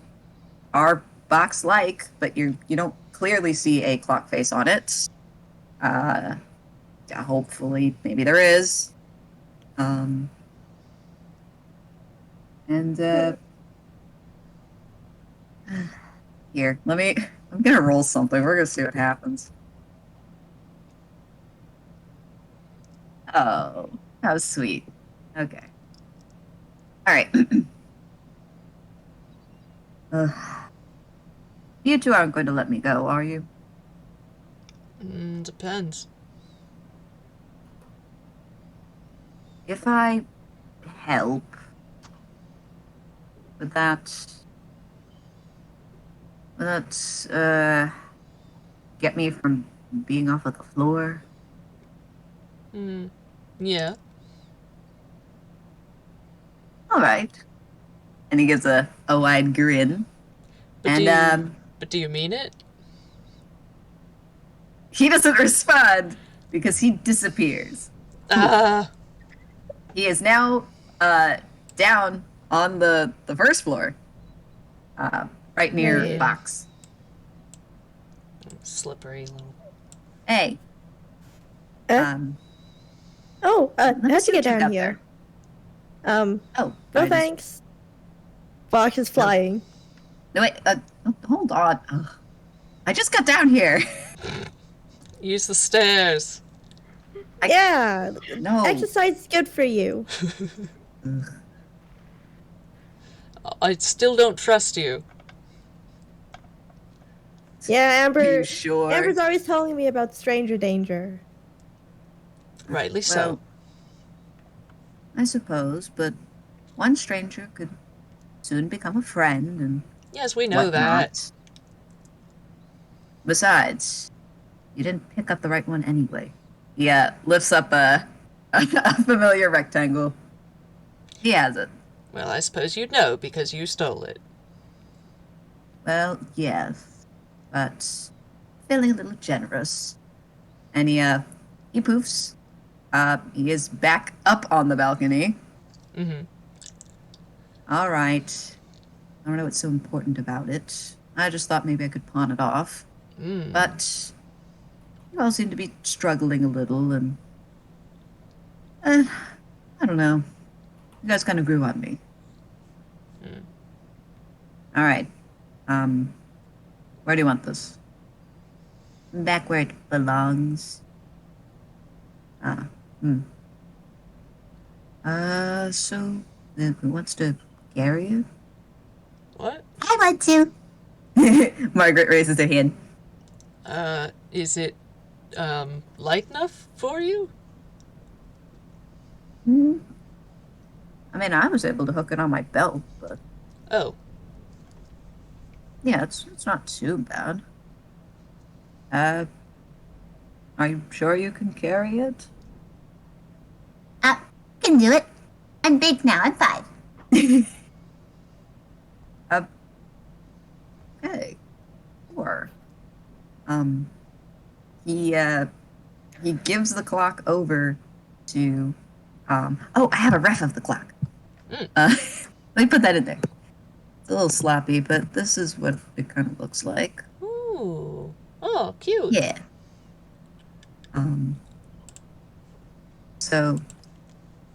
are box-like, but you don't clearly see a clock face on it. Hopefully, maybe there is. Here, I'm gonna roll something. We're gonna see what happens. Oh, how sweet. Okay. Alright. You two aren't going to let me go, are you? Depends. If I help, would that get me from being off of the floor? Yeah. All right. And he gives a wide grin. But And do you mean it? he doesn't respond because he disappears. He is now down on the first floor, right near Yeah. Box. Slippery little. Hey. Oh, let me how'd see you what get you down got here? there. Oh, No I just- thanks. Box is flying. No, wait. Hold on. Ugh. I just got down here. Use the stairs. Yeah, No. exercise is good for you. Ugh. I still don't trust you. Yeah, Are Amber. you sure? Amber's always telling me about stranger danger. Rightly so. Well, I suppose, but one stranger could soon become a friend and Yes, we know whatnot. that. Besides, you didn't pick up the right one anyway. He lifts up a familiar rectangle. He has it. Well, I suppose you'd know because you stole it. Well, yes, but feeling a little generous. And he poofs. He is back up on the balcony. Mm-hmm. All right. I don't know what's so important about it. I just thought maybe I could pawn it off. Mm. But you all seem to be struggling a little, and I don't know. You guys kind of grew on me. Mm. All right. Where do you want this? Back where it belongs. So who wants to carry you? What? I want to. Margaret raises her hand. Is it, light enough for you? I mean, I was able to hook it on my belt, but Oh. yeah, it's not too bad. Are you sure you can carry it? Can do it. I'm big now. I'm 5. Okay. Sure. He gives the clock over to oh, I have a ref of the clock. Let me put that in there. It's a little sloppy, but this is what it kind of looks like. Ooh. Oh, cute. Yeah. So,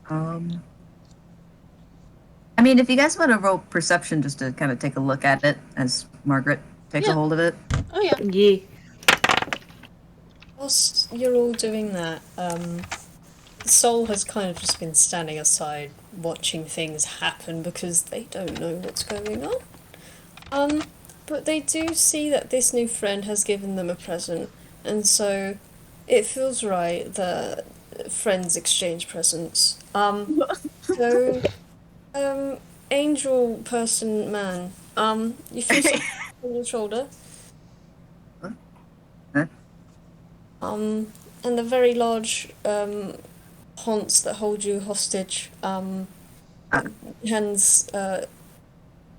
I mean, if you guys want to roll perception just to kind of take a look at it as Margaret takes a Yeah. hold of it. Oh, yeah. Yeah. Whilst you're all doing that, Soul has kind of just been standing aside watching things happen because they don't know what's going on. But they do see that this new friend has given them a present, and so it feels right that friends exchange presents. So, angel person man, you feel something on your shoulder. Huh? And the very large haunts that hold you hostage, hands,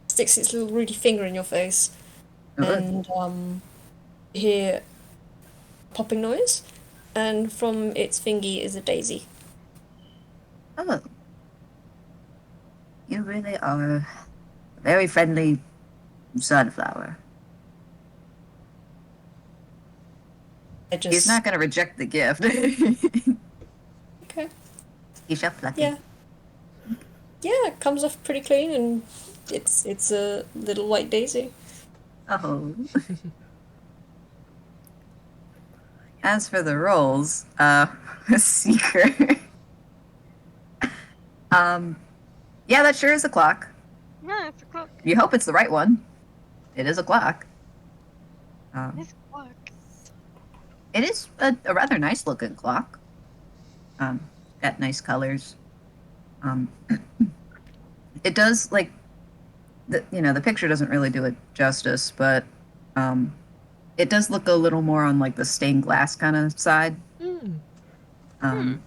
sticks its little ruddy finger in your face, and you hear popping noise, and from its fingy is a daisy. Oh. You really are a very friendly sunflower. I just He's not going to reject the gift. okay. He's just lucky. Yeah. Yeah, it comes off pretty clean, and it's a little white daisy. Oh. As for the rolls, Seeker. Yeah, that sure is a clock. No, it's a clock. You hope it's the right one. It is a clock. It's a clock. It is a rather nice looking clock. Got nice colors. It does like the picture doesn't really do it justice, but it does look a little more on like the stained glass kind of side. And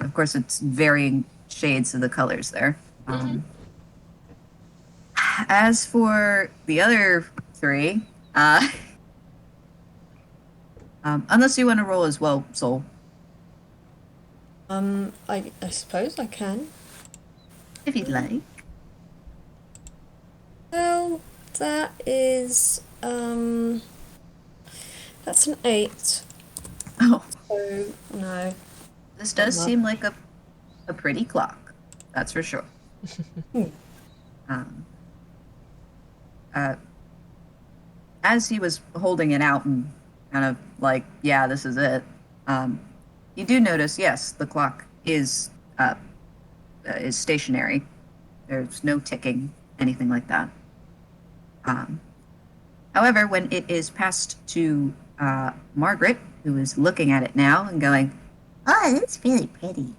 of course it's varying shades of the colors there. As for the other three, Unless you want to roll as well, Soul. I suppose I can. If you'd like. Well, that is, that's an 8. Oh, So, no. this does Not. seem like a pretty clock. That's for sure. um, as he was holding it out and kind of like, yeah, this is it, you do notice, yes, the clock is stationary. There's no ticking, anything like that. However, when it is passed to Margaret, who is looking at it now and going, Oh, that's really pretty.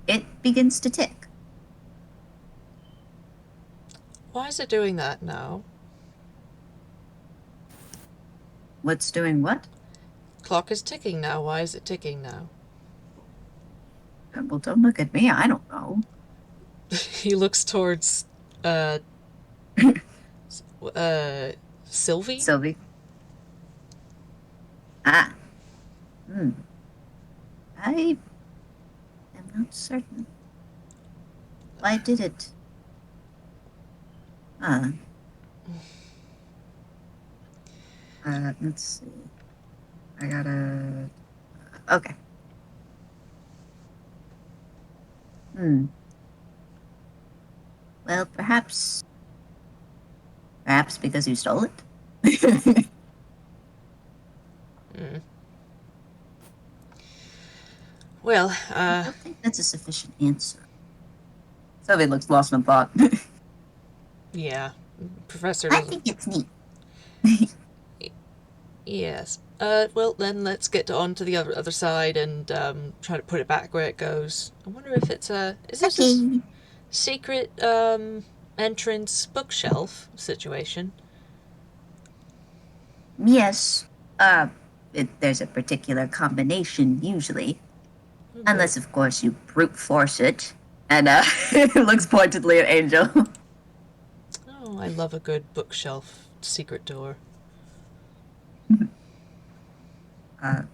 it begins to tick. Why is it doing that now? What's doing what? Clock is ticking now. Why is it ticking now? Well, don't look at me. I don't know. He looks towards Sylvie? Sylvie. Ah. Hmm. I am not certain. Why did it? Let's see. I gotta... Okay. Well, perhaps because you stole it? Well, I don't think that's a sufficient answer. Sylvie looks lost in thought. yeah. Professor I doesn't... think it's neat. Yes. Well, then let's get on to the other side and try to put it back where it goes. I wonder if it's a... Is this a Okay. secret entrance bookshelf situation? Yes. There's a particular combination usually. Unless, of course, you brute force it. And looks pointedly at Angel. Oh, I love a good bookshelf secret door.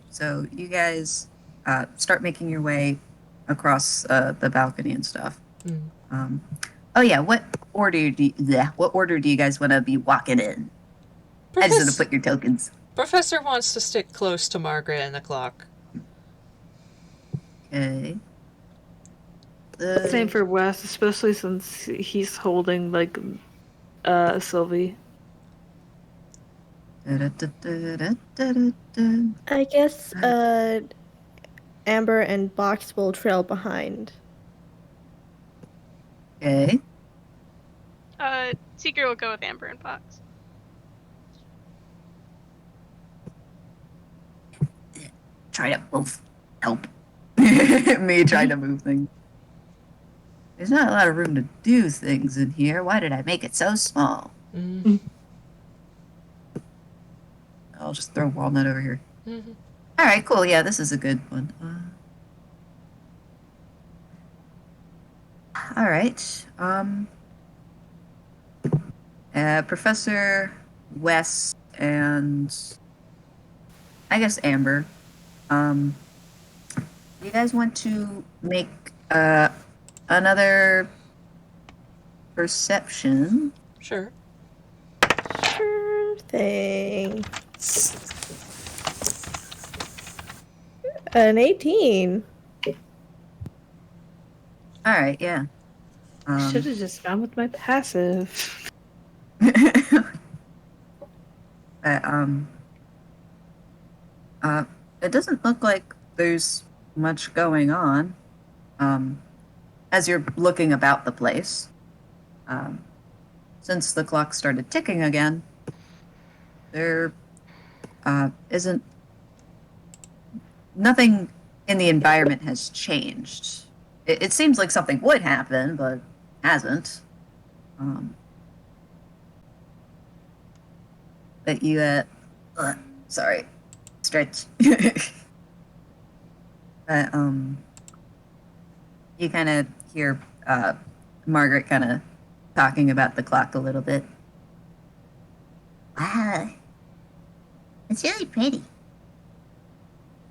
So you guys start making your way across the balcony and stuff. Oh yeah, what order do you guys want to be walking in? I just want to put your tokens. Professor wants to stick close to Margaret and the clock. Okay. Same for Wes, especially since he's holding like Sylvie. I guess Amber and Box will trail behind. Okay. Seeker will go with Amber and Fox. Try to both help. Me trying to move things. There's not a lot of room to do things in here. Why did I make it so small? I'll just throw Walnut over here. All right, cool. Yeah, this is a good one. All right. Professor Wes and I guess Amber. You guys want to make another perception? Sure. Sure thing. An 18. All right, yeah. Should have just gone with my passive. It doesn't look like there's much going on. As you're looking about the place, since the clock started ticking again, there isn't nothing in the environment has changed. It seems like something would happen, but hasn't. But you, sorry, stretch. You kind of hear Margaret kind of talking about the clock a little bit. Wow. It's really pretty.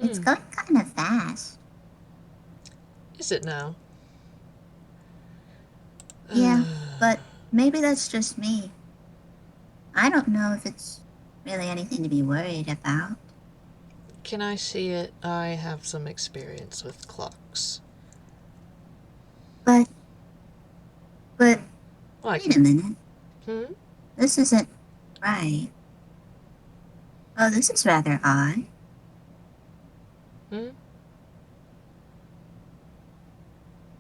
It's going kind of fast. Is it now? Yeah, but maybe that's just me. I don't know if it's really anything to be worried about. Can I see it? I have some experience with clocks. But Well, wait a minute. Hmm? This isn't right. Oh, this is rather odd. Hmm?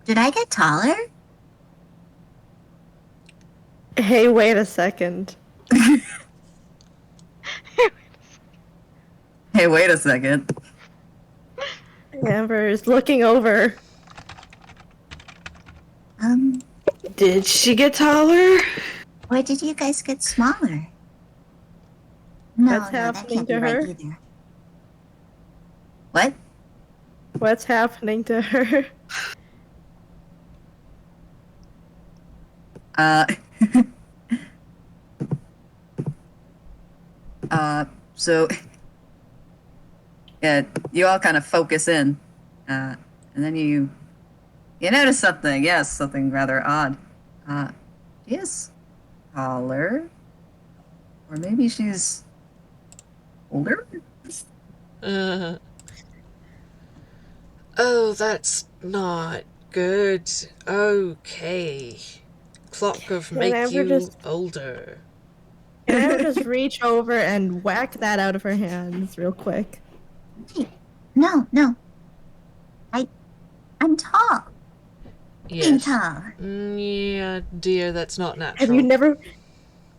Did I get taller? Hey, wait a second. Hey, wait a second. Amber is looking over. Did she get taller? Or did you guys get smaller? No, What's that happening can't be to right her? either. What? What's happening to her? Uh, so, yeah, you all kind of focus in, and then you notice something. Yes, something rather odd. She is taller, or maybe she's older. Oh, that's not good. Okay. Clock of Can make Amber you just- older. Can Amber just reach over and whack that out of her hands real quick? Wait, no. I'm tall. Being Yes. tall. Yeah, dear, that's not natural. Have you never...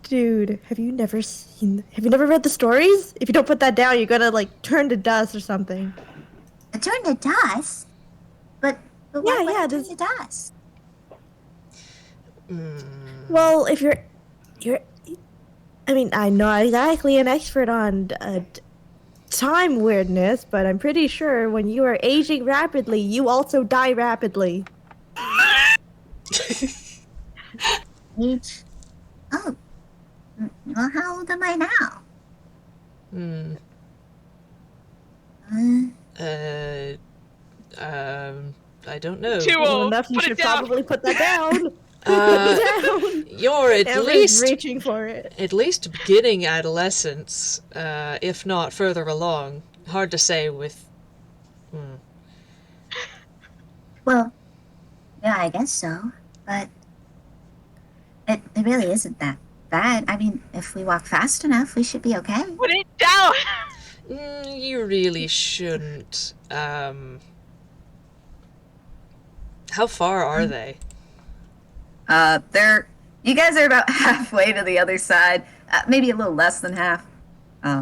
Dude, have you never read the stories? If you don't put that down, you're gonna, like, turn to dust or something. I turned to dust? But why would I turn this- to dust? Well, if you're... I mean, I'm not exactly an expert on time weirdness, but I'm pretty sure when you are aging rapidly, you also die rapidly. Age? Oh. Well, how old am I now? I don't know. Too Well old. enough, you Put should it down. probably put that down. Put it down. You're at Amber's least reaching for it. beginning adolescence, if not further along. Hard to say with. Well, yeah, I guess so. But it really isn't that bad. I mean, if we walk fast enough, we should be okay. Put it down. You really shouldn't. How far are they? You guys are about halfway to the other side, maybe a little less than half.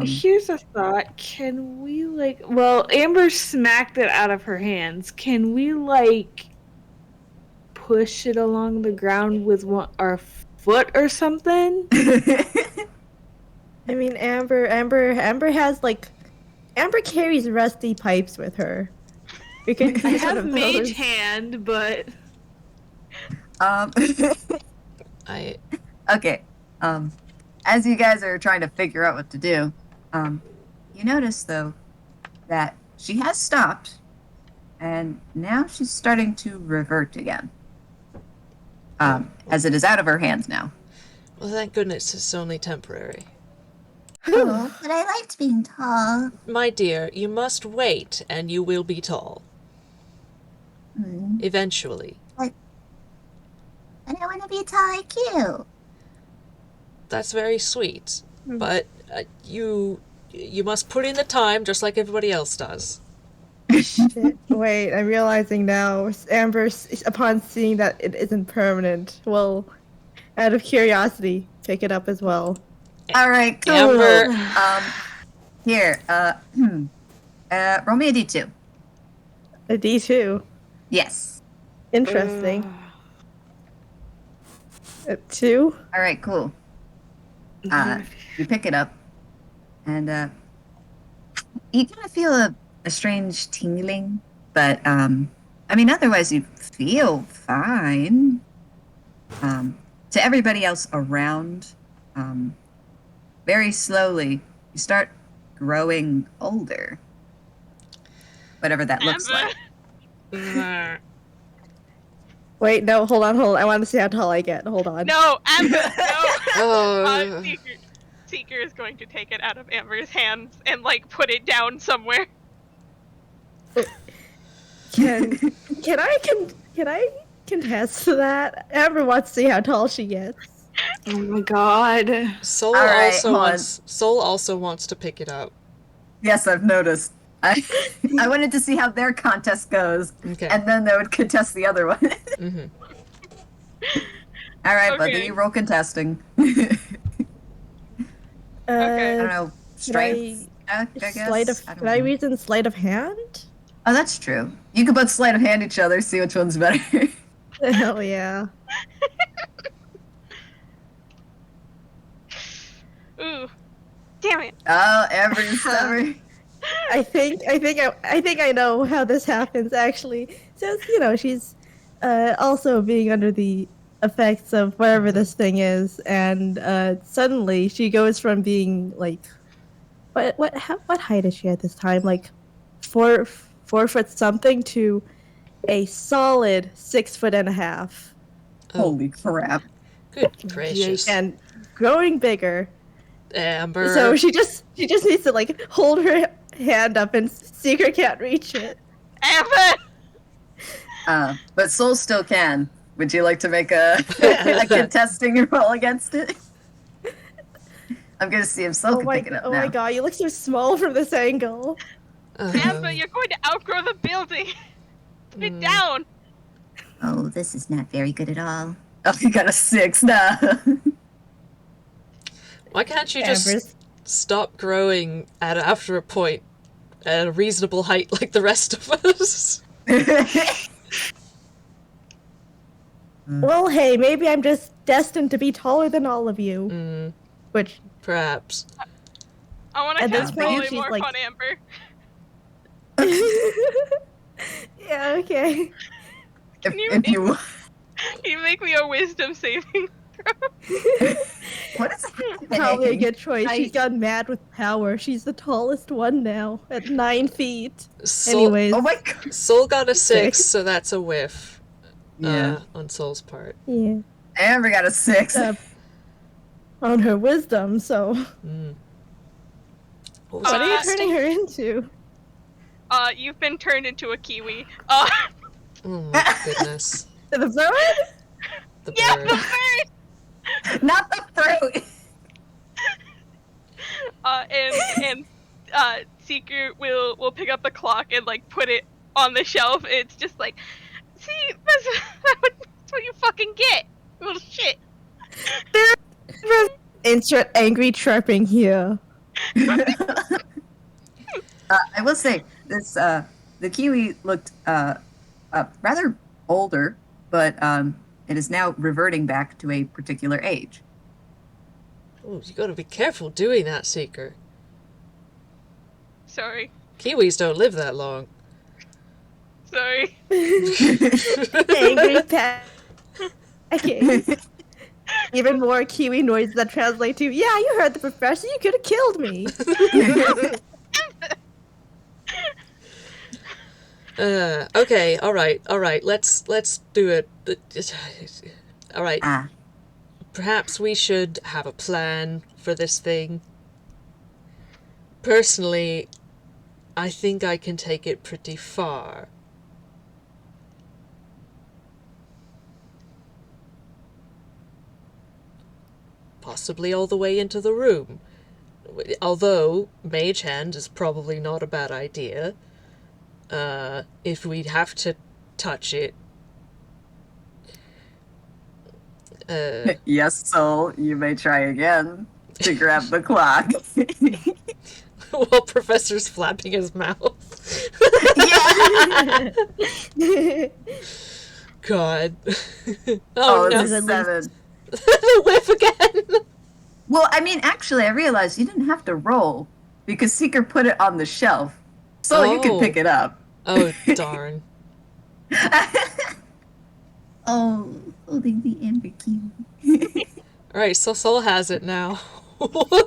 Here's a thought. Can we, well, Amber smacked it out of her hands. Can we, push it along the ground with our foot or something? I mean, Amber has Amber carries rusty pipes with her. We could I use have one of mage those. hand, but I. Okay. As you guys are trying to figure out what to do, you notice though that she has stopped, and now she's starting to revert again. As it is out of her hands now. Well, thank goodness it's only temporary. Oh, but I liked being tall. My dear, you must wait, and you will be tall. Eventually. But I want to be tall like you. That's very sweet. But you must put in the time just like everybody else does. Shit. Wait, I'm realizing now. Amber, upon seeing that it isn't permanent, will, out of curiosity, pick it up as well. All right, cool. Amber. Here, roll me a d2. A D2. Yes. Interesting. A 2? All right, cool. You pick it up, and you kind of feel a strange tingling, but I mean, otherwise you feel fine. To everybody else around, very slowly you start growing older. Whatever that looks Amber. like. Wait, no, hold on. I want to see how tall I get. Hold on. No, Amber, no. Oh. Seeker is going to take it out of Amber's hands and like put it down somewhere. Can I contest to that? Amber wants to see how tall she gets. Oh my god. Soul All right, also hold on. wants. Soul also wants to pick it up. Yes, I've noticed. I wanted to see how their contest goes, Okay. and then they would contest the other one. Mm-hmm. All right, Okay. buddy, you roll contesting. Okay. I don't know, Could strength. I guess. Sleight of, I don't could I know. reason sleight of hand? Oh, that's true. You could both sleight of hand each other, see which one's better. Hell yeah. Ooh, damn it. Oh, every summer. I think I know how this happens actually. So she's also being under the effects of whatever this thing is, and suddenly she goes from being like, what height is she at this time? Like 4 foot something to a solid 6.5 feet, Holy crap. Good gracious. and growing bigger. Amber. So she just needs to like hold her hand up, and Seeker can't reach it. Amber! But Soul still can. Would you like to make a contesting roll against it? I'm gonna see if Soul can pick it up Oh now. my god, you look so small from this angle. Amber, you're going to outgrow the building. Put it down. Oh, this is not very good at all. Oh, you got a 6 now. Why can't you just Amber's- stop growing after a point at a reasonable height like the rest of us? Well, hey, maybe I'm just destined to be taller than all of you. Which, Perhaps. I want to At this cast point, she's polymorph like- on Amber. yeah, okay. if you You make me a wisdom saving throw. what is happening? Probably a good choice. She's gone mad with power. She's the tallest one now at 9 feet. Anyways, Oh my god. Soul got a 6, so that's a whiff. Yeah. On Soul's part. yeah, Amber got a 6. on her wisdom. So, What was what are you that? turning her into? You've been turned into a kiwi. Oh my goodness. The bird? The Yeah, bird. the bird! Not the throat. And Seeker will pick up the clock and like put it on the shelf. It's just like, see, that's what you fucking get, you little shit. Insert angry chirping here. I will say this: the kiwi looked rather older, but it is now reverting back to a particular age. Oh, you gotta be careful doing that, Seeker. Sorry, Kiwis don't live that long. sorry. Angry packing. Even more Kiwi noises that translate to, yeah, you heard the professor, you could have killed me. Okay, alright, let's do it. Alright, Ah, perhaps we should have a plan for this thing. Personally, I think I can take it pretty far. Possibly all the way into the room. Although, Mage Hand is probably not a bad idea. If we have to touch it. Yes, Soul, you may try again to grab the clock. While Professor's flapping his mouth. God. Oh, no. it's a 7. The whiff again! Well, I mean, actually, I realized you didn't have to roll because Seeker put it on the shelf, so you could Oh. pick it up. Oh, darn. oh, holding the amber kiwi. Alright, so Soul has it now. All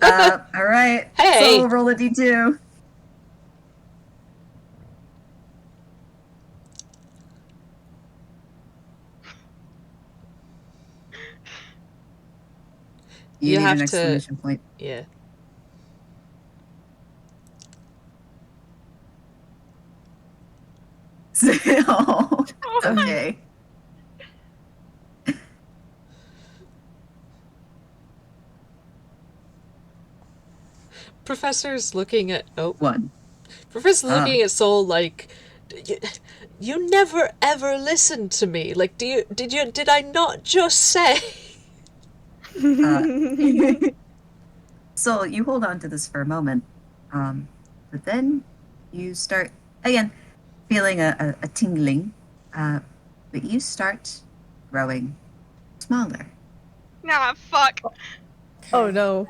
right. Hey! Soul, roll a d2. You need have an to. exclamation point. Yeah. Oh, okay. Professor's looking at. Oh. One. Professor's looking at Soul like. You never ever listened to me. Like, did I not just say? So you hold on to this for a moment, but then you start again feeling a tingling, but you start growing smaller. Nah, fuck. Oh no.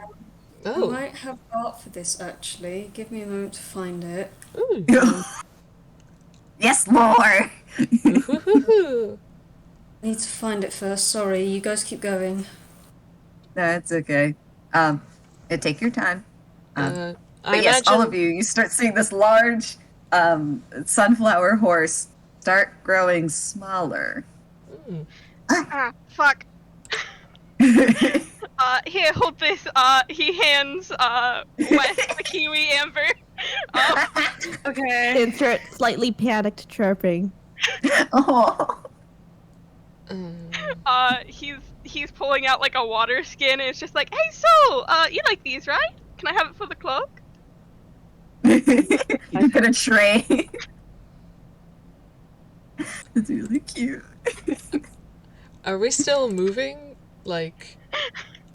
I Oh. might have art for this actually. Give me a moment to find it. Ooh. Yes, more. Ooh. I need to find it first. Sorry, you guys keep going. That's okay. Take your time. I But yes, imagine. all of you start seeing this large sunflower horse start growing smaller. Ah, fuck. Here, hold this. He hands Wes the kiwi amber. Okay. Insert slightly panicked chirping. Oh. He's pulling out like a water skin, and it's just like, hey, Soul, you like these, right? Can I have it for the cloak? You put a tray. It's really cute. Are we still moving? Like,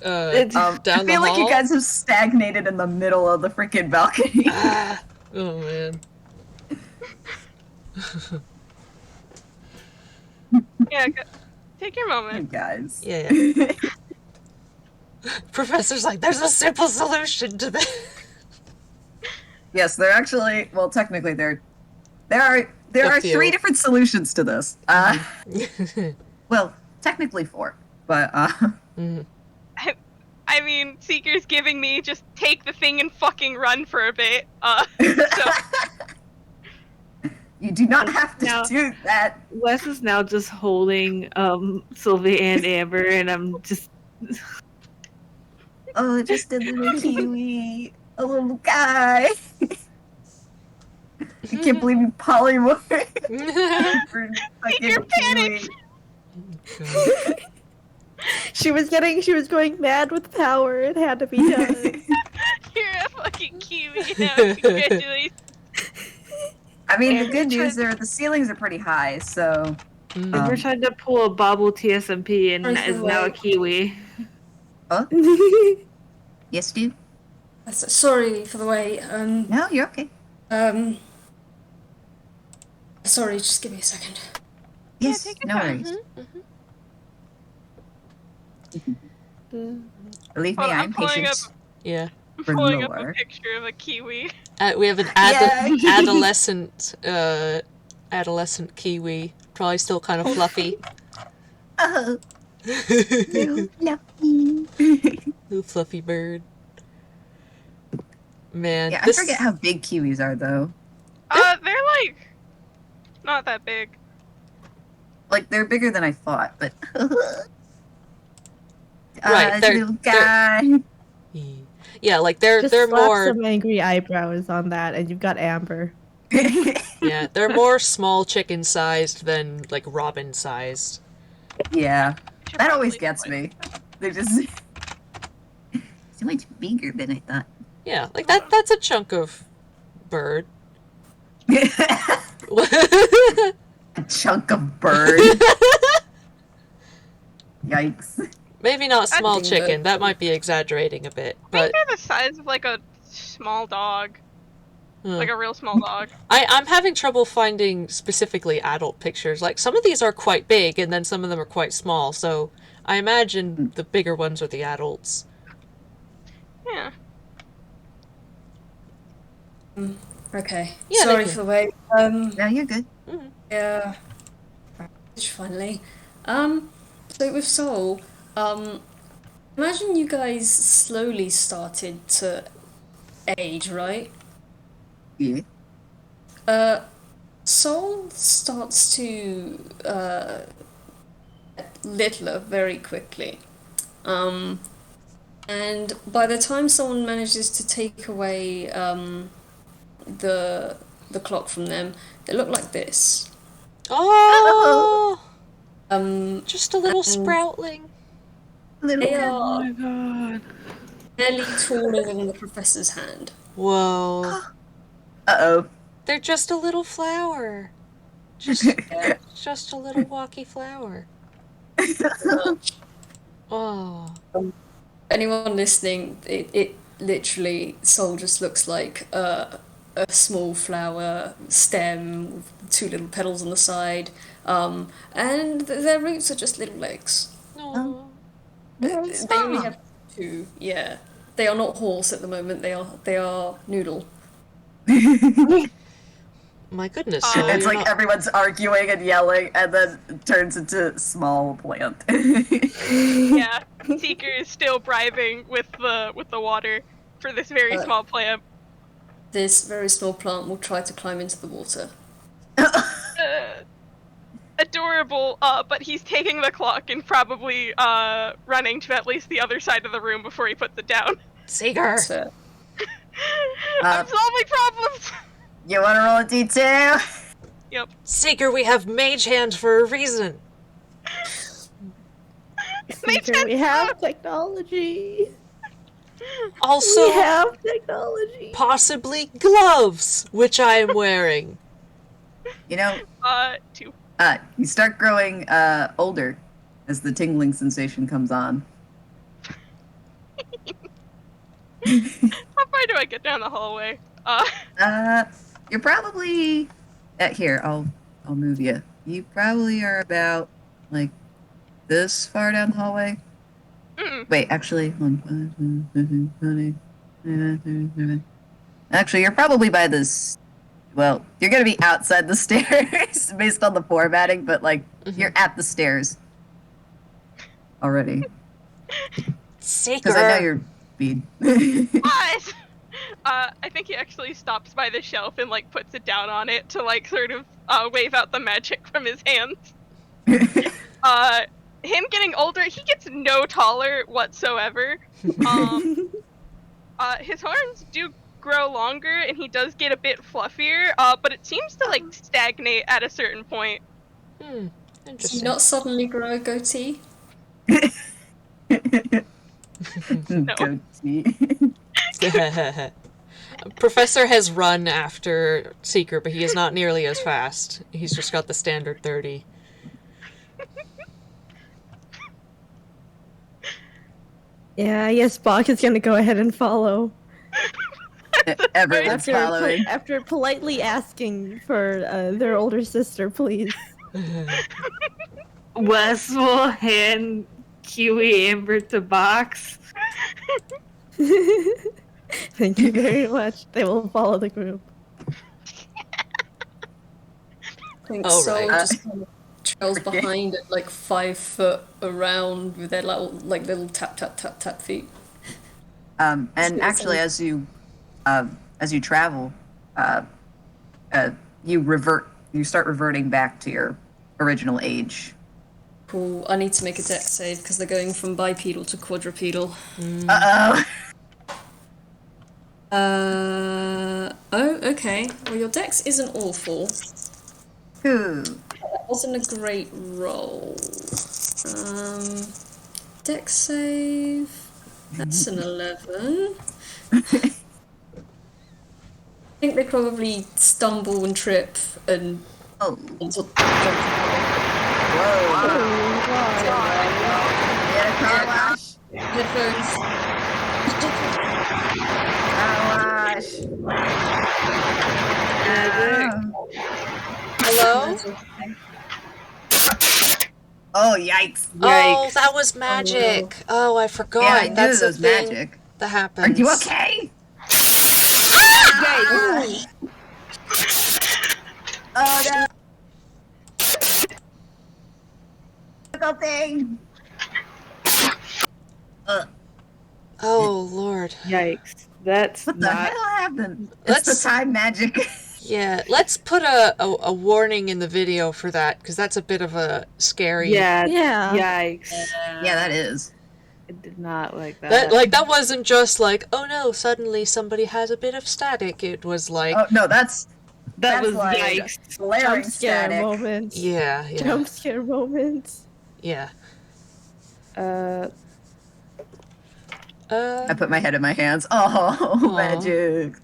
It's- down I feel the like you hall? guys have stagnated in the middle of the freaking balcony. Ah. Oh man. Yeah, take your You moment. guys. Yeah. Professor's like, there's a simple solution to this. Yes, they're actually. Well, technically, there are A few. 3 different solutions to this. Well, technically 4, but I mean, Seeker's giving me just take the thing and fucking run for a bit. So you do not have to Now- do that. Wes is now just holding Sylvie and Amber, and I'm just Oh, just a little kiwi, a little guy. I can't believe you polymorphed for fucking Seeker panicked. kiwi. She was going mad with power. It had to be done. you're a fucking kiwi now. Congratulations. I mean, the Amber good news tried- are the ceilings are pretty high, so Amber tried to pull a bobble TSMP and Sorry for is the now a wait. kiwi. yes, dude. Sorry for the wait. No, you're okay. Sorry, just give me a second. Yes, take your no time. worries. Believe me, Hold on, I'm I'm pulling patient. Yeah. I'm For pulling up lore. a picture of a kiwi. We have an Yeah. adolescent kiwi, probably still kind of fluffy. Oh, so fluffy. Little fluffy bird. Man, Yeah, I this forget how big kiwis are, though. They're like not that big. Like, they're bigger than I thought, but... Right, they're- little guy. Yeah, like they're Just they're slap more some angry eyebrows on that, and you've got Amber. yeah, they're more small chicken sized than like robin sized. Yeah, Should that always probably gets do it. me. They're just... so much bigger than I thought. Yeah, like that's a chunk of bird. A chunk of bird. Yikes. Maybe not small think chicken, that might be exaggerating a bit. I But think they're the size of like a small dog. Hmm. Like a real small dog. I'm having trouble finding specifically adult pictures. Like some of these are quite big and then some of them are quite small, so I imagine the bigger ones are the adults. Yeah. Okay. Yeah, Sorry thank you. for the wait. No, you're good. Yeah. Finally. So with Soul, imagine you guys slowly started to age, right? Yeah. Soul starts to get littler very quickly. And And by the time someone manages to take away the clock from them, they look like this. Oh! Just a little sproutling. They Oh are my god. barely taller than the professor's hand. Whoa. Uh-oh. They're just a little flower. Just a little walkie flower. Oh. Anyone listening, it literally, Soul just looks like a small flower stem with 2 little petals on the side, and their roots are just little legs. Oh. They only have 2. Yeah, they are not horse at the moment. They are noodle. My goodness. It's like everyone's arguing and yelling, and then it turns into small plant. Yeah, Seeker is still bribing with the water for this very small plant. This very small plant will try to climb into the water. Adorable, but he's taking the clock and probably running to at least the other side of the room before he puts it down. Seeker! I'm solving problems! You want to roll a D2? Yep. Seeker, we have mage hand for a reason. Seeker, we have technology. Also, We have technology. possibly gloves, which I am wearing. You know, 2. you start growing older as the tingling sensation comes on. How far do I get down the hallway? You're probably here. I'll move you. You probably are about like this far down the hallway. Wait, actually, 1, 5, 6, 7, 8, 9, 10, 11. Actually, you're probably by this. Well, you're gonna be outside the stairs based on the formatting, but like you're at the stairs already. Seeker. Because I know you're speed. What? I think he actually stops by the shelf and like puts it down on it to like sort of wave out the magic from his hands. Him getting older, he gets no taller whatsoever. His horns do grow longer and he does get a bit fluffier, but it seems to like stagnate at a certain point. Does he Interesting. not suddenly grow a goatee? Goatee. Professor has run after Seeker, but he is not nearly as fast. He's just got the standard 30. Yeah, I guess Bach is gonna go ahead and follow. Everyone's following. After politely asking for their older sister, please. Wes will hand Kiwi Amber to Box. Thank you very much. They will follow the group. I think Oh, Soul right. just kind of trails behind at like 5 foot around with their little tap tap tap tap feet. And actually, as you travel, you start reverting back to your original age. Cool. I need to make a dex save because they're going from bipedal to quadrupedal. Uh-oh. Oh, okay. Well, your dex isn't awful. Ooh. That wasn't a great roll. Dex save. That's an 11. I think they probably stumble and trip and Oh. sort of Whoa. Get a car wash. headphones. Car wash. Hello? Oh, yikes. Oh, that was magic. Oh, I forgot. Yeah, I knew That's it was the thing magic. that happens. Are you okay? Yikes. Oh, no. Little thing. Oh, Lord. Yikes. That's What the not. hell happened? Let's- It's the time magic. Yeah, let's put a warning in the video for that, because that's a bit of a scary... Yeah. Yeah. Yikes. Yeah, that is. I did not like that. That wasn't just like, oh no, suddenly somebody has a bit of static. It was like, Oh no, that's was like yikes. blaring Jump scare static. moments. yeah. Jump scare moments. Yeah. I put my head in my hands. Oh, Aw. magic.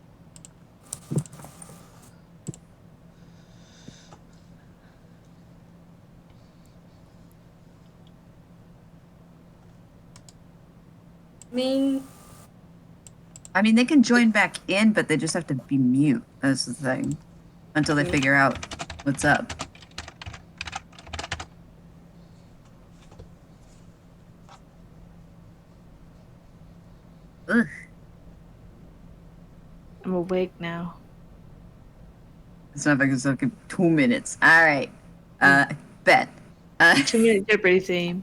I mean, they can join back in, but they just have to be mute. That's the thing. Until they figure out what's up. Ugh. I'm awake now. It's not like it's like 2 minutes. Alright. Bet. 2-minute Jeopardy theme.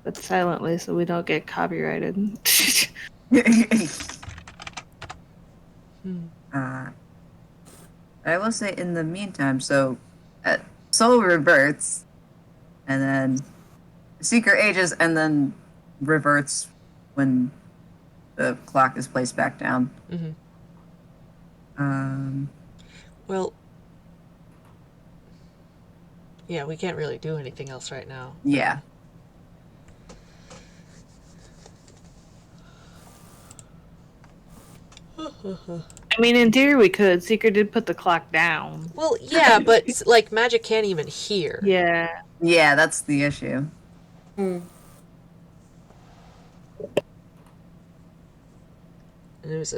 But silently so we don't get copyrighted. I will say in the meantime, so Soul reverts, and then Seeker ages, and then reverts when the clock is placed back down. Well, yeah, we can't really do anything else right now. Yeah. I mean, in theory we could. Seeker did put the clock down. Well, yeah, but like magic can't even hear. Yeah. Yeah, that's the issue. And it was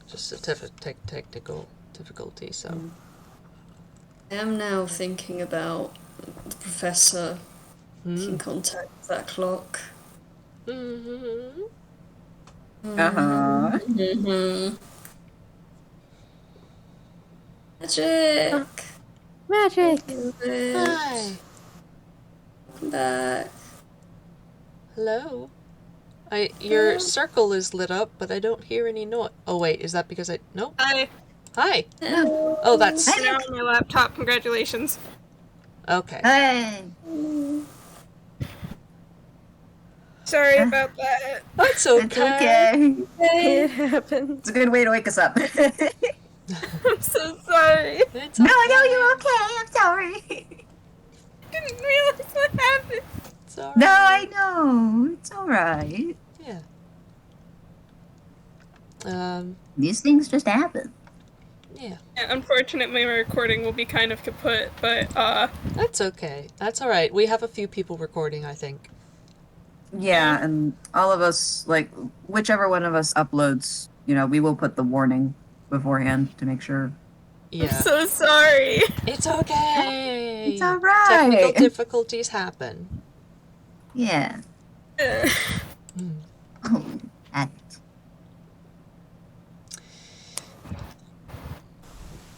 just a technical difficulty, so. I am now thinking about the professor making contact with that clock. Uh-huh. Magic! Magic! Hi. Welcome back. Hello. Your circle is lit up, but I don't hear any noise. Oh wait, is that because no? Hi. Hi. Oh, that's I'm now on my laptop. Congratulations. okay. Hey! Sorry about that. That's It's okay. okay. It happens. It's a good way to wake us up. No, I'm so sorry. It's no, you're okay. I'm sorry. Didn't realize what happened. It's all No, right. I know. It's alright. Yeah. These things just happen. Yeah. Yeah, unfortunately, my recording will be kind of kaput, but That's okay. That's all right. We have a few people recording, I think. Yeah, and all of us, like, whichever one of us uploads, we will put the warning beforehand to make sure. Yeah. I'm so sorry. It's okay. It's alright. Technical difficulties happen. Yeah. Mm. Oh, that.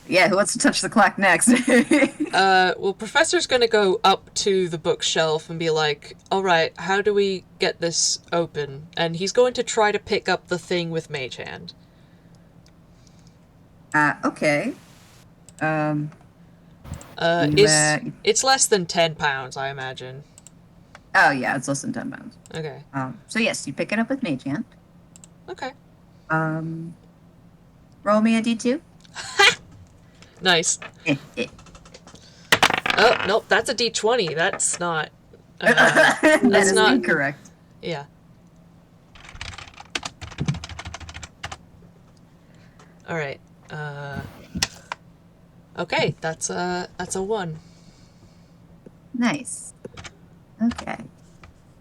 Yeah, who wants to touch the clock next? Well, Professor's gonna go up to the bookshelf and be like, alright, how do we get this open? And he's going to try to pick up the thing with Mage Hand. Okay. It's less than 10 pounds, I imagine. Oh, yeah, it's less than 10 pounds. Okay. So yes, you pick it up with Mage Hand. Okay. Roll me a d2. Nice. Oh, nope, that's a d20. That's not... That is not incorrect. Yeah. Alright. Okay, that's a 1. Nice. Okay.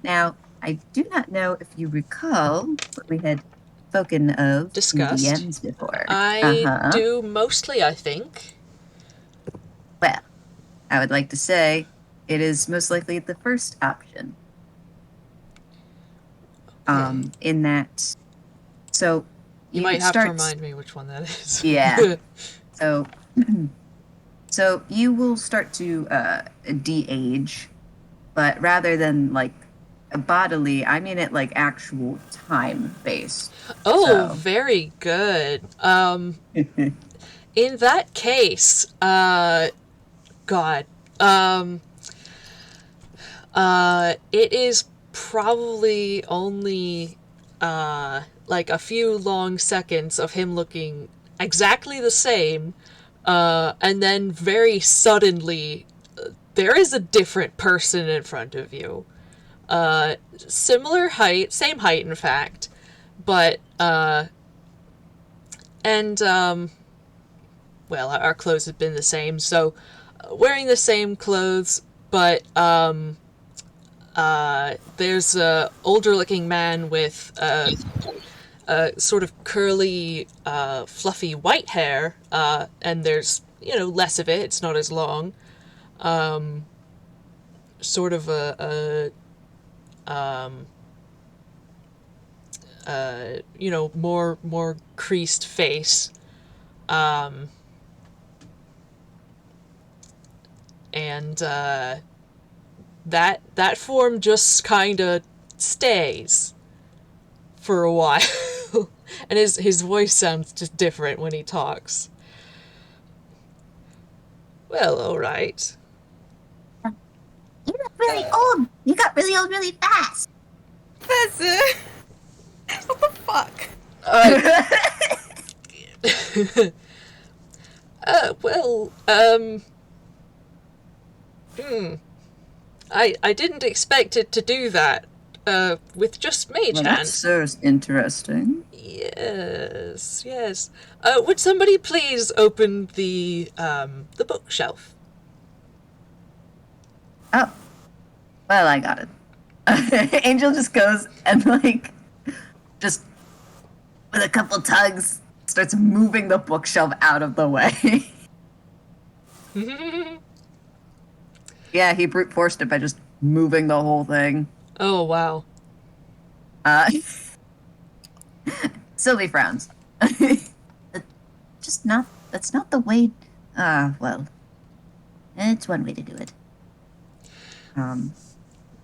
Now, I do not know if you recall what we had spoken of Discussed. in DMs before. I do mostly, I think. Well, I would like to say it is most likely the first option. Okay. In that, so You might have to remind me which one that is. Yeah. So, so you will start to de-age, but rather than like bodily, I mean it like actual time based. Oh, So. very good. In that case, God, It is probably only like a few long seconds of him looking exactly the same, and then very suddenly there is a different person in front of you. Similar height, same height in fact, but well, our clothes have been the same, so wearing the same clothes, but there's a older looking man with sort of curly, fluffy white hair, and there's, less of it, it's not as long. Sort of more creased face. And that form just kind of stays for a while. And his voice sounds just different when he talks. Well, all right. You got really old. You got really old really fast. That's it. What the fuck? Well, I didn't expect it to do that, with just mage Well, hand. that's so interesting. Yes. Would somebody please open the bookshelf? Oh, well, I got it. Angel just goes and, just with a couple tugs, starts moving the bookshelf out of the way. Yeah, he brute forced it by just moving the whole thing. Oh, wow. Sylvie frowns. That's not the way. Well, it's one way to do it.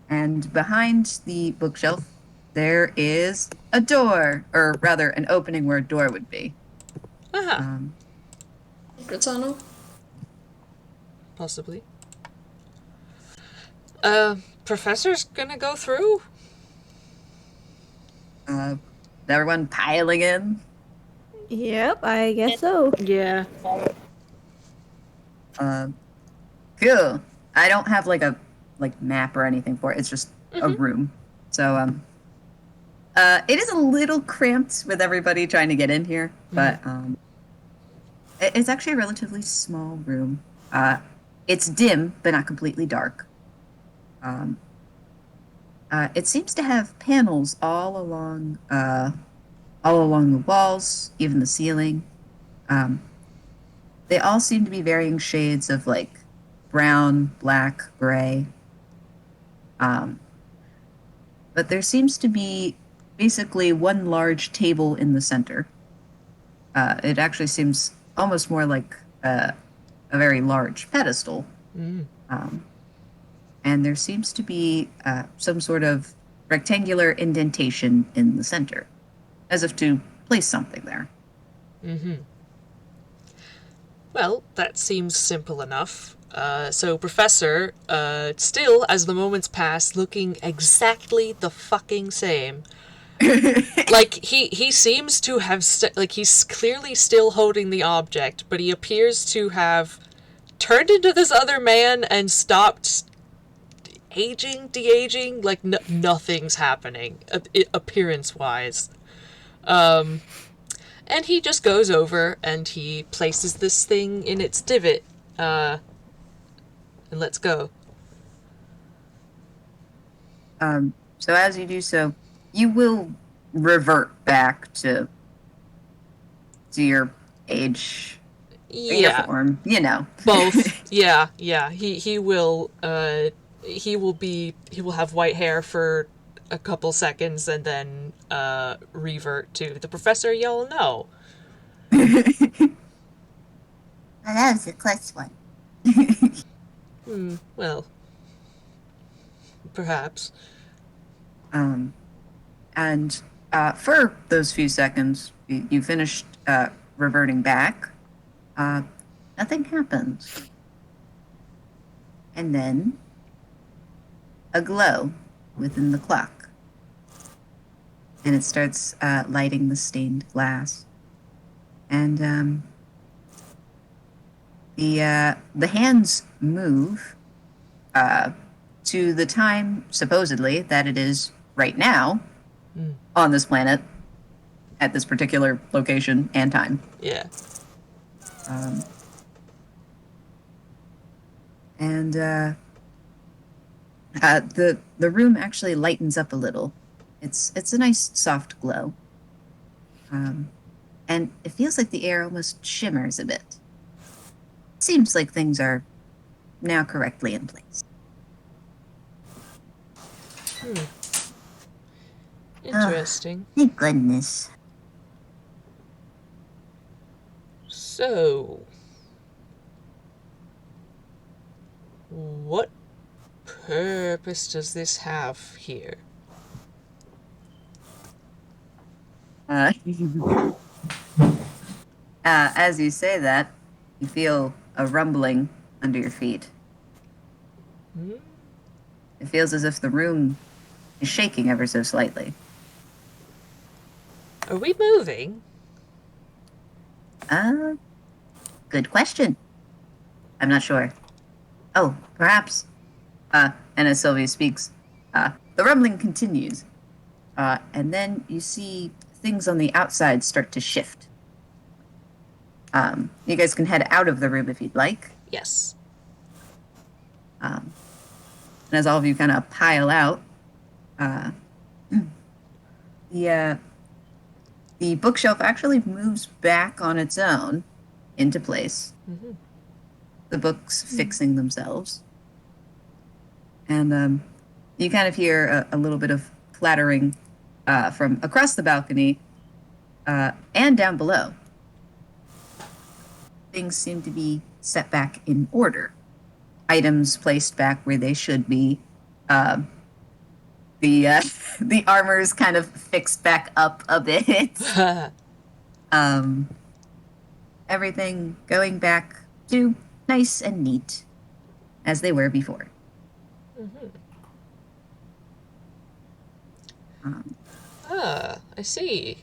And behind the bookshelf, there is a door, or rather, an opening where a door would be. Ah, Britanno? possibly. Professor's gonna go through? Everyone piling in. Yep, I guess so. Yeah. Cool. I don't have a map or anything for it. It's just a room. So it is a little cramped with everybody trying to get in here, but it's actually a relatively small room. It's dim, but not completely dark. It seems to have panels all along the walls, even the ceiling. They all seem to be varying shades of brown, black, gray. But there seems to be basically one large table in the center. It actually seems almost more like a very large pedestal. And there seems to be some sort of rectangular indentation in the center, as if to place something there. Well, that seems simple enough. So Professor, still, as the moments pass, looking exactly the fucking same. He seems to have, he's clearly still holding the object, but he appears to have turned into this other man and stopped de-aging, nothing's happening, appearance-wise. And he just goes over and he places this thing in its divot, and lets go. So as you do so, you will revert back to your age, your form, Both. Yeah. He will have white hair for a couple seconds and then revert to the professor you'll know. Well, that was a close one. Well, perhaps. And for those few seconds, you finished reverting back. Nothing happens. And then a glow within the clock. And it starts lighting the stained glass. And the hands move to the time, supposedly, that it is right now on this planet at this particular location and time. Yeah. And the room actually lightens up a little. It's a nice soft glow. And it feels like the air almost shimmers a bit. Seems like things are now correctly in place. Interesting. Thank goodness. So, what purpose does this have here? As you say that, you feel a rumbling under your feet. It feels as if the room is shaking ever so slightly. Are we moving? Good question. I'm not sure. Oh, perhaps. And as Sylvia speaks, the rumbling continues. And then you see things on the outside start to shift. You guys can head out of the room if you'd like. Yes. And as all of you kind of pile out, the bookshelf actually moves back on its own into place. The books fixing themselves. And you kind of hear a little bit of clattering from across the balcony and down below. Things seem to be set back in order. Items placed back where they should be. The armor's kind of fixed back up a bit. Everything going back to nice and neat as they were before. I see.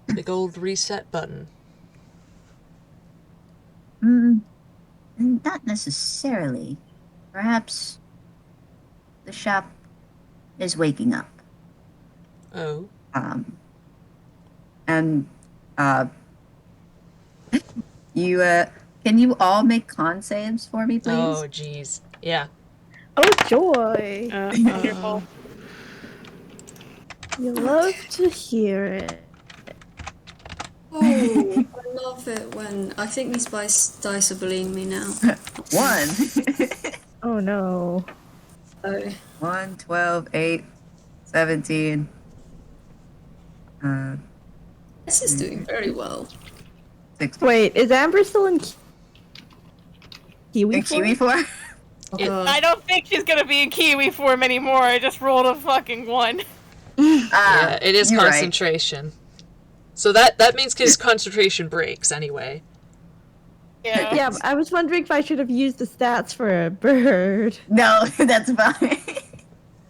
Big old reset button. Not necessarily. Perhaps the shop is waking up. Oh. And you can you all make con saves for me, please? Oh, jeez. Yeah. Oh, joy. Wonderful. You love to hear it. Oh, I love it when I think these dice are bullying me now. 1. Oh no. Oh. 1, 12, 8, 17. This is doing very well. 16. Wait, is Amber still in Kiwi In form? Kiwi form? I don't think she's gonna be in Kiwi form anymore. I just rolled a fucking 1. Yeah, it is you're right. concentration. So that means his concentration breaks anyway. Yeah. Yeah, but I was wondering if I should have used the stats for a bird. No, that's fine.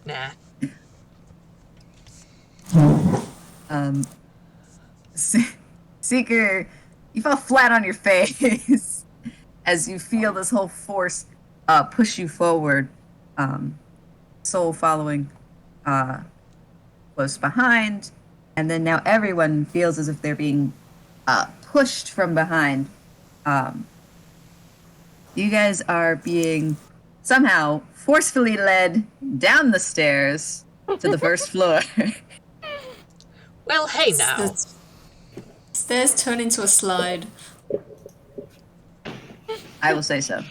Nah. Seeker, you fall flat on your face as you feel this whole force push you forward. Soul following close behind, and then now everyone feels as if they're being pushed from behind. You guys are being somehow forcefully led down the stairs to the first floor. Well, hey now. The stairs turn into a slide. I will say so.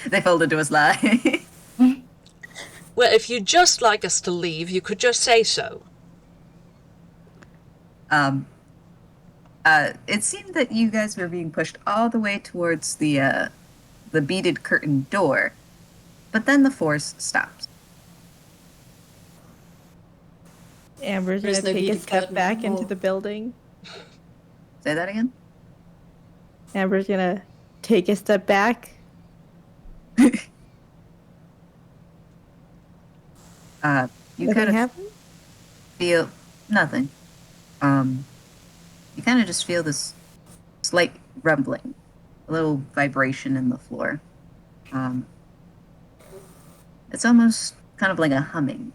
They fold into a slide. Well, if you'd just like us to leave, you could just say so. It seemed that you guys were being pushed all the way towards the beaded curtain door, but then the force stops. Amber's There's gonna no take a beaded step curtain back into anymore. the building. Say that again? Amber's gonna take a step back. You Nothing kind of happened? feel nothing. You kind of just feel this slight rumbling, a little vibration in the floor. It's almost kind of like a humming.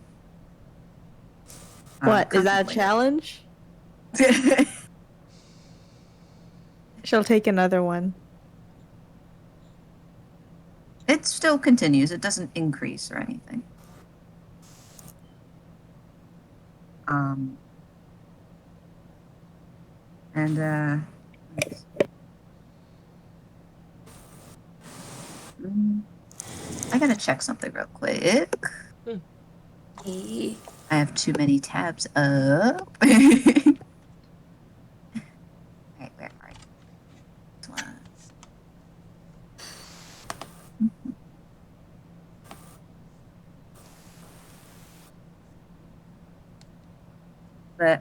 What? Is that a challenge? She'll take another one. It still continues. It doesn't increase or anything. And I gotta check something real quick. E- I have too many tabs up. Alright, where are you? This one. But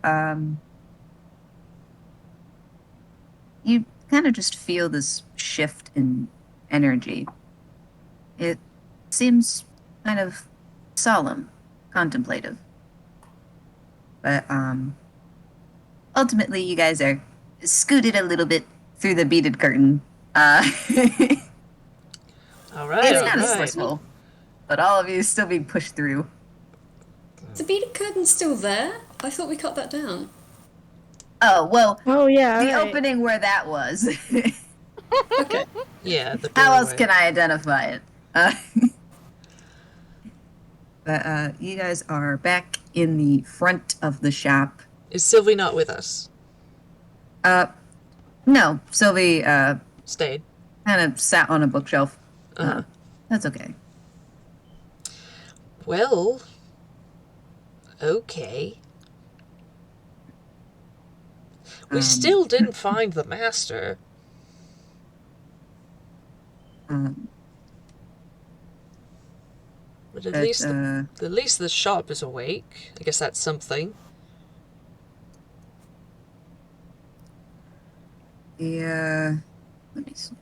you kind of just feel this shift in energy. It seems kind of solemn, contemplative. But ultimately you guys are scooted a little bit through the beaded curtain. All right, It's all kind of right. blissful, but all of you still being pushed through. Is the beaded curtain still there? I thought we cut that down. Oh, well, Oh yeah. the alright. opening where that was. Okay. Yeah, the How else doorway. can I identify it? But you guys are back in the front of the shop. Is Sylvie not with us? No, Sylvie Stayed. kind of sat on a bookshelf. Uh-huh. That's okay. Well, okay. We still didn't find the master. Um, But at but, least the shop is awake. I guess that's something. yeah. Let me see.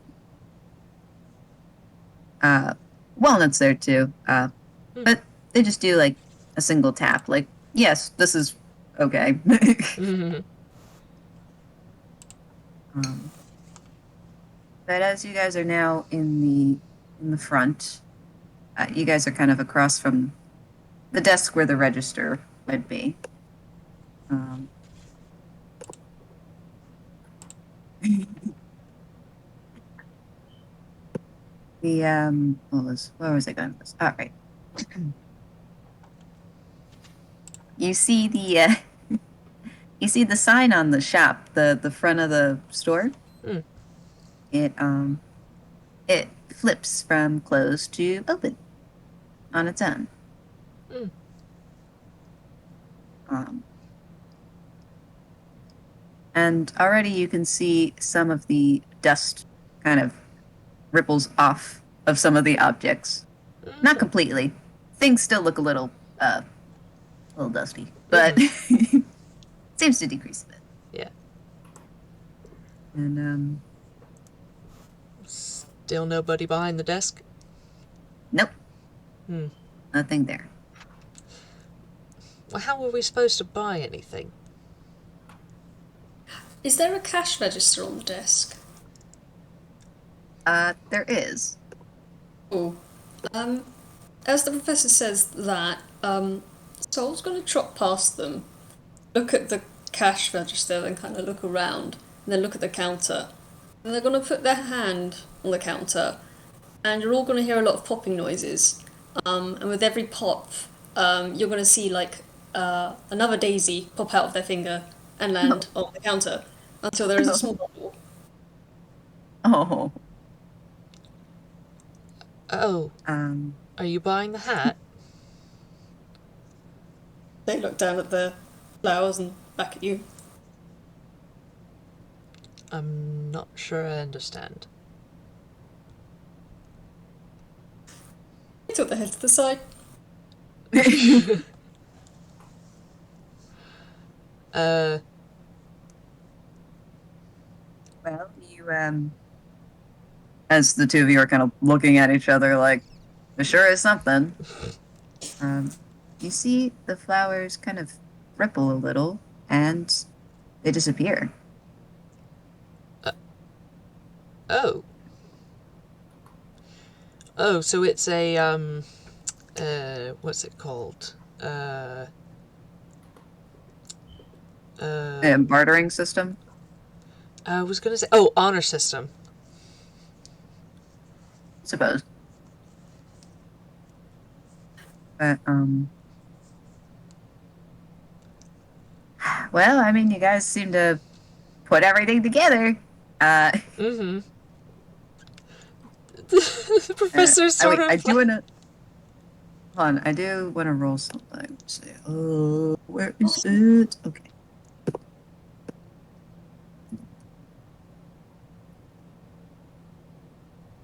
Walnut's there too. But they just do like a single tap. Like, yes, this is okay. But as you guys are now in the front, you guys are kind of across from the desk where the register would be. Where was I going with this? All right. You see the you see the sign on the shop, the front of the store. It flips from closed to open on its own. And already you can see some of the dust kind of ripples off of some of the objects. Not completely. Things still look a little dusty, but seems to decrease a bit. Yeah. And Still nobody behind the desk? nope, nothing there. Well, how were we supposed to buy anything? Is there a cash register on the desk? There is. Oh. As the professor says that, Sol's going to trot past them, look at the cash register, and kind of look around, and then look at the counter. And they're going to put their hand on the counter, and you're all going to hear a lot of popping noises. And with every pop, you're going to see like another daisy pop out of their finger and land on the counter until there is a small bubble. Oh. Oh. Are you buying the hat? They look down at the flowers and back at you. I'm not sure I understand. They took their head to the side. Well, as the two of you are kind of looking at each other like, there sure is something. You see the flowers kind of ripple a little, and they disappear. Oh. Oh, so it's a, what's it called? Bartering system? I was gonna say, oh, honor system. Suppose. But, well, I mean, you guys seem to put everything together. Mm-hmm. The professor's sort of... I do wanna... Hold on, I do wanna roll something. Say, oh, where is it? Okay. Ooh.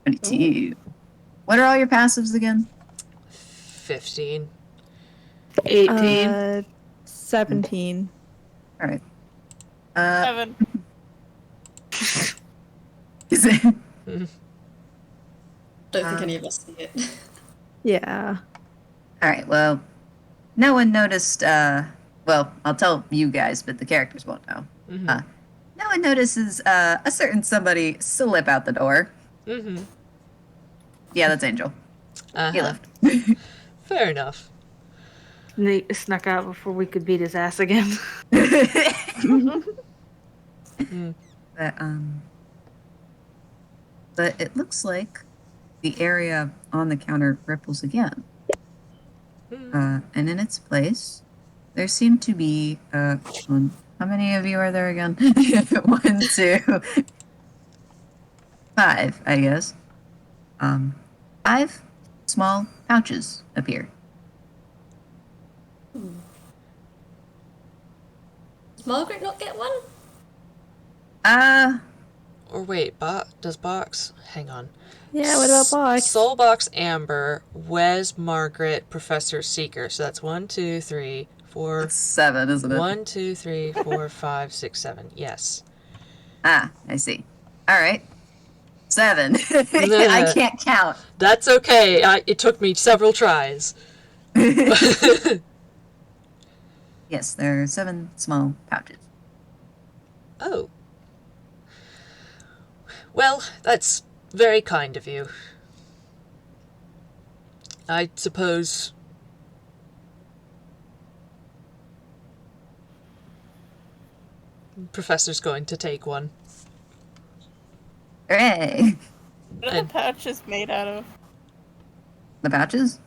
22. What are all your passives again? 15. 18. 17. All right. 7. Is it? Don't think any of us see it. Yeah. All right. Well, no one noticed. Well, I'll tell you guys, but the characters won't know. Mm-hmm. No one notices a certain somebody slip out the door. Mm-hmm. Yeah, that's Angel. He left. Fair enough. Nate snuck out before we could beat his ass again. But it looks like the area on the counter ripples again. And in its place, there seem to be how many of you are there again? 1, 2, 5, I guess. 5 small pouches appear. Did Margaret not get one? Or wait, does Box... Hang on. Yeah, what about Box? Soulbox, Amber, Wes, Margaret, Professor, Seeker. So that's 1, 2, 3, 4... It's 7, isn't it? 1, 2, 3, 4, 5, 6, 7. Yes. I see. All right. 7. I can't count. That's okay. It took me several tries. Yes, there are 7 small pouches. Oh. Well, that's very kind of you. I suppose... Professor's going to take one. Hooray! What are the pouches made out of? The pouches?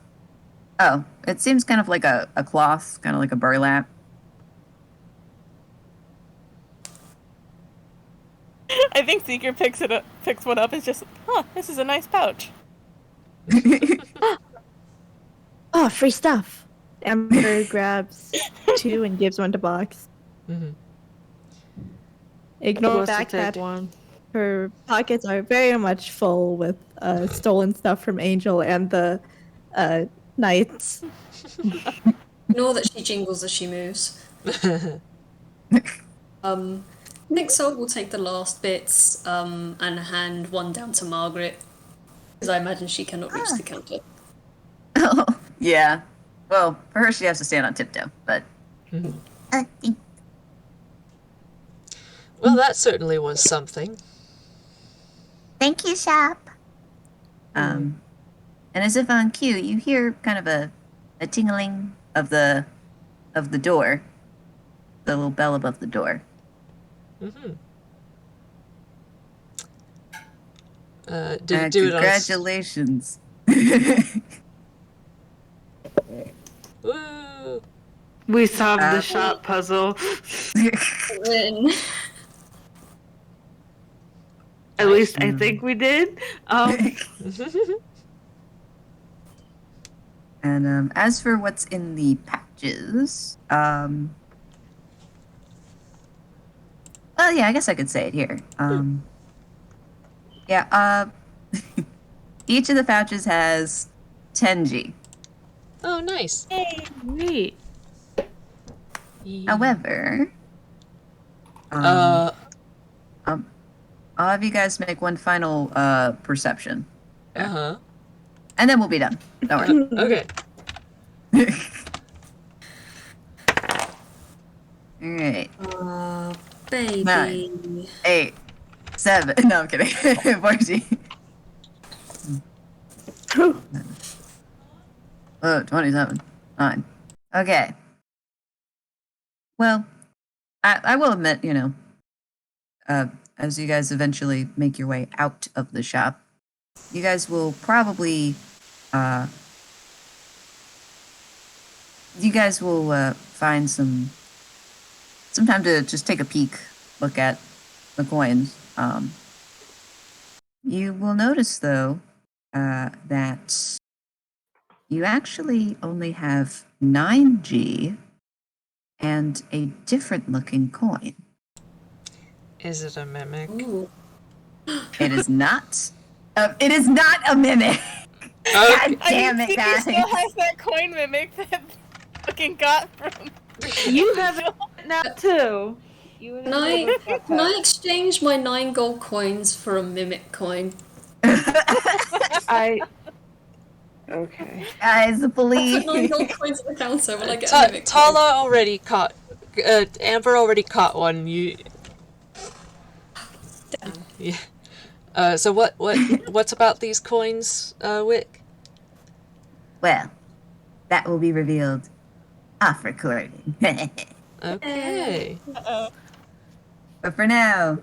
Oh, it seems kind of like a cloth, kind of like a burlap. I think Seeker picks one up. It's just, this is a nice pouch. Oh, free stuff. Amber grabs 2 and gives one to Box. Mm-hmm. Ignore the Supposed to fact take that one. her pockets are very much full with stolen stuff from Angel and the knights. Ignore that she jingles as she moves. Nixel will take the last bits and hand one down to Margaret, because I imagine she cannot reach the counter. Oh, yeah. Well, for her, she has to stand on tiptoe, but... Well, that certainly was something. Thank you, Shop. And as if on cue, you hear kind of a tingling of the door. The little bell above the door. Mm-hmm. Did it do it on... Congratulations. Woo! We solved the shop puzzle. Win. At least I think we did. And as for what's in the patches, well, yeah, I guess I could say it here. Each of the pouches has 10G. Oh, nice. Neat. However, I'll have you guys make one final perception. Uh-huh. And then we'll be done. Don't Okay. worry. Alright. Baby. 9, 8, 7. No, I'm kidding. 14. 27. 9. Okay. Well, I will admit, as you guys eventually make your way out of the shop, you guys will probably, find some time to just take a peek, look at the coins. You will notice, though, that you actually only have 9G and a different looking coin. Is it a mimic? Ooh. It is not. It is not a mimic. God damn it, Seeker guys. still has that coin mimic that fucking got from. You have it now too. You and Can I exchange my 9 gold coins for a mimic coin? Okay. Guys, I please. put 9 gold coins on the counter when I get a mimic coin. Tala already caught. Amber already caught one. You. Damn. Yeah. So what's about these coins, Wick? Well, that will be revealed off recording. Okay. Uh-oh. But for now,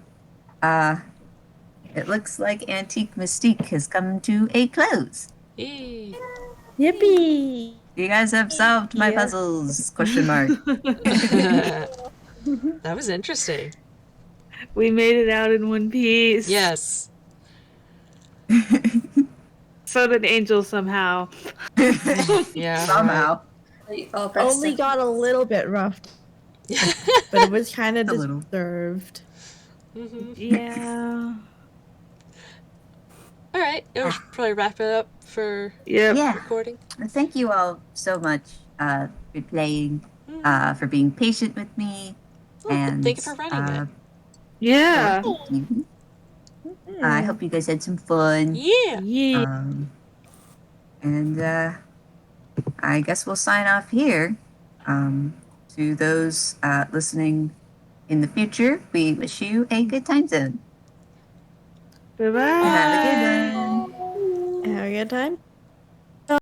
it looks like Antique Mystique has come to a close. Yay. Yippee! You guys have solved my Yeah. puzzles? Question mark. That was interesting. We made it out in one piece. Yes. So did Angel somehow. Yeah. Somehow. Our best Only efforts. got a little bit rough, Right. but it was kind of A little. deserved. Mhm. Yeah. All right. We should probably wrap it up for Yep. Yeah. recording. Thank you all so much for playing, for being patient with me. Well, And thank you for running it. Yeah. Thank you. I hope you guys had some fun. Yeah. Yeah. And I guess we'll sign off here. To those listening in the future, we wish you a good time zone. Bye bye. Have a good one. Have a good time.